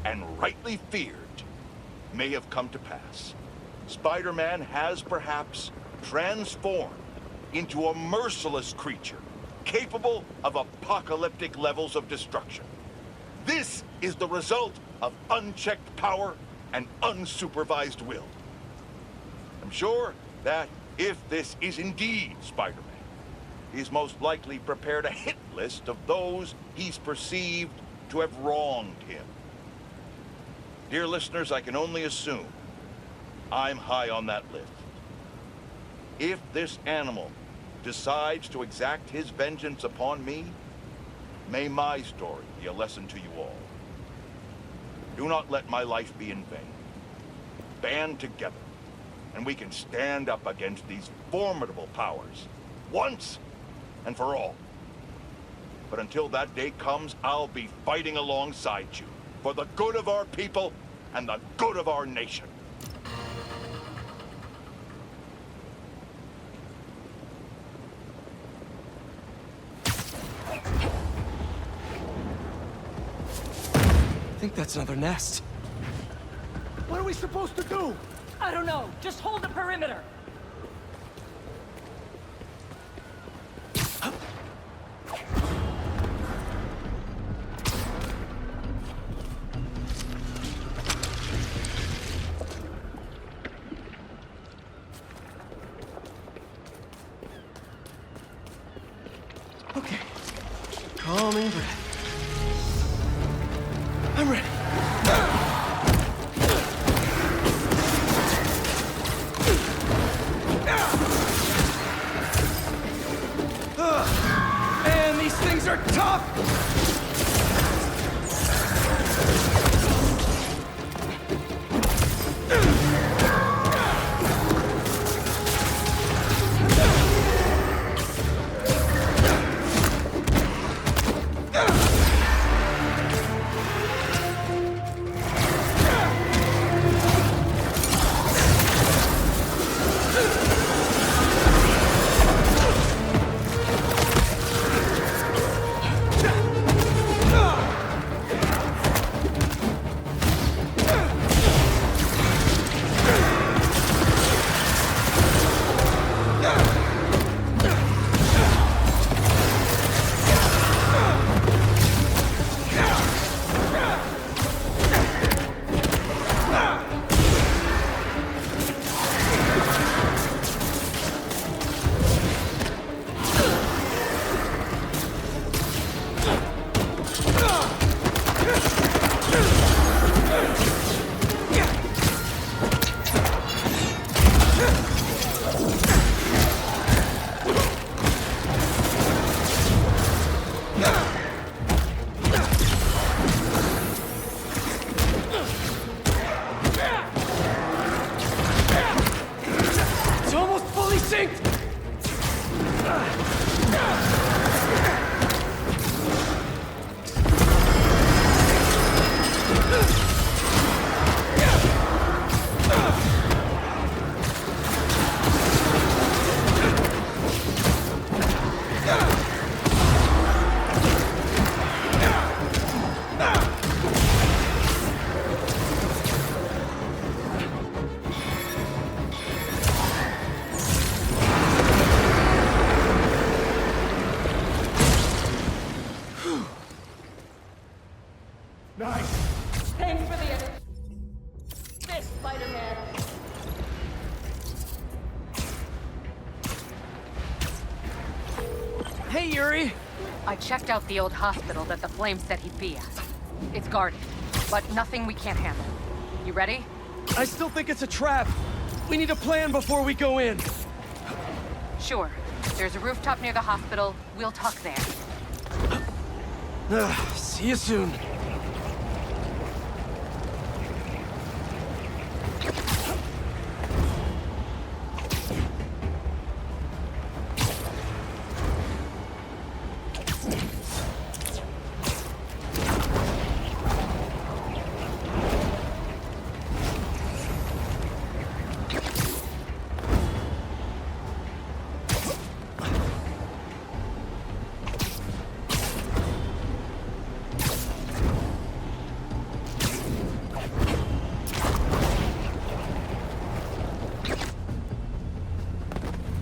D: and rightly feared may have come to pass. Spider-Man has perhaps transformed into a merciless creature capable of apocalyptic levels of destruction. This is the result of unchecked power and unsupervised will. I'm sure that if this is indeed Spider-Man, he's most likely prepared a hit list of those he's perceived to have wronged him. Dear listeners, I can only assume I'm high on that list. If this animal decides to exact his vengeance upon me, may my story be a lesson to you all. Do not let my life be in vain. Band together, and we can stand up against these formidable powers, once and for all. But until that day comes, I'll be fighting alongside you, for the good of our people and the good of our nation.
L: I think that's another nest.
A: What are we supposed to do?
U: I don't know. Just hold the perimeter.
L: Okay. Calming breath. I'm ready.
A: Man, these things are tough!
U: Hey, Yuri!
B: I checked out the old hospital that the Flame said he'd be at. It's guarded, but nothing we can't handle. You ready?
L: I still think it's a trap. We need a plan before we go in.
B: Sure. There's a rooftop near the hospital. We'll talk there.
L: See you soon.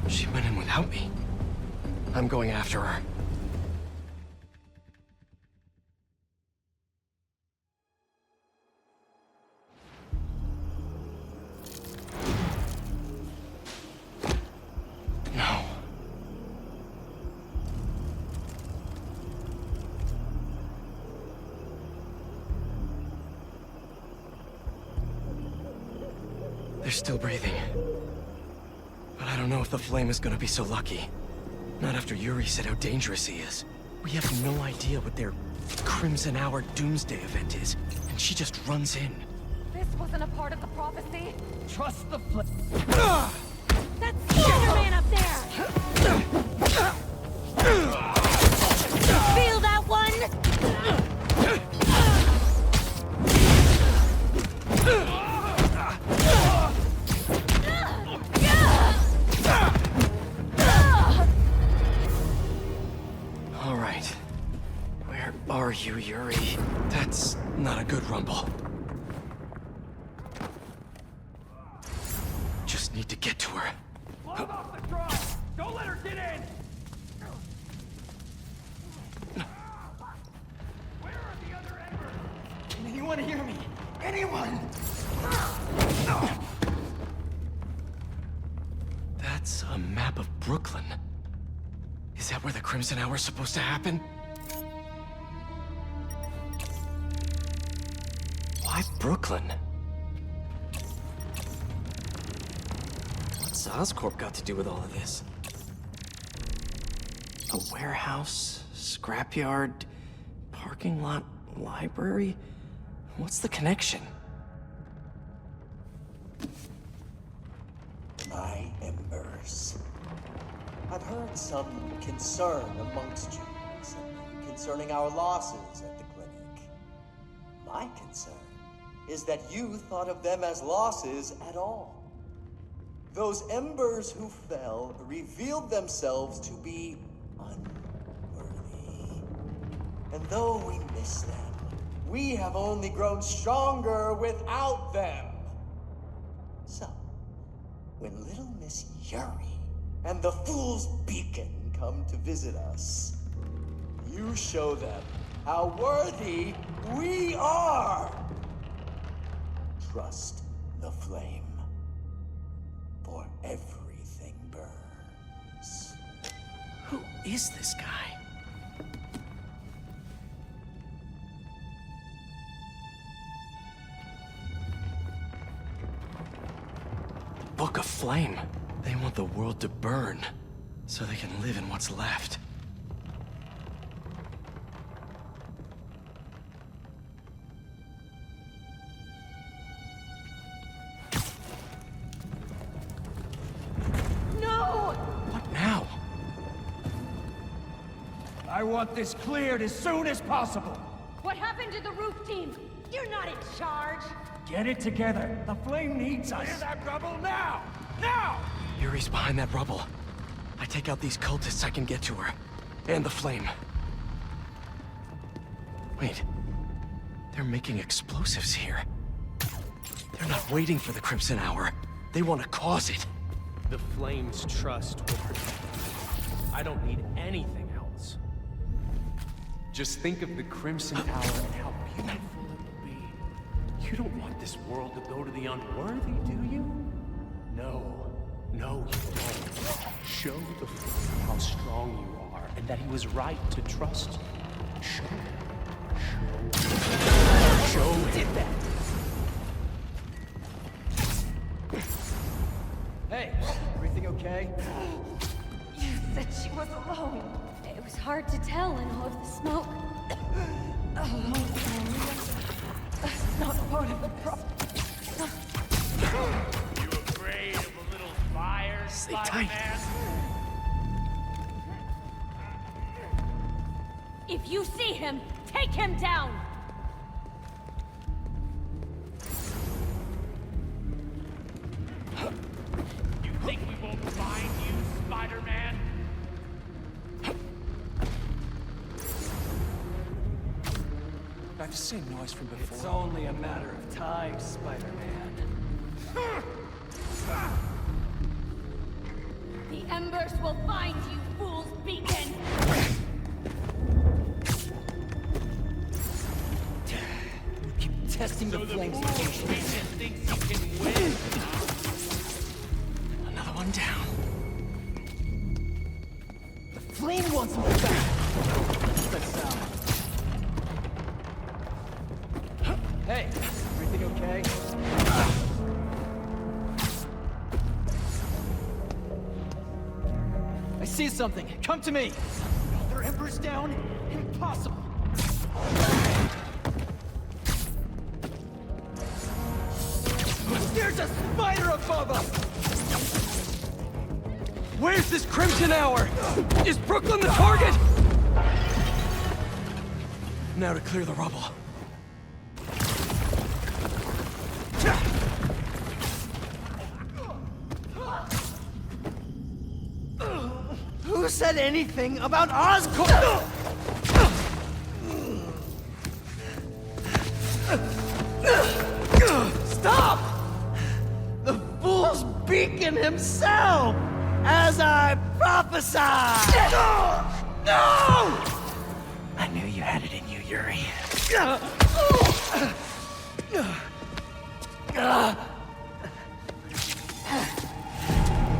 L: She went in without me. I'm going after her. No. They're still breathing. But I don't know if the flame is gonna be so lucky. Not after Yuri said how dangerous he is. We have no idea what their Crimson Hour Doomsday event is, and she just runs in.
U: This wasn't a part of the prophecy.
A: Trust the flame.
U: That's Spider-Man up there!
Q: Feel that one?
L: All right. Where are you, Yuri? That's not a good rumble. Just need to get to her.
A: Hold off the drive! Don't let her get in! Where are the other embers? Anyone hear me? Anyone?
L: That's a map of Brooklyn. Is that where the Crimson Hour is supposed to happen? Why Brooklyn? What's Oscorp got to do with all of this? A warehouse, scrapyard, parking lot, library? What's the connection?
J: My embers. I've heard some concern amongst you recently concerning our losses at the clinic. My concern is that you thought of them as losses at all. Those embers who fell revealed themselves to be unworthy. And though we miss them, we have only grown stronger without them. So, when little Miss Yuri and the Fool's Beacon come to visit us, you show them how worthy we are. Trust the flame, for everything burns.
L: Who is this guy? The Book of Flame. They want the world to burn, so they can live in what's left.
U: No!
L: What now?
A: I want this cleared as soon as possible.
U: What happened to the roof team? You're not in charge.
A: Get it together. The flame needs us. Clear that rubble now! Now!
L: Yuri's behind that rubble. I take out these cultists, I can get to her. And the flame. Wait. They're making explosives here. They're not waiting for the Crimson Hour. They want to cause it.
G: The flame's trust will protect me. I don't need anything else. Just think of the Crimson Hour and how beautiful it will be. You don't want this world to go to the unworthy, do you? No. No, you don't. Show the flame how strong you are and that he was right to trust you. Show him. Show him. Show him.
L: okay?
U: You said she was alone. It was hard to tell in all of the smoke. Alone. That's not part of the problem.
A: You afraid of a little fire,
L: Spider-Man?
U: If you see him, take him down!
A: You think we won't find you, Spider-Man?
L: I have the same noise from before.
P: It's only a matter of time, Spider-Man.
U: The embers will find you, fool's beacon!
P: You keep testing the flames.
A: Thinks he can win.
L: Another one down.
P: The flame wants him back. That's sound. Hey, everything okay? I see something. Come to me. Their embers down? Impossible.
L: There's a spider above us! Where's this Crimson Hour? Is Brooklyn the target? Now to clear the rubble.
P: Who said anything about Oscorp? Stop! The fool's beacon himself! As I prophesied! No!
G: I knew you had it in you, Yuri.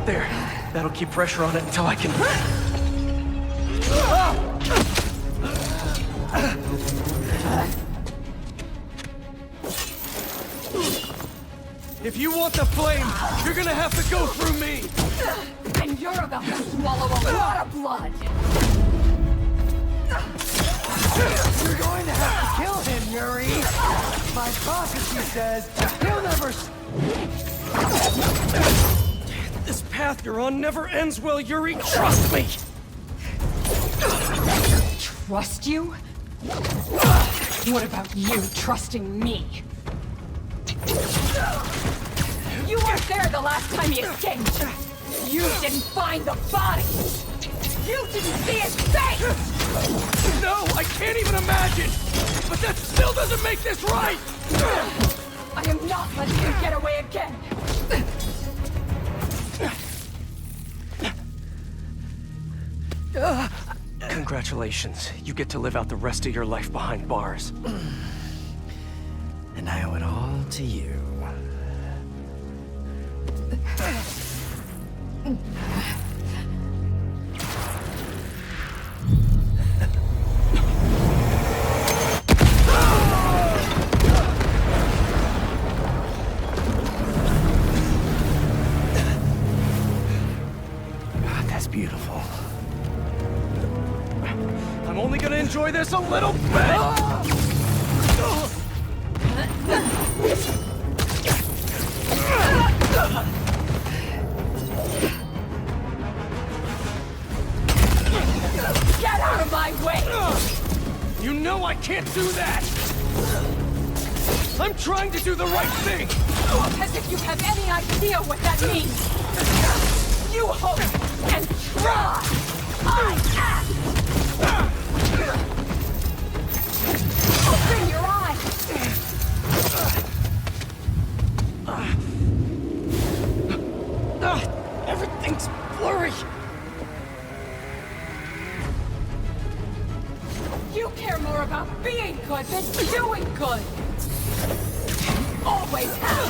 L: There. That'll keep pressure on it until I can... If you want the flame, you're gonna have to go through me!
U: And you're about to swallow a lot of blood!
P: You're going to have to kill him, Yuri! My prophecy says he'll never...
L: This path you're on never ends well, Yuri. Trust me!
U: Trust you? What about you trusting me? You weren't there the last time he escaped! You didn't find the body! You didn't see his face!
L: No, I can't even imagine! But that still doesn't make this right!
U: I am not letting you get away again!
L: Congratulations. You get to live out the rest of your life behind bars.
K: And I owe it all to you.
L: God, that's beautiful. I'm only gonna enjoy this a little bit!
U: Get out of my way!
L: You know I can't do that! I'm trying to do the right thing!
U: As if you have any idea what that means! You hope and try! I act! Open your eyes!
L: Everything's blurry!
U: You care more about being good than doing good! Always have!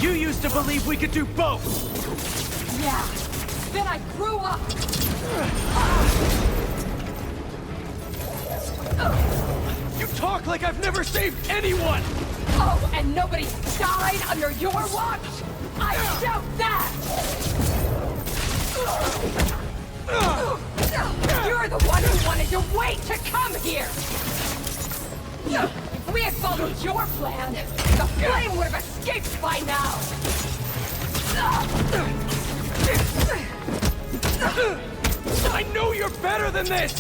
L: You used to believe we could do both!
U: Yeah, then I grew up!
L: You talk like I've never saved anyone!
U: Oh, and nobody died under your watch? I shout that! You're the one who wanted to wait to come here! If we had followed your plan, the flame would have escaped by now!
L: I know you're better than this!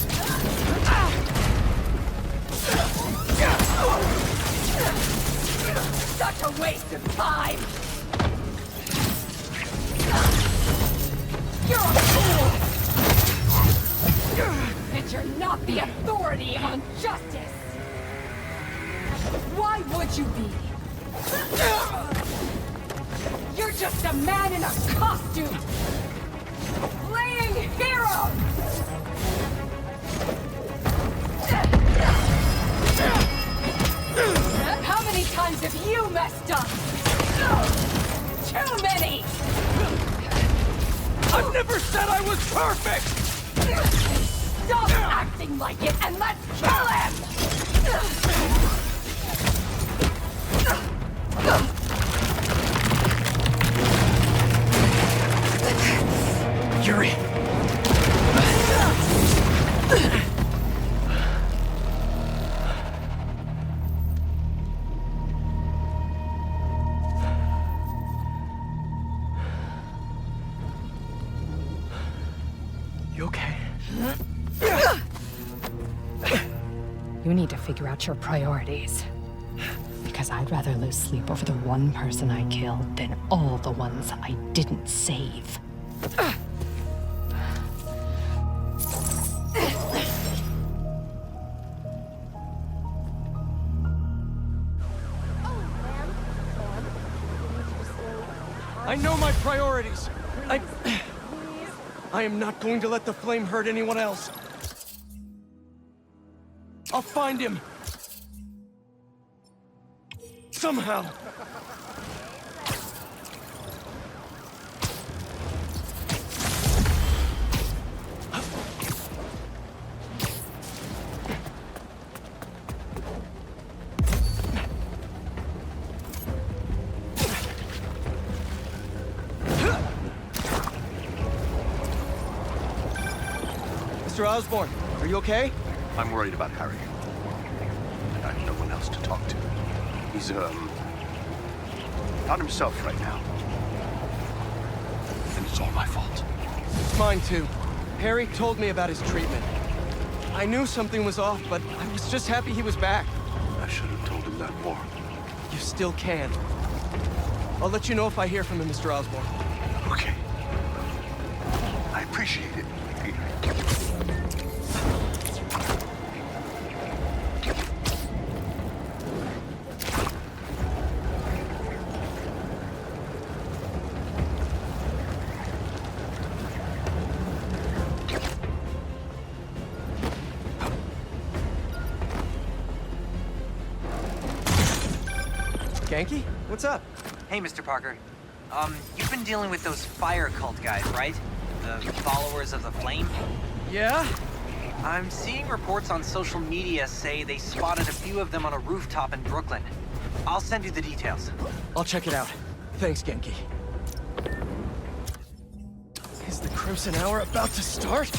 U: Such a waste of time! You're a fool! And you're not the authority on justice! Why would you be? You're just a man in a costume! Playing hero! How many times have you messed up? Too many!
L: I've never said I was perfect!
U: Stop acting like it and let's kill him!
L: Yuri! You okay?
B: You need to figure out your priorities. Because I'd rather lose sleep over the one person I killed than all the ones I didn't save.
L: I know my priorities. I am not going to let the flame hurt anyone else. I'll find him. Somehow. Mr. Osborn, are you okay?
I: I'm worried about Harry. And I have no one else to talk to. He's, not himself right now. And it's all my fault.
L: It's mine too. Harry told me about his treatment. I knew something was off, but I was just happy he was back.
I: I should have told him that more.
L: You still can. I'll let you know if I hear from him, Mr. Osborn.
I: Okay. I appreciate it, Peter.
L: Ganke? What's up?
E: Hey, Mr. Parker. You've been dealing with those fire cult guys, right? The followers of the flame?
L: Yeah?
E: I'm seeing reports on social media say they spotted a few of them on a rooftop in Brooklyn. I'll send you the details.
L: I'll check it out. Thanks, Ganke. Is the Crimson Hour about to start?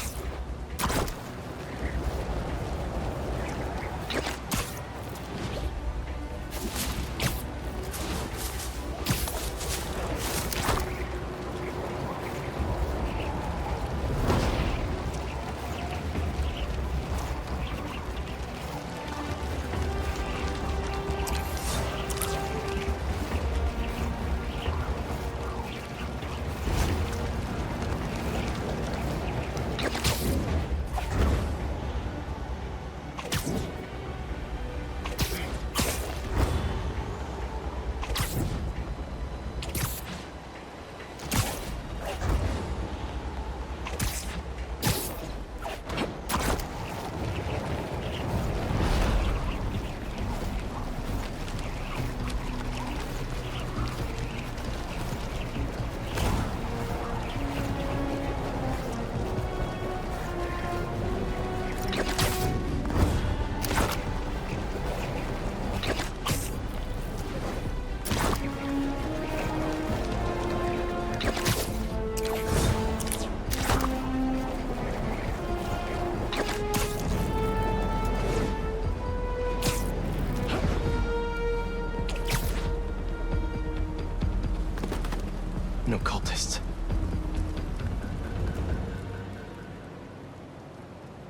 K: No cultists.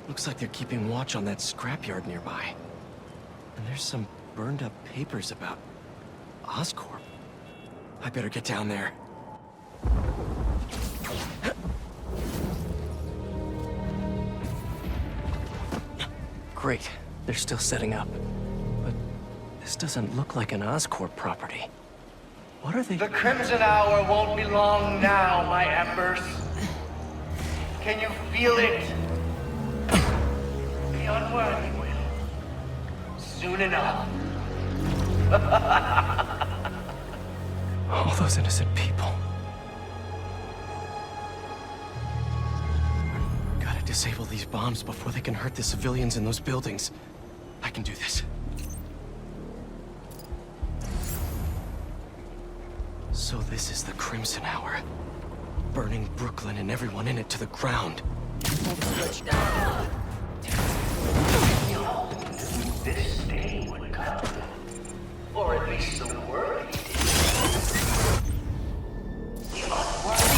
K: Looks like they're keeping watch on that scrapyard nearby. And there's some burned up papers about Oscorp. I better get down there. Great. They're still setting up. But this doesn't look like an Oscorp property. What are they...
J: The Crimson Hour won't be long now, my embers. Can you feel it? The unworthy will. Soon enough.
K: All those innocent people. Gotta disable these bombs before they can hurt the civilians in those buildings. I can do this. So this is the Crimson Hour. Burning Brooklyn and everyone in it to the ground.
J: This day would come. Or at least the worthy did. The unworthy.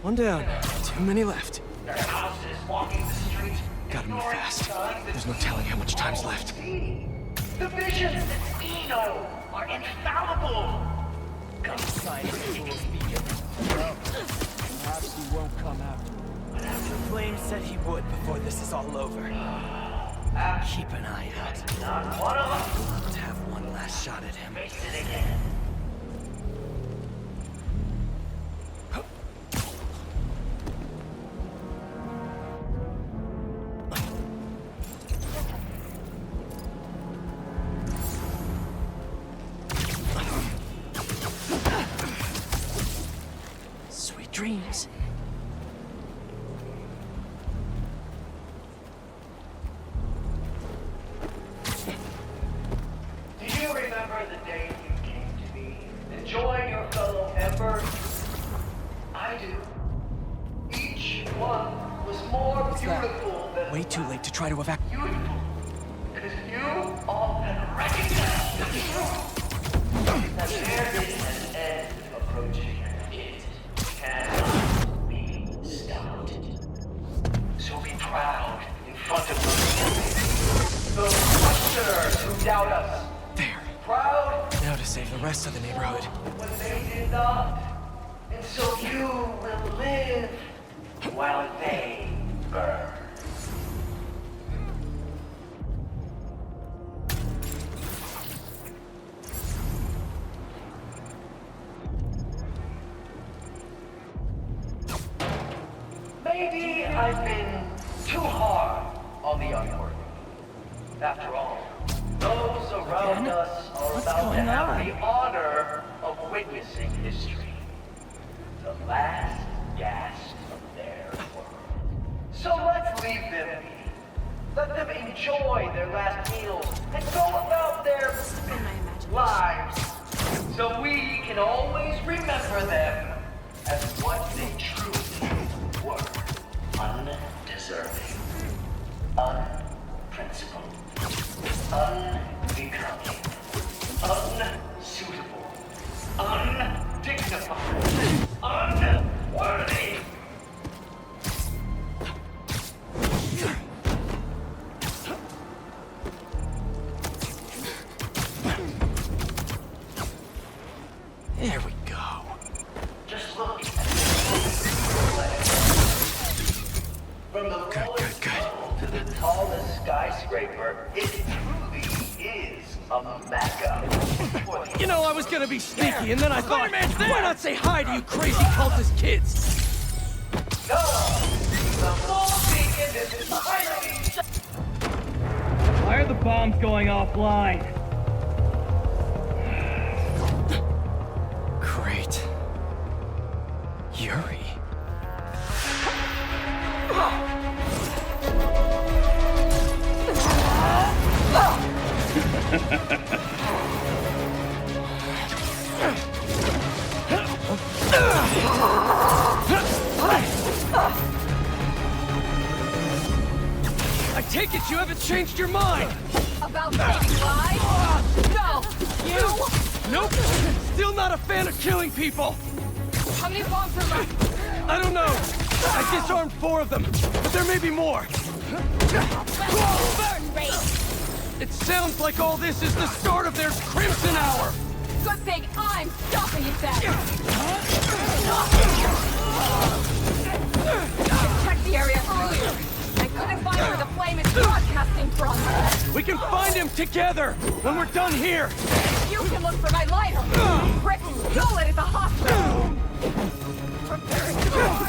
K: One down. Too many left.
J: Their houses walking the streets.
K: Gotta move fast. There's no telling how much time's left.
J: The visions that we know are infallible. Come inside and we will speak it.
A: Well, perhaps he won't come after. But after Flame said he would before this is all over. Keep an eye out.
J: Not one of us.
A: Let's have one last shot at him.
J: Face it again.
K: Sweet dreams.
J: Do you remember the day you came to me and joined your fellow embers? I do. Each one was more beautiful than
K: Way too late to try to evacuate.
J: beautiful. Because you all had recognized the truth. That there is an end approaching. It cannot be stopped. So be proud in front of those questioners who doubt us.
K: There.
J: Proud
K: Now to save the rest of the neighborhood.
J: when they did not. And so you will live while they burn. Maybe I've been too hard on the unworthy. After all, those around us are about to have the honor of witnessing history. The last gasp of their world. So let's leave them be. Let them enjoy their last meal and go about their lives. So we can always remember them as what they truly were. Undeserving. Unprincipled. Unbecoming. Unsuitable. Undignified. Unworthy.
K: There we go.
J: Just look at this. From the lowest level to the tallest skyscraper, it truly is a mecca.
L: You know, I was gonna be sneaky, and then I thought, why not say hi to you crazy cultist kids?
J: No! The full beacon is highly...
A: Why are the bombs going offline?
K: Great. Yuri.
L: I take it you haven't changed your mind!
U: About saving lives? No! You!
L: Nope! still not a fan of killing people!
U: How many bombs are left?
L: I don't know. I disarmed 4 of them, but there may be more.
U: Burn, Wraith!
L: It sounds like all this is the start of their Crimson Hour!
U: Good thing I'm stopping it then! I checked the area earlier. I couldn't find where the flame is broadcasting from.
L: We can find him together when we're done here!
U: You can look for my lighter! Rick stole it at the hospital! Preparing to die!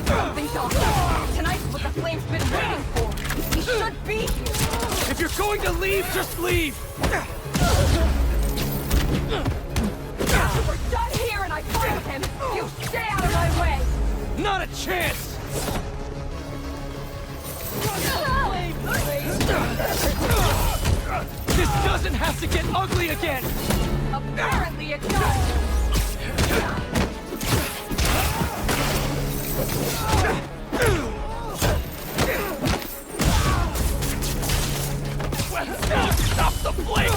U: Something's off. Tonight's what the flame's been waiting for. He should be here.
L: If you're going to leave, just leave!
U: We're done here and I find him. You stay out of my way.
L: Not a chance! This doesn't have to get ugly again!
U: Apparently it does.
L: Stop the flame!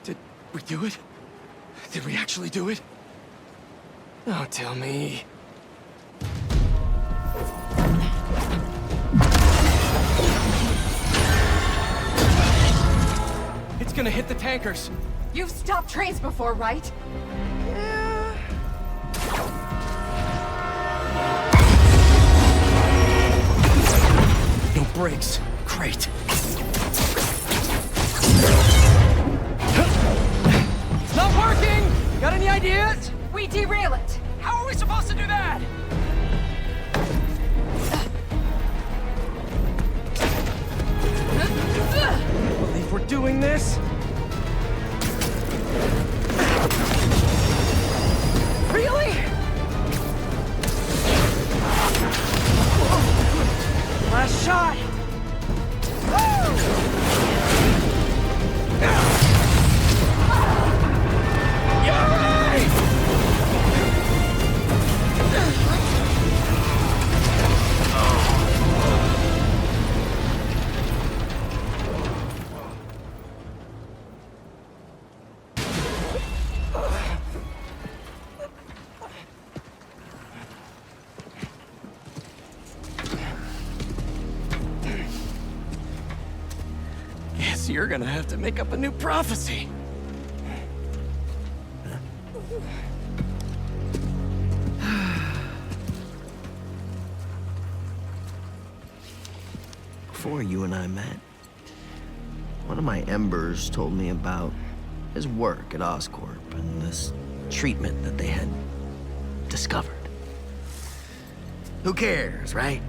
L: Did we do it? Did we actually do it? Don't tell me. It's gonna hit the tankers.
U: You've stopped trains before, right?
L: No brakes. Great. It's not working! Got any ideas?
U: We derail it.
L: How are we supposed to do that? Believe we're doing this? Really? Last shot! Guess you're gonna have to make up a new prophecy.
K: Before you and I met, one of my Embers told me about his work at Oscorp and this treatment that they had discovered. Who cares, right?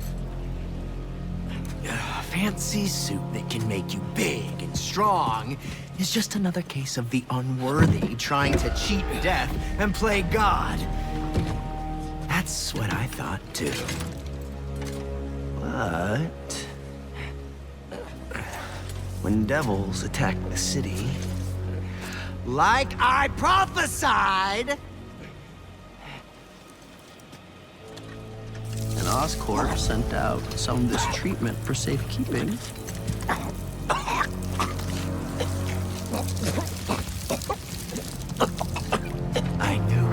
K: A fancy suit that can make you big and strong is just another case of the unworthy trying to cheat death and play God. That's what I thought too. But when devils attack the city, like I prophesied, and Oscorp sent out some of this treatment for safekeeping. I knew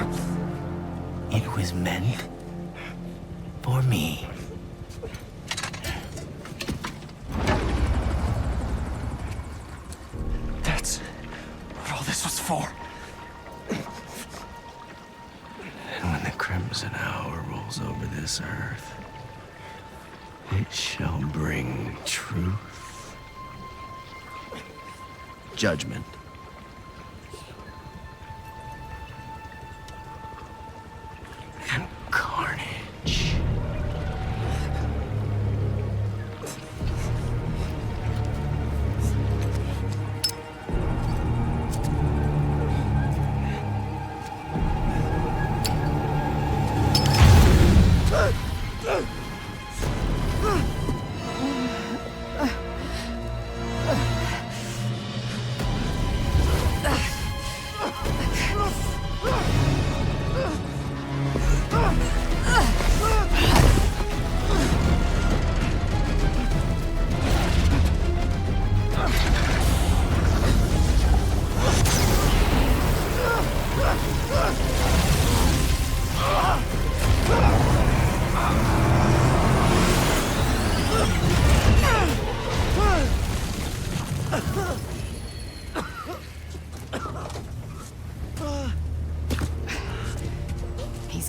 K: it was meant for me.
L: That's what all this was for.
K: And when the Crimson Hour rolls over this earth, it shall bring truth, judgment, and carnage.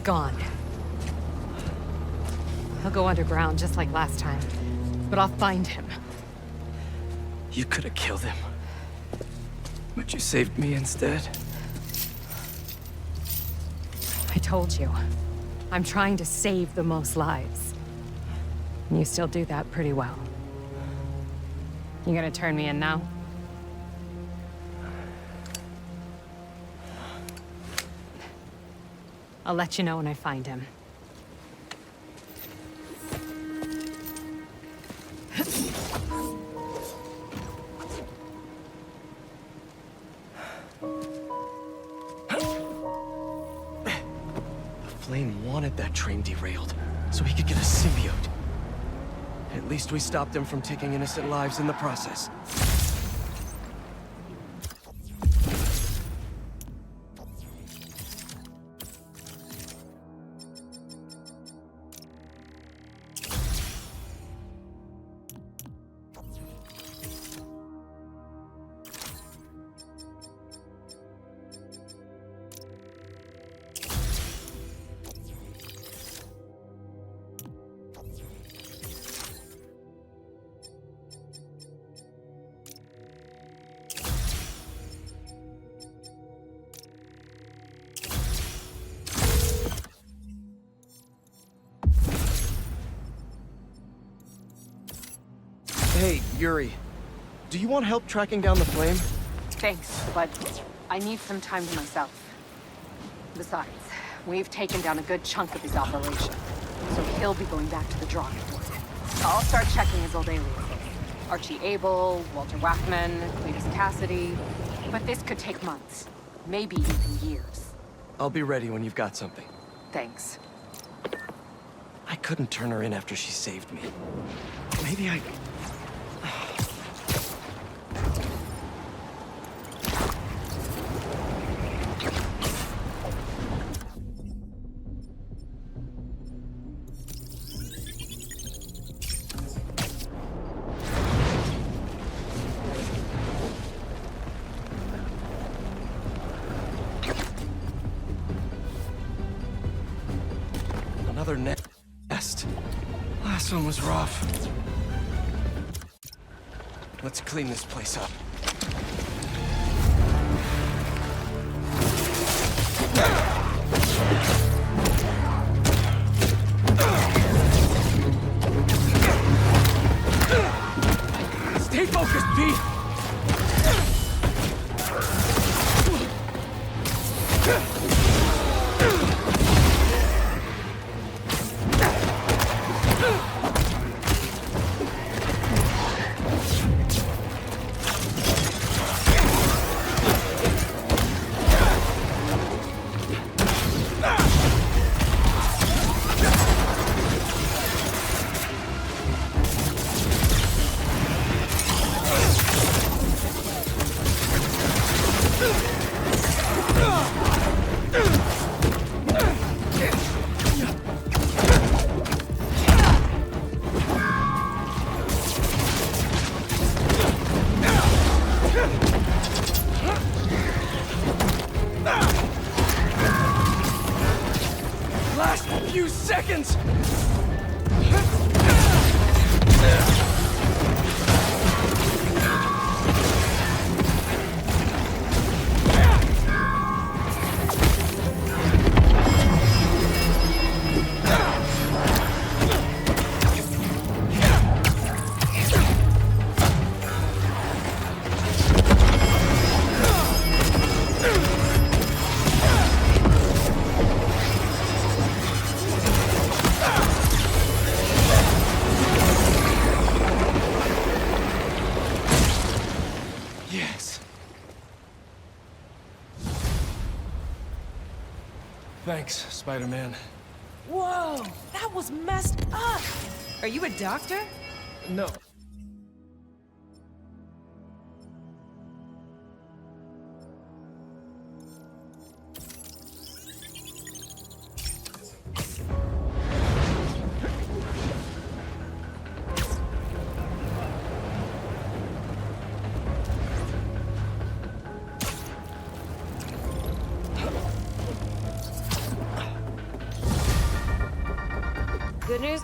B: gone. He'll go underground just like last time, but I'll find him.
L: You could have killed him, but you saved me instead.
B: I told you, I'm trying to save the most lives. And you still do that pretty well. You gonna turn me in now? I'll let you know when I find him.
L: Flame wanted that train derailed, so he could get a symbiote. At least we stopped him from taking innocent lives in the process. Hey, Yuri. Do you want help tracking down the Flame?
B: Thanks, but I need some time to myself. Besides, we've taken down a good chunk of his operation, so he'll be going back to the drawing board. I'll start checking his old aliases. Archie Abel, Walter Wackman, Cletus Cassidy. But this could take months, maybe even years.
L: I'll be ready when you've got something.
B: Thanks.
L: I couldn't turn her in after she saved me. Maybe I... Another nest. Last one was rough. Let's clean this place up. Stay focused, Pete! Last few seconds! Thanks, Spider-Man.
N: Whoa, that was messed up. Are you a doctor?
L: No.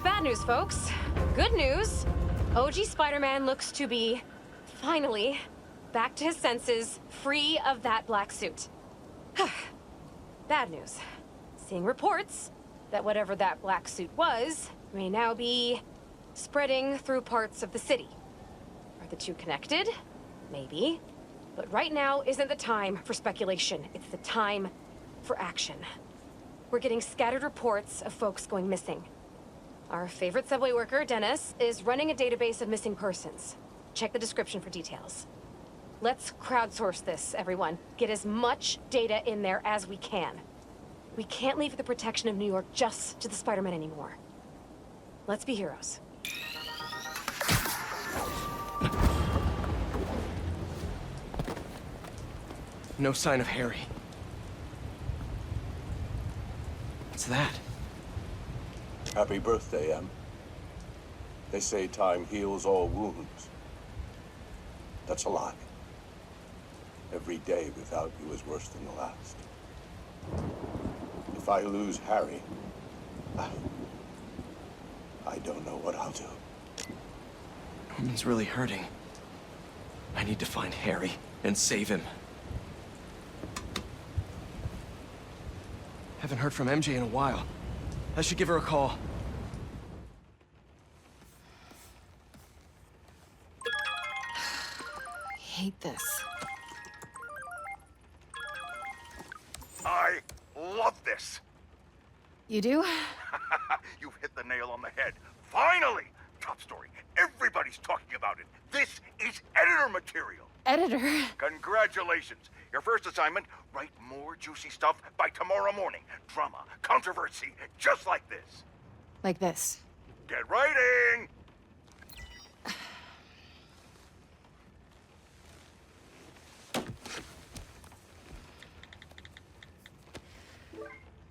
Q: bad news, folks. Good news. OG Spider-Man looks to be, finally, back to his senses, free of that black suit. Bad news. Seeing reports that whatever that black suit was may now be spreading through parts of the city. Are the two connected? Maybe. But right now isn't the time for speculation. It's the time for action. We're getting scattered reports of folks going missing. Our favorite subway worker, Dennis, is running a database of missing persons. Check the description for details. Let's crowdsource this, everyone. Get as much data in there as we can. We can't leave the protection of New York just to the Spider-Man anymore. Let's be heroes.
L: No sign of Harry. What's that?
I: Happy birthday, Em. They say time heals all wounds. That's a lie. Every day without you is worse than the last. If I lose Harry, I don't know what I'll do.
L: Norman's really hurting. I need to find Harry and save him. Haven't heard from MJ in a while. I should give her a call.
F: I hate this.
D: I love this.
F: You do?
D: You've hit the nail on the head. Finally! Top story. Everybody's talking about it. This is editor material.
F: Editor?
D: Congratulations. Your first assignment, write more juicy stuff by tomorrow morning. Drama, controversy, just like this.
F: Like this.
D: Get writing!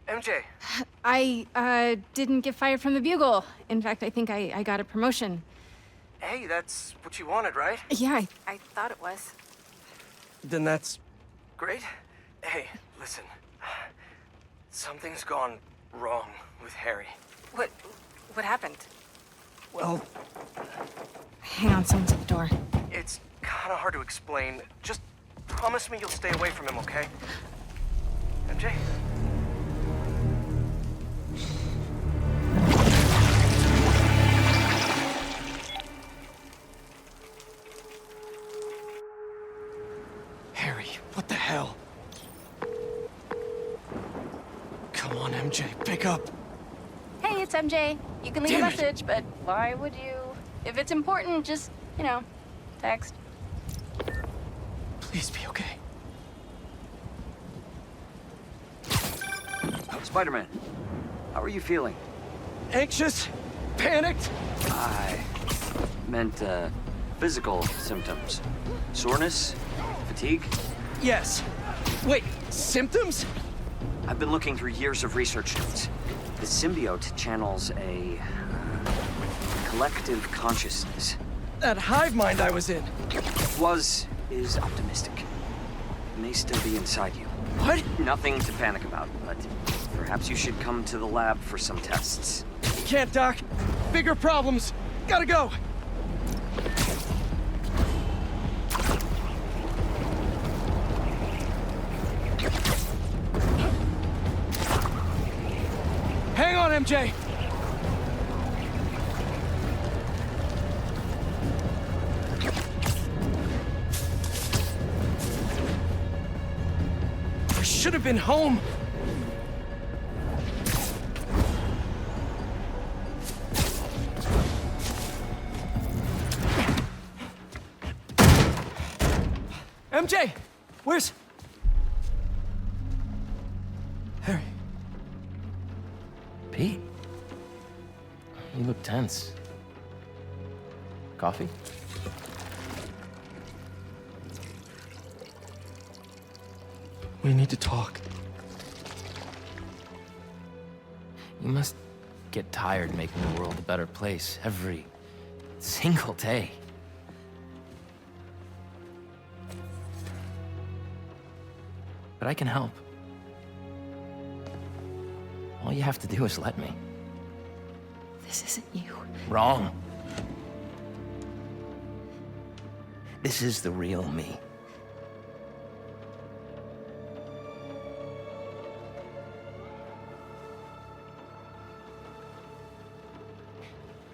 K: MJ.
F: I didn't get fired from the Bugle. In fact, I think I got a promotion.
K: Hey, that's what you wanted, right?
F: Yeah, I thought it was.
L: Then that's...
K: Great. Hey, listen. Something's gone wrong with Harry.
F: What happened?
L: Well...
F: Hang on, someone's at the door.
K: It's kind of hard to explain. Just promise me you'll stay away from him, okay? MJ?
L: Harry, what the hell? Come on, MJ, pick up.
F: Hey, it's MJ. You can leave a message, but why would you? If it's important, just, text.
L: Please be okay.
S: Spider-Man, how are you feeling?
L: Anxious? Panicked?
S: I meant, physical symptoms. Soreness? Fatigue?
L: Yes. Wait, symptoms?
S: I've been looking through years of research notes. The symbiote channels a collective consciousness.
L: That hive mind I was in.
S: Is optimistic. It may still be inside you.
L: What?
S: Nothing to panic about, but perhaps you should come to the lab for some tests.
L: Can't, Doc. Bigger problems. Gotta go. Hang on, MJ! I should have been home! MJ! Where's... Harry?
G: Pete? You look tense. Coffee?
L: We need to talk.
G: You must get tired making the world a better place every single day. But I can help. All you have to do is let me.
V: This isn't you.
K: Wrong. This is the real me.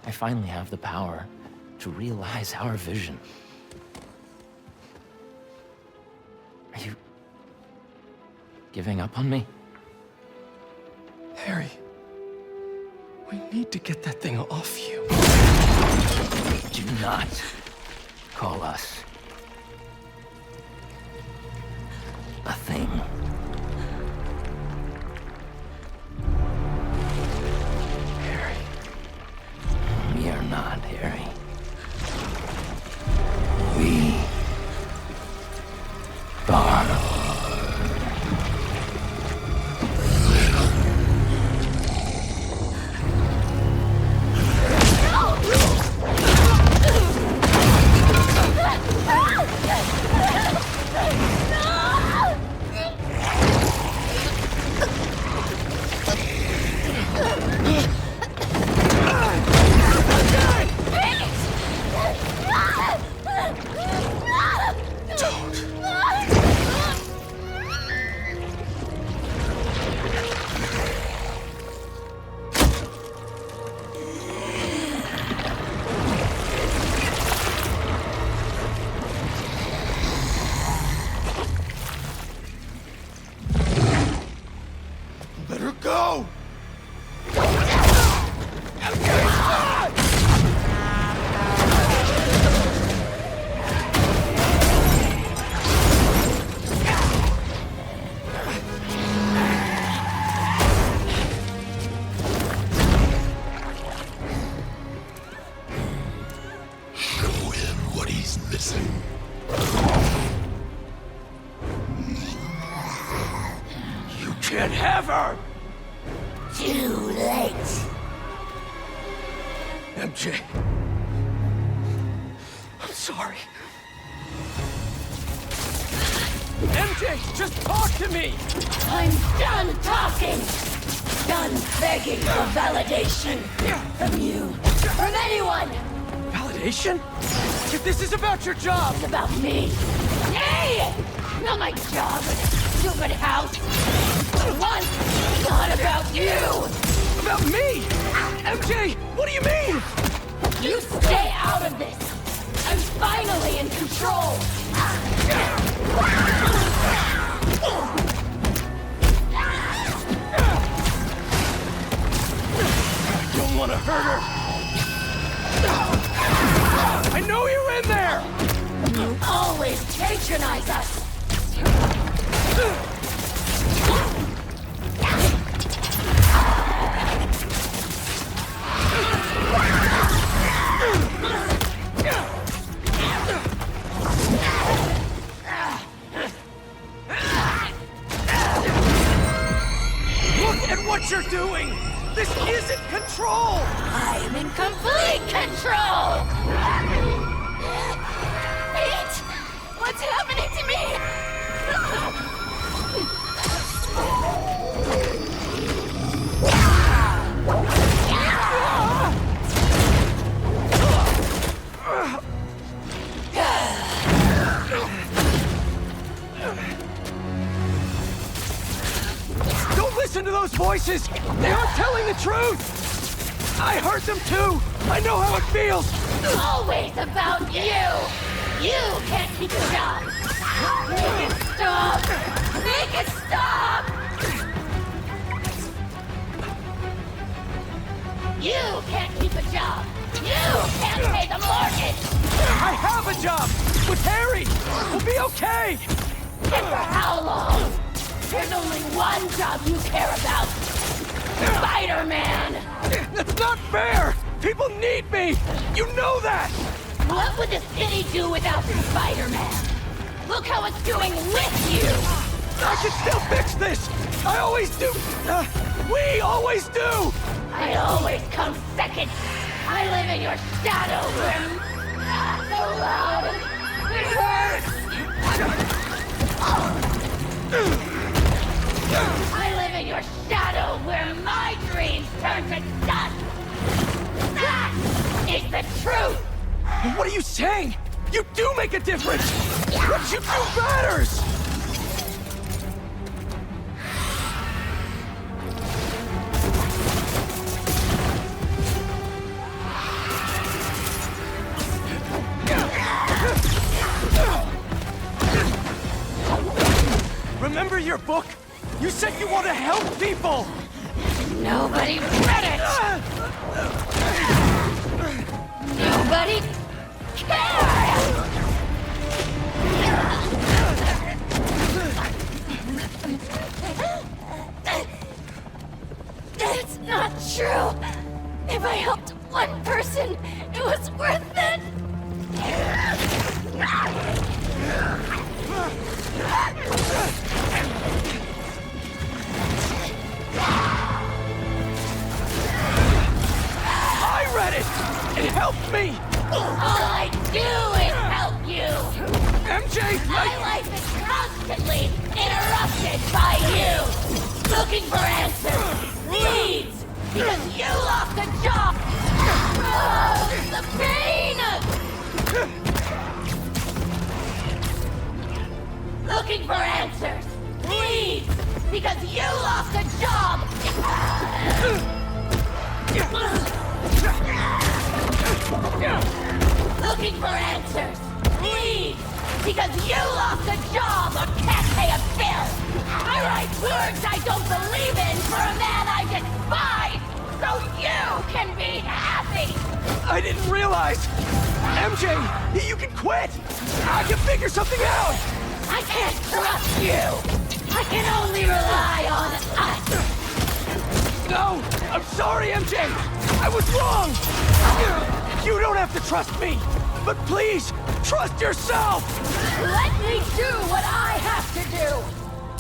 K: I finally have the power to realize our vision. Are you giving up on me?
L: Harry, we need to get that thing off you.
K: Do not call us a thing.
L: Harry.
K: We are not, Harry. We are.
L: Let her go!
I: Show him what he's missing.
L: You can't have her!
M: Too late.
L: MJ. I'm sorry. MJ, just talk to me!
M: I'm done talking! Done begging for validation. From you. From anyone!
L: Validation? If this is about your job!
M: It's about me. Hey! Not my job, stupid house. For once, it's not about you!
L: About me? MJ, what do you mean?
M: You stay out of this! I'm finally in control!
L: I don't want to hurt her! I know you're in there!
M: You always patronize us!
L: Look at what you're doing! This isn't control!
M: I'm in complete control! Pete! What's happening to me?
L: Don't listen to those voices! They aren't telling the truth! I heard them too! I know how it feels!
M: Always about you! You can't keep it up! Make it stop! Make it stop! You can't keep a job! You can't pay the mortgage!
L: I have a job! With Harry! We'll be okay!
M: And for how long? There's only one job you care about! Spider-Man!
L: That's not fair! People need me! You know that!
M: What would the city do without Spider-Man? Look how it's doing with you!
L: I can still fix this! I always do! We always do!
M: I always come second! I live in your shadow! So loud! It hurts! I live in your shadow where my dreams turn to dust!
F: truth!
L: What are you saying? You do make a difference! What you do matters! Remember your book? You said you want to help people!
F: Nobody read it! Nobody cares! That's not true! If I helped one person, it was worth it!
L: I read it! It helped me!
F: All I do is help you!
L: MJ!
F: My life is constantly interrupted by you! Looking for answers! Needs! Because you lost a job! Oh, the pain! Looking for answers! Needs! Because you lost a job! Looking for answers! Needs! Because you lost a job or can't pay a bill! I write words I don't believe in for a man I despise! So you can be happy!
L: I didn't realize! MJ, you can quit! I can figure something out!
F: I can't trust you! I can only rely on us!
L: No! I'm sorry, MJ! I was wrong! You don't have to trust me! But please, trust yourself!
F: Let me do what I have to do!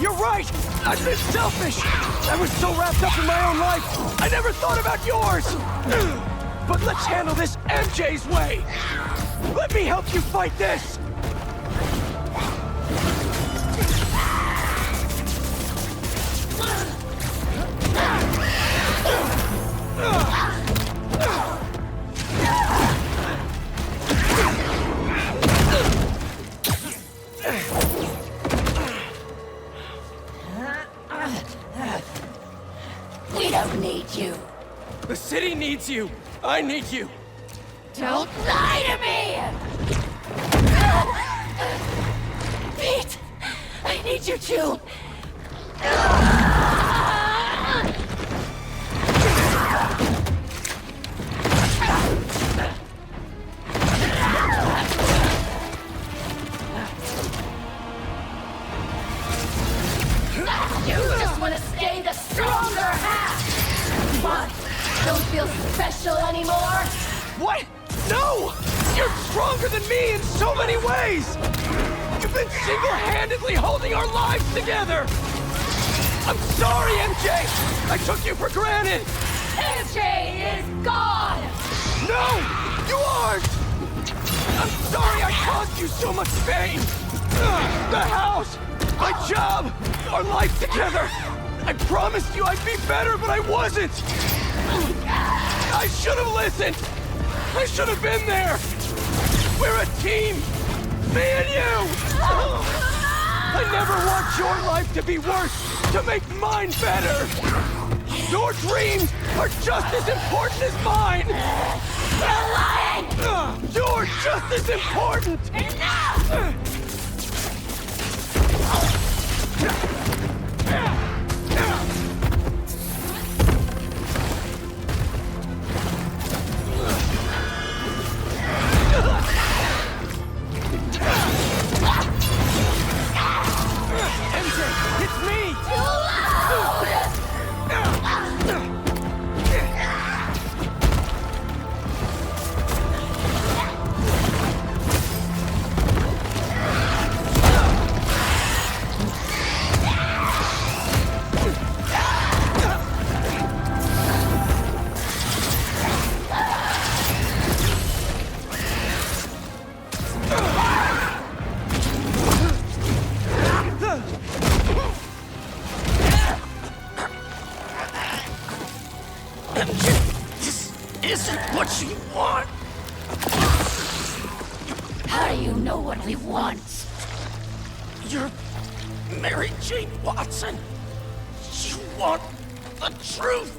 L: You're right! I've been selfish! I was so wrapped up in my own life, I never thought about yours! But let's handle this MJ's way! Let me help you fight this!
F: We don't need you.
L: The city needs you. I need you.
F: Don't lie to me! Pete! I need you too! You just want to stay the stronger half! What? Don't feel special anymore?
L: What? No! You're stronger than me in so many ways! You've been single-handedly holding our lives together! I'm sorry, MJ! I took you for granted!
F: MJ is gone!
L: No! You aren't! I'm sorry I caused you so much pain! The house! My job! Our life together! I promised you I'd be better, but I wasn't! I should have listened! I should have been there! We're a team! Me and you! I never want your life to be worse to make mine better! Your dreams are just as important as mine!
F: You're lying!
L: You're just as important!
F: Enough!
L: MJ, it's me!
F: Too loud!
L: This isn't what you want!
F: How do you know what we want?
G: You're Mary Jane Watson. You want the truth.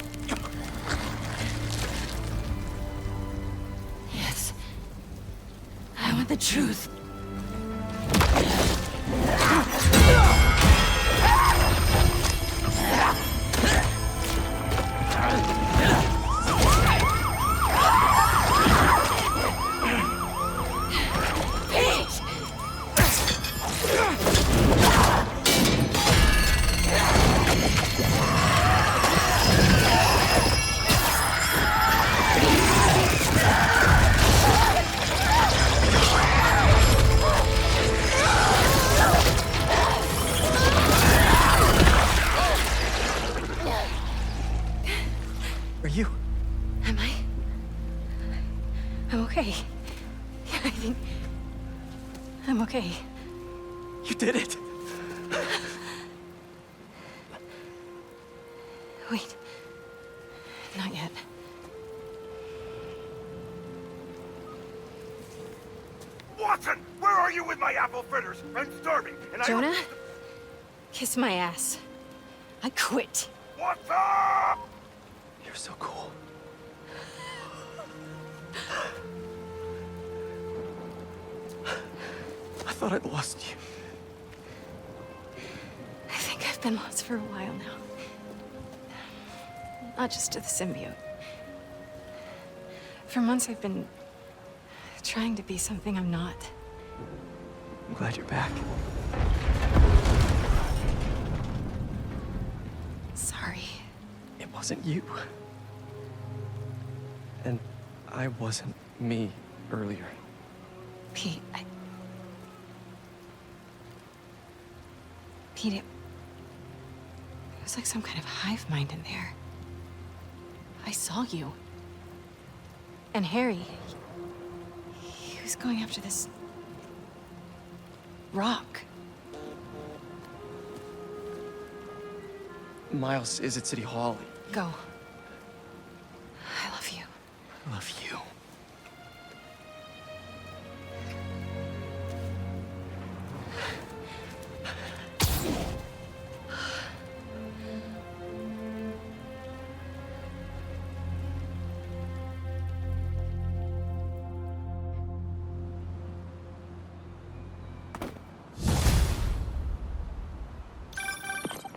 F: Yes. I want the truth.
L: Are you?
Q: Am I? I'm okay. I think... I'm okay.
L: You did it.
Q: Wait. Not yet.
D: Watson, where are you with my apple fritters? I'm starving, and
Q: Jonah? Kiss my ass. I quit.
D: Watson!
L: You're so cool. I thought I'd lost you.
Q: I think I've been lost for a while now. Not just to the symbiote. For months I've been trying to be something I'm not.
L: I'm glad you're back.
Q: Sorry.
L: It wasn't you. And I wasn't me earlier.
Q: Pete, Pete, it was like some kind of hive mind in there. I saw you. And Harry, he was going after this rock.
L: Miles is at City Hall.
Q: Go. I love you.
L: I love you.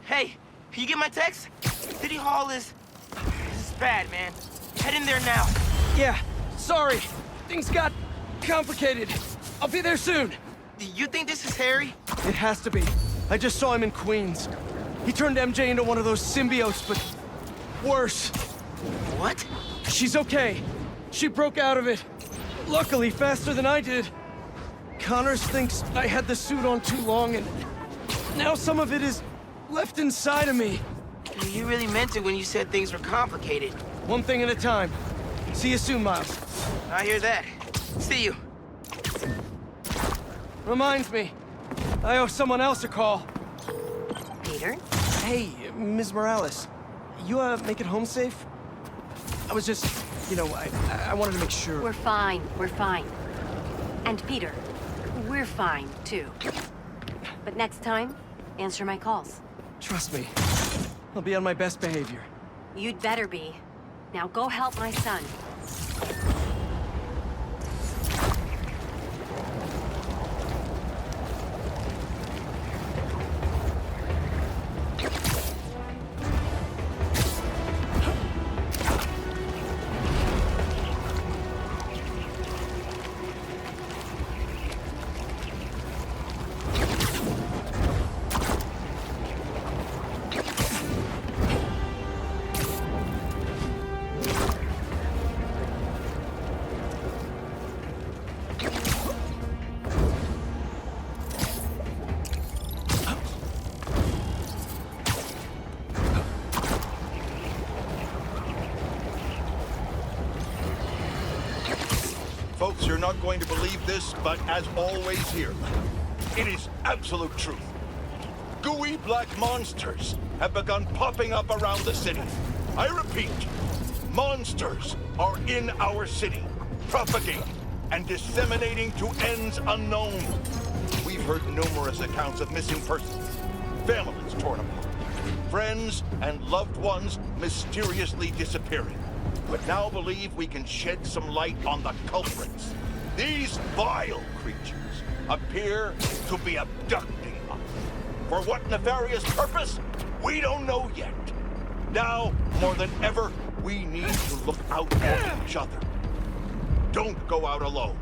G: Hey, can you get my text? City Hall is... This is bad, man. Head in there now.
L: Yeah, sorry. Things got complicated. I'll be there soon.
G: You think this is Harry?
L: It has to be. I just saw him in Queens. He turned MJ into one of those symbiotes, but worse.
G: What?
L: She's okay. She broke out of it. Luckily, faster than I did. Connors thinks I had the suit on too long, and now some of it is left inside of me.
G: You really meant it when you said things were complicated.
L: One thing at a time. See you soon, Miles.
G: I hear that. See you.
L: Reminds me, I owe someone else a call.
Q: Peter?
L: Hey, Ms. Morales. You, make it home safe? I was just, you know, I wanted to make sure.
B: We're fine. We're fine. And Peter, we're fine, too. But next time, answer my calls.
L: Trust me. I'll be on my best behavior.
B: You'd better be. Now go help my son.
D: Folks, you're not going to believe this, but as always here, it is absolute truth. Gooey black monsters have begun popping up around the city. I repeat, monsters are in our city, propagating and disseminating to ends unknown. We've heard numerous accounts of missing persons, families torn apart, friends and loved ones mysteriously disappearing. But now believe we can shed some light on the culprits. These vile creatures appear to be abducting us. For what nefarious purpose? We don't know yet. Now, more than ever, we need to look out for each other. Don't go out alone,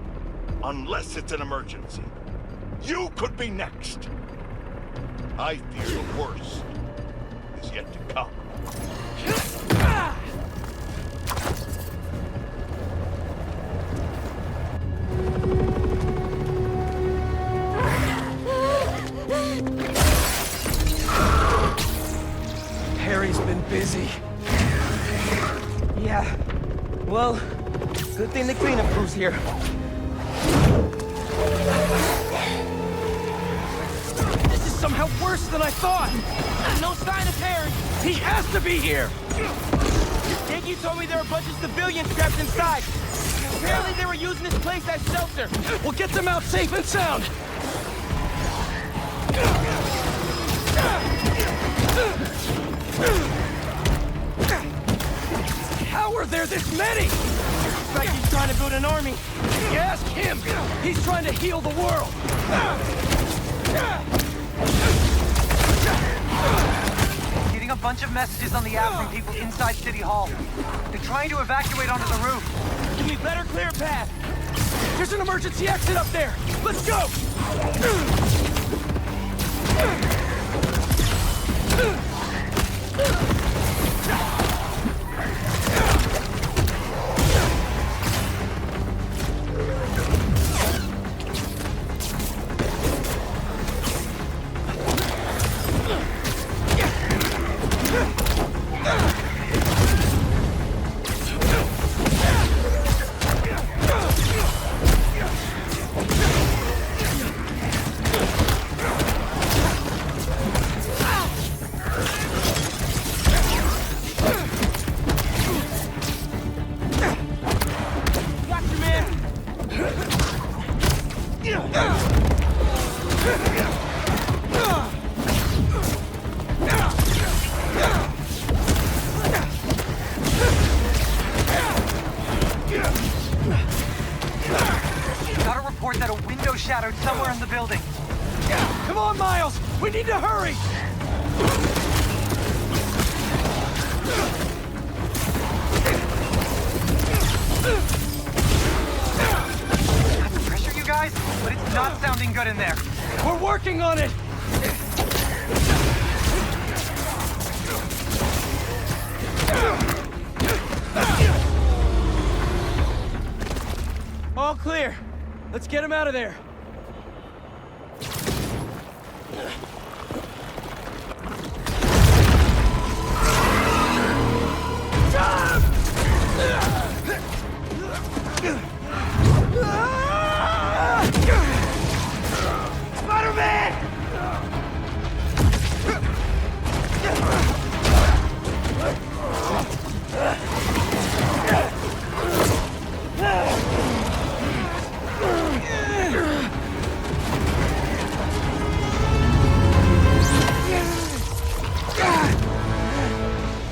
D: unless it's an emergency. You could be next. I fear the worst is yet to come.
L: Harry's been busy. Yeah. Well, good thing the cleanup crew's here. This is somehow worse than I thought! No sign of Harry! He has to be here! Yankee told me there were a bunch of civilians trapped inside. Apparently they were using this place as shelter. We'll get them out safe and sound! How are there this many? Looks like he's trying to build an army. You ask him. He's trying to heal the world.
E: Getting a bunch of messages on the app from people inside City Hall. They're trying to evacuate onto the roof.
L: We better clear a path. There's an emergency exit up there. Let's go!
E: Somewhere in the building.
L: Come on, Miles! We need to hurry!
E: Not to pressure you guys, but it's not sounding good in there.
L: We're working on it! All clear. Let's get him out of there. Spider-Man!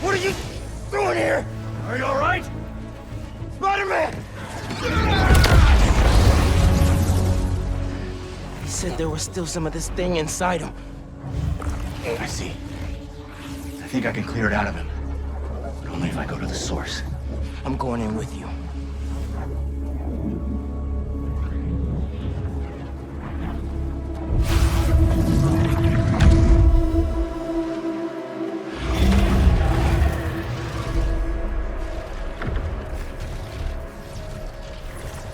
L: What are you doing here? Are you all right? Spider-Man! He said there was still some of this thing inside him.
H: I see. I think I can clear it out of him. But only if I go to the source.
L: I'm going in with you.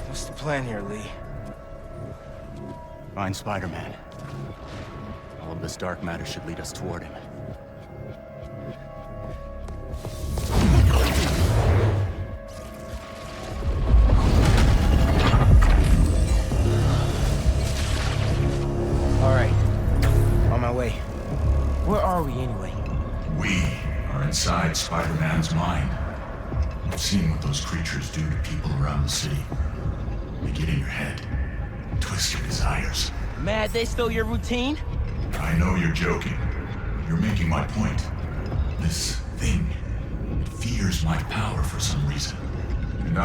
L: What's the plan here, Lee?
H: Find Spider-Man. All of this dark matter should lead us toward him.
L: All right. On my way. Where are we, anyway?
R: We are inside Spider-Man's mind. I've seen what those creatures do to people around the city. They get in your head, twist your desires.
G: Mad they stole your routine?
R: I know you're joking. You're making my point. This thing, it fears my power for some reason. And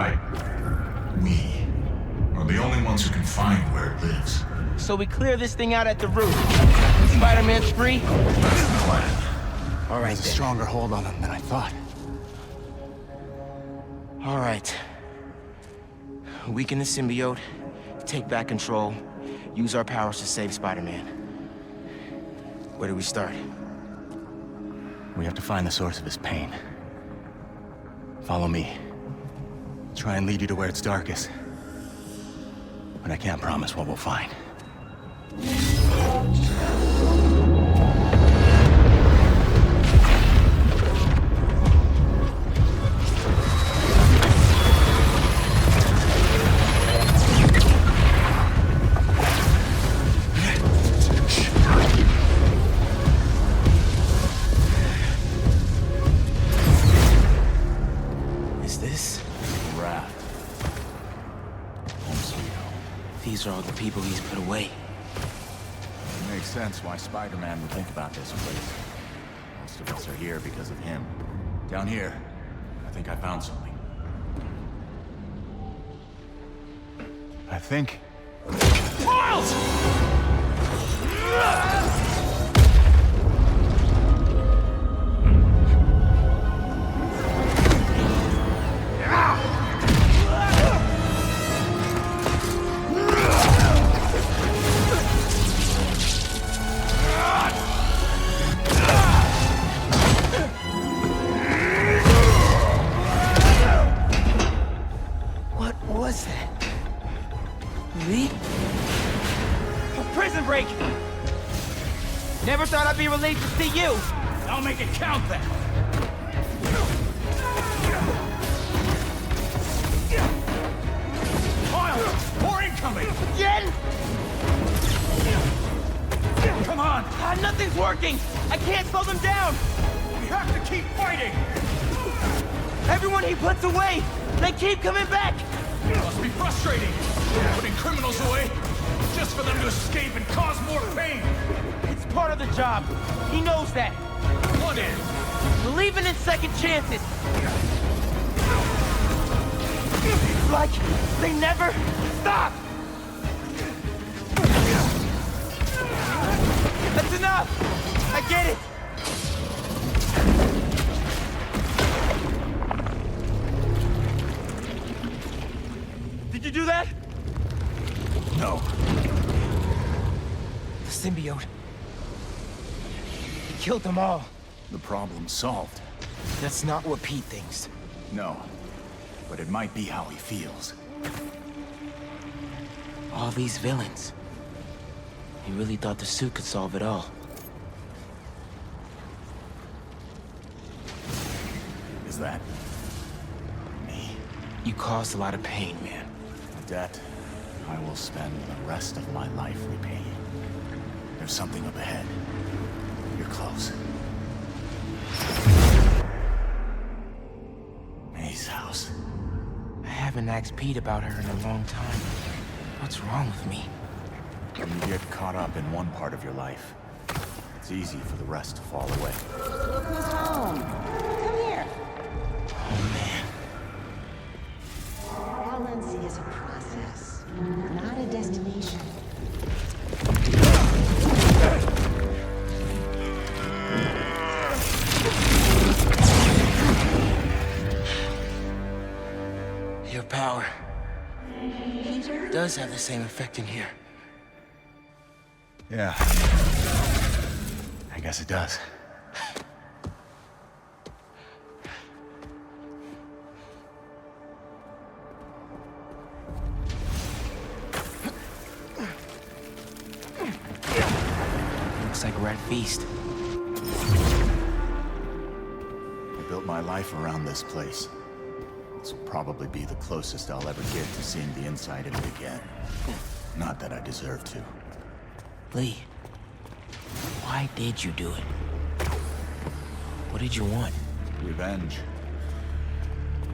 R: we are the only ones who can find where it lives.
G: So we clear this thing out at the root. Spider-Man's free?
R: That's the plan.
G: All right,
H: There's a stronger hold on him than I thought.
G: All right. Weaken the symbiote, take back control, use our powers to save Spider-Man. Where do we start?
H: We have to find the source of his pain. Follow me. Try and lead you to where it's darkest. But I can't promise what we'll find.
G: These are all the people he's put away.
H: It makes sense why Spider-Man would think about this place. Most of us are here because of him. Down here, I think I found something. I think...
A: Miles!
G: Never thought I'd be relieved to see you!
A: I'll make it count then! Miles! More incoming!
G: Again?
A: Come on!
G: Nothing's working! I can't slow them down!
A: We have to keep fighting!
G: Everyone he puts away, they keep coming back!
A: It must be frustrating! Putting criminals away, just for them to escape and cause more pain!
G: It's part of the job. He knows that.
A: What is?
G: Believing in second chances. Like they never stop! That's enough! I get it! Did you do that?
H: No.
G: The symbiote. He killed them all.
H: The problem's solved.
G: That's not what Pete thinks.
H: No. But it might be how he feels.
G: All these villains. He really thought the suit could solve it all.
H: Is that... me?
G: You caused a lot of pain, man.
H: A debt I will spend the rest of my life repaying. There's something up ahead. You're close. May's house.
G: I haven't asked Pete about her in a long time. What's wrong with me?
H: When you get caught up in one part of your life, it's easy for the rest to fall away.
C: Look who's home. Come here.
G: Oh, man.
C: Balance is a process, not a destination.
G: Your power does have the same effect in here.
H: Yeah. I guess it does.
G: Looks like we're at feast.
H: I built my life around this place. This will probably be the closest I'll ever get to seeing the inside of it again. Not that I deserve to.
G: Lee, why did you do it? What did you want?
H: Revenge.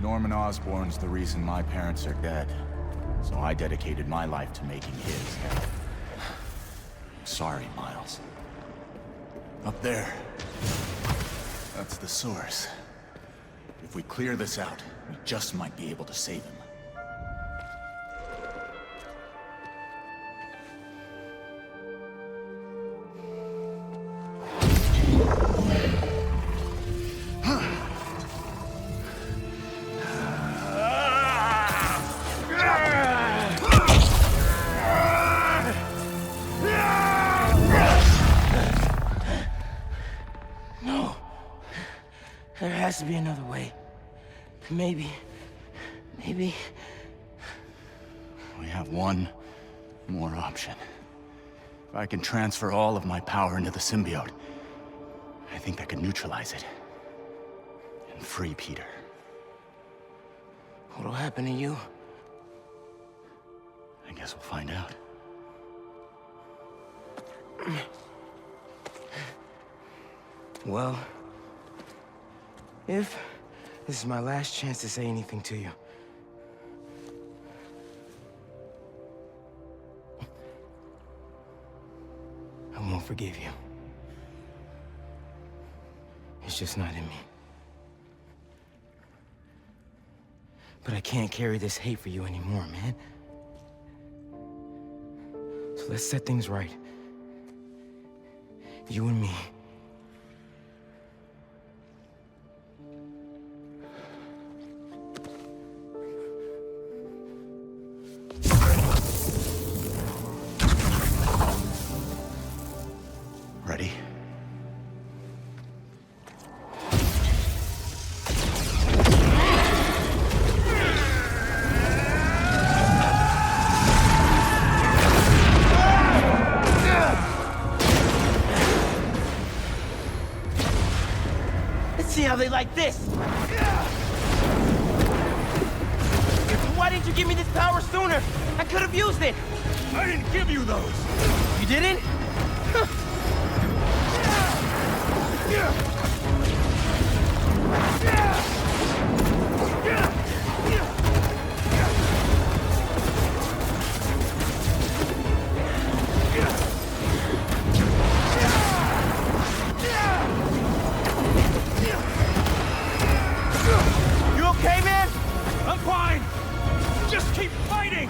H: Norman Osborn's the reason my parents are dead. So I dedicated my life to making his. Sorry, Miles. Up there. That's the source. If we clear this out, we just might be able to save him.
G: There has to be another way. Maybe... we
H: have one more option. If I can transfer all of my power into the symbiote, I think I can neutralize it. And free Peter.
G: What'll happen to you?
H: I guess we'll find out.
G: Well... if this is my last chance to say anything to you, I won't forgive you. It's just not in me. But I can't carry this hate for you anymore, man. So let's set things right. You and me.
H: Ready?
G: Let's see how they like this. Why didn't you give me this power sooner? I could have used it.
R: I didn't give you those.
G: You didn't?
A: You okay, man? I'm fine. Just keep fighting.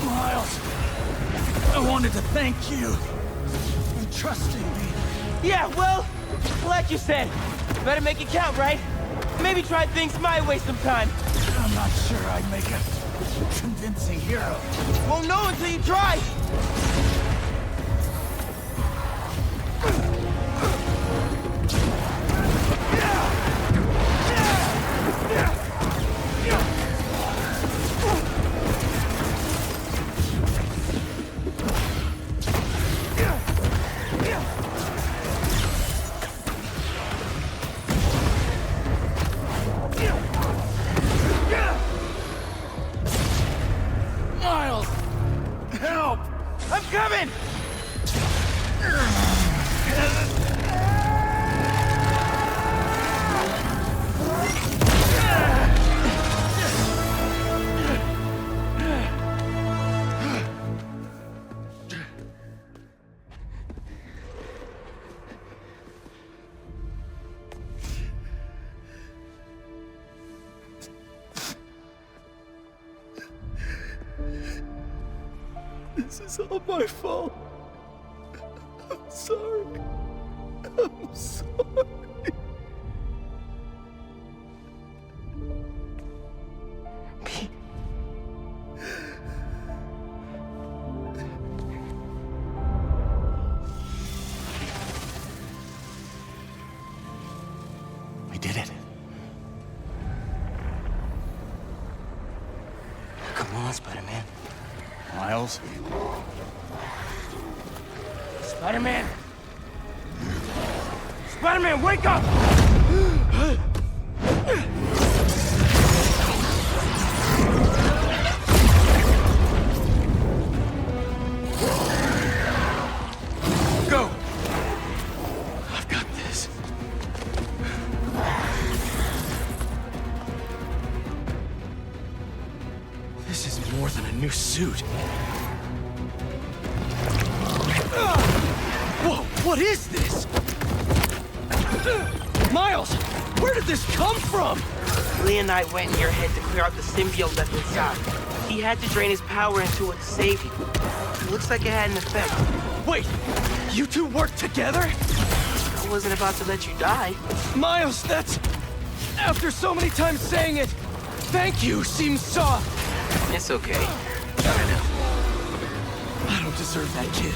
A: Miles, I wanted to thank you for trusting me.
G: Yeah, well, like you said, better make it count, right? Maybe try things my way sometime.
A: I'm not sure I'd make a convincing hero.
G: Won't know until you try.
A: Miles! Help!
G: I'm coming!
A: This is all my fault. I'm sorry. I'm sorry.
H: We did it.
G: Come on, Spider-Man.
H: Miles?
L: Spider-Man! Spider-Man, wake up! Go! I've got this. This is more than a new suit. Whoa, what is this? Miles, where did this come from?
O: Lee and I went in your head to clear out the symbiote left inside. He had to drain his power into it to save you. It looks like it had an effect.
L: Wait, you two worked together?
O: I wasn't about to let you die.
L: Miles, that's... After so many times saying it, thank you seems soft.
O: It's okay. I know.
L: I don't deserve that kid.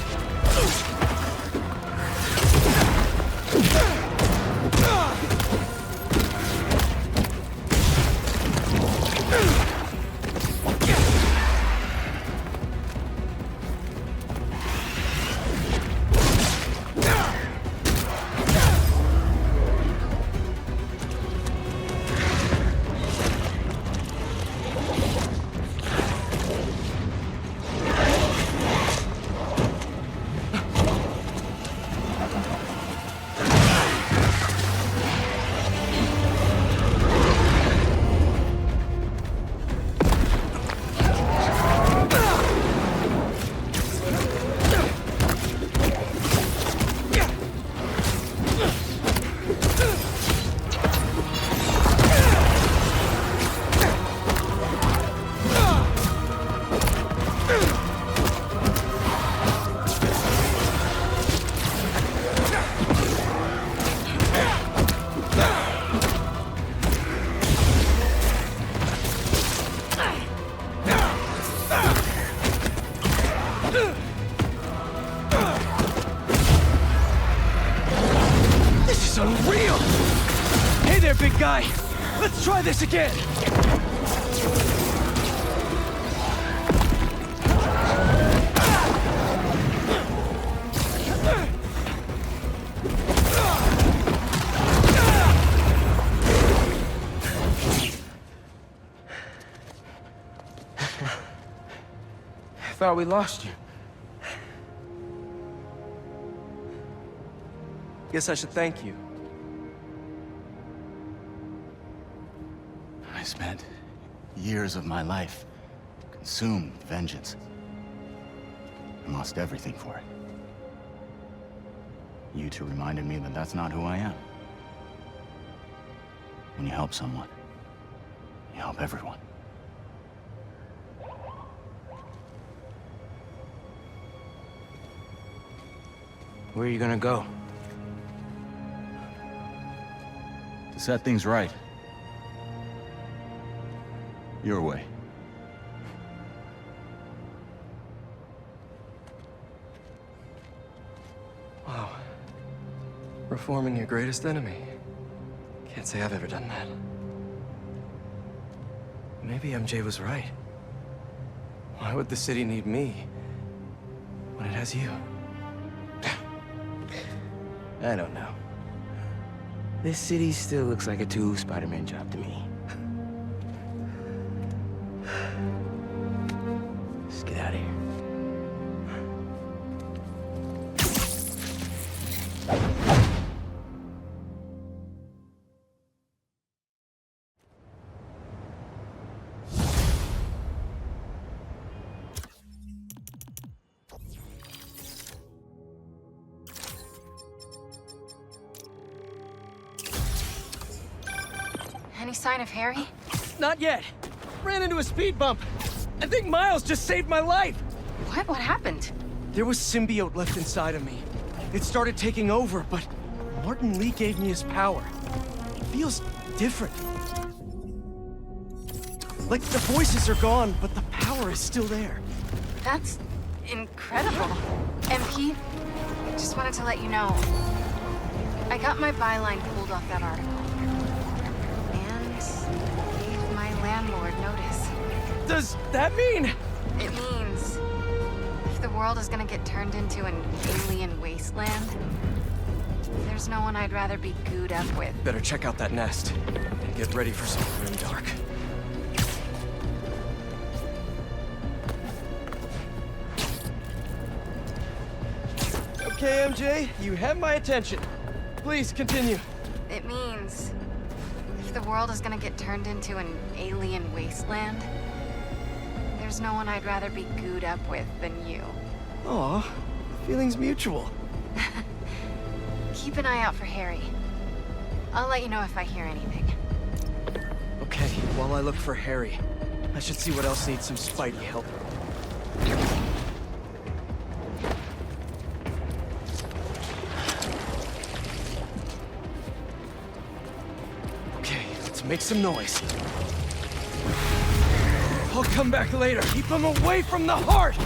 L: Big guy, let's try this again.
G: I thought we lost you.
L: Guess I should thank you.
H: I spent years of my life consumed with vengeance. I lost everything for it. You two reminded me that that's not who I am. When you help someone, you help everyone.
G: Where are you gonna go?
H: To set things right. Your way.
K: Wow. Reforming your greatest enemy. Can't say I've ever done that. Maybe MJ was right. Why would the city need me when it has you?
G: I don't know. This city still looks like a Spider-Man job to me. Let's get out of here.
B: Any sign of Harry?
L: Not yet. Ran into a speed bump. I think Miles just saved my life.
B: What? What happened?
L: There was symbiote left inside of me. It started taking over, but Martin Lee gave me his power. It feels different. Like the voices are gone, but the power is still there.
B: That's incredible. MP, just wanted to let you know, I got my byline pulled off that article. And gave my landlord notice.
L: Does that mean?
B: It means world is gonna get turned into an alien wasteland, there's no one I'd rather be gooed up with.
L: Better check out that nest. And get ready for some grim dark. Okay, MJ, you have my attention. Please continue.
B: It means if the world is gonna get turned into an alien wasteland, there's no one I'd rather be gooed up with than you.
L: Aw, feelings mutual.
B: Keep an eye out for Harry. I'll let you know if I hear anything.
L: Okay, while I look for Harry, I should see what else needs some Spidey help. Okay, let's make some noise. I'll come back later. Keep them away from the heart!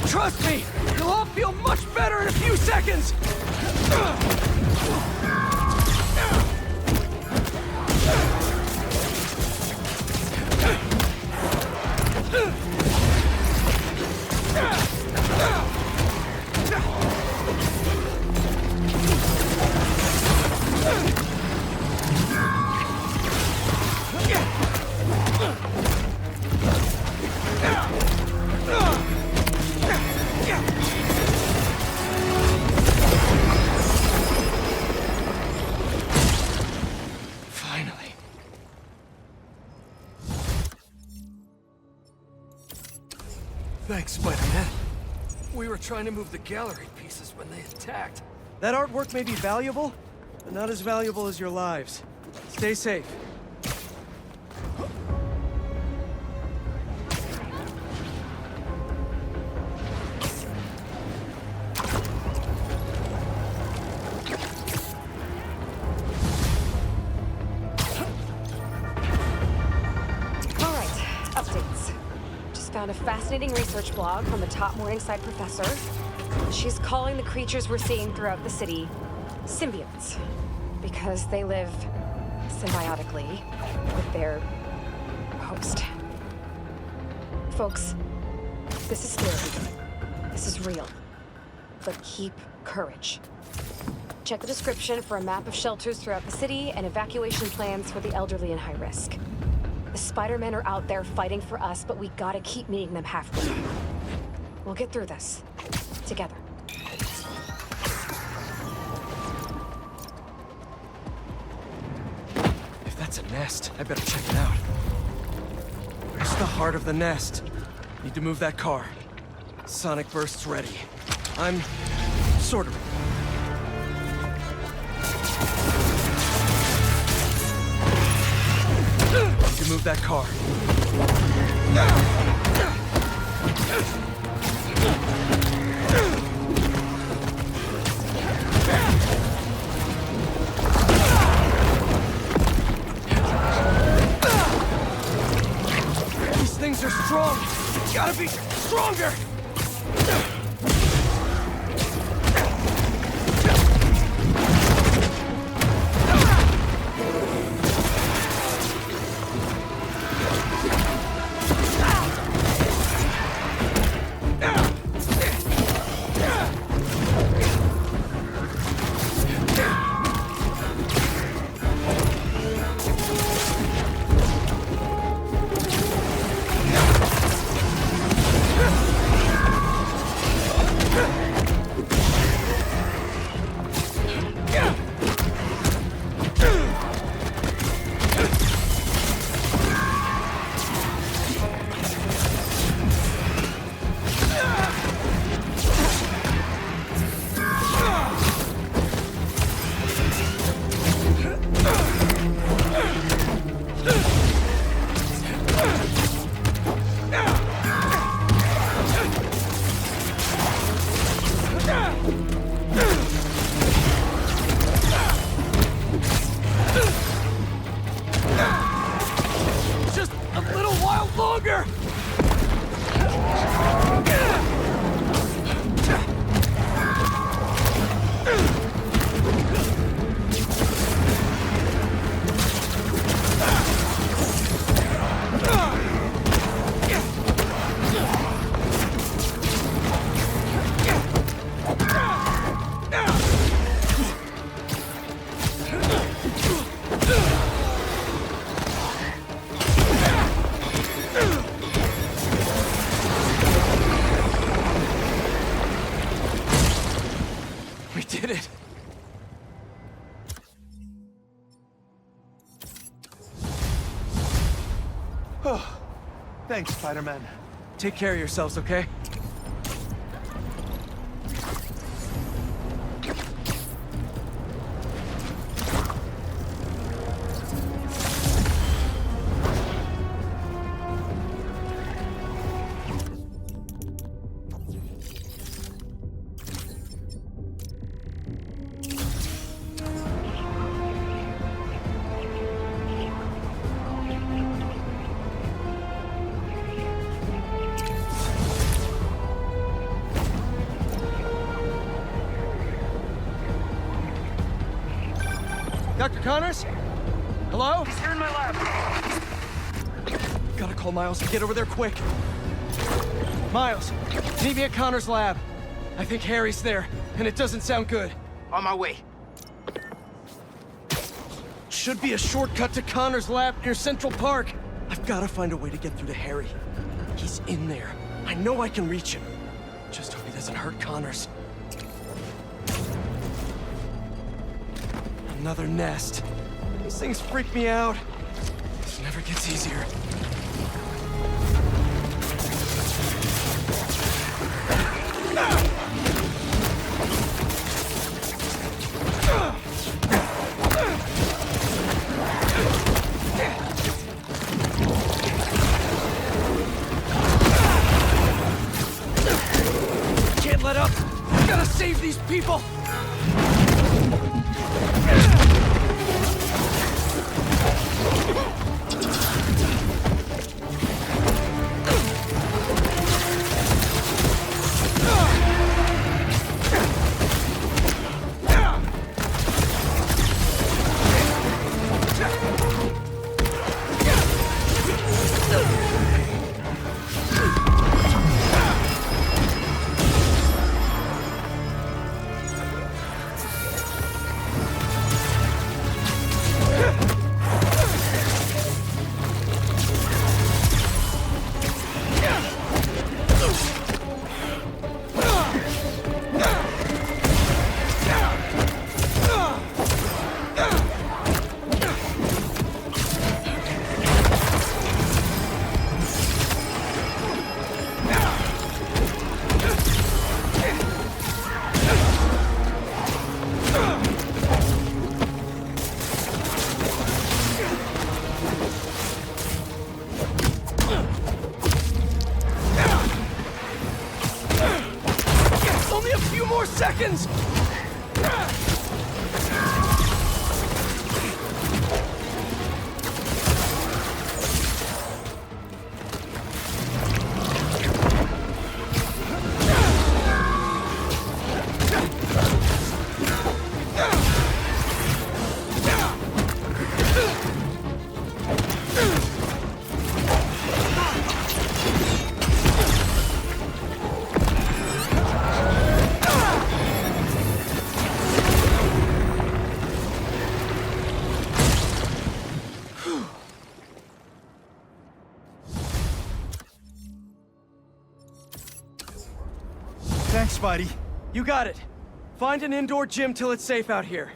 L: Trust me, you'll all feel much better in a few seconds! Thanks, Spider-Man. We were trying to move the gallery pieces when they attacked. That artwork may be valuable, but not as valuable as your lives. Stay safe.
Q: Found a fascinating research blog from a top Morningside professor. She's calling the creatures we're seeing throughout the city symbiotes, because they live symbiotically with their host. Folks, this is scary. This is real. But keep courage. Check the description for a map of shelters throughout the city and evacuation plans for the elderly and high risk. The Spider-Men are out there fighting for us, but we gotta keep meeting them halfway. We'll get through this. Together.
L: If That's a nest. I better check it out. It's the heart of the nest. Need to move that car. Sonic burst's ready. I'm sort of. Need to move that car. These things are strong. Gotta be stronger.
A: Thanks, Spider-Man.
L: Take care of yourselves, okay? Dr. Connors? Hello?
E: He's here in my lab.
L: Gotta call Miles and get over there quick. Miles, meet me at Connors' lab. I think Harry's there, and it doesn't sound good.
O: On my way.
L: Should be a shortcut to Connors' lab near Central Park. I've gotta find a way to get through to Harry. He's in there. I know I can reach him. Just hope he doesn't hurt Connors. Another nest. These things freak me out. This never gets easier. Can't let up. Gotta save these people. more seconds! Thanks, Spidey. You got it. Find an indoor gym till it's safe out here.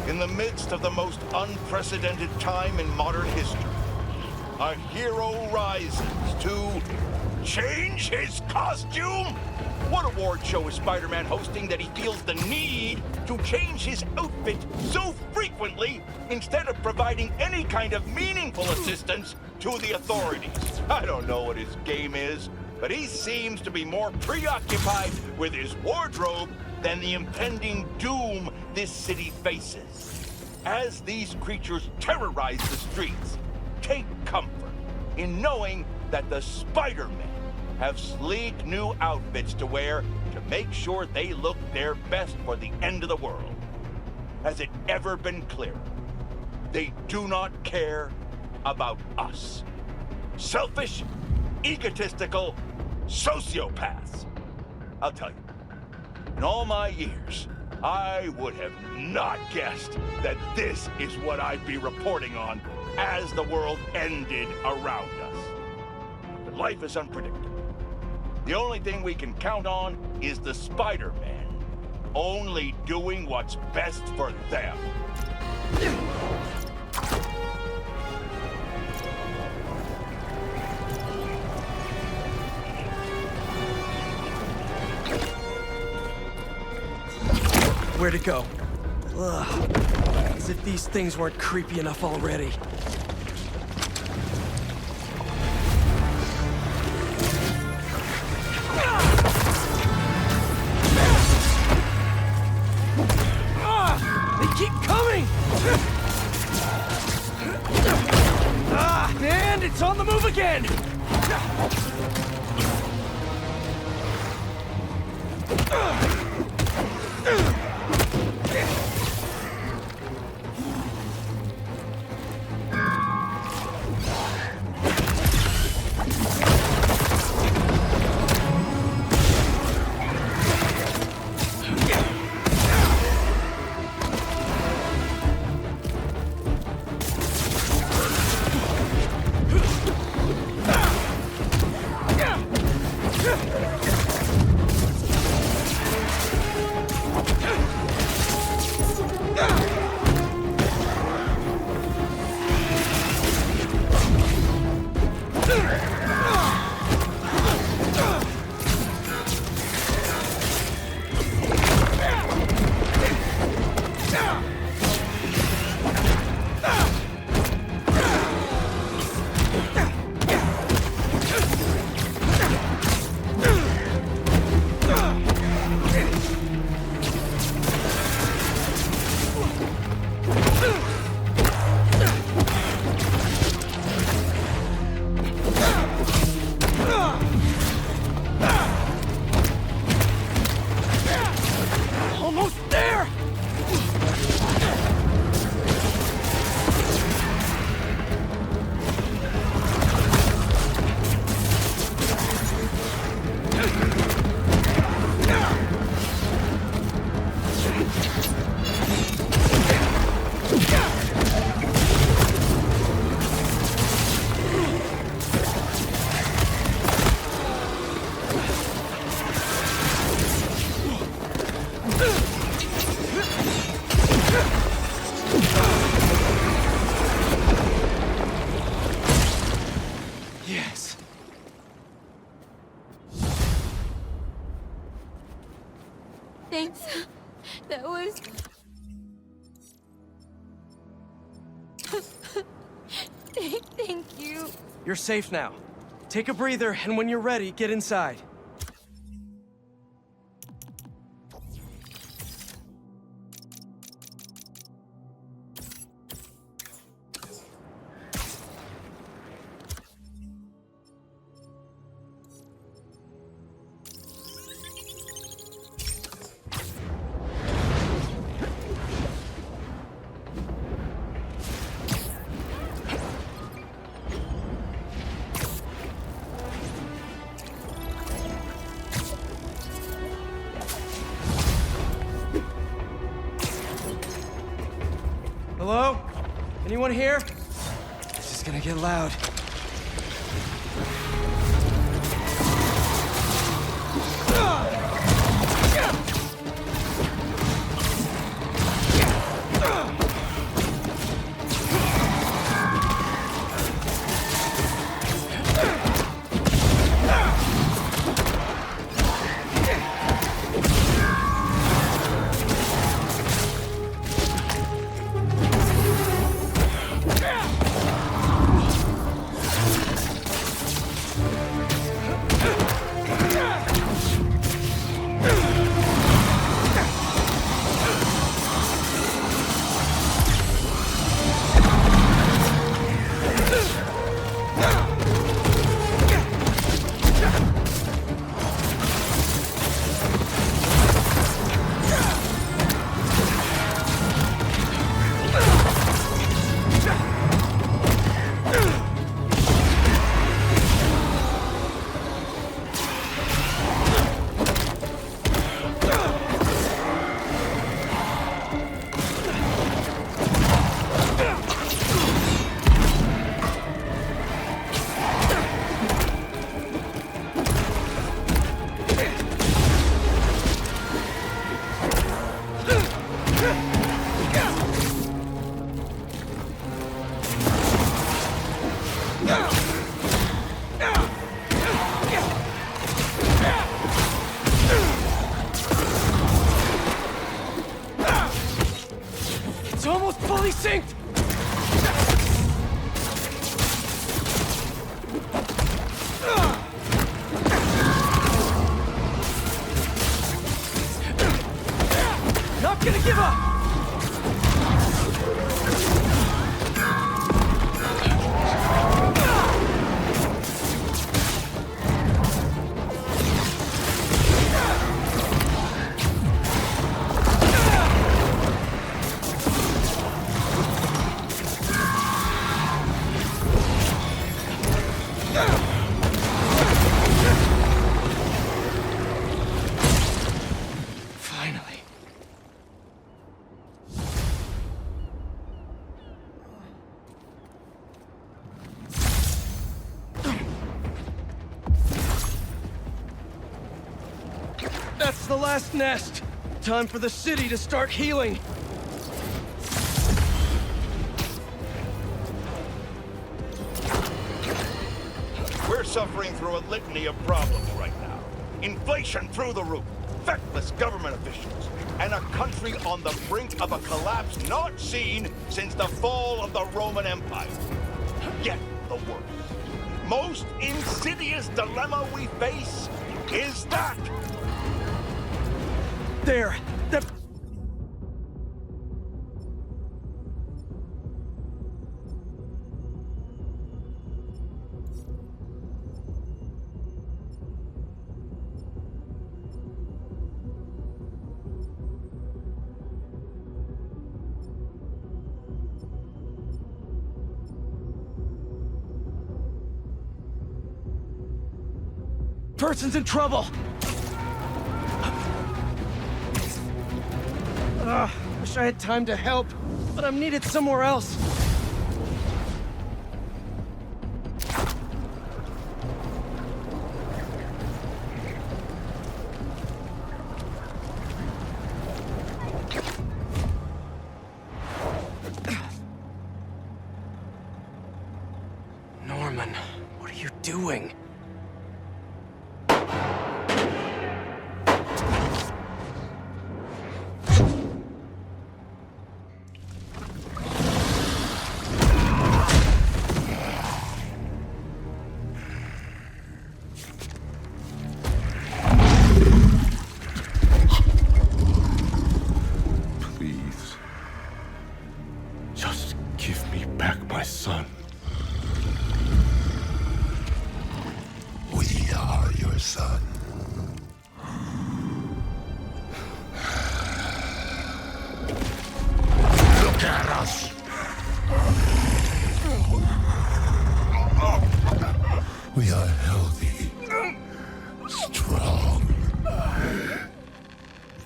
D: In the midst of the most unprecedented time in modern history, a hero rises to change his costume? What award show is Spider-Man hosting that he feels the need to change his outfit so frequently instead of providing any kind of meaningful assistance to the authorities? I don't know what his game is, but he seems to be more preoccupied with his wardrobe than the impending doom this city faces. As these creatures terrorize the streets, take comfort in knowing that the Spider-Men have sleek new outfits to wear to make sure they look their best for the end of the world. Has it ever been clearer? They do not care about us. Selfish, egotistical sociopaths. I'll tell you, in all my years, I would have not guessed that this is what I'd be reporting on as the world ended around us. But life is unpredictable. The only thing we can count on is the Spider-Man only doing what's best for them.
L: Where'd it go? Ugh. As if these things weren't creepy enough already. They keep coming! And it's on the move again!
F: Thanks. That was... Thank you.
L: You're safe now. Take a breather, and when you're ready, get inside. Hello? Anyone here? This is gonna get loud. It's almost fully synced! Not gonna give up! That's the last nest. Time for the city to start healing.
D: We're suffering through a litany of problems right now. Inflation through the roof, feckless government officials, and a country on the brink of a collapse not seen since the fall of the Roman Empire. Yet the worst, most insidious dilemma we face is that...
L: There! That... Person's in trouble! Wish I had time to help, but I'm needed somewhere else. Norman, what are you doing?
R: We are healthy, strong.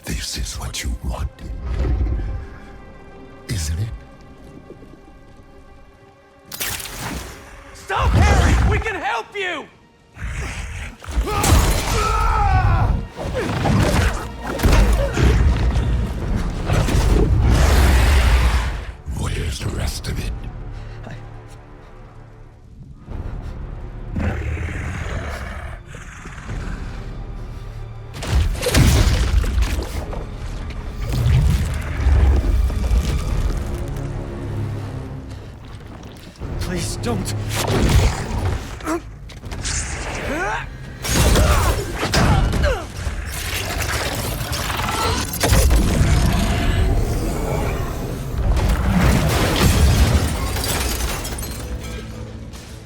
R: This is what you wanted, isn't it?
A: Stop, Harry! We can help you!
R: Where's the rest of it?
L: Please don't.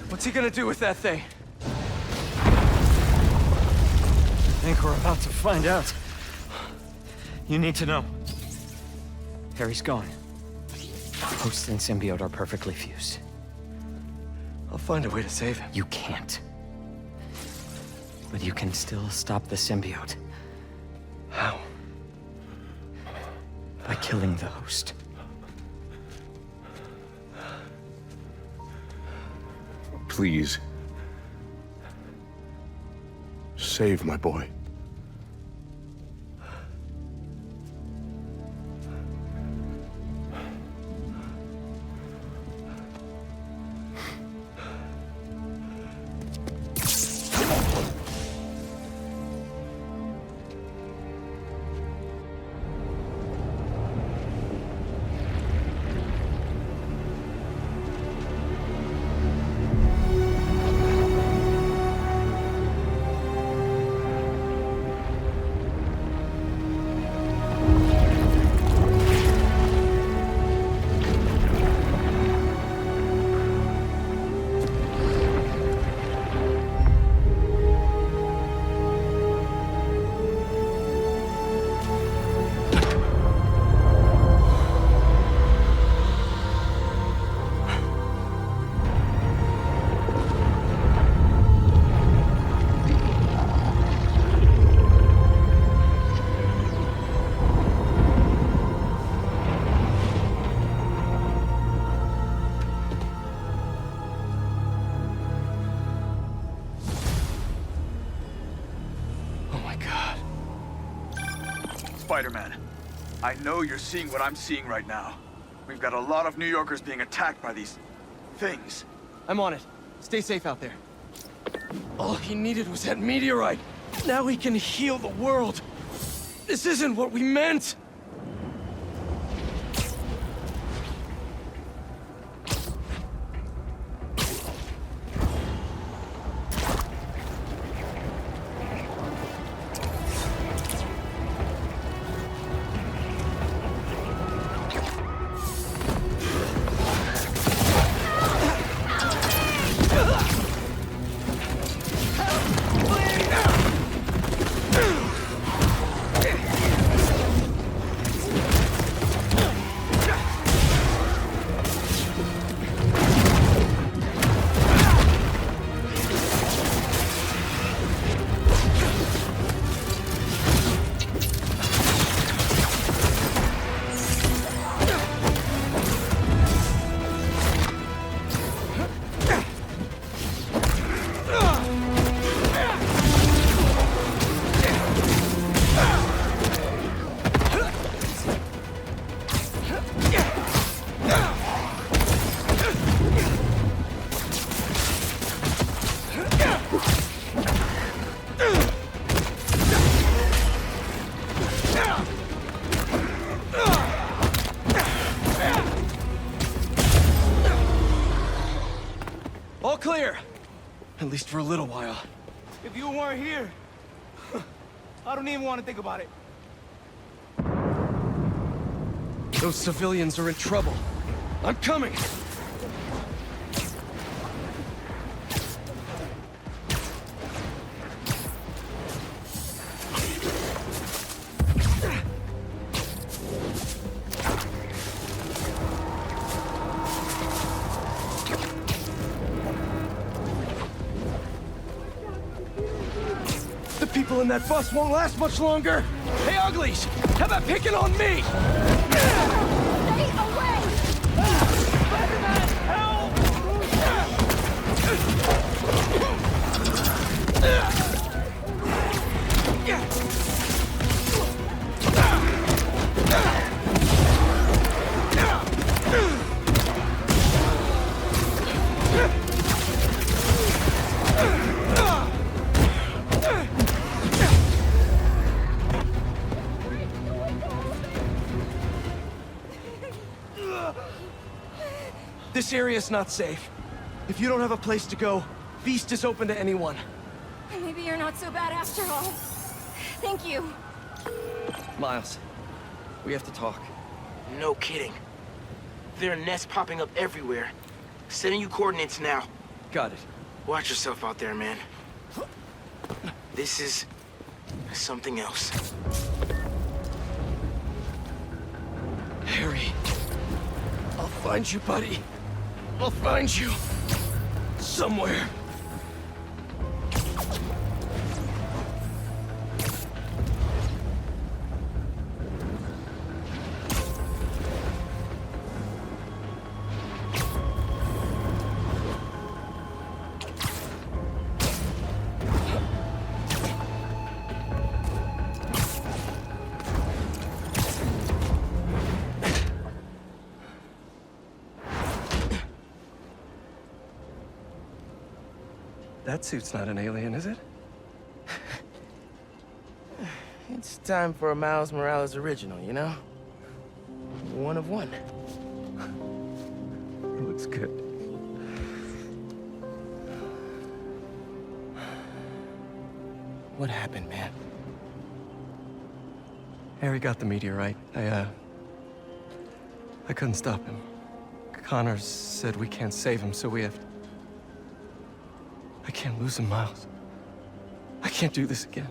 A: What's he gonna do with that thing?
E: I think we're about to find out. You need to know. Harry's gone. Host and symbiote are perfectly fused.
A: I'll find a way to save him.
E: You can't. But you can still stop the symbiote.
A: How?
E: By killing the host.
I: Please. Save my boy.
P: Spider-Man, I know you're seeing what I'm seeing right now. We've got a lot of New Yorkers being attacked by these things.
L: I'm on it. Stay safe out there. All he needed was that meteorite. Now he can heal the world. This isn't what we meant. All clear. At least for a little while.
A: If you weren't here, I don't even want to think about it.
L: Those civilians are in trouble. I'm coming! people in that bus won't last much longer. Hey, uglies! How about picking on me?
F: Stay away!
A: Spider-Man, help!
L: This area's not safe. If you don't have a place to go, Beast is open to anyone.
Q: Maybe you're not so bad after all. Thank you.
L: Miles, we have to talk.
O: No kidding. There are nests popping up everywhere. Sending you coordinates now.
L: Got it.
O: Watch yourself out there, man. This is something else.
L: Harry, I'll find you, buddy. I'll find you. Somewhere. That suit's not an alien, is it?
G: It's time for a Miles Morales original, you know? One of one.
L: It looks good.
G: What happened, man?
L: Harry got the meteorite. I couldn't stop him. Connors said we can't save him, so we have to... I can't lose him, Miles. I can't do this again.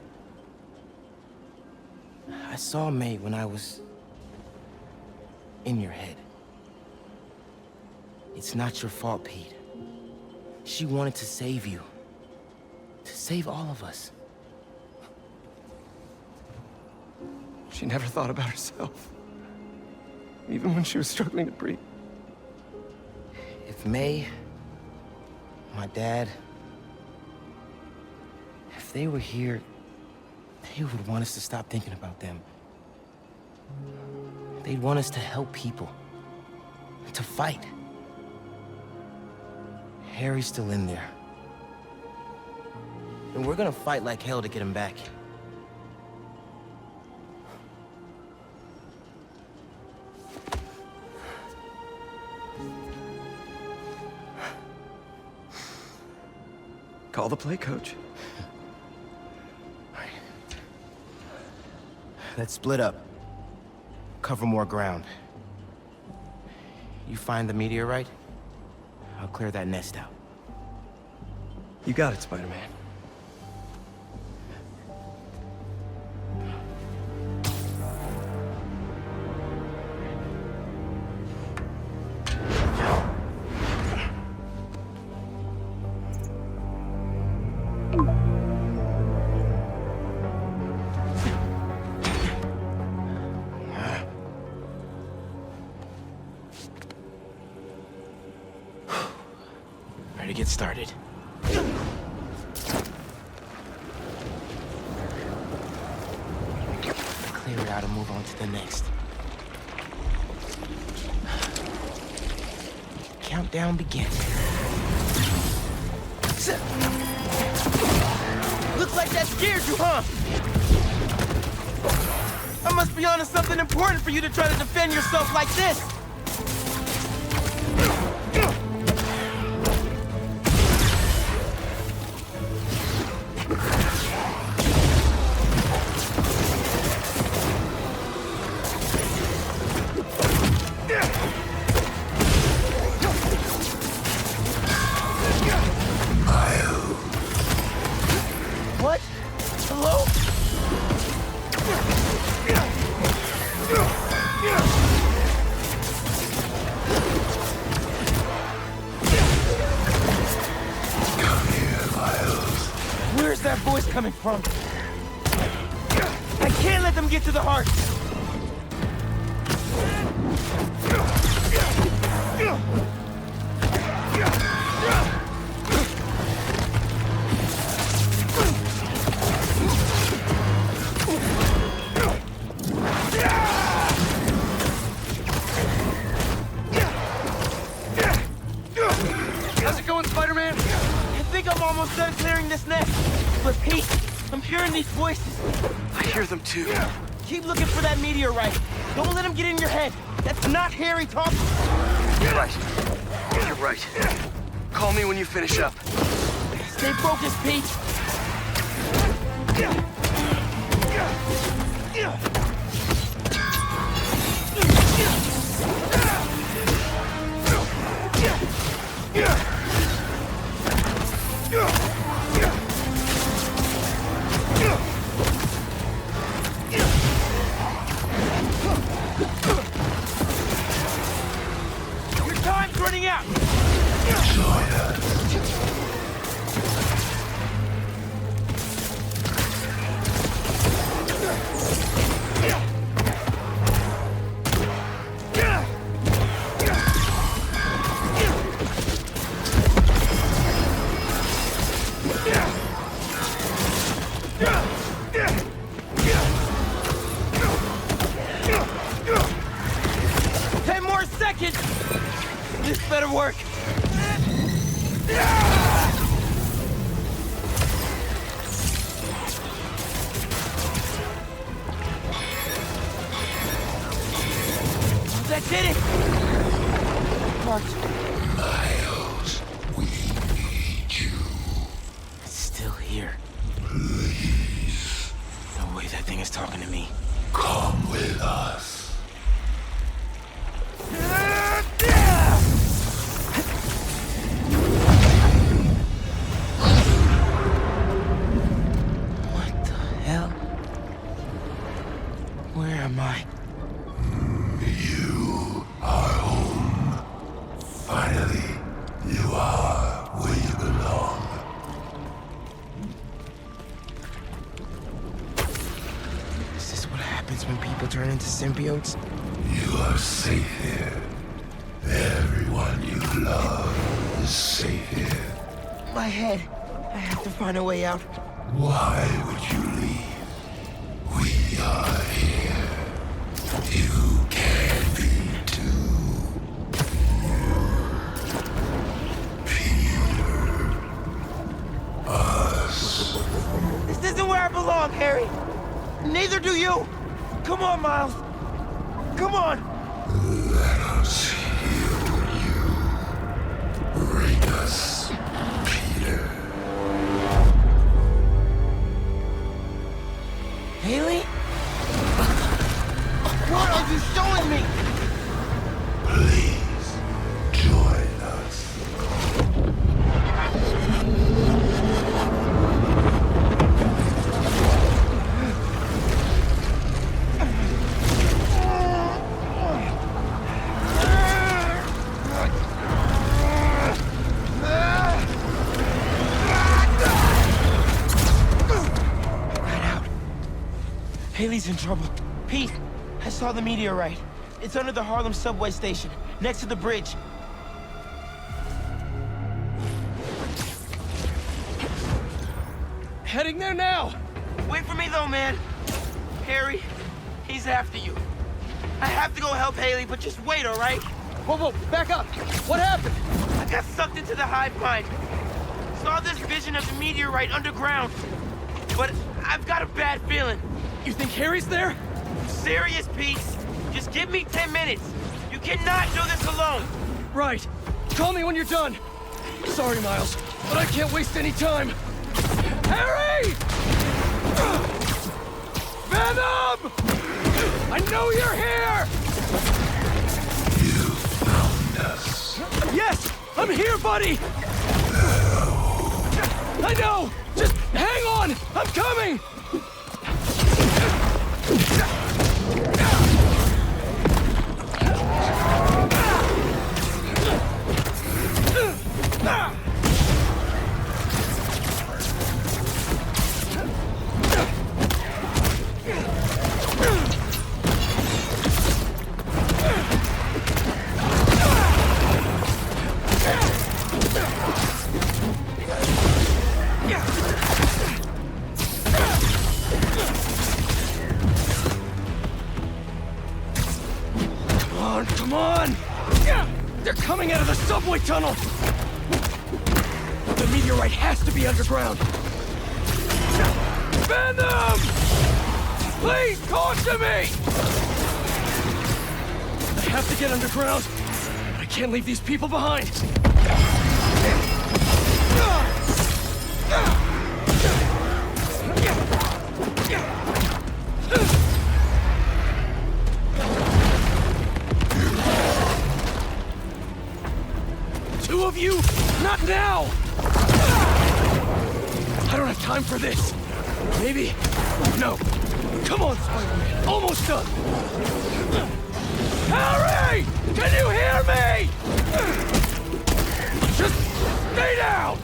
G: I saw May when I was... in your head. It's not your fault, Pete. She wanted to save you. To save all of us.
L: She never thought about herself. Even when she was struggling to breathe.
G: If May, my dad, if they were here, they would want us to stop thinking about them. They'd want us to help people. To fight. Harry's still in there. And we're gonna fight like hell to get him back.
L: Call the play, coach.
G: Let's split up. Cover more ground. You find the meteorite, I'll clear that nest out.
L: You got it, Spider-Man.
G: Ready to get started. Clear it out and move on to the next. Countdown begins. Looks like that scared you, huh? I must be onto something important for you to try to defend yourself like this. What? Hello?
R: Come here, Miles.
G: Where's that voice coming from?
L: can't let them get to the heart! How's it going, Spider-Man? I think I'm almost done clearing this nest. But Pete, I'm hearing these voices.
G: I hear them too.
L: Keep looking for that meteorite. Don't let him get in your head. That's not Harry talking.
G: You're right. You're right. Call me when you finish up.
L: Stay focused, Pete. Your time's running out.
R: Join us.
L: This better work. That did it!
R: Miles, we need you.
G: It's still here.
R: Please.
G: No way that thing is talking to me.
R: Come with us.
G: What the hell? Where am I?
R: You are home. Finally, you are where you belong.
G: Is this what happens when people turn into symbiotes?
R: You are safe here. Everyone you love is safe here.
L: My head. I have to find a way out.
R: Why would you leave? We are here. You can be too. Peter. Us.
L: This isn't where I belong, Harry. Neither do you. Come on, Miles. Come on.
R: Let us heal you. Bring us Peter.
L: Haley? What are you showing me?
R: Please, join us.
L: Haley's in trouble. Pete, I saw the meteorite. It's under the Harlem subway station, next to the bridge. Heading there now! Wait for me though, man. Harry, he's after you. I have to go help Haley, but just wait, all right? Whoa, back up! What happened? I got sucked into the hive mind. Saw this vision of the meteorite underground. But I've got a bad feeling. You think Harry's there? Serious, Pete. Just give me 10 minutes. You cannot do this alone. Right. Call me when you're done. Sorry, Miles, but I can't waste any time. Harry! Venom! I know you're here!
R: You found us.
L: Yes! I'm here, buddy! I know! Just hang on! I'm coming! Come on! They're coming out of the subway tunnel! The meteorite has to be underground! Venom! Please talk to me! I have to get underground, but I can't leave these people behind! Two of you? Not now! I don't have time for this. Maybe? No. Come on, Spider-Man. Almost done. Harry! Can you hear me? Just stay down!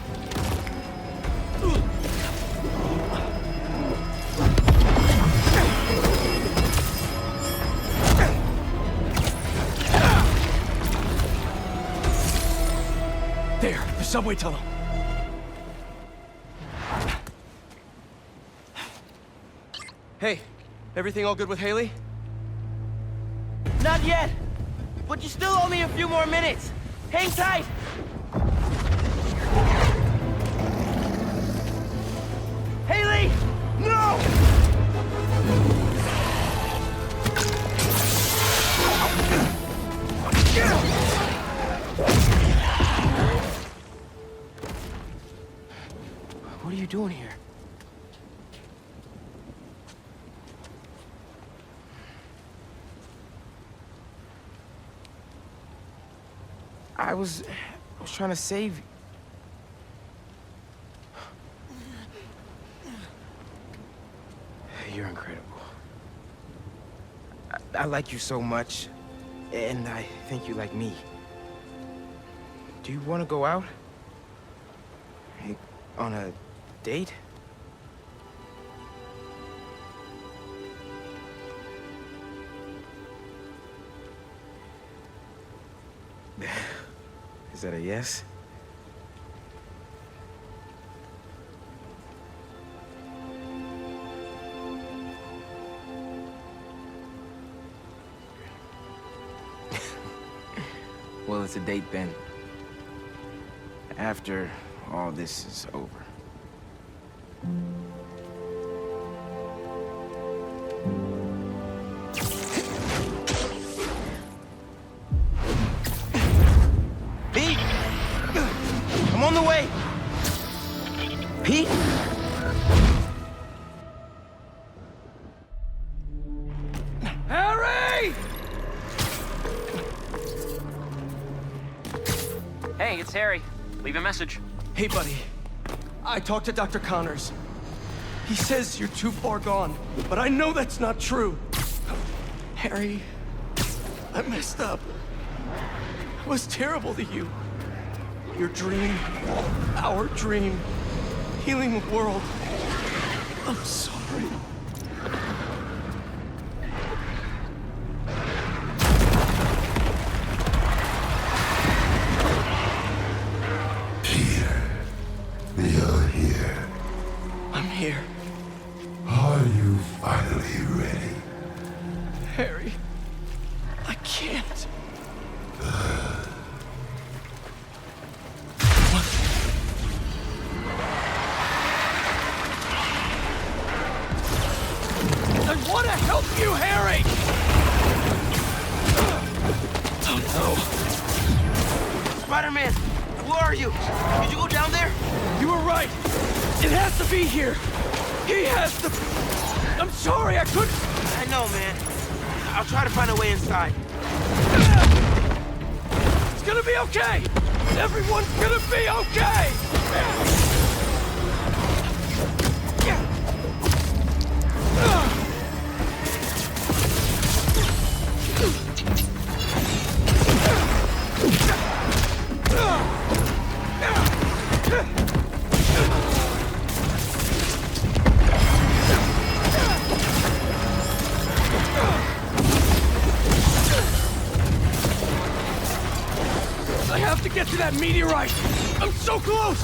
L: There, the subway tunnel. Hey, everything all good with Haley?
O: Not yet, but you still owe me a few more minutes. Hang tight. Haley! No!
G: What are you doing here? I was trying to save you. You're incredible. I like you so much, and I think you like me. Do you want to go out? On a date? Is that a yes? Well, it's a date then. After all this is over.
O: Pete! I'm on the way! Pete?
L: Harry!
S: Hey, it's Harry. Leave a message.
L: Hey, buddy. I talked to Dr. Connors. He says you're too far gone, but I know that's not true. Harry, I messed up. I was terrible to you. Your dream, our dream, healing the world. I'm sorry.
R: You're here.
L: I'm here.
R: Are you finally ready?
L: Harry, I can't. I want to help you, Harry! Oh, no.
O: Spider-Man, where are you? Did you go down there?
L: You were right. It has to be here. He has to... I'm sorry, I couldn't...
O: I know, man. I'll try to find a way inside.
L: It's gonna be okay! Everyone's gonna be okay! I have to get to that meteorite! I'm so close!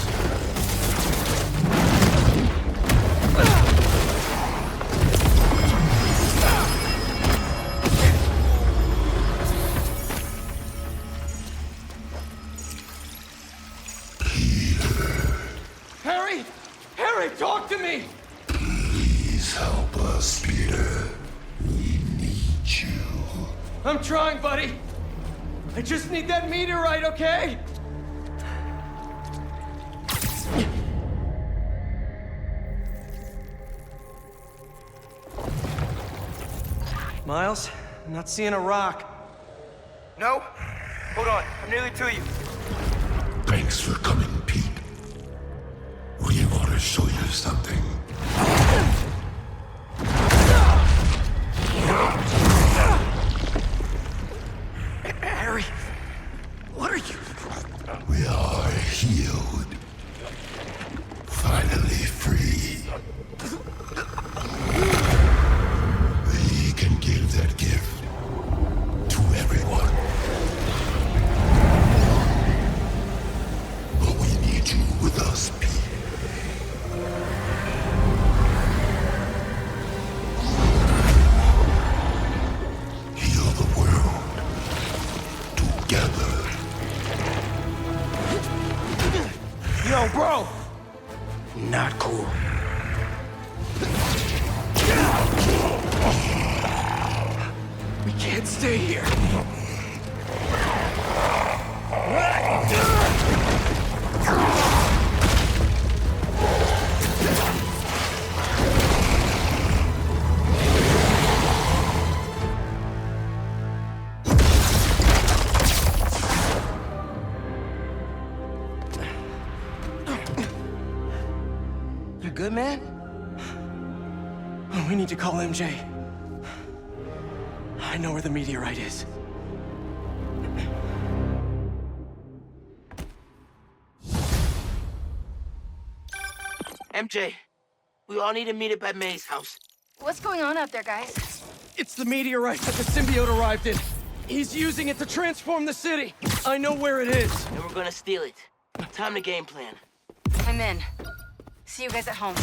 L: Harry, talk to me!
R: Please help us, Peter. We need you.
L: I'm trying, buddy. I just need that meteorite, okay? Miles, I'm not seeing a rock.
O: No? Hold on, I'm nearly to you.
R: Thanks for coming, Pete. We want to show you something.
K: Harry, what are you?
R: We are healed. Finally free. We can give that gift to everyone. But we need you with us, Pete. Heal the world. Together.
L: Yo, bro!
G: Not cool.
L: We can't stay here.
G: You good, man?
L: We need to call MJ. I know where the meteorite is.
O: MJ, we all need to meet up at May's house.
B: What's going on out there, guys?
L: It's the meteorite that the symbiote arrived in. He's using it to transform the city. I know where it is.
O: And we're gonna steal it. Time to game plan.
B: I'm in. See you guys at home.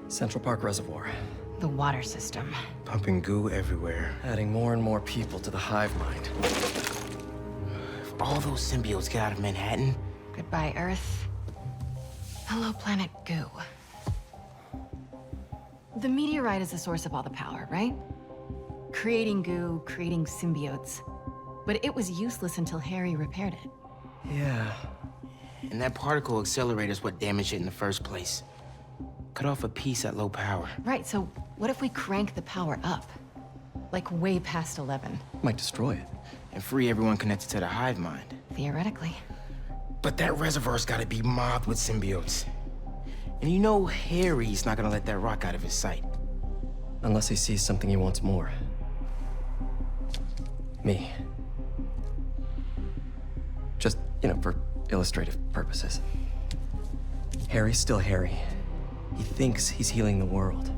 K: Central Park Reservoir.
B: The water system.
G: Pumping goo everywhere.
K: Adding more and more people to the hive mind.
G: If all those symbiotes get out of Manhattan...
B: Goodbye, Earth. Hello, planet Goo. The meteorite is the source of all the power, right? Creating goo, creating symbiotes. But it was useless until Harry repaired it.
K: Yeah.
G: And that particle accelerator's what damaged it in the first place. Cut off a piece at low power.
B: Right, so what if we crank the power up? Like way past 11?
K: Might destroy it.
G: And free everyone connected to the hive mind.
B: Theoretically.
G: But that reservoir's gotta be mobbed with symbiotes. And you know Harry's not gonna let that rock out of his sight.
K: Unless he sees something he wants more. Me. Just, for illustrative purposes. Harry's still Harry. He thinks he's healing the world.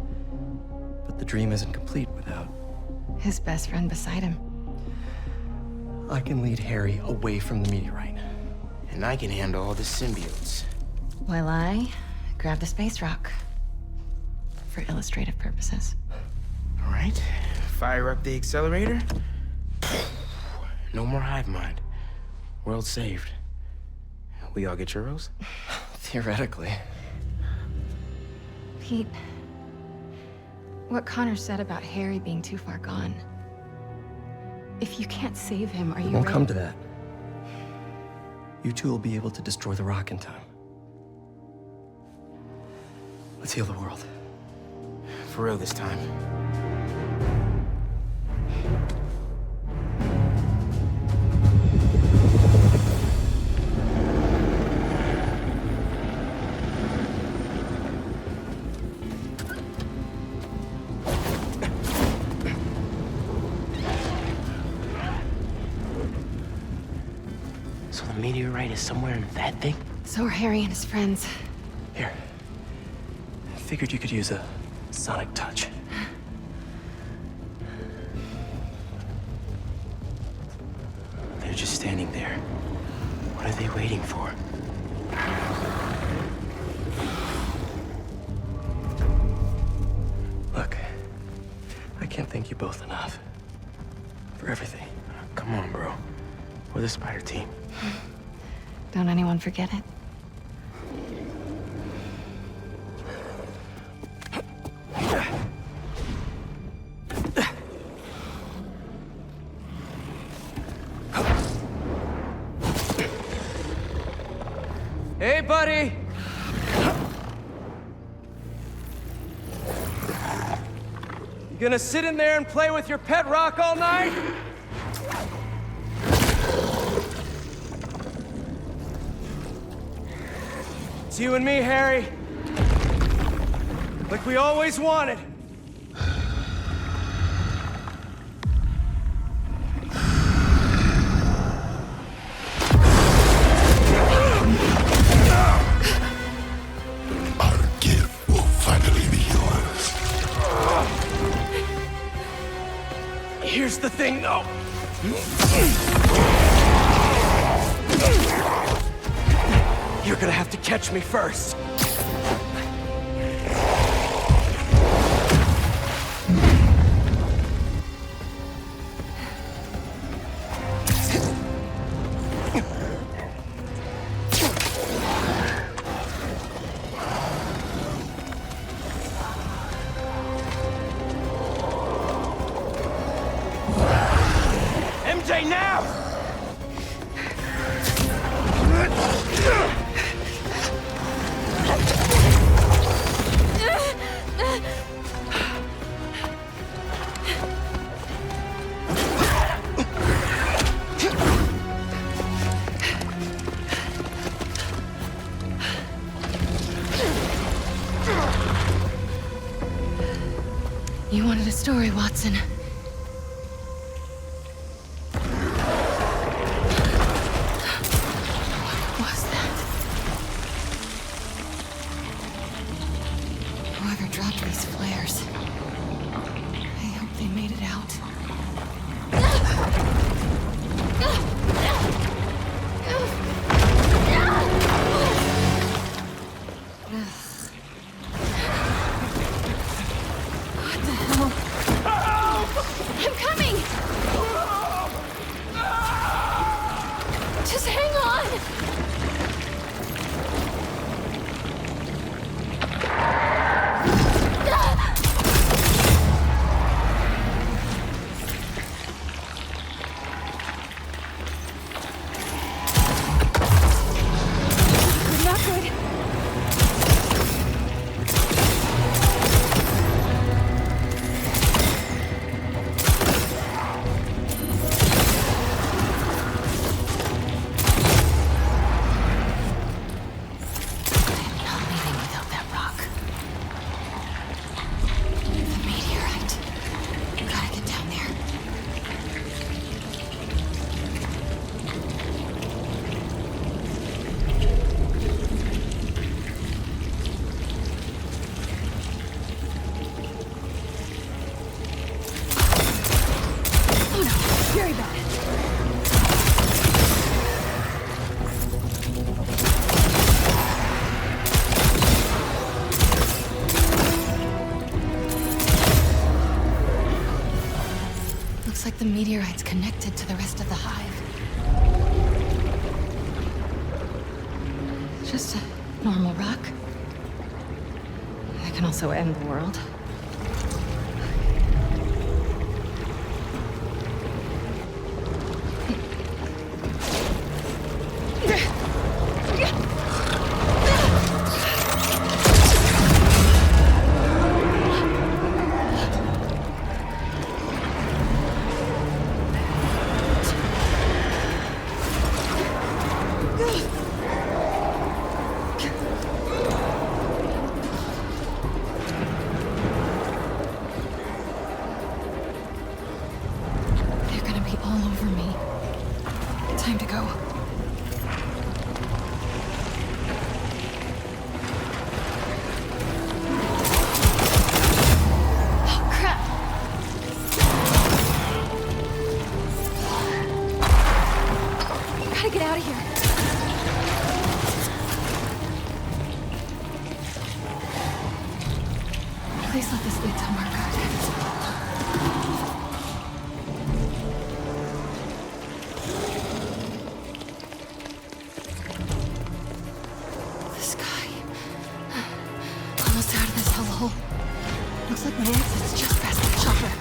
K: But the dream isn't complete without...
B: his best friend beside him.
K: I can lead Harry away from the meteorite.
G: And I can handle all the symbiotes.
B: While I grab the space rock. For illustrative purposes.
G: All right. Fire up the accelerator. No more hive mind. World saved. We all get churros?
K: Theoretically.
B: Pete, what Connor said about Harry being too far gone, If you can't save him, are you
K: Won't
B: ready?
K: come to that. You two will be able to destroy the rock in time. Let's heal the world.
G: For real this time. So the meteorite is somewhere in that thing?
B: So are Harry and his friends.
K: Here. Figured you could use a sonic touch.
G: They're just standing there. What are they waiting for?
K: Look, I can't thank you both enough. For everything.
G: Come on, bro. We're the Spider team.
B: Don't anyone forget it.
L: Hey, buddy! You gonna sit in there and play with your pet rock all night? It's you and me, Harry. Like we always wanted. Here's the thing, though. You're gonna have to catch me first. MJ, now!
B: You wanted a story, Watson. What was that? Whoever dropped these flares. I hope they made it out. What the hell? I'm coming! Just hang on! Not good. Without that rock. The meteorite. Gotta get down there. Oh no, very bad. Looks like the meteorite's connected to the rest of the hive. Just a normal rock. That can also end the world.
N: Time to go. Oh, crap. Gotta get out of here. Please let this lead somewhere good. The sky. Almost out of this hellhole. Looks like my exit's just past the chopper.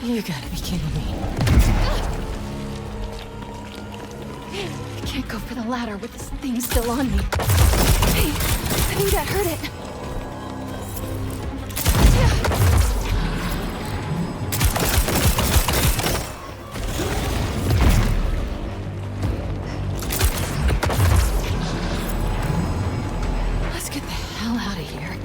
N: You gotta be kidding me. I can't go for the ladder with this thing still on me. Hey, I think that hurt it. Let's get the hell out of here.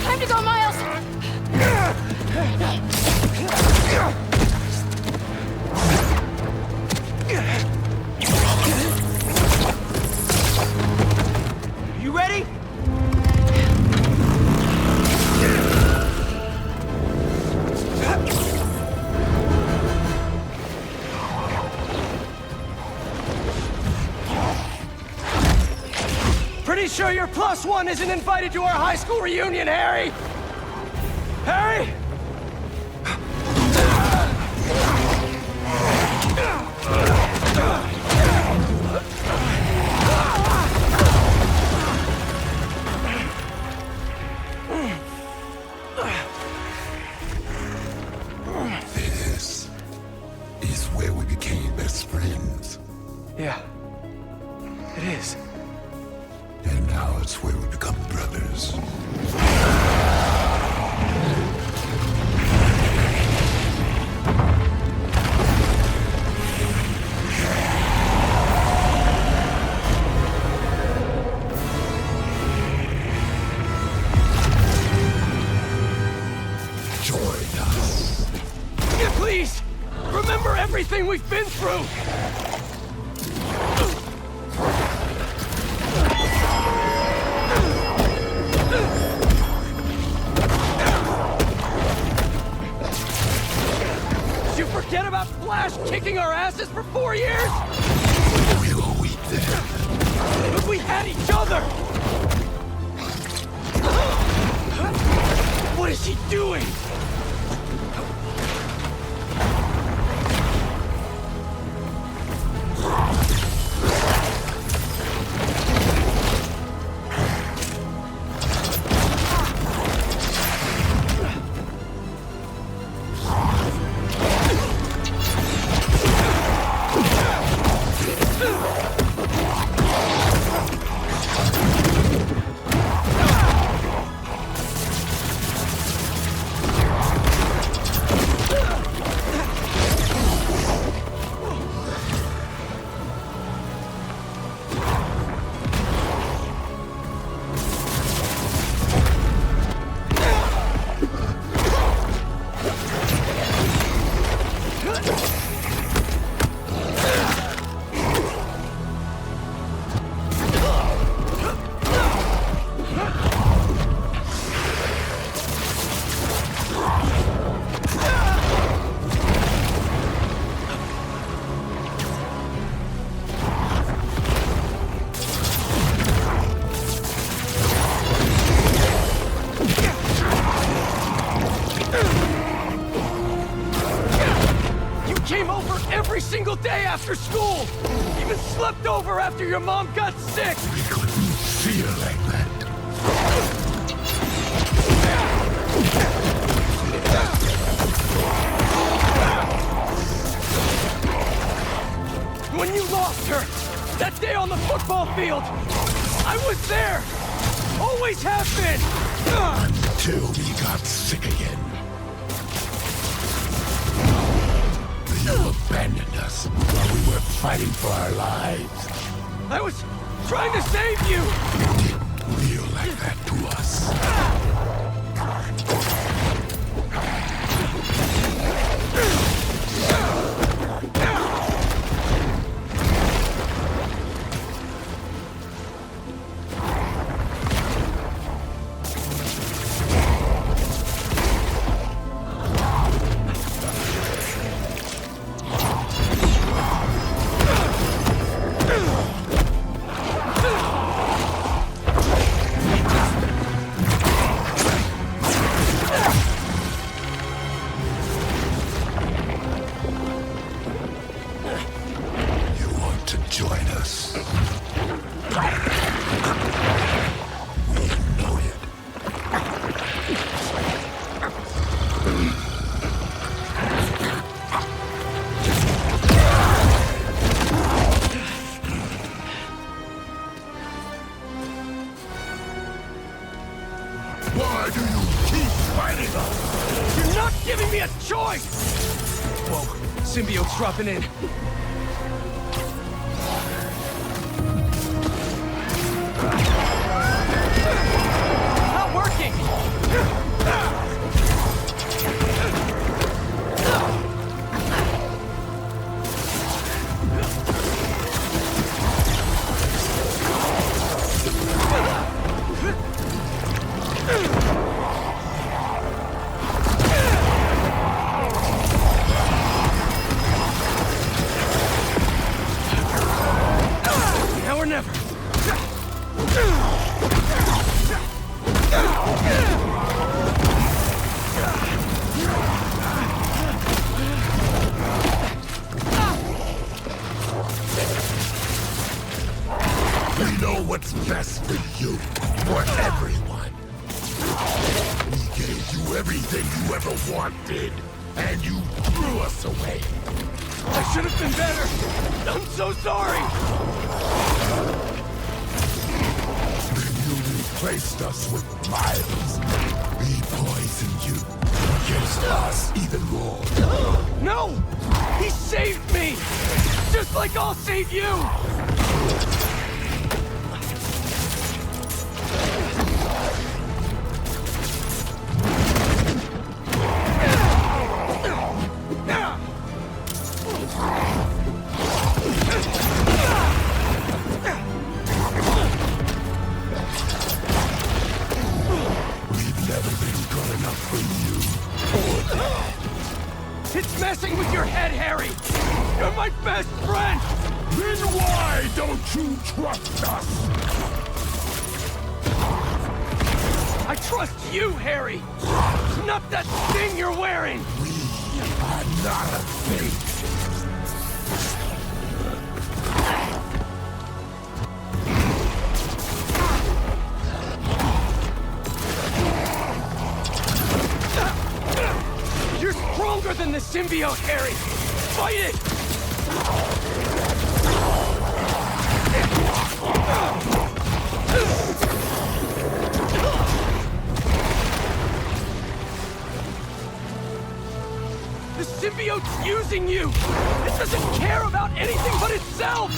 N: Time to go, Miles!
A: You ready? Pretty sure your +1 isn't invited to our high school reunion, Harry! Harry!
R: This is where we became best friends.
A: Yeah, it is.
R: And now it's where we become brothers. Join us.
A: Yeah, please! Remember everything we've been through! Did you forget about Flash kicking our asses for 4 years?
R: We'll weep them.
A: But we had each other! What is he doing? every single day after school! Even slept over after your mom got sick!
R: We couldn't feel like that.
A: When you lost her, that day on the football field, I was there! Always have been!
R: Until we got sick again. You abandoned us while we were fighting for our lives.
A: I was trying to save you!
R: You didn't feel like that to us. Why do you keep fighting us?
A: You're not giving me a choice! Whoa, Symbiote's dropping in. Not working! Now or never.
R: We know what's best for you, for everyone. We gave you everything you ever wanted, and you threw us away.
A: I should have been better. I'm so sorry.
R: Then you replaced us with Miles. We poisoned you against us even more.
A: No! He saved me! Just like I'll save you!
R: We've never been good enough for you or them.
A: It's messing with your head, Harry! You're my best friend!
R: Then why don't you trust us?
A: I trust you, Harry! Not that thing you're wearing!
R: We are not a thing.
A: You're stronger than the symbiote, Harry! Fight it! The symbiote's using you! It doesn't care about anything but itself!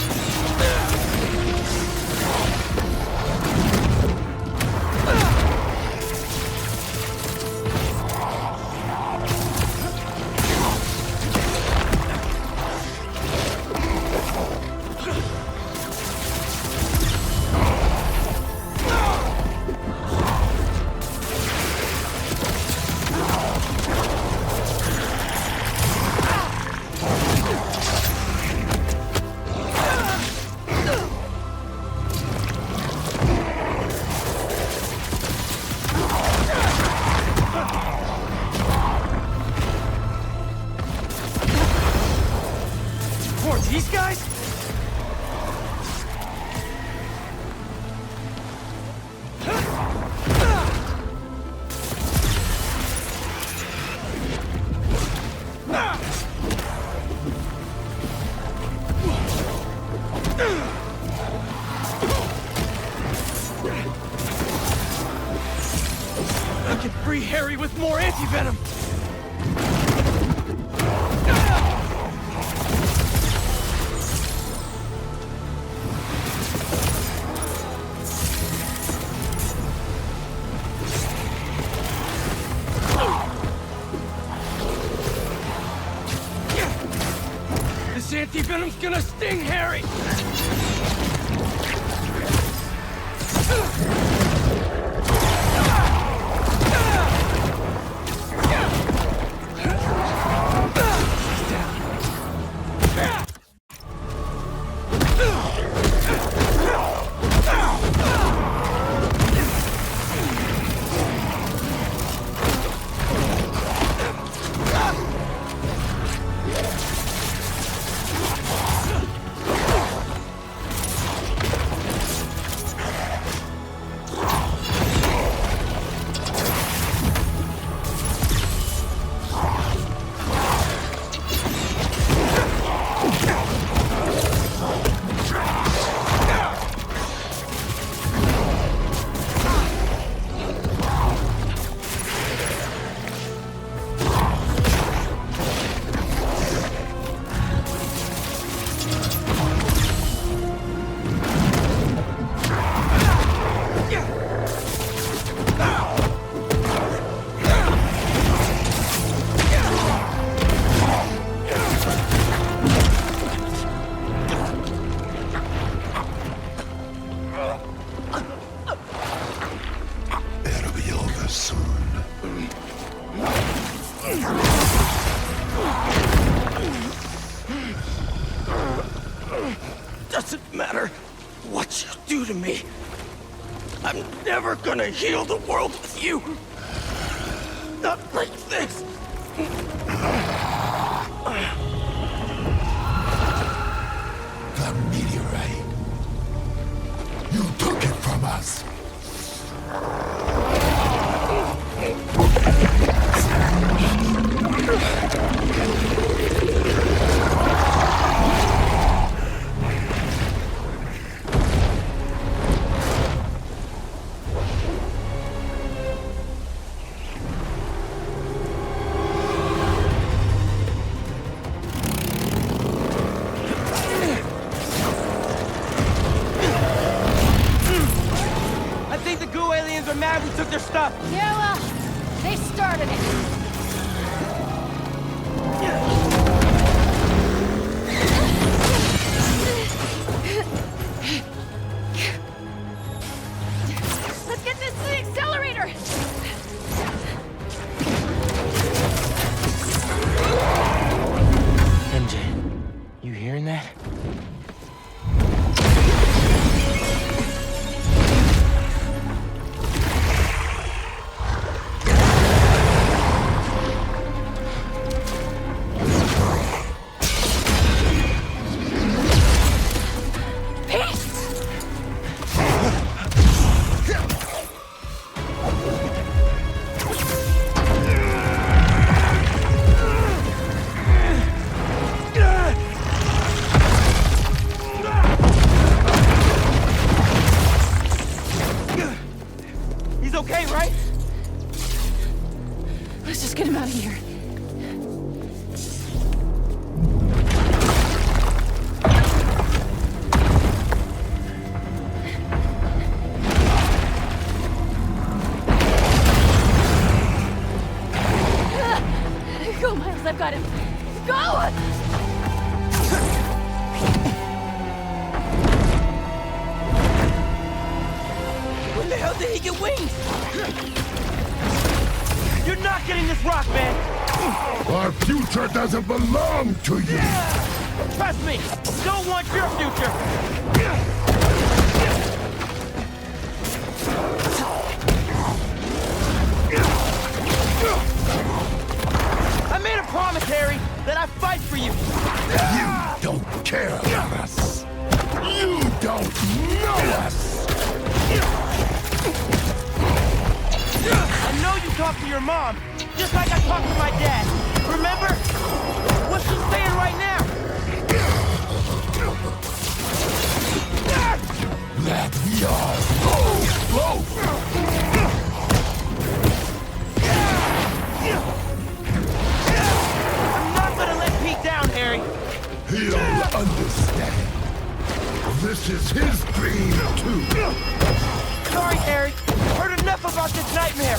L: anti-venom! This anti-venom's gonna sting Harry! Doesn't matter what you do to me. I'm never gonna heal the world with you. Not like this.
R: The meteorite. You took it from us.
L: We took their stuff.
V: Yeah, well, they started it.
N: Let's get this to the accelerator!
G: MJ, you hearing that?
L: Okay, right?
N: Let's just get him out of here. Go, Miles, I've got him. Go!
L: When the hell did he get wings? You're not getting this rock, man!
R: Our future doesn't belong to you!
L: Trust me! Don't want your future! I made a promise, Harry, that I'd fight for you!
R: You don't care about us! You don't know us!
L: I know you talked to your mom, just like I talked to my dad. Remember? What's she saying right now?
R: That we are both! This is his dream, too.
O: Sorry, Harry. Heard enough about this nightmare.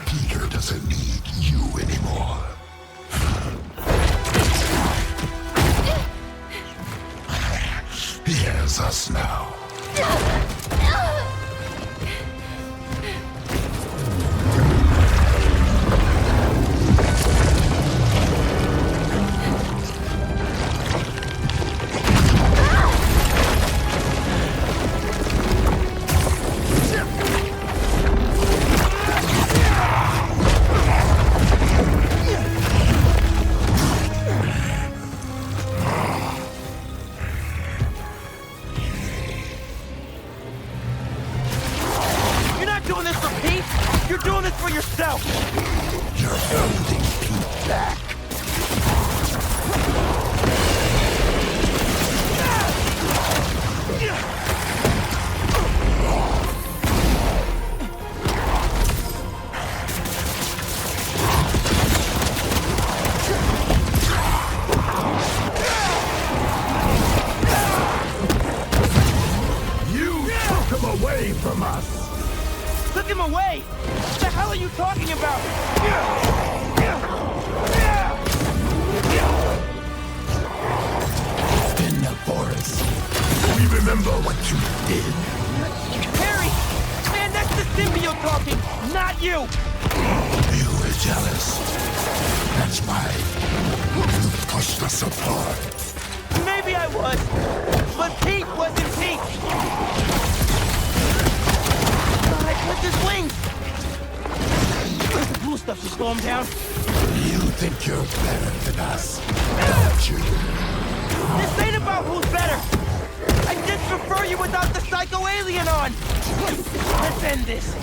R: Peter doesn't need you anymore. He has us now.
O: You're not doing this for Pete. You're doing this for yourself.
R: You're holding Pete back. You took him away from us.
O: Took him away. What the hell are you talking about?
R: In the forest. We remember what you did.
O: Harry! Man, that's the symbiote talking, not you!
R: You were jealous. That's why you pushed us apart.
O: Maybe I was, but Pete wasn't Pete! Thought I clipped his wings! The blue stuff to slow him down.
R: You think you're better than us, don't you?
O: This ain't about who's better! I just prefer you without the psycho alien on! Let's end this.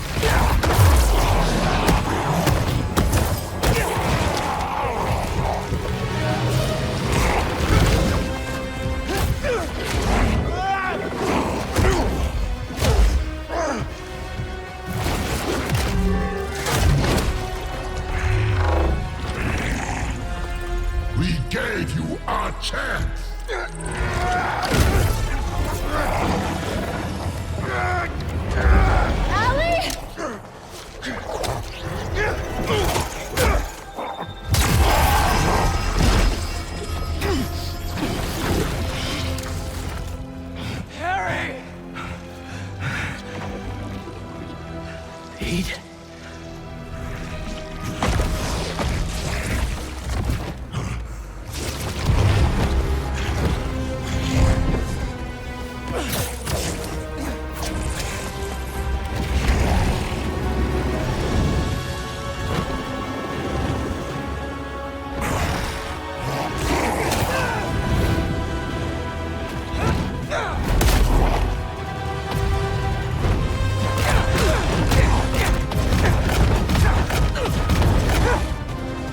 R: We gave you our chance.
F: Allie!
O: Harry!
R: Pete?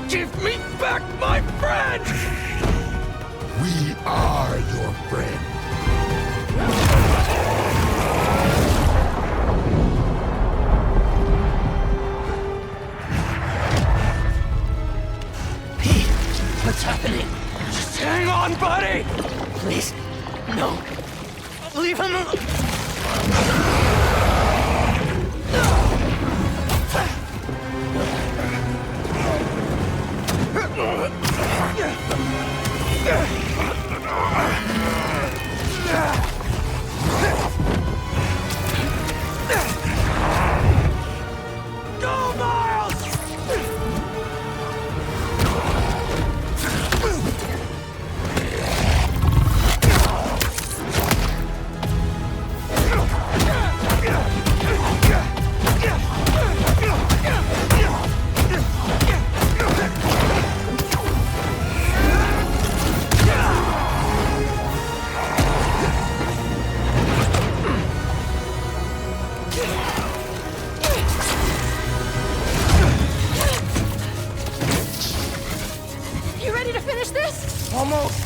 O: Give me back my friend!
R: We are your friend.
O: Pete, what's happening? Just hang on, buddy! Please, no. Leave him alone. Go, Miles!
L: walls!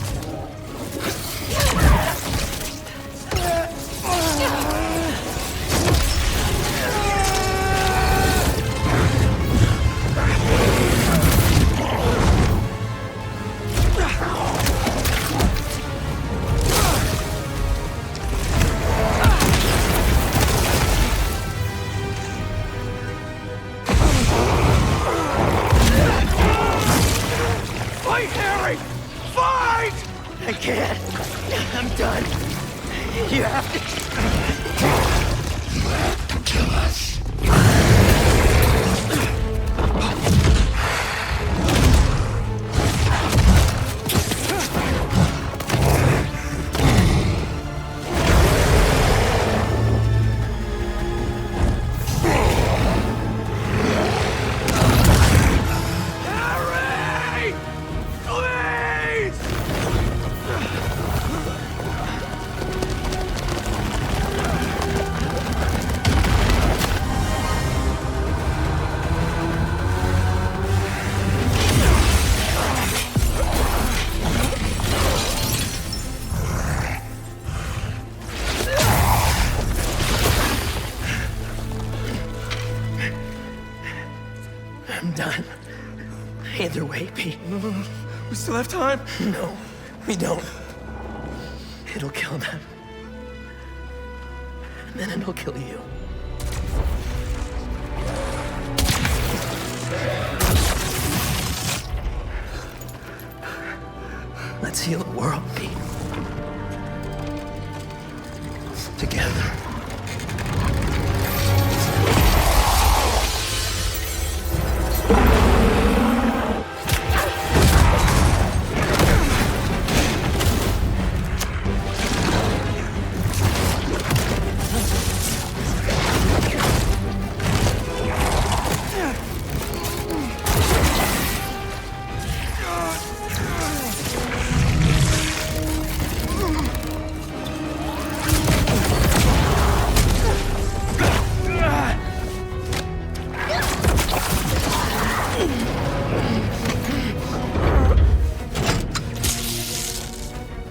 A: Fight, Harry! Fight!
L: I can't. I'm done. You have to kill us.
A: Harry! Please!
L: I'm done. Either way, Pete. We still have time? No, we don't. It'll kill them. And then it'll kill you. Let's heal the world, Pete. Together.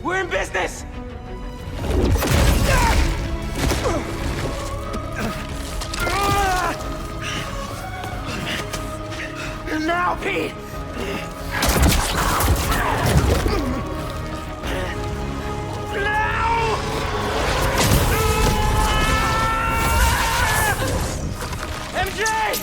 A: We're in business!
L: Now, Pete!
A: MJ!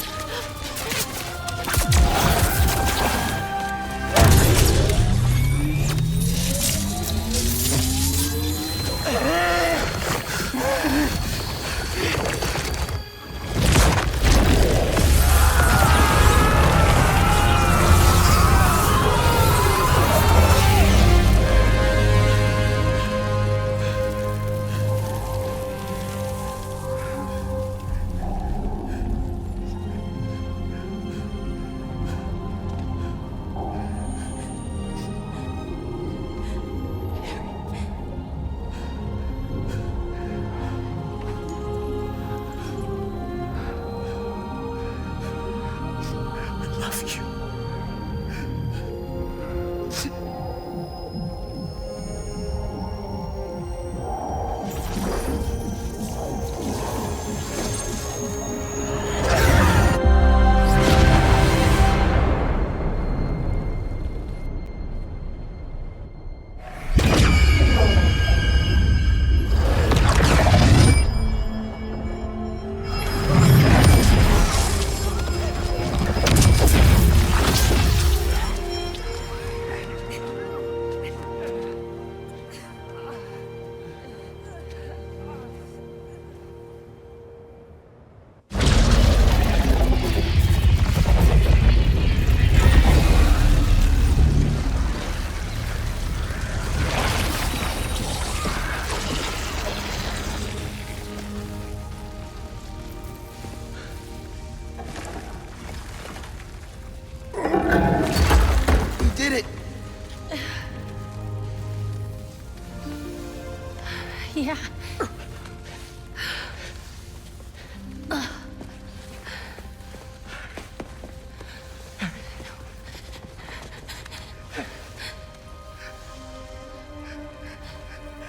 V: Yeah.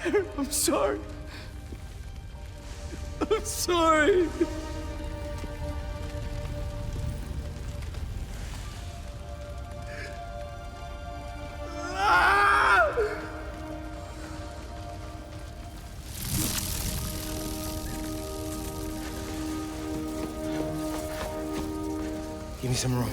A: I'm sorry. I'm sorry.
G: Give me some room.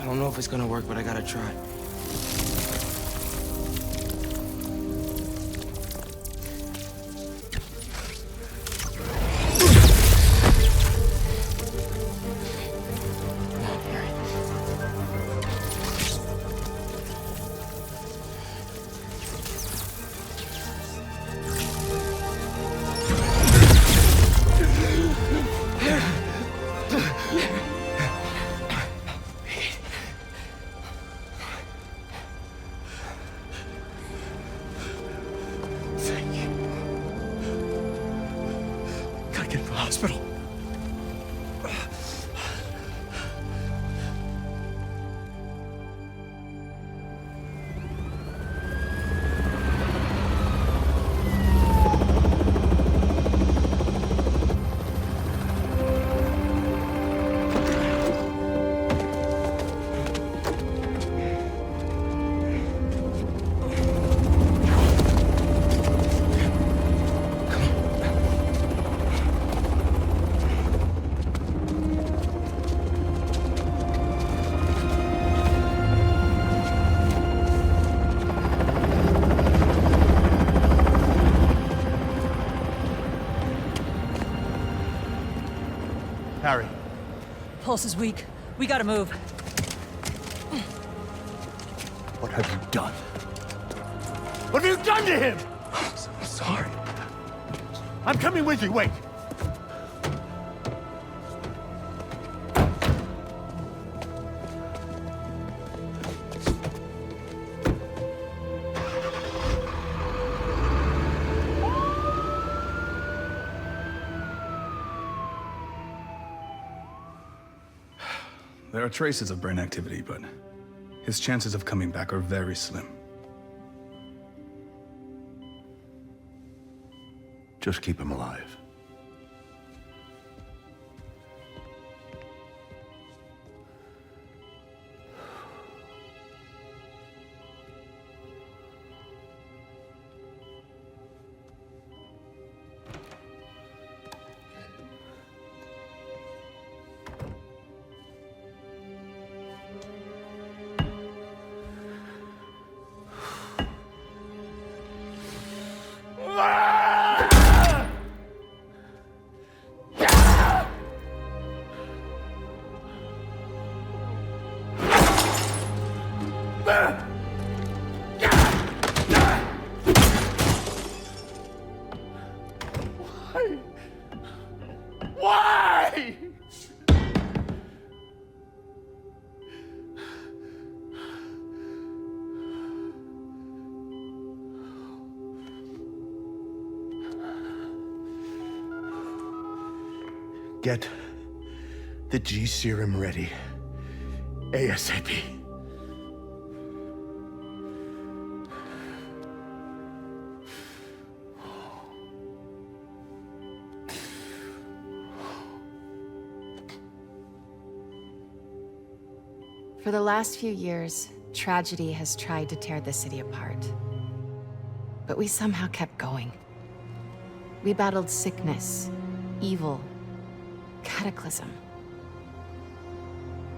G: I don't know if it's gonna work, but I gotta try.
A: Hospital.
J: Harry.
T: Pulse is weak. We gotta move.
J: What have you done? What have you done to him?
A: I'm sorry.
J: I'm coming with you, wait.
P: There are traces of brain activity, but his chances of coming back are very slim.
I: Just keep him alive.
J: Why? Get the G serum ready. ASAP.
W: For the last few years, tragedy has tried to tear the city apart. But we somehow kept going. We battled sickness, evil, cataclysm.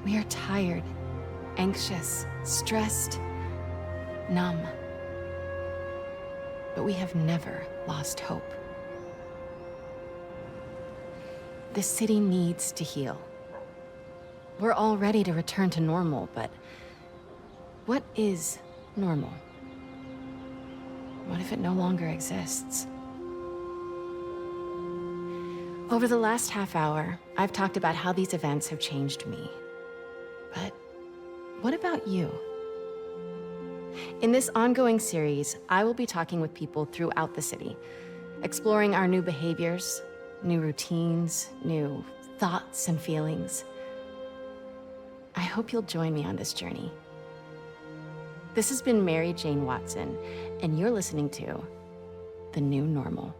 W: We are tired, anxious, stressed, numb. But we have never lost hope. The city needs to heal. We're all ready to return to normal, but what is normal? What if it no longer exists? Over the last half hour, I've talked about how these events have changed me. But what about you? In this ongoing series, I will be talking with people throughout the city, exploring our new behaviors, new routines, new thoughts and feelings. I hope you'll join me on this journey. This has been Mary Jane Watson, and you're listening to The New Normal.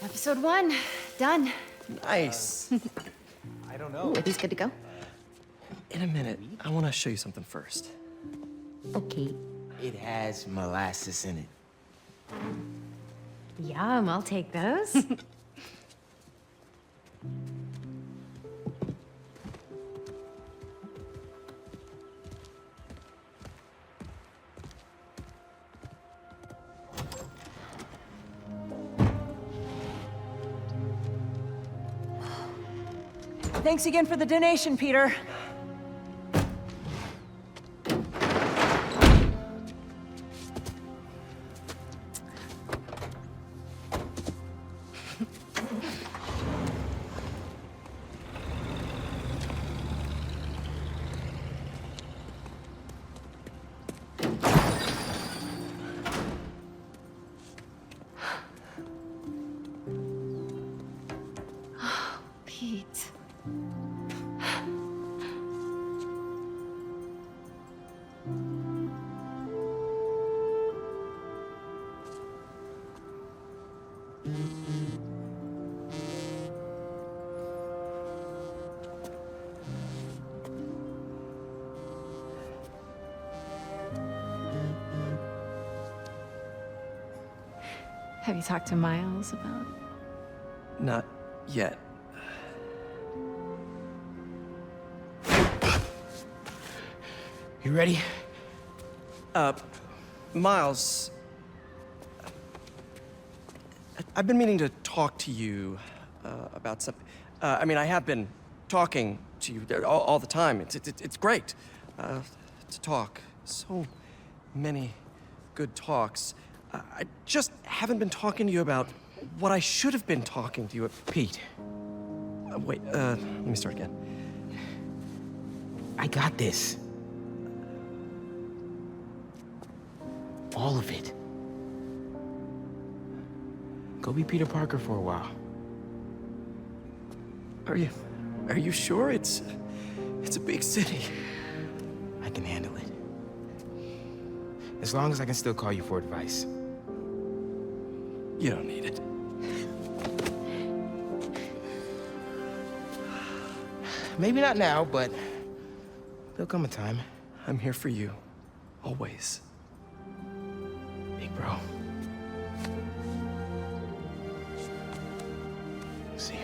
W: Episode 1, done.
K: Nice.
W: I don't know. Ooh, are these good to go?
K: In a minute, I want to show you something first.
W: Okay.
G: It has molasses in it.
V: Yum, I'll take those.
T: Thanks again for the donation, Peter.
V: Pete.
W: Have you talked to Miles about...
K: Not yet.
G: You ready?
K: Miles. I've been meaning to talk to you about something. I mean, I have been talking to you all the time. It's great to talk. So many good talks. I just haven't been talking to you about what I should have been talking to you about.
G: Pete.
K: Wait, let me start again.
G: I got this. All of it. Go be Peter Parker for a while.
K: Are you sure? It's a big city.
G: I can handle it. As long as I can still call you for advice.
K: You don't need it.
G: Maybe not now, but there'll come a time.
K: I'm here for you. Always.
G: Big bro. See you.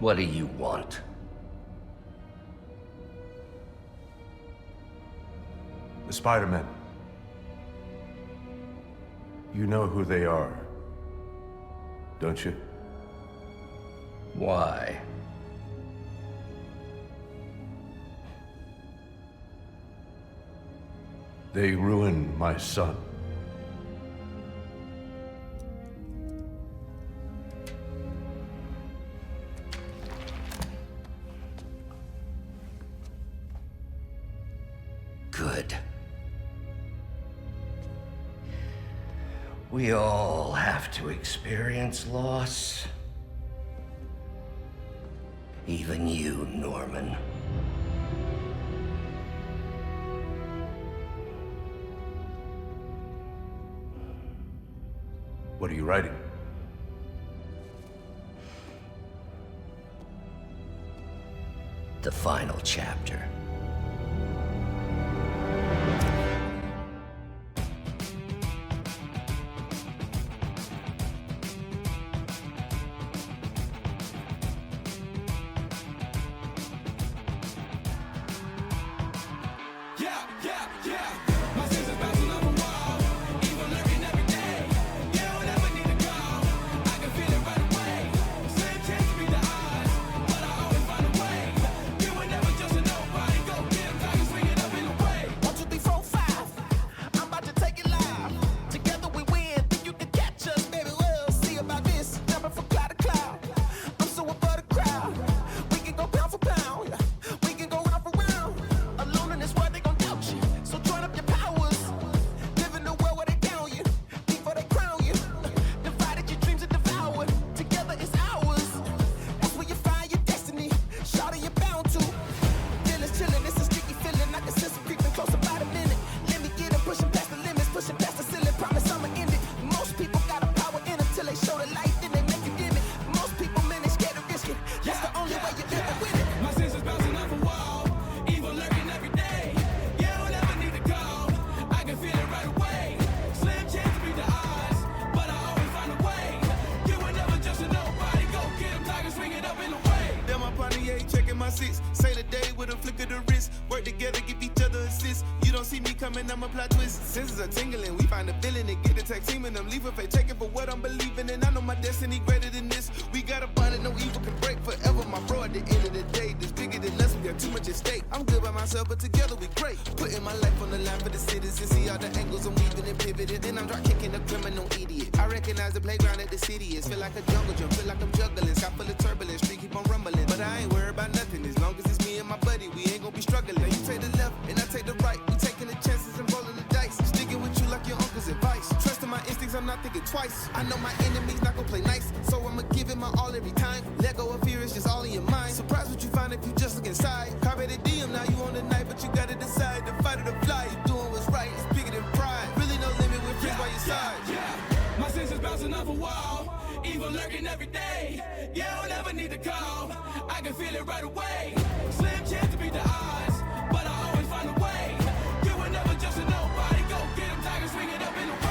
C: What do you want?
I: The Spider-Men. You know who they are, don't you?
C: Why?
I: They ruined my son.
C: Good. We all have to experience loss. Even you, Norman.
I: What are you writing?
C: The final chapter.
M: I'ma plot twist. Senses are tingling. We find a villain and get the tag team and them leave if they take it for what I'm believing in. I know my destiny greater than this. We got a bond that no evil can break forever, my bro. At the end of the day, this bigger than us. We got too much at stake. I'm good by myself, but together we great. Putting my life on the line for the citizens. See all the angles I'm weaving and pivoting. Then I'm drop kicking a criminal idiot. I recognize the playground that the city is. Feel like a jungle gym. Feel like I'm juggling. Sky full of turbulence. Street keep on rumbling. But I ain't worried about nothing. As long as it's me and my buddy, we ain't gonna be struggling. Now you take the left and I take the right. We taking the chances and rolling the dice. Sticking with you like your uncle's advice. Trusting my instincts, I'm not thinking twice. I know my enemy's not gonna play nice, so I'ma give it my all every time. Let go of fear, it's just all in your mind. Surprise what you find if you just look inside. Carpe the diem, now you on the night, but you gotta decide to fight or to fly. You doing what's right, it's bigger than pride. Really no limit with friends by your side.
U: My senses bouncing off a wall. Evil lurking every day. Yeah, I don't ever need to call. I can feel it right away. Slim chance to beat the odds, but I always find a way. You were never just a nobody. Go get him, tiger, swing it up in the way.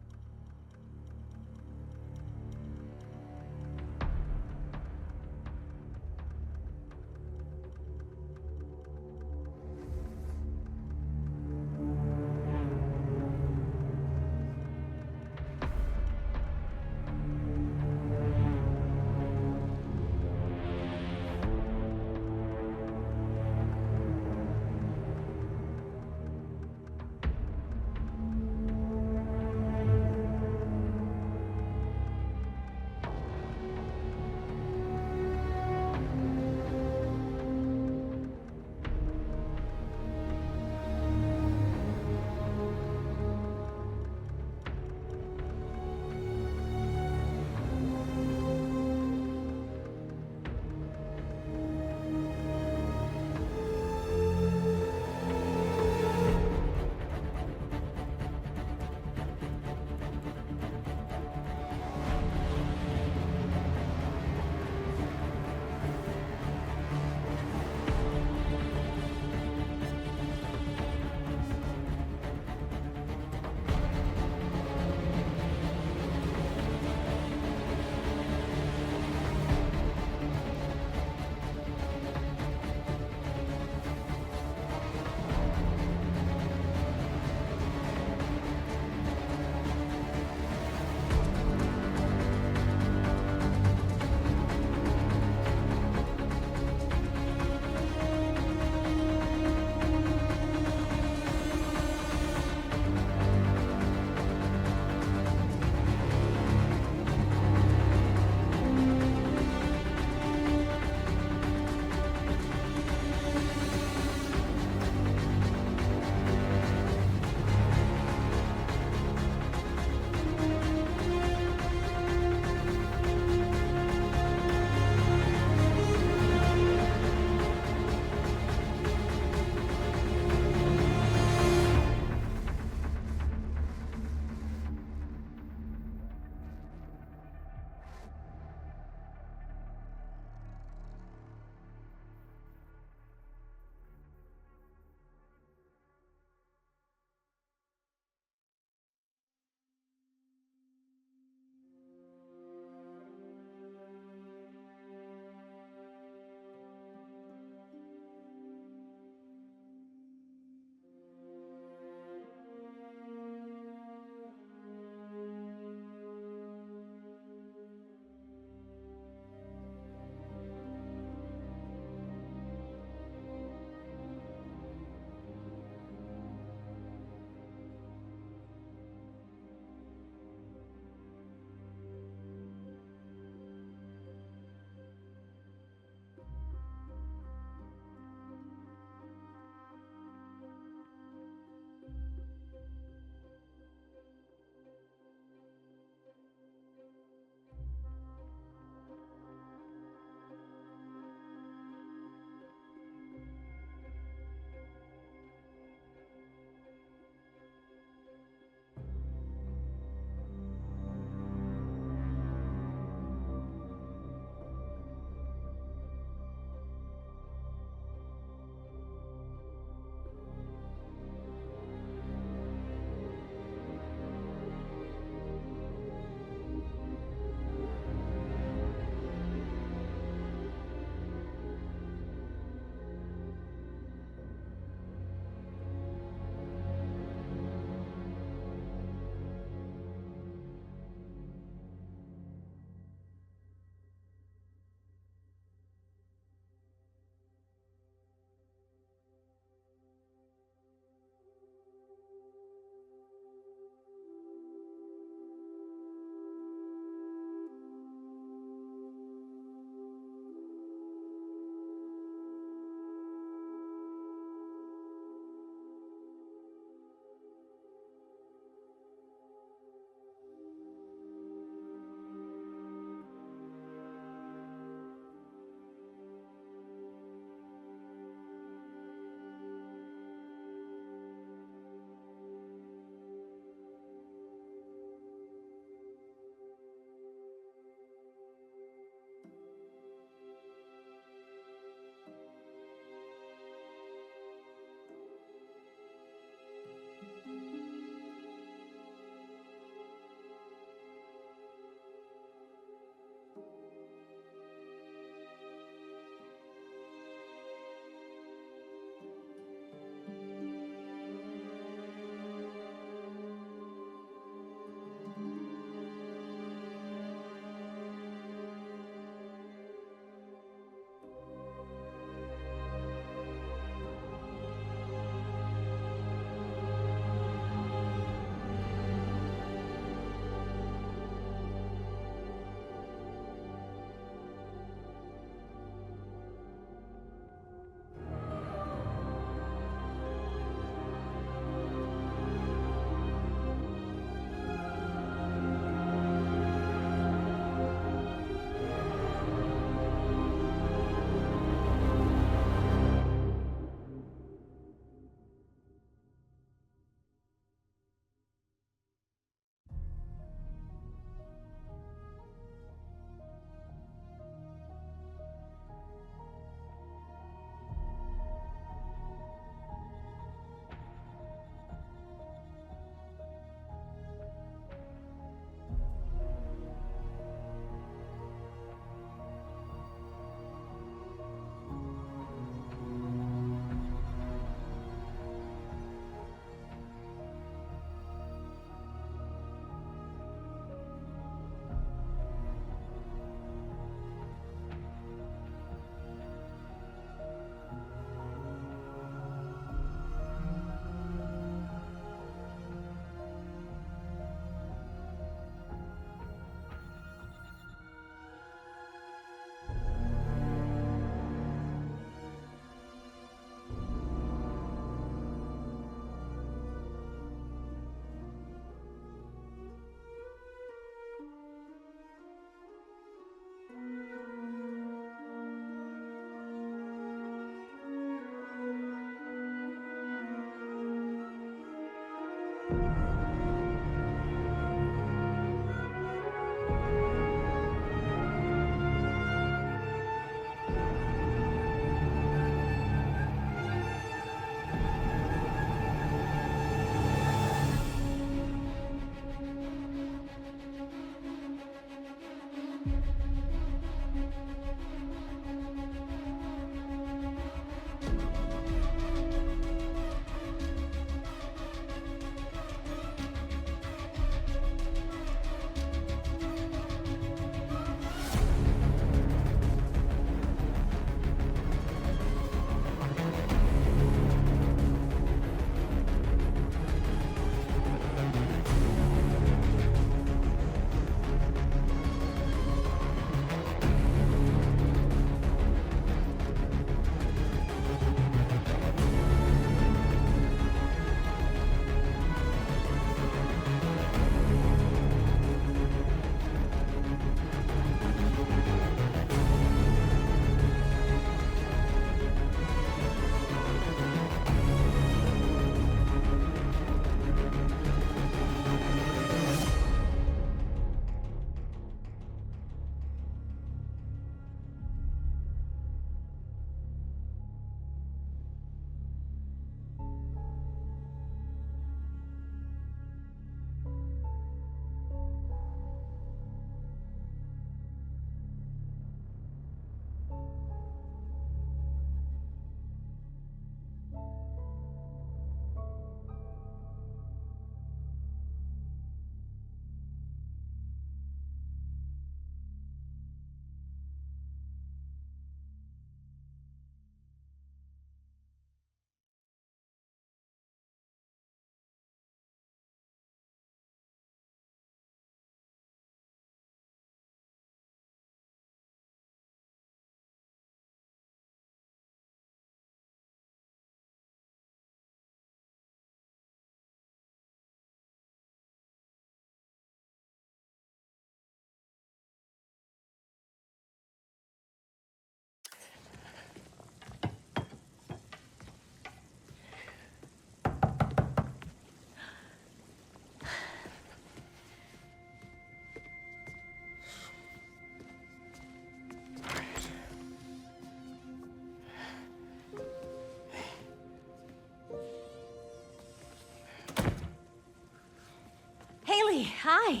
D: Hi.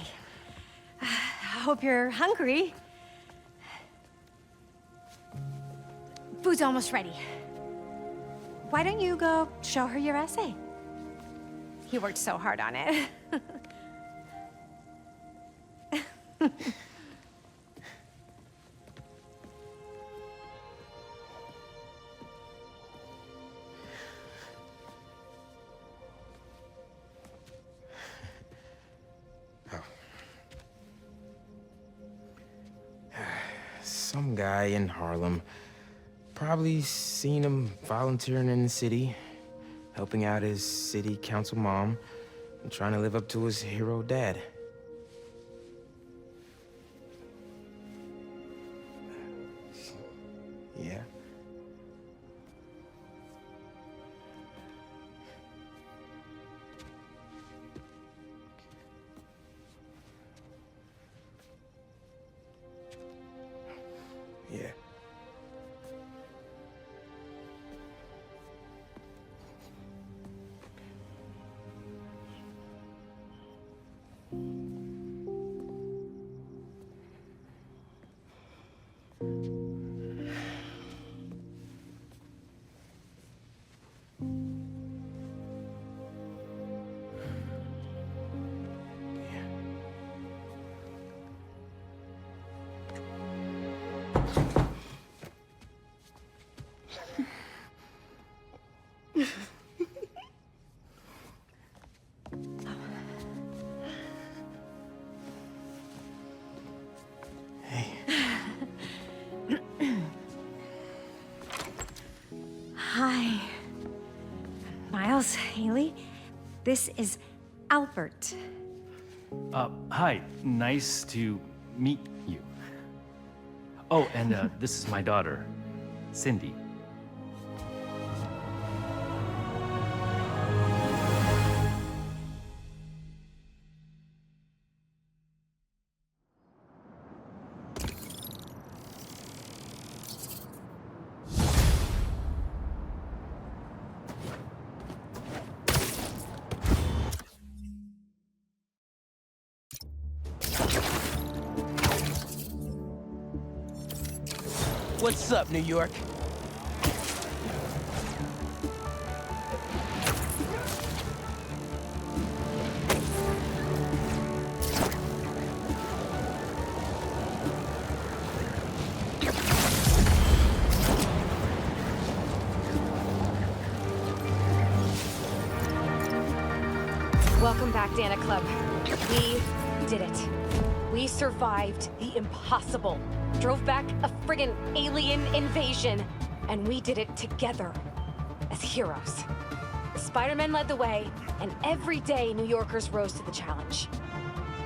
D: Hope you're hungry. Food's almost ready. Why don't you go show her your essay? He worked so hard on it.
G: Some guy in Harlem. Probably seen him volunteering in the city, helping out his city council mom, and trying to live up to his hero dad. Yeah. Yeah.
D: Hi. Miles, Haley, this is Albert.
E: Hi. Nice to meet you. Oh, and this is my daughter, Cindy.
L: What's up, New York?
Q: Welcome back, Dana Club. We did it. We survived the impossible. Drove back a friggin' alien invasion. And we did it together. As heroes. Spider-Man led the way, and every day New Yorkers rose to the challenge.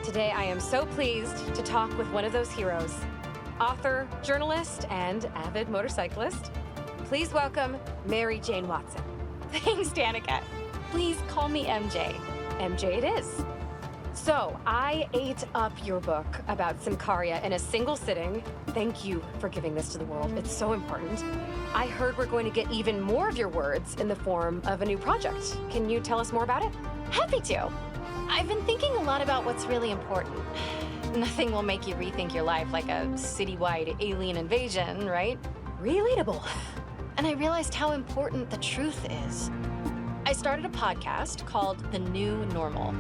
Q: Today I am so pleased to talk with one of those heroes. Author, journalist, and avid motorcyclist. Please welcome Mary Jane Watson. Thanks, Danica. Please call me MJ. MJ it is. So, I ate up your book about Symkaria in a single sitting. Thank you for giving this to the world. It's so important. I heard we're going to get even more of your words in the form of a new project. Can you tell us more about it?
W: Happy to. I've been thinking a lot about what's really important. Nothing will make you rethink your life like a citywide alien invasion, right?
Q: Relatable.
W: And I realized how important the truth is. I started a podcast called The New Normal.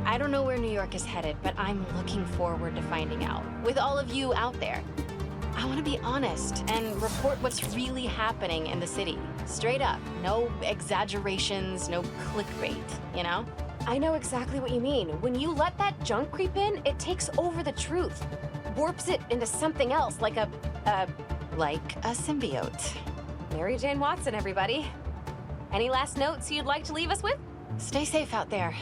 W: I don't know where New York is headed, but I'm looking forward to finding out. With all of you out there. I want to be honest and report what's really happening in the city. Straight up. No exaggerations, no clickbait, you know?
Q: I know exactly what you mean. When you let that junk creep in, it takes over the truth. Warps it into something else, like a
W: symbiote.
Q: Mary Jane Watson, everybody. Any last notes you'd like to leave us with?
W: Stay safe out there.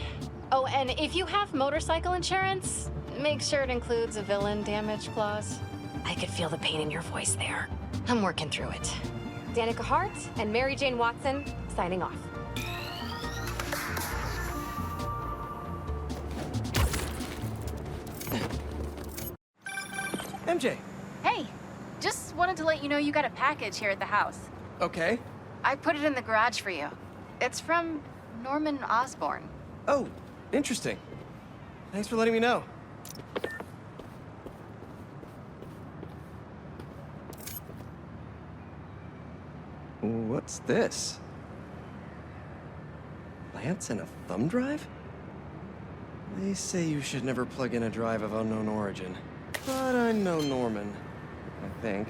W: Oh, and if you have motorcycle insurance, make sure it includes a villain damage clause.
Q: I could feel the pain in your voice there.
W: I'm working through it.
Q: Danica Hart and Mary Jane Watson, signing off.
L: MJ.
W: Hey, just wanted to let you know you got a package here at the house.
L: Okay.
W: I put it in the garage for you. It's from Norman Osborn.
L: Oh, interesting. Thanks for letting me know. What's this? Lance and a thumb drive? They say you should never plug in a drive of unknown origin. But I know Norman, I think.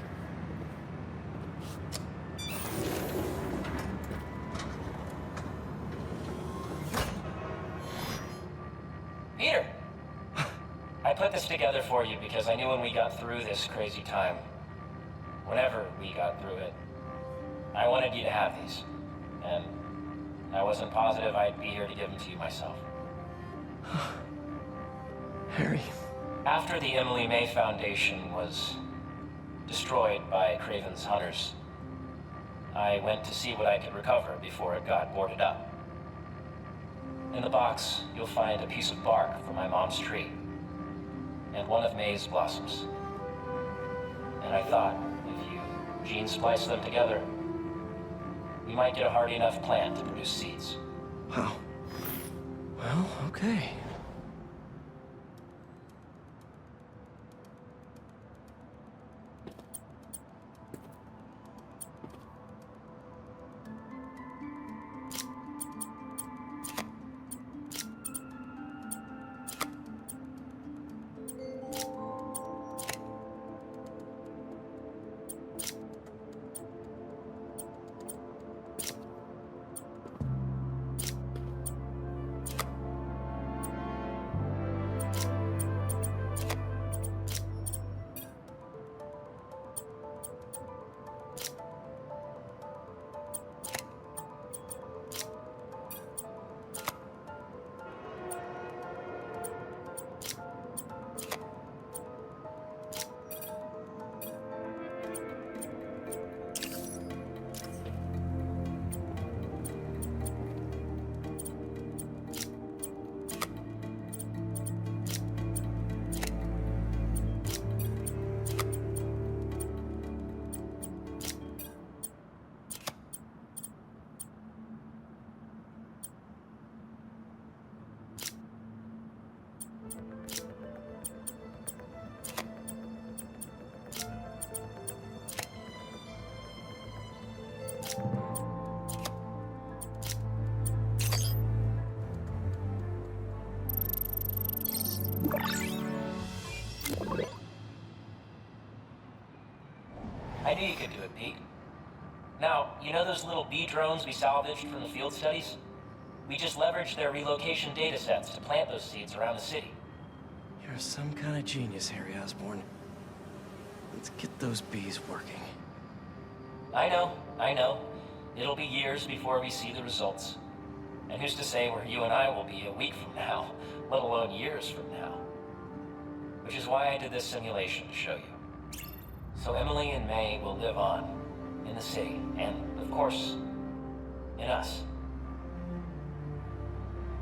B: Peter! I put this together for you because I knew when we got through this crazy time, whenever we got through it, I wanted you to have these. And I wasn't positive I'd be here to give them to you myself.
L: Harry.
B: After the Emily May Foundation was destroyed by Kraven's hunters, I went to see what I could recover before it got boarded up. In the box, you'll find a piece of bark from my mom's tree, and one of May's blossoms. And I thought, if you gene splice them together, we might get a hardy enough plant to produce seeds.
L: Wow. Well, okay.
B: I knew you could do it, Pete. Now, you know those little bee drones we salvaged from the field studies? We just leveraged their relocation data sets to plant those seeds around the city.
L: You're some kind of genius, Harry Osborn. Let's get those bees working.
B: I know. It'll be years before we see the results. And who's to say where you and I will be a week from now, let alone years from now? Which is why I did this simulation to show you. So Emily and May will live on in the city, and of course, in us.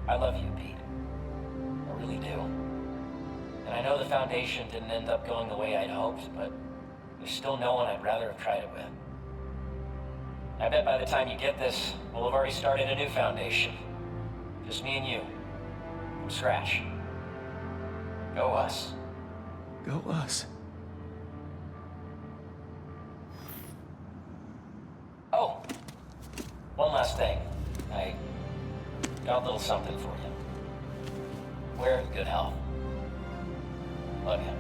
B: I love you, Pete. I really do. And I know the Foundation didn't end up going the way I'd hoped, but there's still no one I'd rather have tried it with. I bet by the time you get this, we'll have already started a new Foundation. Just me and you. From scratch. Go us.
L: Go us.
B: Oh, one last thing. I got a little something for you. Wear it in good health. Love you.